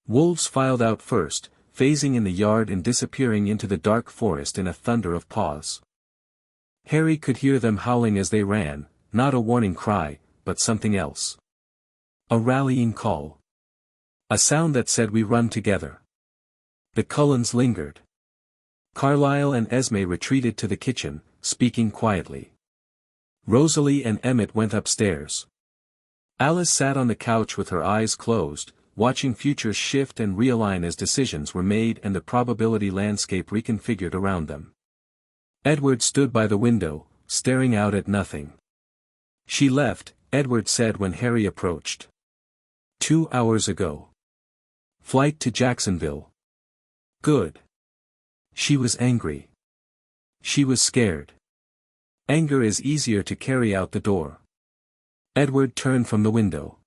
Wolves filed out first, phasing in the yard and disappearing into the dark forest in a thunder of paws. Harry could hear them howling as they ran, not a warning cry, but something else. A rallying call. A sound that said we run together. The Cullens lingered. Carlyle and Esme retreated to the kitchen, speaking quietly. Rosalie and Emmett went upstairs. Alice sat on the couch with her eyes closed, watching futures shift and realign as decisions were made and the probability landscape reconfigured around them. Edward stood by the window, staring out at nothing. She left, Edward said when Harry approached. 2 hours ago. Flight to Jacksonville. Good. She was angry. She was scared. Anger is easier to carry out the door. Edward turned from the window.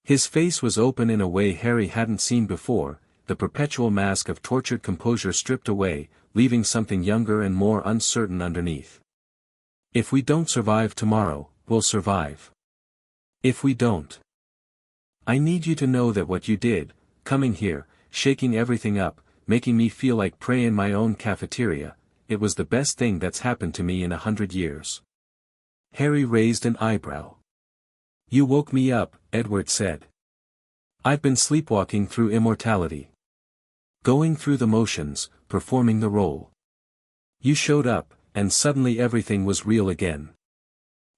His face was open in a way Harry hadn't seen before, the perpetual mask of tortured composure stripped away, leaving something younger and more uncertain underneath. If we don't survive tomorrow, we'll survive. If we don't. I need you to know that what you did, coming here, shaking everything up, making me feel like prey in my own cafeteria, it was the best thing that's happened to me in 100 years. Harry raised an eyebrow. You woke me up, Edward said. I've been sleepwalking through immortality. Going through the motions, performing the role. You showed up, and suddenly everything was real again.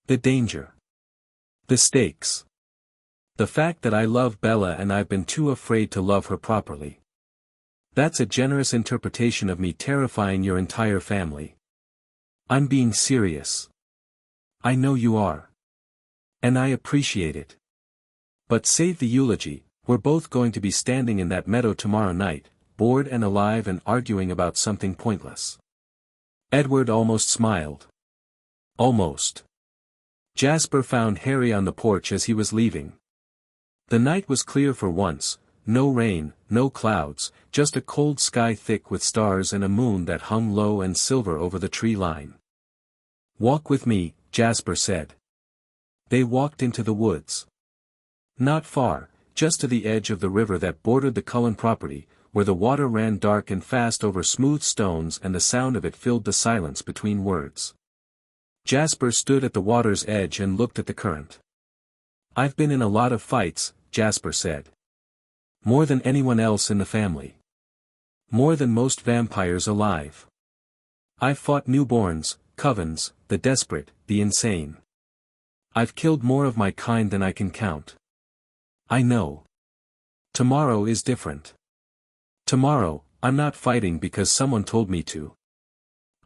The danger. The stakes. The fact that I love Bella and I've been too afraid to love her properly. That's a generous interpretation of me terrifying your entire family. I'm being serious. I know you are. And I appreciate it. But save the eulogy, we're both going to be standing in that meadow tomorrow night, bored and alive and arguing about something pointless. Edward almost smiled. Almost. Jasper found Harry on the porch as he was leaving. The night was clear for once, no rain, no clouds, just a cold sky thick with stars and a moon that hung low and silver over the tree line. "Walk with me," Jasper said. They walked into the woods. Not far, just to the edge of the river that bordered the Cullen property, where the water ran dark and fast over smooth stones and the sound of it filled the silence between words. Jasper stood at the water's edge and looked at the current. "I've been in a lot of fights," Jasper said. "More than anyone else in the family. More than most vampires alive. I've fought newborns, covens, the desperate, the insane. I've killed more of my kind than I can count. I know. Tomorrow is different. Tomorrow, I'm not fighting because someone told me to.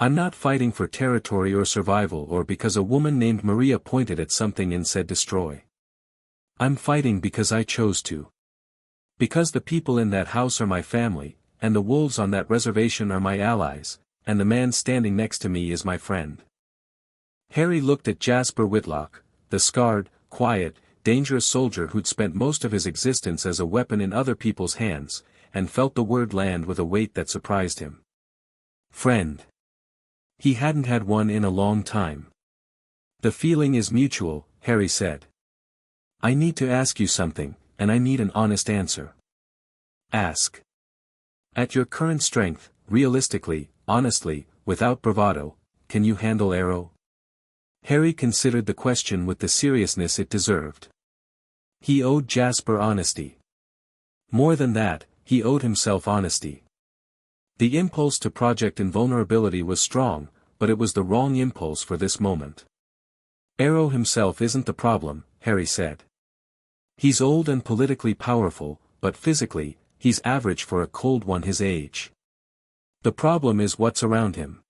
I'm not fighting for territory or survival or because a woman named Maria pointed at something and said destroy. I'm fighting because I chose to. Because the people in that house are my family, and the wolves on that reservation are my allies, and the man standing next to me is my friend." Harry looked at Jasper Whitlock, the scarred, quiet, dangerous soldier who'd spent most of his existence as a weapon in other people's hands, and felt the word land with a weight that surprised him. Friend. He hadn't had one in a long time. "The feeling is mutual," Harry said. "I need to ask you something, and I need an honest answer." "Ask." "At your current strength, realistically, honestly, without bravado, can you handle Arrow?" Harry considered the question with the seriousness it deserved. He owed Jasper honesty. More than that, he owed himself honesty. The impulse to project invulnerability was strong, but it was the wrong impulse for this moment. "Arrow himself isn't the problem," Harry said. "He's old and politically powerful, but physically, he's average for a cold one his age. The problem is what's around him.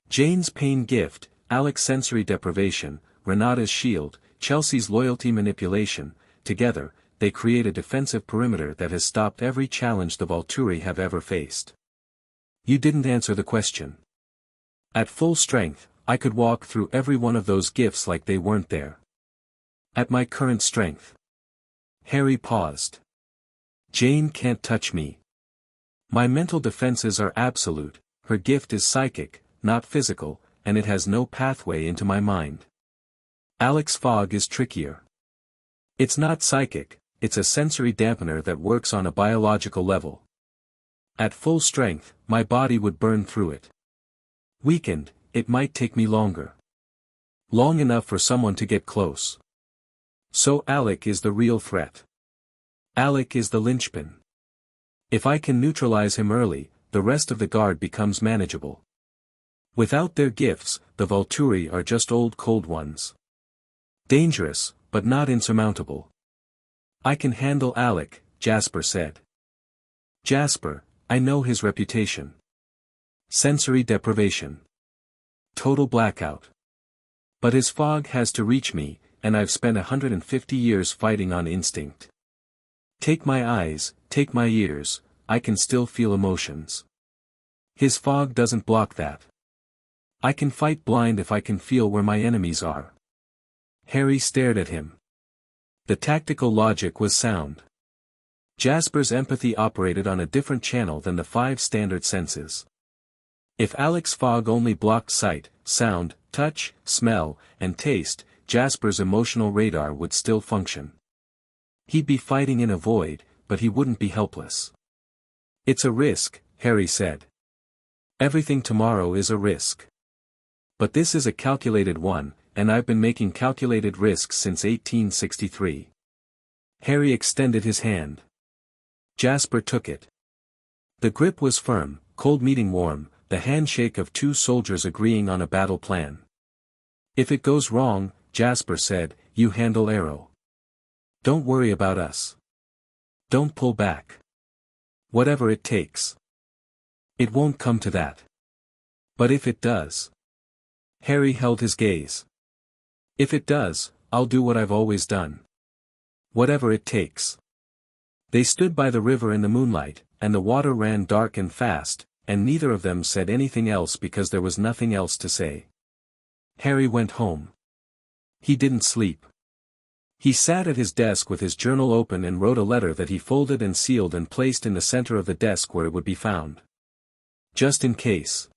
Jane's pain gift, Alec's sensory deprivation, Renata's shield, Chelsea's loyalty manipulation, together, they create a defensive perimeter that has stopped every challenge the Volturi have ever faced." "You didn't answer the question." "At full strength, I could walk through every one of those gifts like they weren't there. At my current strength." Harry paused. "Jane can't touch me. My mental defenses are absolute, her gift is psychic, not physical, and it has no pathway into my mind. Alec's fog is trickier. It's not psychic, it's a sensory dampener that works on a biological level. At full strength, my body would burn through it. Weakened, it might take me longer. Long enough for someone to get close. So Alec is the real threat. Alec is the linchpin. If I can neutralize him early, the rest of the guard becomes manageable. Without their gifts, the Volturi are just old cold ones. Dangerous, but not insurmountable. I can handle Alec," Jasper said. "Jasper, I know his reputation. Sensory deprivation. Total blackout. But his fog has to reach me, and I've spent 150 years fighting on instinct. Take my eyes, take my ears, I can still feel emotions. His fog doesn't block that. I can fight blind if I can feel where my enemies are." Harry stared at him. The tactical logic was sound. Jasper's empathy operated on a different channel than the 5 standard senses. If Alec's fog only blocked sight, sound, touch, smell, and taste, Jasper's emotional radar would still function. He'd be fighting in a void, but he wouldn't be helpless. "It's a risk," Harry said. "Everything tomorrow is a risk. But this is a calculated one, and I've been making calculated risks since 1863. Harry extended his hand. Jasper took it. The grip was firm, cold meeting warm, the handshake of 2 soldiers agreeing on a battle plan. "If it goes wrong," Jasper said, "you handle Arrow. Don't worry about us. Don't pull back. Whatever it takes. It won't come to that. But if it does." Harry held his gaze. "If it does, I'll do what I've always done. Whatever it takes." They stood by the river in the moonlight, and the water ran dark and fast, and neither of them said anything else because there was nothing else to say. Harry went home. He didn't sleep. He sat at his desk with his journal open and wrote a letter that he folded and sealed and placed in the center of the desk where it would be found. Just in case.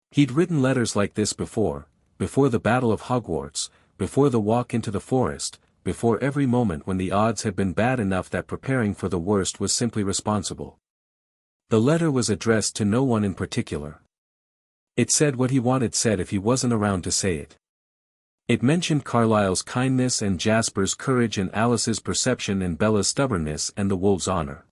He'd written letters like this before the Battle of Hogwarts, before the walk into the forest, before every moment when the odds had been bad enough that preparing for the worst was simply responsible. The letter was addressed to no one in particular. It said what he wanted said if he wasn't around to say it. It mentioned Carlisle's kindness and Jasper's courage and Alice's perception and Bella's stubbornness and the wolves' honor.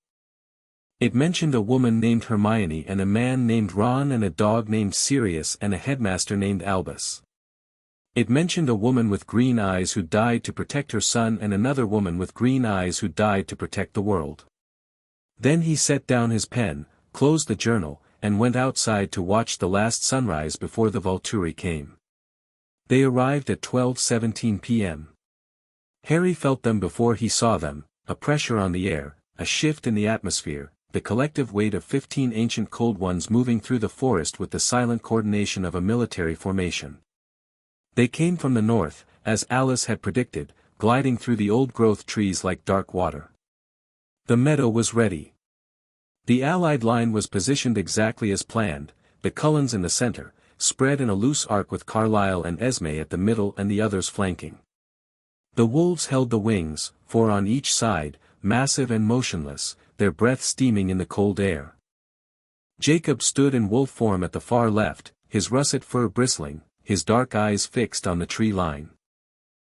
It mentioned a woman named Hermione and a man named Ron and a dog named Sirius and a headmaster named Albus. It mentioned a woman with green eyes who died to protect her son and another woman with green eyes who died to protect the world. Then he set down his pen, closed the journal, and went outside to watch the last sunrise before the Volturi came. They arrived at 12:17 p.m. Harry felt them before he saw them, a pressure on the air, a shift in the atmosphere, the collective weight of 15 ancient cold ones moving through the forest with the silent coordination of a military formation. They came from the north, as Alice had predicted, gliding through the old-growth trees like dark water. The meadow was ready. The Allied line was positioned exactly as planned, the Cullens in the center, spread in a loose arc with Carlisle and Esme at the middle and the others flanking. The wolves held the wings, 4 on each side, massive and motionless, their breath steaming in the cold air. Jacob stood in wolf form at the far left, his russet fur bristling, his dark eyes fixed on the tree line.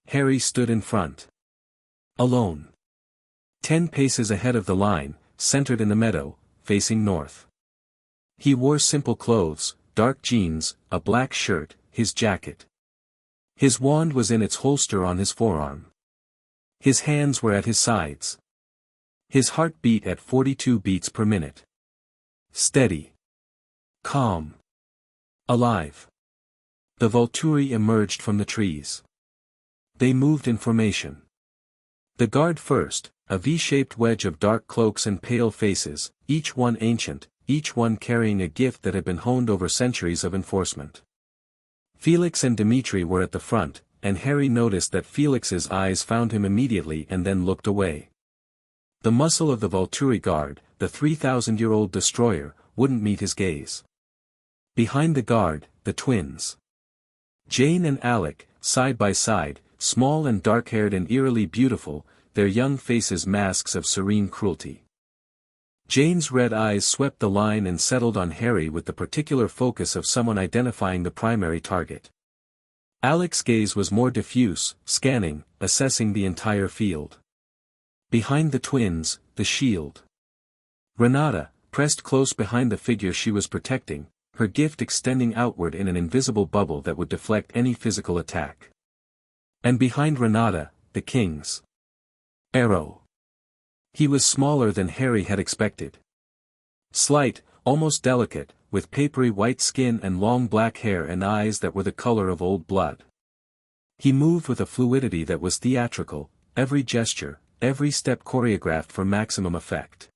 Harry stood in front. Alone. 10 paces ahead of the line, centered in the meadow, facing north. He wore simple clothes, dark jeans, a black shirt, his jacket. His wand was in its holster on his forearm. His hands were at his sides. His heart beat at 42 beats per minute. Steady. Calm. Alive. The Volturi emerged from the trees. They moved in formation. The guard first, a V-shaped wedge of dark cloaks and pale faces, each one ancient, each one carrying a gift that had been honed over centuries of enforcement. Felix and Dimitri were at the front, and Harry noticed that Felix's eyes found him immediately and then looked away. The muscle of the Volturi guard, the 3,000-year-old destroyer, wouldn't meet his gaze. Behind the guard, the twins. Jane and Alec, side by side, small and dark-haired and eerily beautiful, their young faces masks of serene cruelty. Jane's red eyes swept the line and settled on Harry with the particular focus of someone identifying the primary target. Alec's gaze was more diffuse, scanning, assessing the entire field. Behind the twins, the shield. Renata, pressed close behind the figure she was protecting, her gift extending outward in an invisible bubble that would deflect any physical attack. And behind Renata, the kings. Arrow. He was smaller than Harry had expected. Slight, almost delicate, with papery white skin and long black hair and eyes that were the color of old blood. He moved with a fluidity that was theatrical, every gesture, every step choreographed for maximum effect.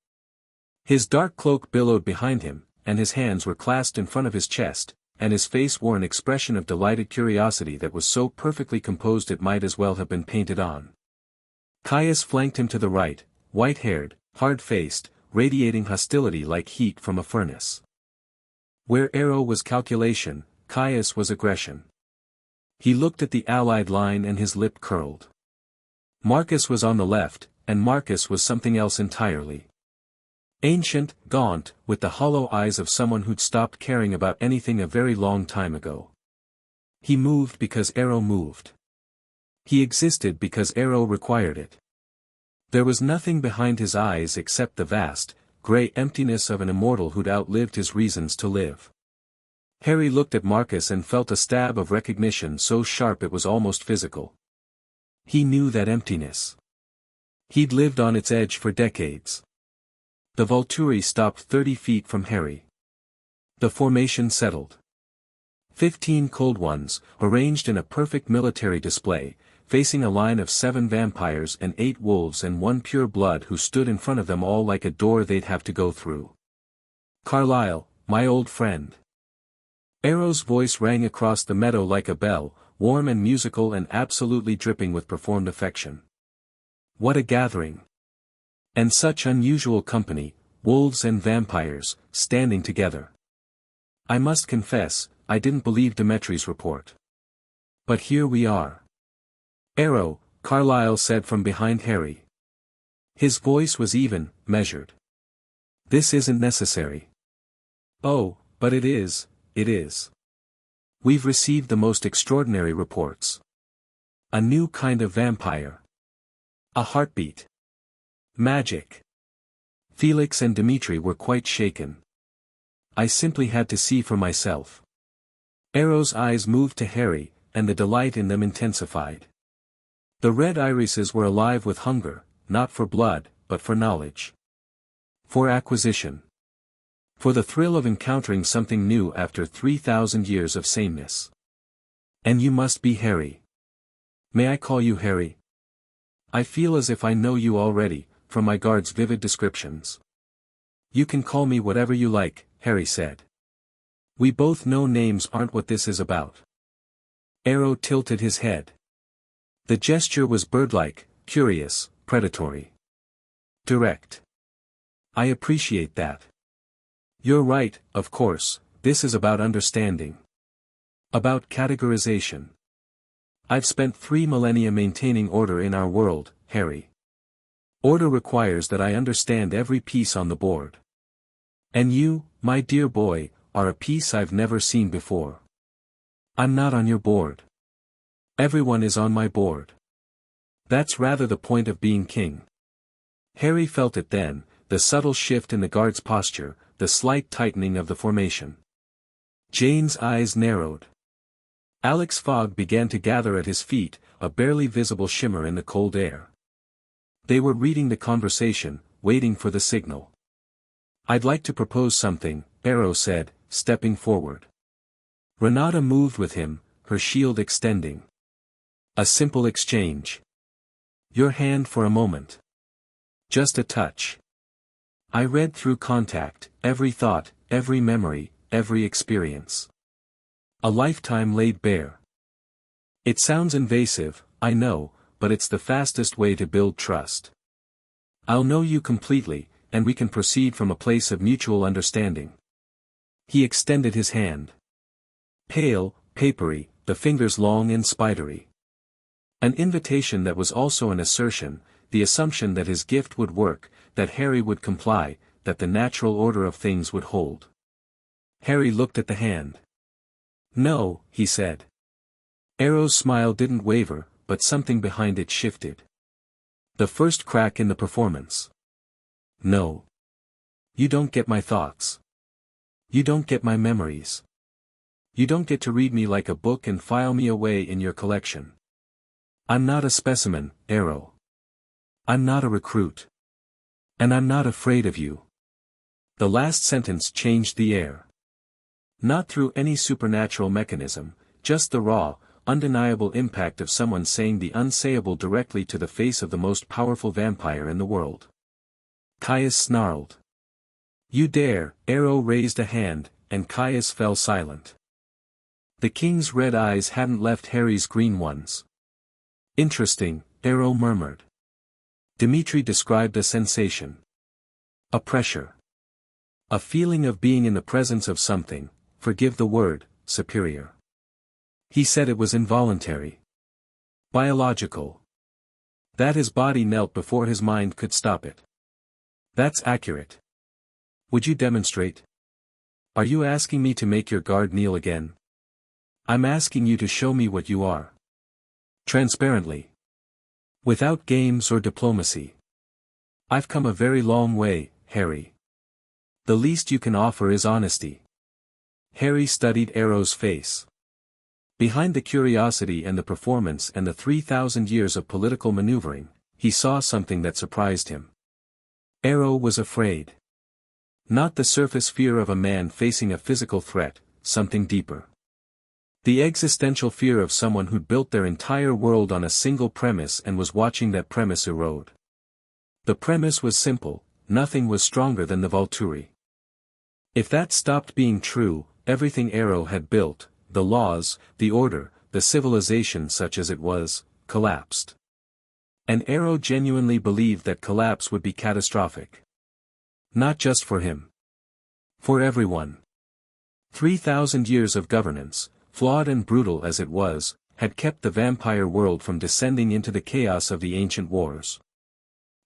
His dark cloak billowed behind him, and his hands were clasped in front of his chest, and his face wore an expression of delighted curiosity that was so perfectly composed it might as well have been painted on. Caius flanked him to the right, white-haired, hard-faced, radiating hostility like heat from a furnace. Where Arrow was calculation, Caius was aggression. He looked at the Allied line and his lip curled. Marcus was on the left, and Marcus was something else entirely. Ancient, gaunt, with the hollow eyes of someone who'd stopped caring about anything a very long time ago. He moved because Arrow moved. He existed because Arrow required it. There was nothing behind his eyes except the vast, grey emptiness of an immortal who'd outlived his reasons to live. Harry looked at Marcus and felt a stab of recognition so sharp it was almost physical. He knew that emptiness. He'd lived on its edge for decades. The Volturi stopped 30 feet from Harry. The formation settled. 15 cold ones, arranged in a perfect military display, facing a line of 7 vampires and 8 wolves and 1 pure blood who stood in front of them all like a door they'd have to go through. "Carlisle, my old friend." Arrow's voice rang across the meadow like a bell, warm and musical and absolutely dripping with performed affection. What a gathering! And such unusual company, wolves and vampires, standing together. I must confess, I didn't believe Dimitri's report. But here we are. Arrow, Carlyle said from behind Harry. His voice was even, measured. This isn't necessary. Oh, but it is, it is. We've received the most extraordinary reports. A new kind of vampire. A heartbeat. Magic. Felix and Dimitri were quite shaken. I simply had to see for myself. Arrow's eyes moved to Harry, and the delight in them intensified. The red irises were alive with hunger, not for blood, but for knowledge. For acquisition. For the thrill of encountering something new after 3,000 years of sameness. And you must be Harry. May I call you Harry? I feel as if I know you already, from my guard's vivid descriptions. You can call me whatever you like, Harry said. We both know names aren't what this is about. Arrow tilted his head. The gesture was birdlike, curious, predatory. Direct. I appreciate that. You're right, of course, this is about understanding. About categorization. I've spent 3 millennia maintaining order in our world, Harry. Order requires that I understand every piece on the board. And you, my dear boy, are a piece I've never seen before. I'm not on your board. Everyone is on my board. That's rather the point of being king. Harry felt it then, the subtle shift in the guard's posture, the slight tightening of the formation. Jane's eyes narrowed. Alec's fog began to gather at his feet, a barely visible shimmer in the cold air. They were reading the conversation, waiting for the signal. I'd like to propose something, Arrow said, stepping forward. Renata moved with him, her shield extending. A simple exchange. Your hand for a moment. Just a touch. I read through contact, every thought, every memory, every experience. A lifetime laid bare. It sounds invasive, I know, but it's the fastest way to build trust. I'll know you completely, and we can proceed from a place of mutual understanding. He extended his hand. Pale, papery, the fingers long and spidery. An invitation that was also an assertion, the assumption that his gift would work, that Harry would comply, that the natural order of things would hold. Harry looked at the hand. No, he said. Arrow's smile didn't waver, but something behind it shifted. The first crack in the performance. No. You don't get my thoughts. You don't get my memories. You don't get to read me like a book and file me away in your collection. I'm not a specimen, Arrow. I'm not a recruit. And I'm not afraid of you. The last sentence changed the air. Not through any supernatural mechanism, just the raw, undeniable impact of someone saying the unsayable directly to the face of the most powerful vampire in the world. Caius snarled. You dare, Arrow raised a hand, and Caius fell silent. The king's red eyes hadn't left Harry's green ones. Interesting, Arrow murmured. Dimitri described a sensation. A pressure. A feeling of being in the presence of something, forgive the word, superior. He said it was involuntary. Biological. That his body knelt before his mind could stop it. That's accurate. Would you demonstrate? Are you asking me to make your guard kneel again? I'm asking you to show me what you are. Transparently. Without games or diplomacy. I've come a very long way, Harry. The least you can offer is honesty. Harry studied Arrow's face. Behind the curiosity and the performance and the 3,000 years of political maneuvering, he saw something that surprised him. Arrow was afraid. Not the surface fear of a man facing a physical threat, something deeper. The existential fear of someone who'd built their entire world on a single premise and was watching that premise erode. The premise was simple, nothing was stronger than the Volturi. If that stopped being true, everything Arrow had built, the laws, the order, the civilization such as it was, collapsed. And Arrow genuinely believed that collapse would be catastrophic. Not just for him. For everyone. 3,000 years of governance, flawed and brutal as it was, had kept the vampire world from descending into the chaos of the ancient wars.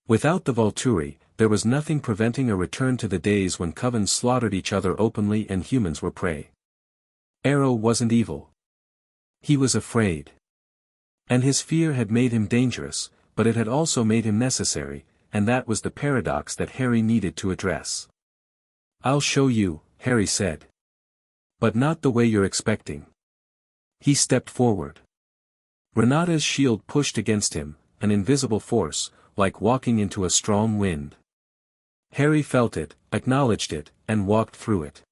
Without the Volturi, there was nothing preventing a return to the days when covens slaughtered each other openly and humans were prey. Arrow wasn't evil. He was afraid. And his fear had made him dangerous, but it had also made him necessary, and that was the paradox that Harry needed to address. "I'll show you," Harry said. "But not the way you're expecting." He stepped forward. Renata's shield pushed against him, an invisible force, like walking into a strong wind. Harry felt it, acknowledged it, and walked through it.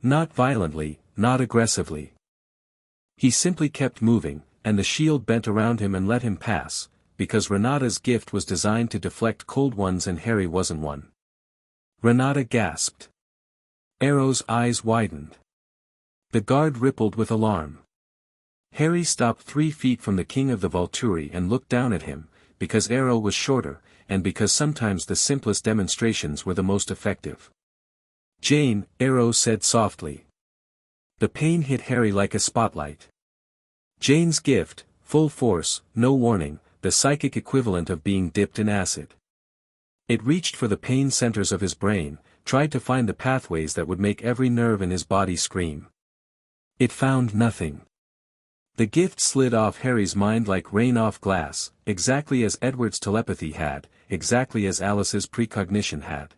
Not violently, not aggressively. He simply kept moving, and the shield bent around him and let him pass, because Renata's gift was designed to deflect cold ones and Harry wasn't one. Renata gasped. Arrow's eyes widened. The guard rippled with alarm. Harry stopped 3 feet from the king of the Volturi and looked down at him, because Arrow was shorter, and because sometimes the simplest demonstrations were the most effective. "Jane," Arrow said softly. The pain hit Harry like a spotlight. Jane's gift, full force, no warning, the psychic equivalent of being dipped in acid. It reached for the pain centers of his brain, tried to find the pathways that would make every nerve in his body scream. It found nothing. The gift slid off Harry's mind like rain off glass, exactly as Edward's telepathy had, exactly as Alice's precognition had.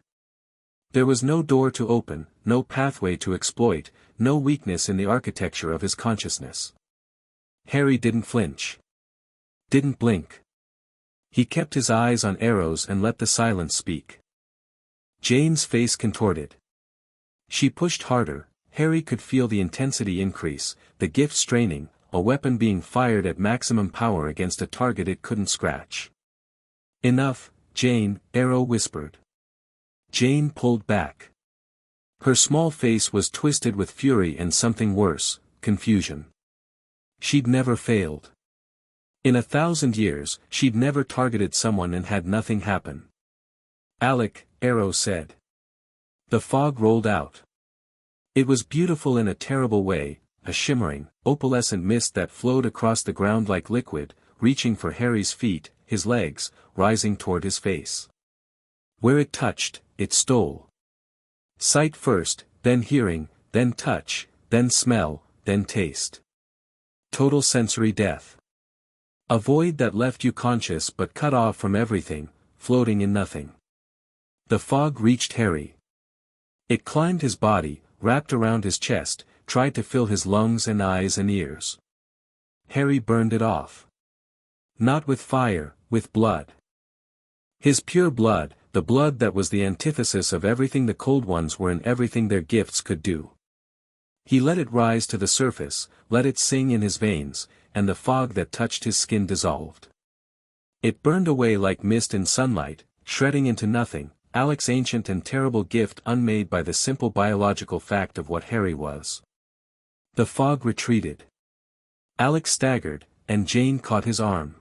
There was no door to open, no pathway to exploit, no weakness in the architecture of his consciousness. Harry didn't flinch. Didn't blink. He kept his eyes on Arrow's and let the silence speak. Jane's face contorted. She pushed harder. Harry could feel the intensity increase, the gift straining, a weapon being fired at maximum power against a target it couldn't scratch. "Enough, Jane," Arrow whispered. Jane pulled back. Her small face was twisted with fury and something worse, confusion. She'd never failed. In 1,000 years, she'd never targeted someone and had nothing happen. "Alec," Arrow said. The fog rolled out. It was beautiful in a terrible way, a shimmering, opalescent mist that flowed across the ground like liquid, reaching for Harry's feet, his legs, rising toward his face. Where it touched, it stole. Sight first, then hearing, then touch, then smell, then taste. Total sensory death. A void that left you conscious but cut off from everything, floating in nothing. The fog reached Harry. It climbed his body, wrapped around his chest, tried to fill his lungs and eyes and ears. Harry burned it off. Not with fire, with blood. His pure blood, the blood that was the antithesis of everything the cold ones were and everything their gifts could do. He let it rise to the surface, let it sing in his veins, and the fog that touched his skin dissolved. It burned away like mist in sunlight, shredding into nothing, Alec's ancient and terrible gift unmade by the simple biological fact of what Harry was. The fog retreated. Alec staggered, and Jane caught his arm.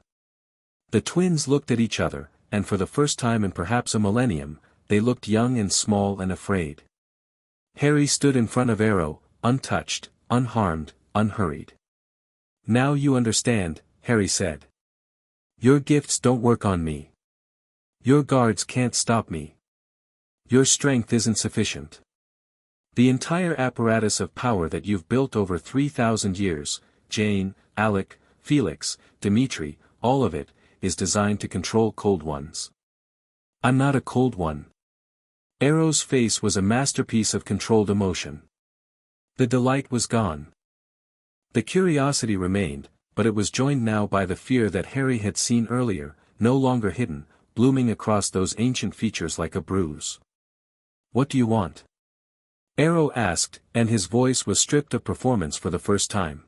The twins looked at each other, and for the first time in perhaps a millennium, they looked young and small and afraid. Harry stood in front of Arrow, untouched, unharmed, unhurried. "Now you understand," Harry said. "Your gifts don't work on me. Your guards can't stop me. Your strength isn't sufficient. The entire apparatus of power that you've built over 3,000 years, Jane, Alec, Felix, Dimitri, all of it, is designed to control cold ones. I'm not a cold one." Arrow's face was a masterpiece of controlled emotion. The delight was gone. The curiosity remained, but it was joined now by the fear that Harry had seen earlier, no longer hidden, blooming across those ancient features like a bruise. "What do you want?" Arrow asked, and his voice was stripped of performance for the first time.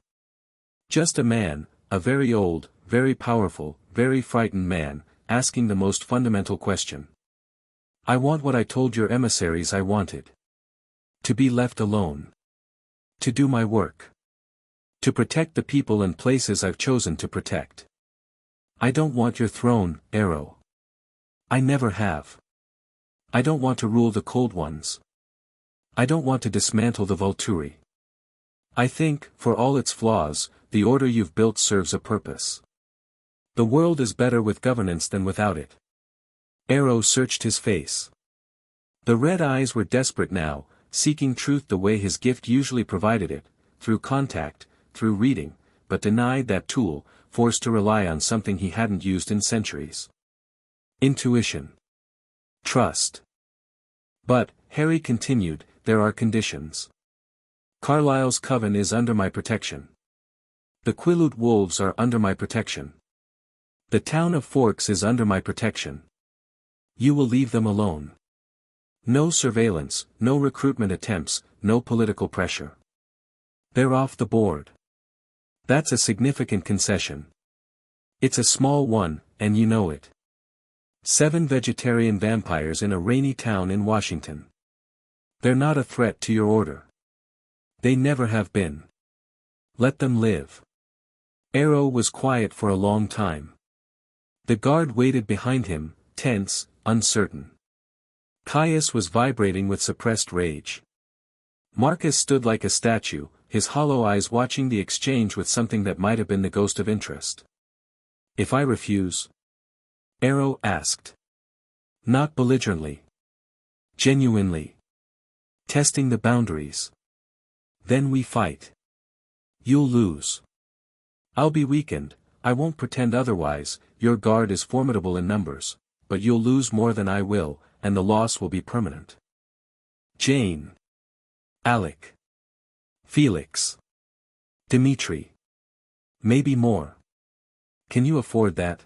Just a man, a very old, very powerful, very frightened man, asking the most fundamental question. "I want what I told your emissaries I wanted. To be left alone. To do my work. To protect the people and places I've chosen to protect. I don't want your throne, Arrow. I never have. I don't want to rule the Cold Ones. I don't want to dismantle the Volturi. I think, for all its flaws, the order you've built serves a purpose. The world is better with governance than without it. Arrow searched his face. The red eyes were desperate now, seeking truth the way his gift usually provided it, through contact, through reading, but denied that tool, forced to rely on something he hadn't used in centuries. Intuition. Trust. But, Harry continued, there are conditions. Carlisle's coven is under my protection. The Quileute wolves are under my protection. The town of Forks is under my protection. You will leave them alone. No surveillance, no recruitment attempts, no political pressure. They're off the board. That's a significant concession. It's a small one, and you know it. 7 vegetarian vampires in a rainy town in Washington. They're not a threat to your order. They never have been. Let them live. Arrow was quiet for a long time. The guard waited behind him, tense, uncertain. Caius was vibrating with suppressed rage. Marcus stood like a statue, his hollow eyes watching the exchange with something that might have been the ghost of interest. If I refuse? Arrow asked. Not belligerently. Genuinely. Testing the boundaries. Then we fight. You'll lose. I'll be weakened, I won't pretend otherwise, your guard is formidable in numbers, but you'll lose more than I will, and the loss will be permanent. Jane. Alec. Felix. Dimitri. Maybe more. Can you afford that?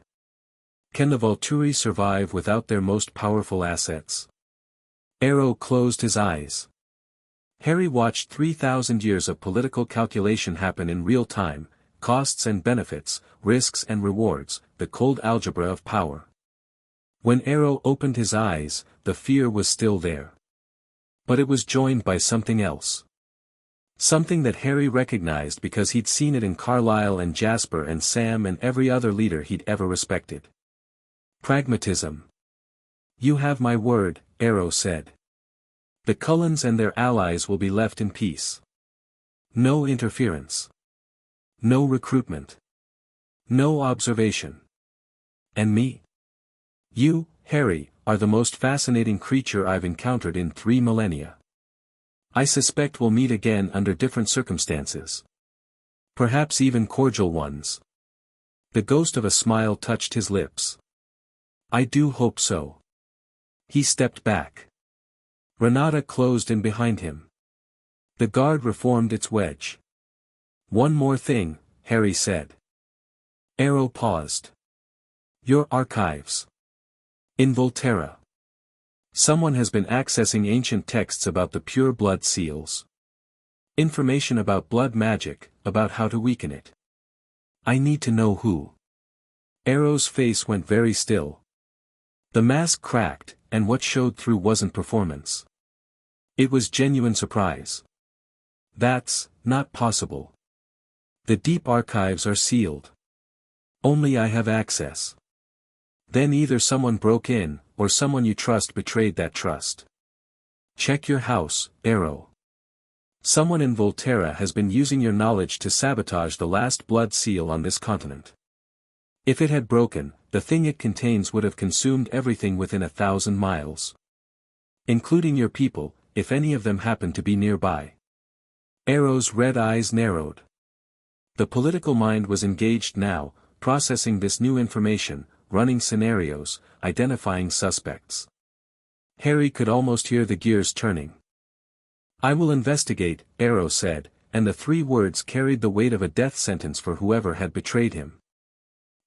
Can the Volturi survive without their most powerful assets? Arrow closed his eyes. Harry watched 3,000 years of political calculation happen in real time, costs and benefits, risks and rewards, the cold algebra of power. When Arrow opened his eyes, the fear was still there. But it was joined by something else. Something that Harry recognized because he'd seen it in Carlisle and Jasper and Sam and every other leader he'd ever respected. Pragmatism. You have my word, Arrow said. The Cullens and their allies will be left in peace. No interference. No recruitment. No observation. And me? You, Harry, are the most fascinating creature I've encountered in 3 millennia. I suspect we'll meet again under different circumstances. Perhaps even cordial ones. The ghost of a smile touched his lips. I do hope so. He stepped back. Renata closed in behind him. The guard reformed its wedge. One more thing, Harry said. Arrow paused. Your archives. In Volterra. Someone has been accessing ancient texts about the pure blood seals. Information about blood magic, about how to weaken it. I need to know who. Arrow's face went very still. The mask cracked, and what showed through wasn't performance. It was genuine surprise. That's not possible. The deep archives are sealed. Only I have access. Then either someone broke in, or someone you trust betrayed that trust. Check your house, Arrow. Someone in Volterra has been using your knowledge to sabotage the last blood seal on this continent. If it had broken, the thing it contains would have consumed everything within 1,000 miles. Including your people, if any of them happened to be nearby. Arrow's red eyes narrowed. The political mind was engaged now, processing this new information, running scenarios, identifying suspects. Harry could almost hear the gears turning. I will investigate, Arrow said, and the 3 words carried the weight of a death sentence for whoever had betrayed him.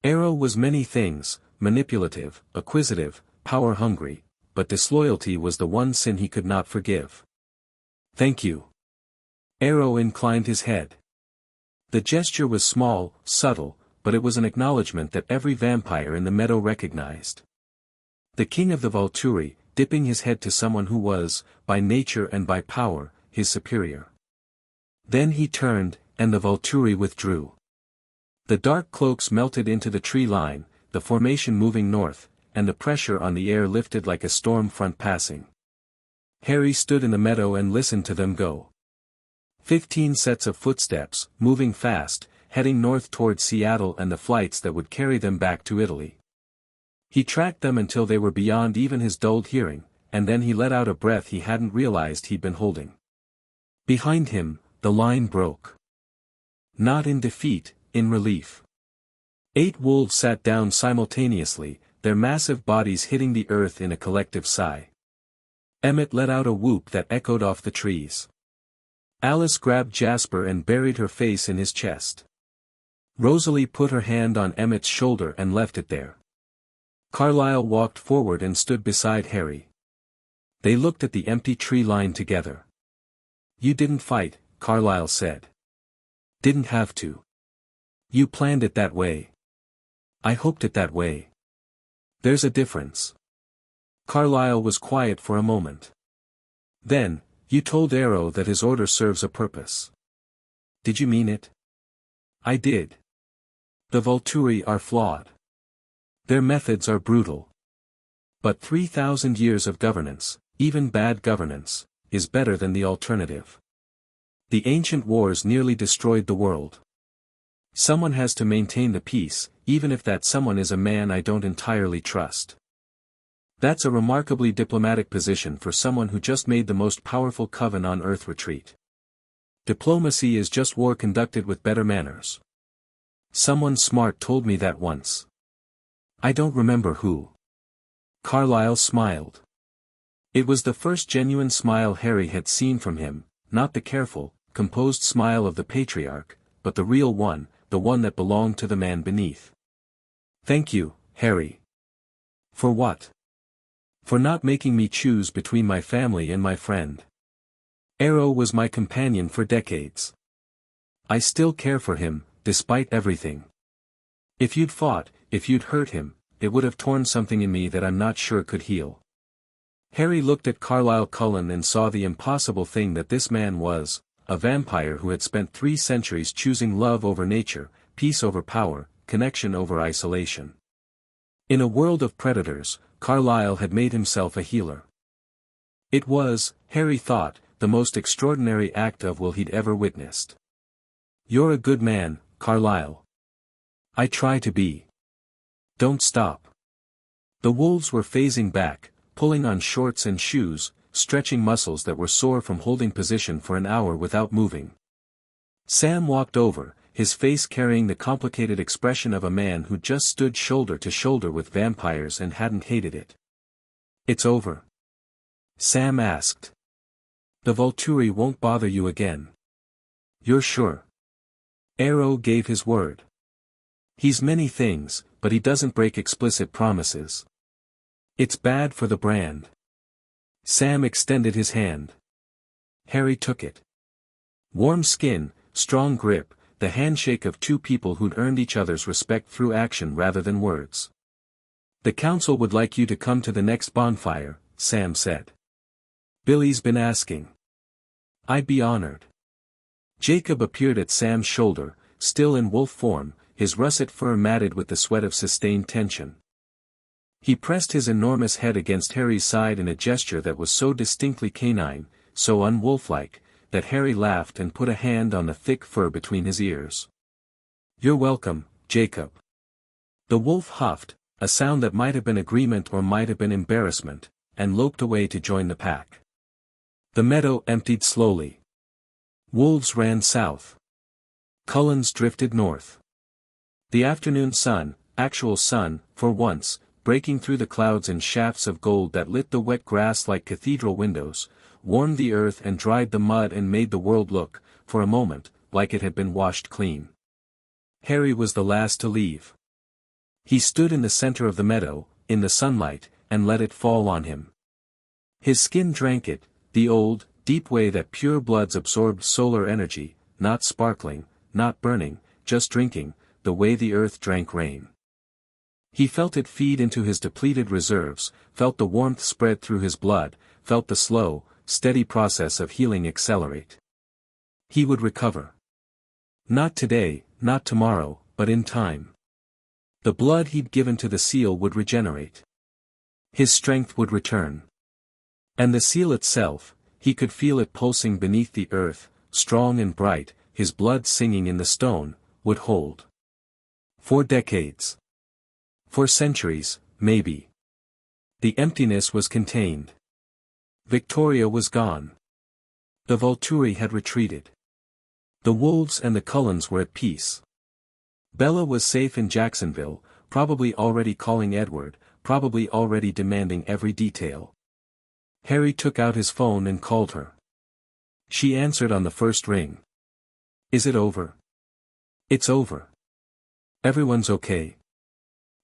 Arrow was many things, manipulative, acquisitive, power-hungry, but disloyalty was the one sin he could not forgive. Thank you. Arrow inclined his head. The gesture was small, subtle, but it was an acknowledgement that every vampire in the meadow recognized. The king of the Volturi, dipping his head to someone who was, by nature and by power, his superior. Then he turned, and the Volturi withdrew. The dark cloaks melted into the tree line, the formation moving north, and the pressure on the air lifted like a storm front passing. Harry stood in the meadow and listened to them go. 15 sets of footsteps, moving fast, heading north toward Seattle and the flights that would carry them back to Italy. He tracked them until they were beyond even his dulled hearing, and then he let out a breath he hadn't realized he'd been holding. Behind him, the line broke. Not in defeat, in relief. 8 wolves sat down simultaneously, their massive bodies hitting the earth in a collective sigh. Emmett let out a whoop that echoed off the trees. Alice grabbed Jasper and buried her face in his chest. Rosalie put her hand on Emmett's shoulder and left it there. Carlyle walked forward and stood beside Harry. They looked at the empty tree line together. "You didn't fight," Carlyle said. "Didn't have to. You planned it that way. I hoped it that way. There's a difference." Carlyle was quiet for a moment. "Then, you told Arrow that his order serves a purpose. Did you mean it?" "I did. The Volturi are flawed. Their methods are brutal. But 3,000 years of governance, even bad governance, is better than the alternative. The ancient wars nearly destroyed the world. Someone has to maintain the peace, even if that someone is a man I don't entirely trust. That's a remarkably diplomatic position for someone who just made the most powerful coven on Earth retreat. Diplomacy is just war conducted with better manners. Someone smart told me that once. I don't remember who." Carlyle smiled. It was the first genuine smile Harry had seen from him, not the careful, composed smile of the patriarch, but the real one, the one that belonged to the man beneath. "Thank you, Harry." "For what?" "For not making me choose between my family and my friend. Arrow was my companion for decades. I still care for him, despite everything. If you'd fought, if you'd hurt him, it would have torn something in me that I'm not sure could heal." Harry looked at Carlyle Cullen and saw the impossible thing that this man was, a vampire who had spent 3 centuries choosing love over nature, peace over power, connection over isolation. In a world of predators, Carlyle had made himself a healer. It was, Harry thought, the most extraordinary act of will he'd ever witnessed. "You're a good man, Carlyle." "I try to be. Don't stop." The wolves were phasing back, pulling on shorts and shoes, stretching muscles that were sore from holding position for an hour without moving. Sam walked over, his face carrying the complicated expression of a man who just stood shoulder to shoulder with vampires and hadn't hated it. "It's over?" Sam asked. "The Volturi won't bother you again." "You're sure?" Arrow gave his word. "He's many things, but he doesn't break explicit promises. It's bad for the brand." Sam extended his hand. Harry took it. Warm skin, strong grip, the handshake of 2 people who'd earned each other's respect through action rather than words. "The council would like you to come to the next bonfire," Sam said. "Billy's been asking." "I'd be honored." Jacob appeared at Sam's shoulder, still in wolf form, his russet fur matted with the sweat of sustained tension. He pressed his enormous head against Harry's side in a gesture that was so distinctly canine, so unwolf-like, that Harry laughed and put a hand on the thick fur between his ears. "You're welcome, Jacob." The wolf huffed, a sound that might have been agreement or might have been embarrassment, and loped away to join the pack. The meadow emptied slowly. Wolves ran south. Cullens drifted north. The afternoon sun, actual sun, for once, breaking through the clouds in shafts of gold that lit the wet grass like cathedral windows, warmed the earth and dried the mud and made the world look, for a moment, like it had been washed clean. Harry was the last to leave. He stood in the center of the meadow, in the sunlight, and let it fall on him. His skin drank it, the old, deep way that pure bloods absorbed solar energy, not sparkling, not burning, just drinking, the way the earth drank rain. He felt it feed into his depleted reserves, felt the warmth spread through his blood, felt the slow, steady process of healing accelerate. He would recover. Not today, not tomorrow, but in time. The blood he'd given to the seal would regenerate. His strength would return. And the seal itself, he could feel it pulsing beneath the earth, strong and bright, his blood singing in the stone, would hold. For decades. For centuries, maybe. The emptiness was contained. Victoria was gone. The Volturi had retreated. The wolves and the Cullens were at peace. Bella was safe in Jacksonville, probably already calling Edward, probably already demanding every detail. Harry took out his phone and called her. She answered on the first ring. Is it over? It's over. Everyone's okay.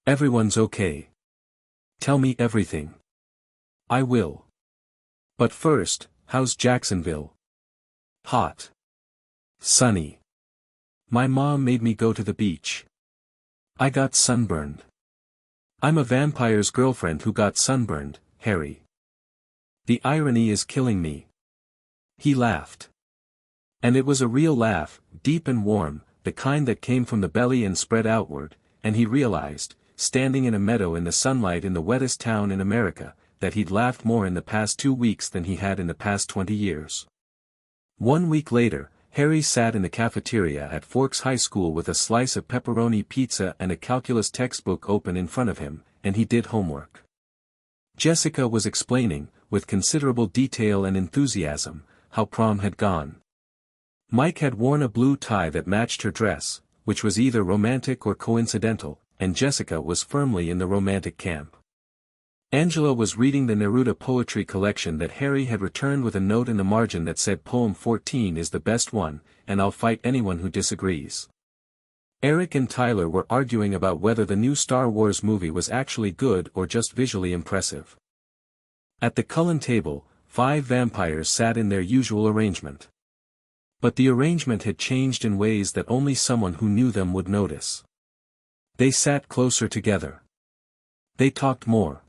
Everyone's okay. Tell me everything. I will. But first, how's Jacksonville? Hot. Sunny. My mom made me go to the beach. I got sunburned. I'm a vampire's girlfriend who got sunburned, Harry. The irony is killing me. He laughed. And it was a real laugh, deep and warm, the kind that came from the belly and spread outward, and he realized, standing in a meadow in the sunlight in the wettest town in America, that he'd laughed more in the past 2 weeks than he had in the past 20 years. 1 week later, Harry sat in the cafeteria at Forks High School with a slice of pepperoni pizza and a calculus textbook open in front of him, and he did homework. Jessica was explaining, with considerable detail and enthusiasm, how prom had gone. Mike had worn a blue tie that matched her dress, which was either romantic or coincidental, and Jessica was firmly in the romantic camp. Angela was reading the Neruda poetry collection that Harry had returned with a note in the margin that said Poem 14 is the best one, and I'll fight anyone who disagrees. Eric and Tyler were arguing about whether the new Star Wars movie was actually good or just visually impressive. At the Cullen table, 5 vampires sat in their usual arrangement. But the arrangement had changed in ways that only someone who knew them would notice. They sat closer together. They talked more.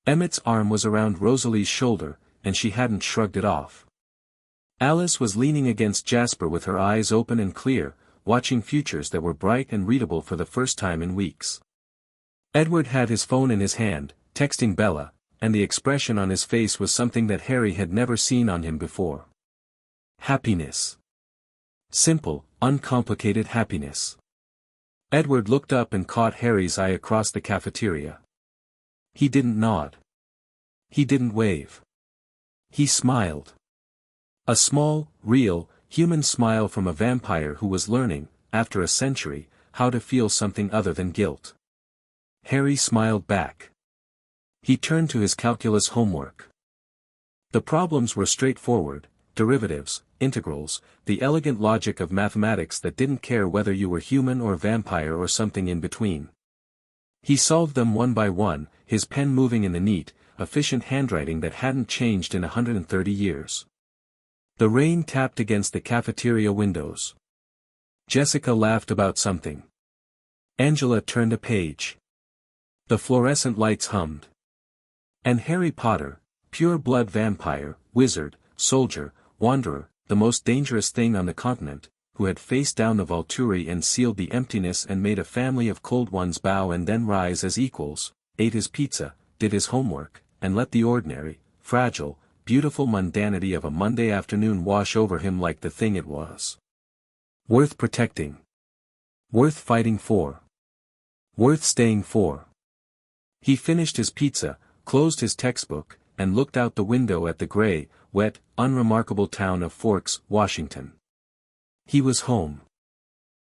Emmett's arm was around Rosalie's shoulder, and she hadn't shrugged it off. Alice was leaning against Jasper with her eyes open and clear, watching futures that were bright and readable for the first time in weeks. Edward had his phone in his hand, texting Bella, and the expression on his face was something that Harry had never seen on him before. Happiness. Simple, uncomplicated happiness. Edward looked up and caught Harry's eye across the cafeteria. He didn't nod. He didn't wave. He smiled. A small, real, human smile from a vampire who was learning, after a century, how to feel something other than guilt. Harry smiled back. He turned to his calculus homework. The problems were straightforward, derivatives, integrals, the elegant logic of mathematics that didn't care whether you were human or vampire or something in between. He solved them one by one, his pen moving in the neat, efficient handwriting that hadn't changed in 130 years. The rain tapped against the cafeteria windows. Jessica laughed about something. Angela turned a page. The fluorescent lights hummed. And Harry Potter, pure-blood vampire, wizard, soldier, wanderer, the most dangerous thing on the continent, who had faced down the Volturi and sealed the emptiness and made a family of cold ones bow and then rise as equals, ate his pizza, did his homework, and let the ordinary, fragile, beautiful mundanity of a Monday afternoon wash over him like the thing it was. Worth protecting. Worth fighting for. Worth staying for. He finished his pizza, closed his textbook, and looked out the window at the gray, wet, unremarkable town of Forks, Washington. He was home.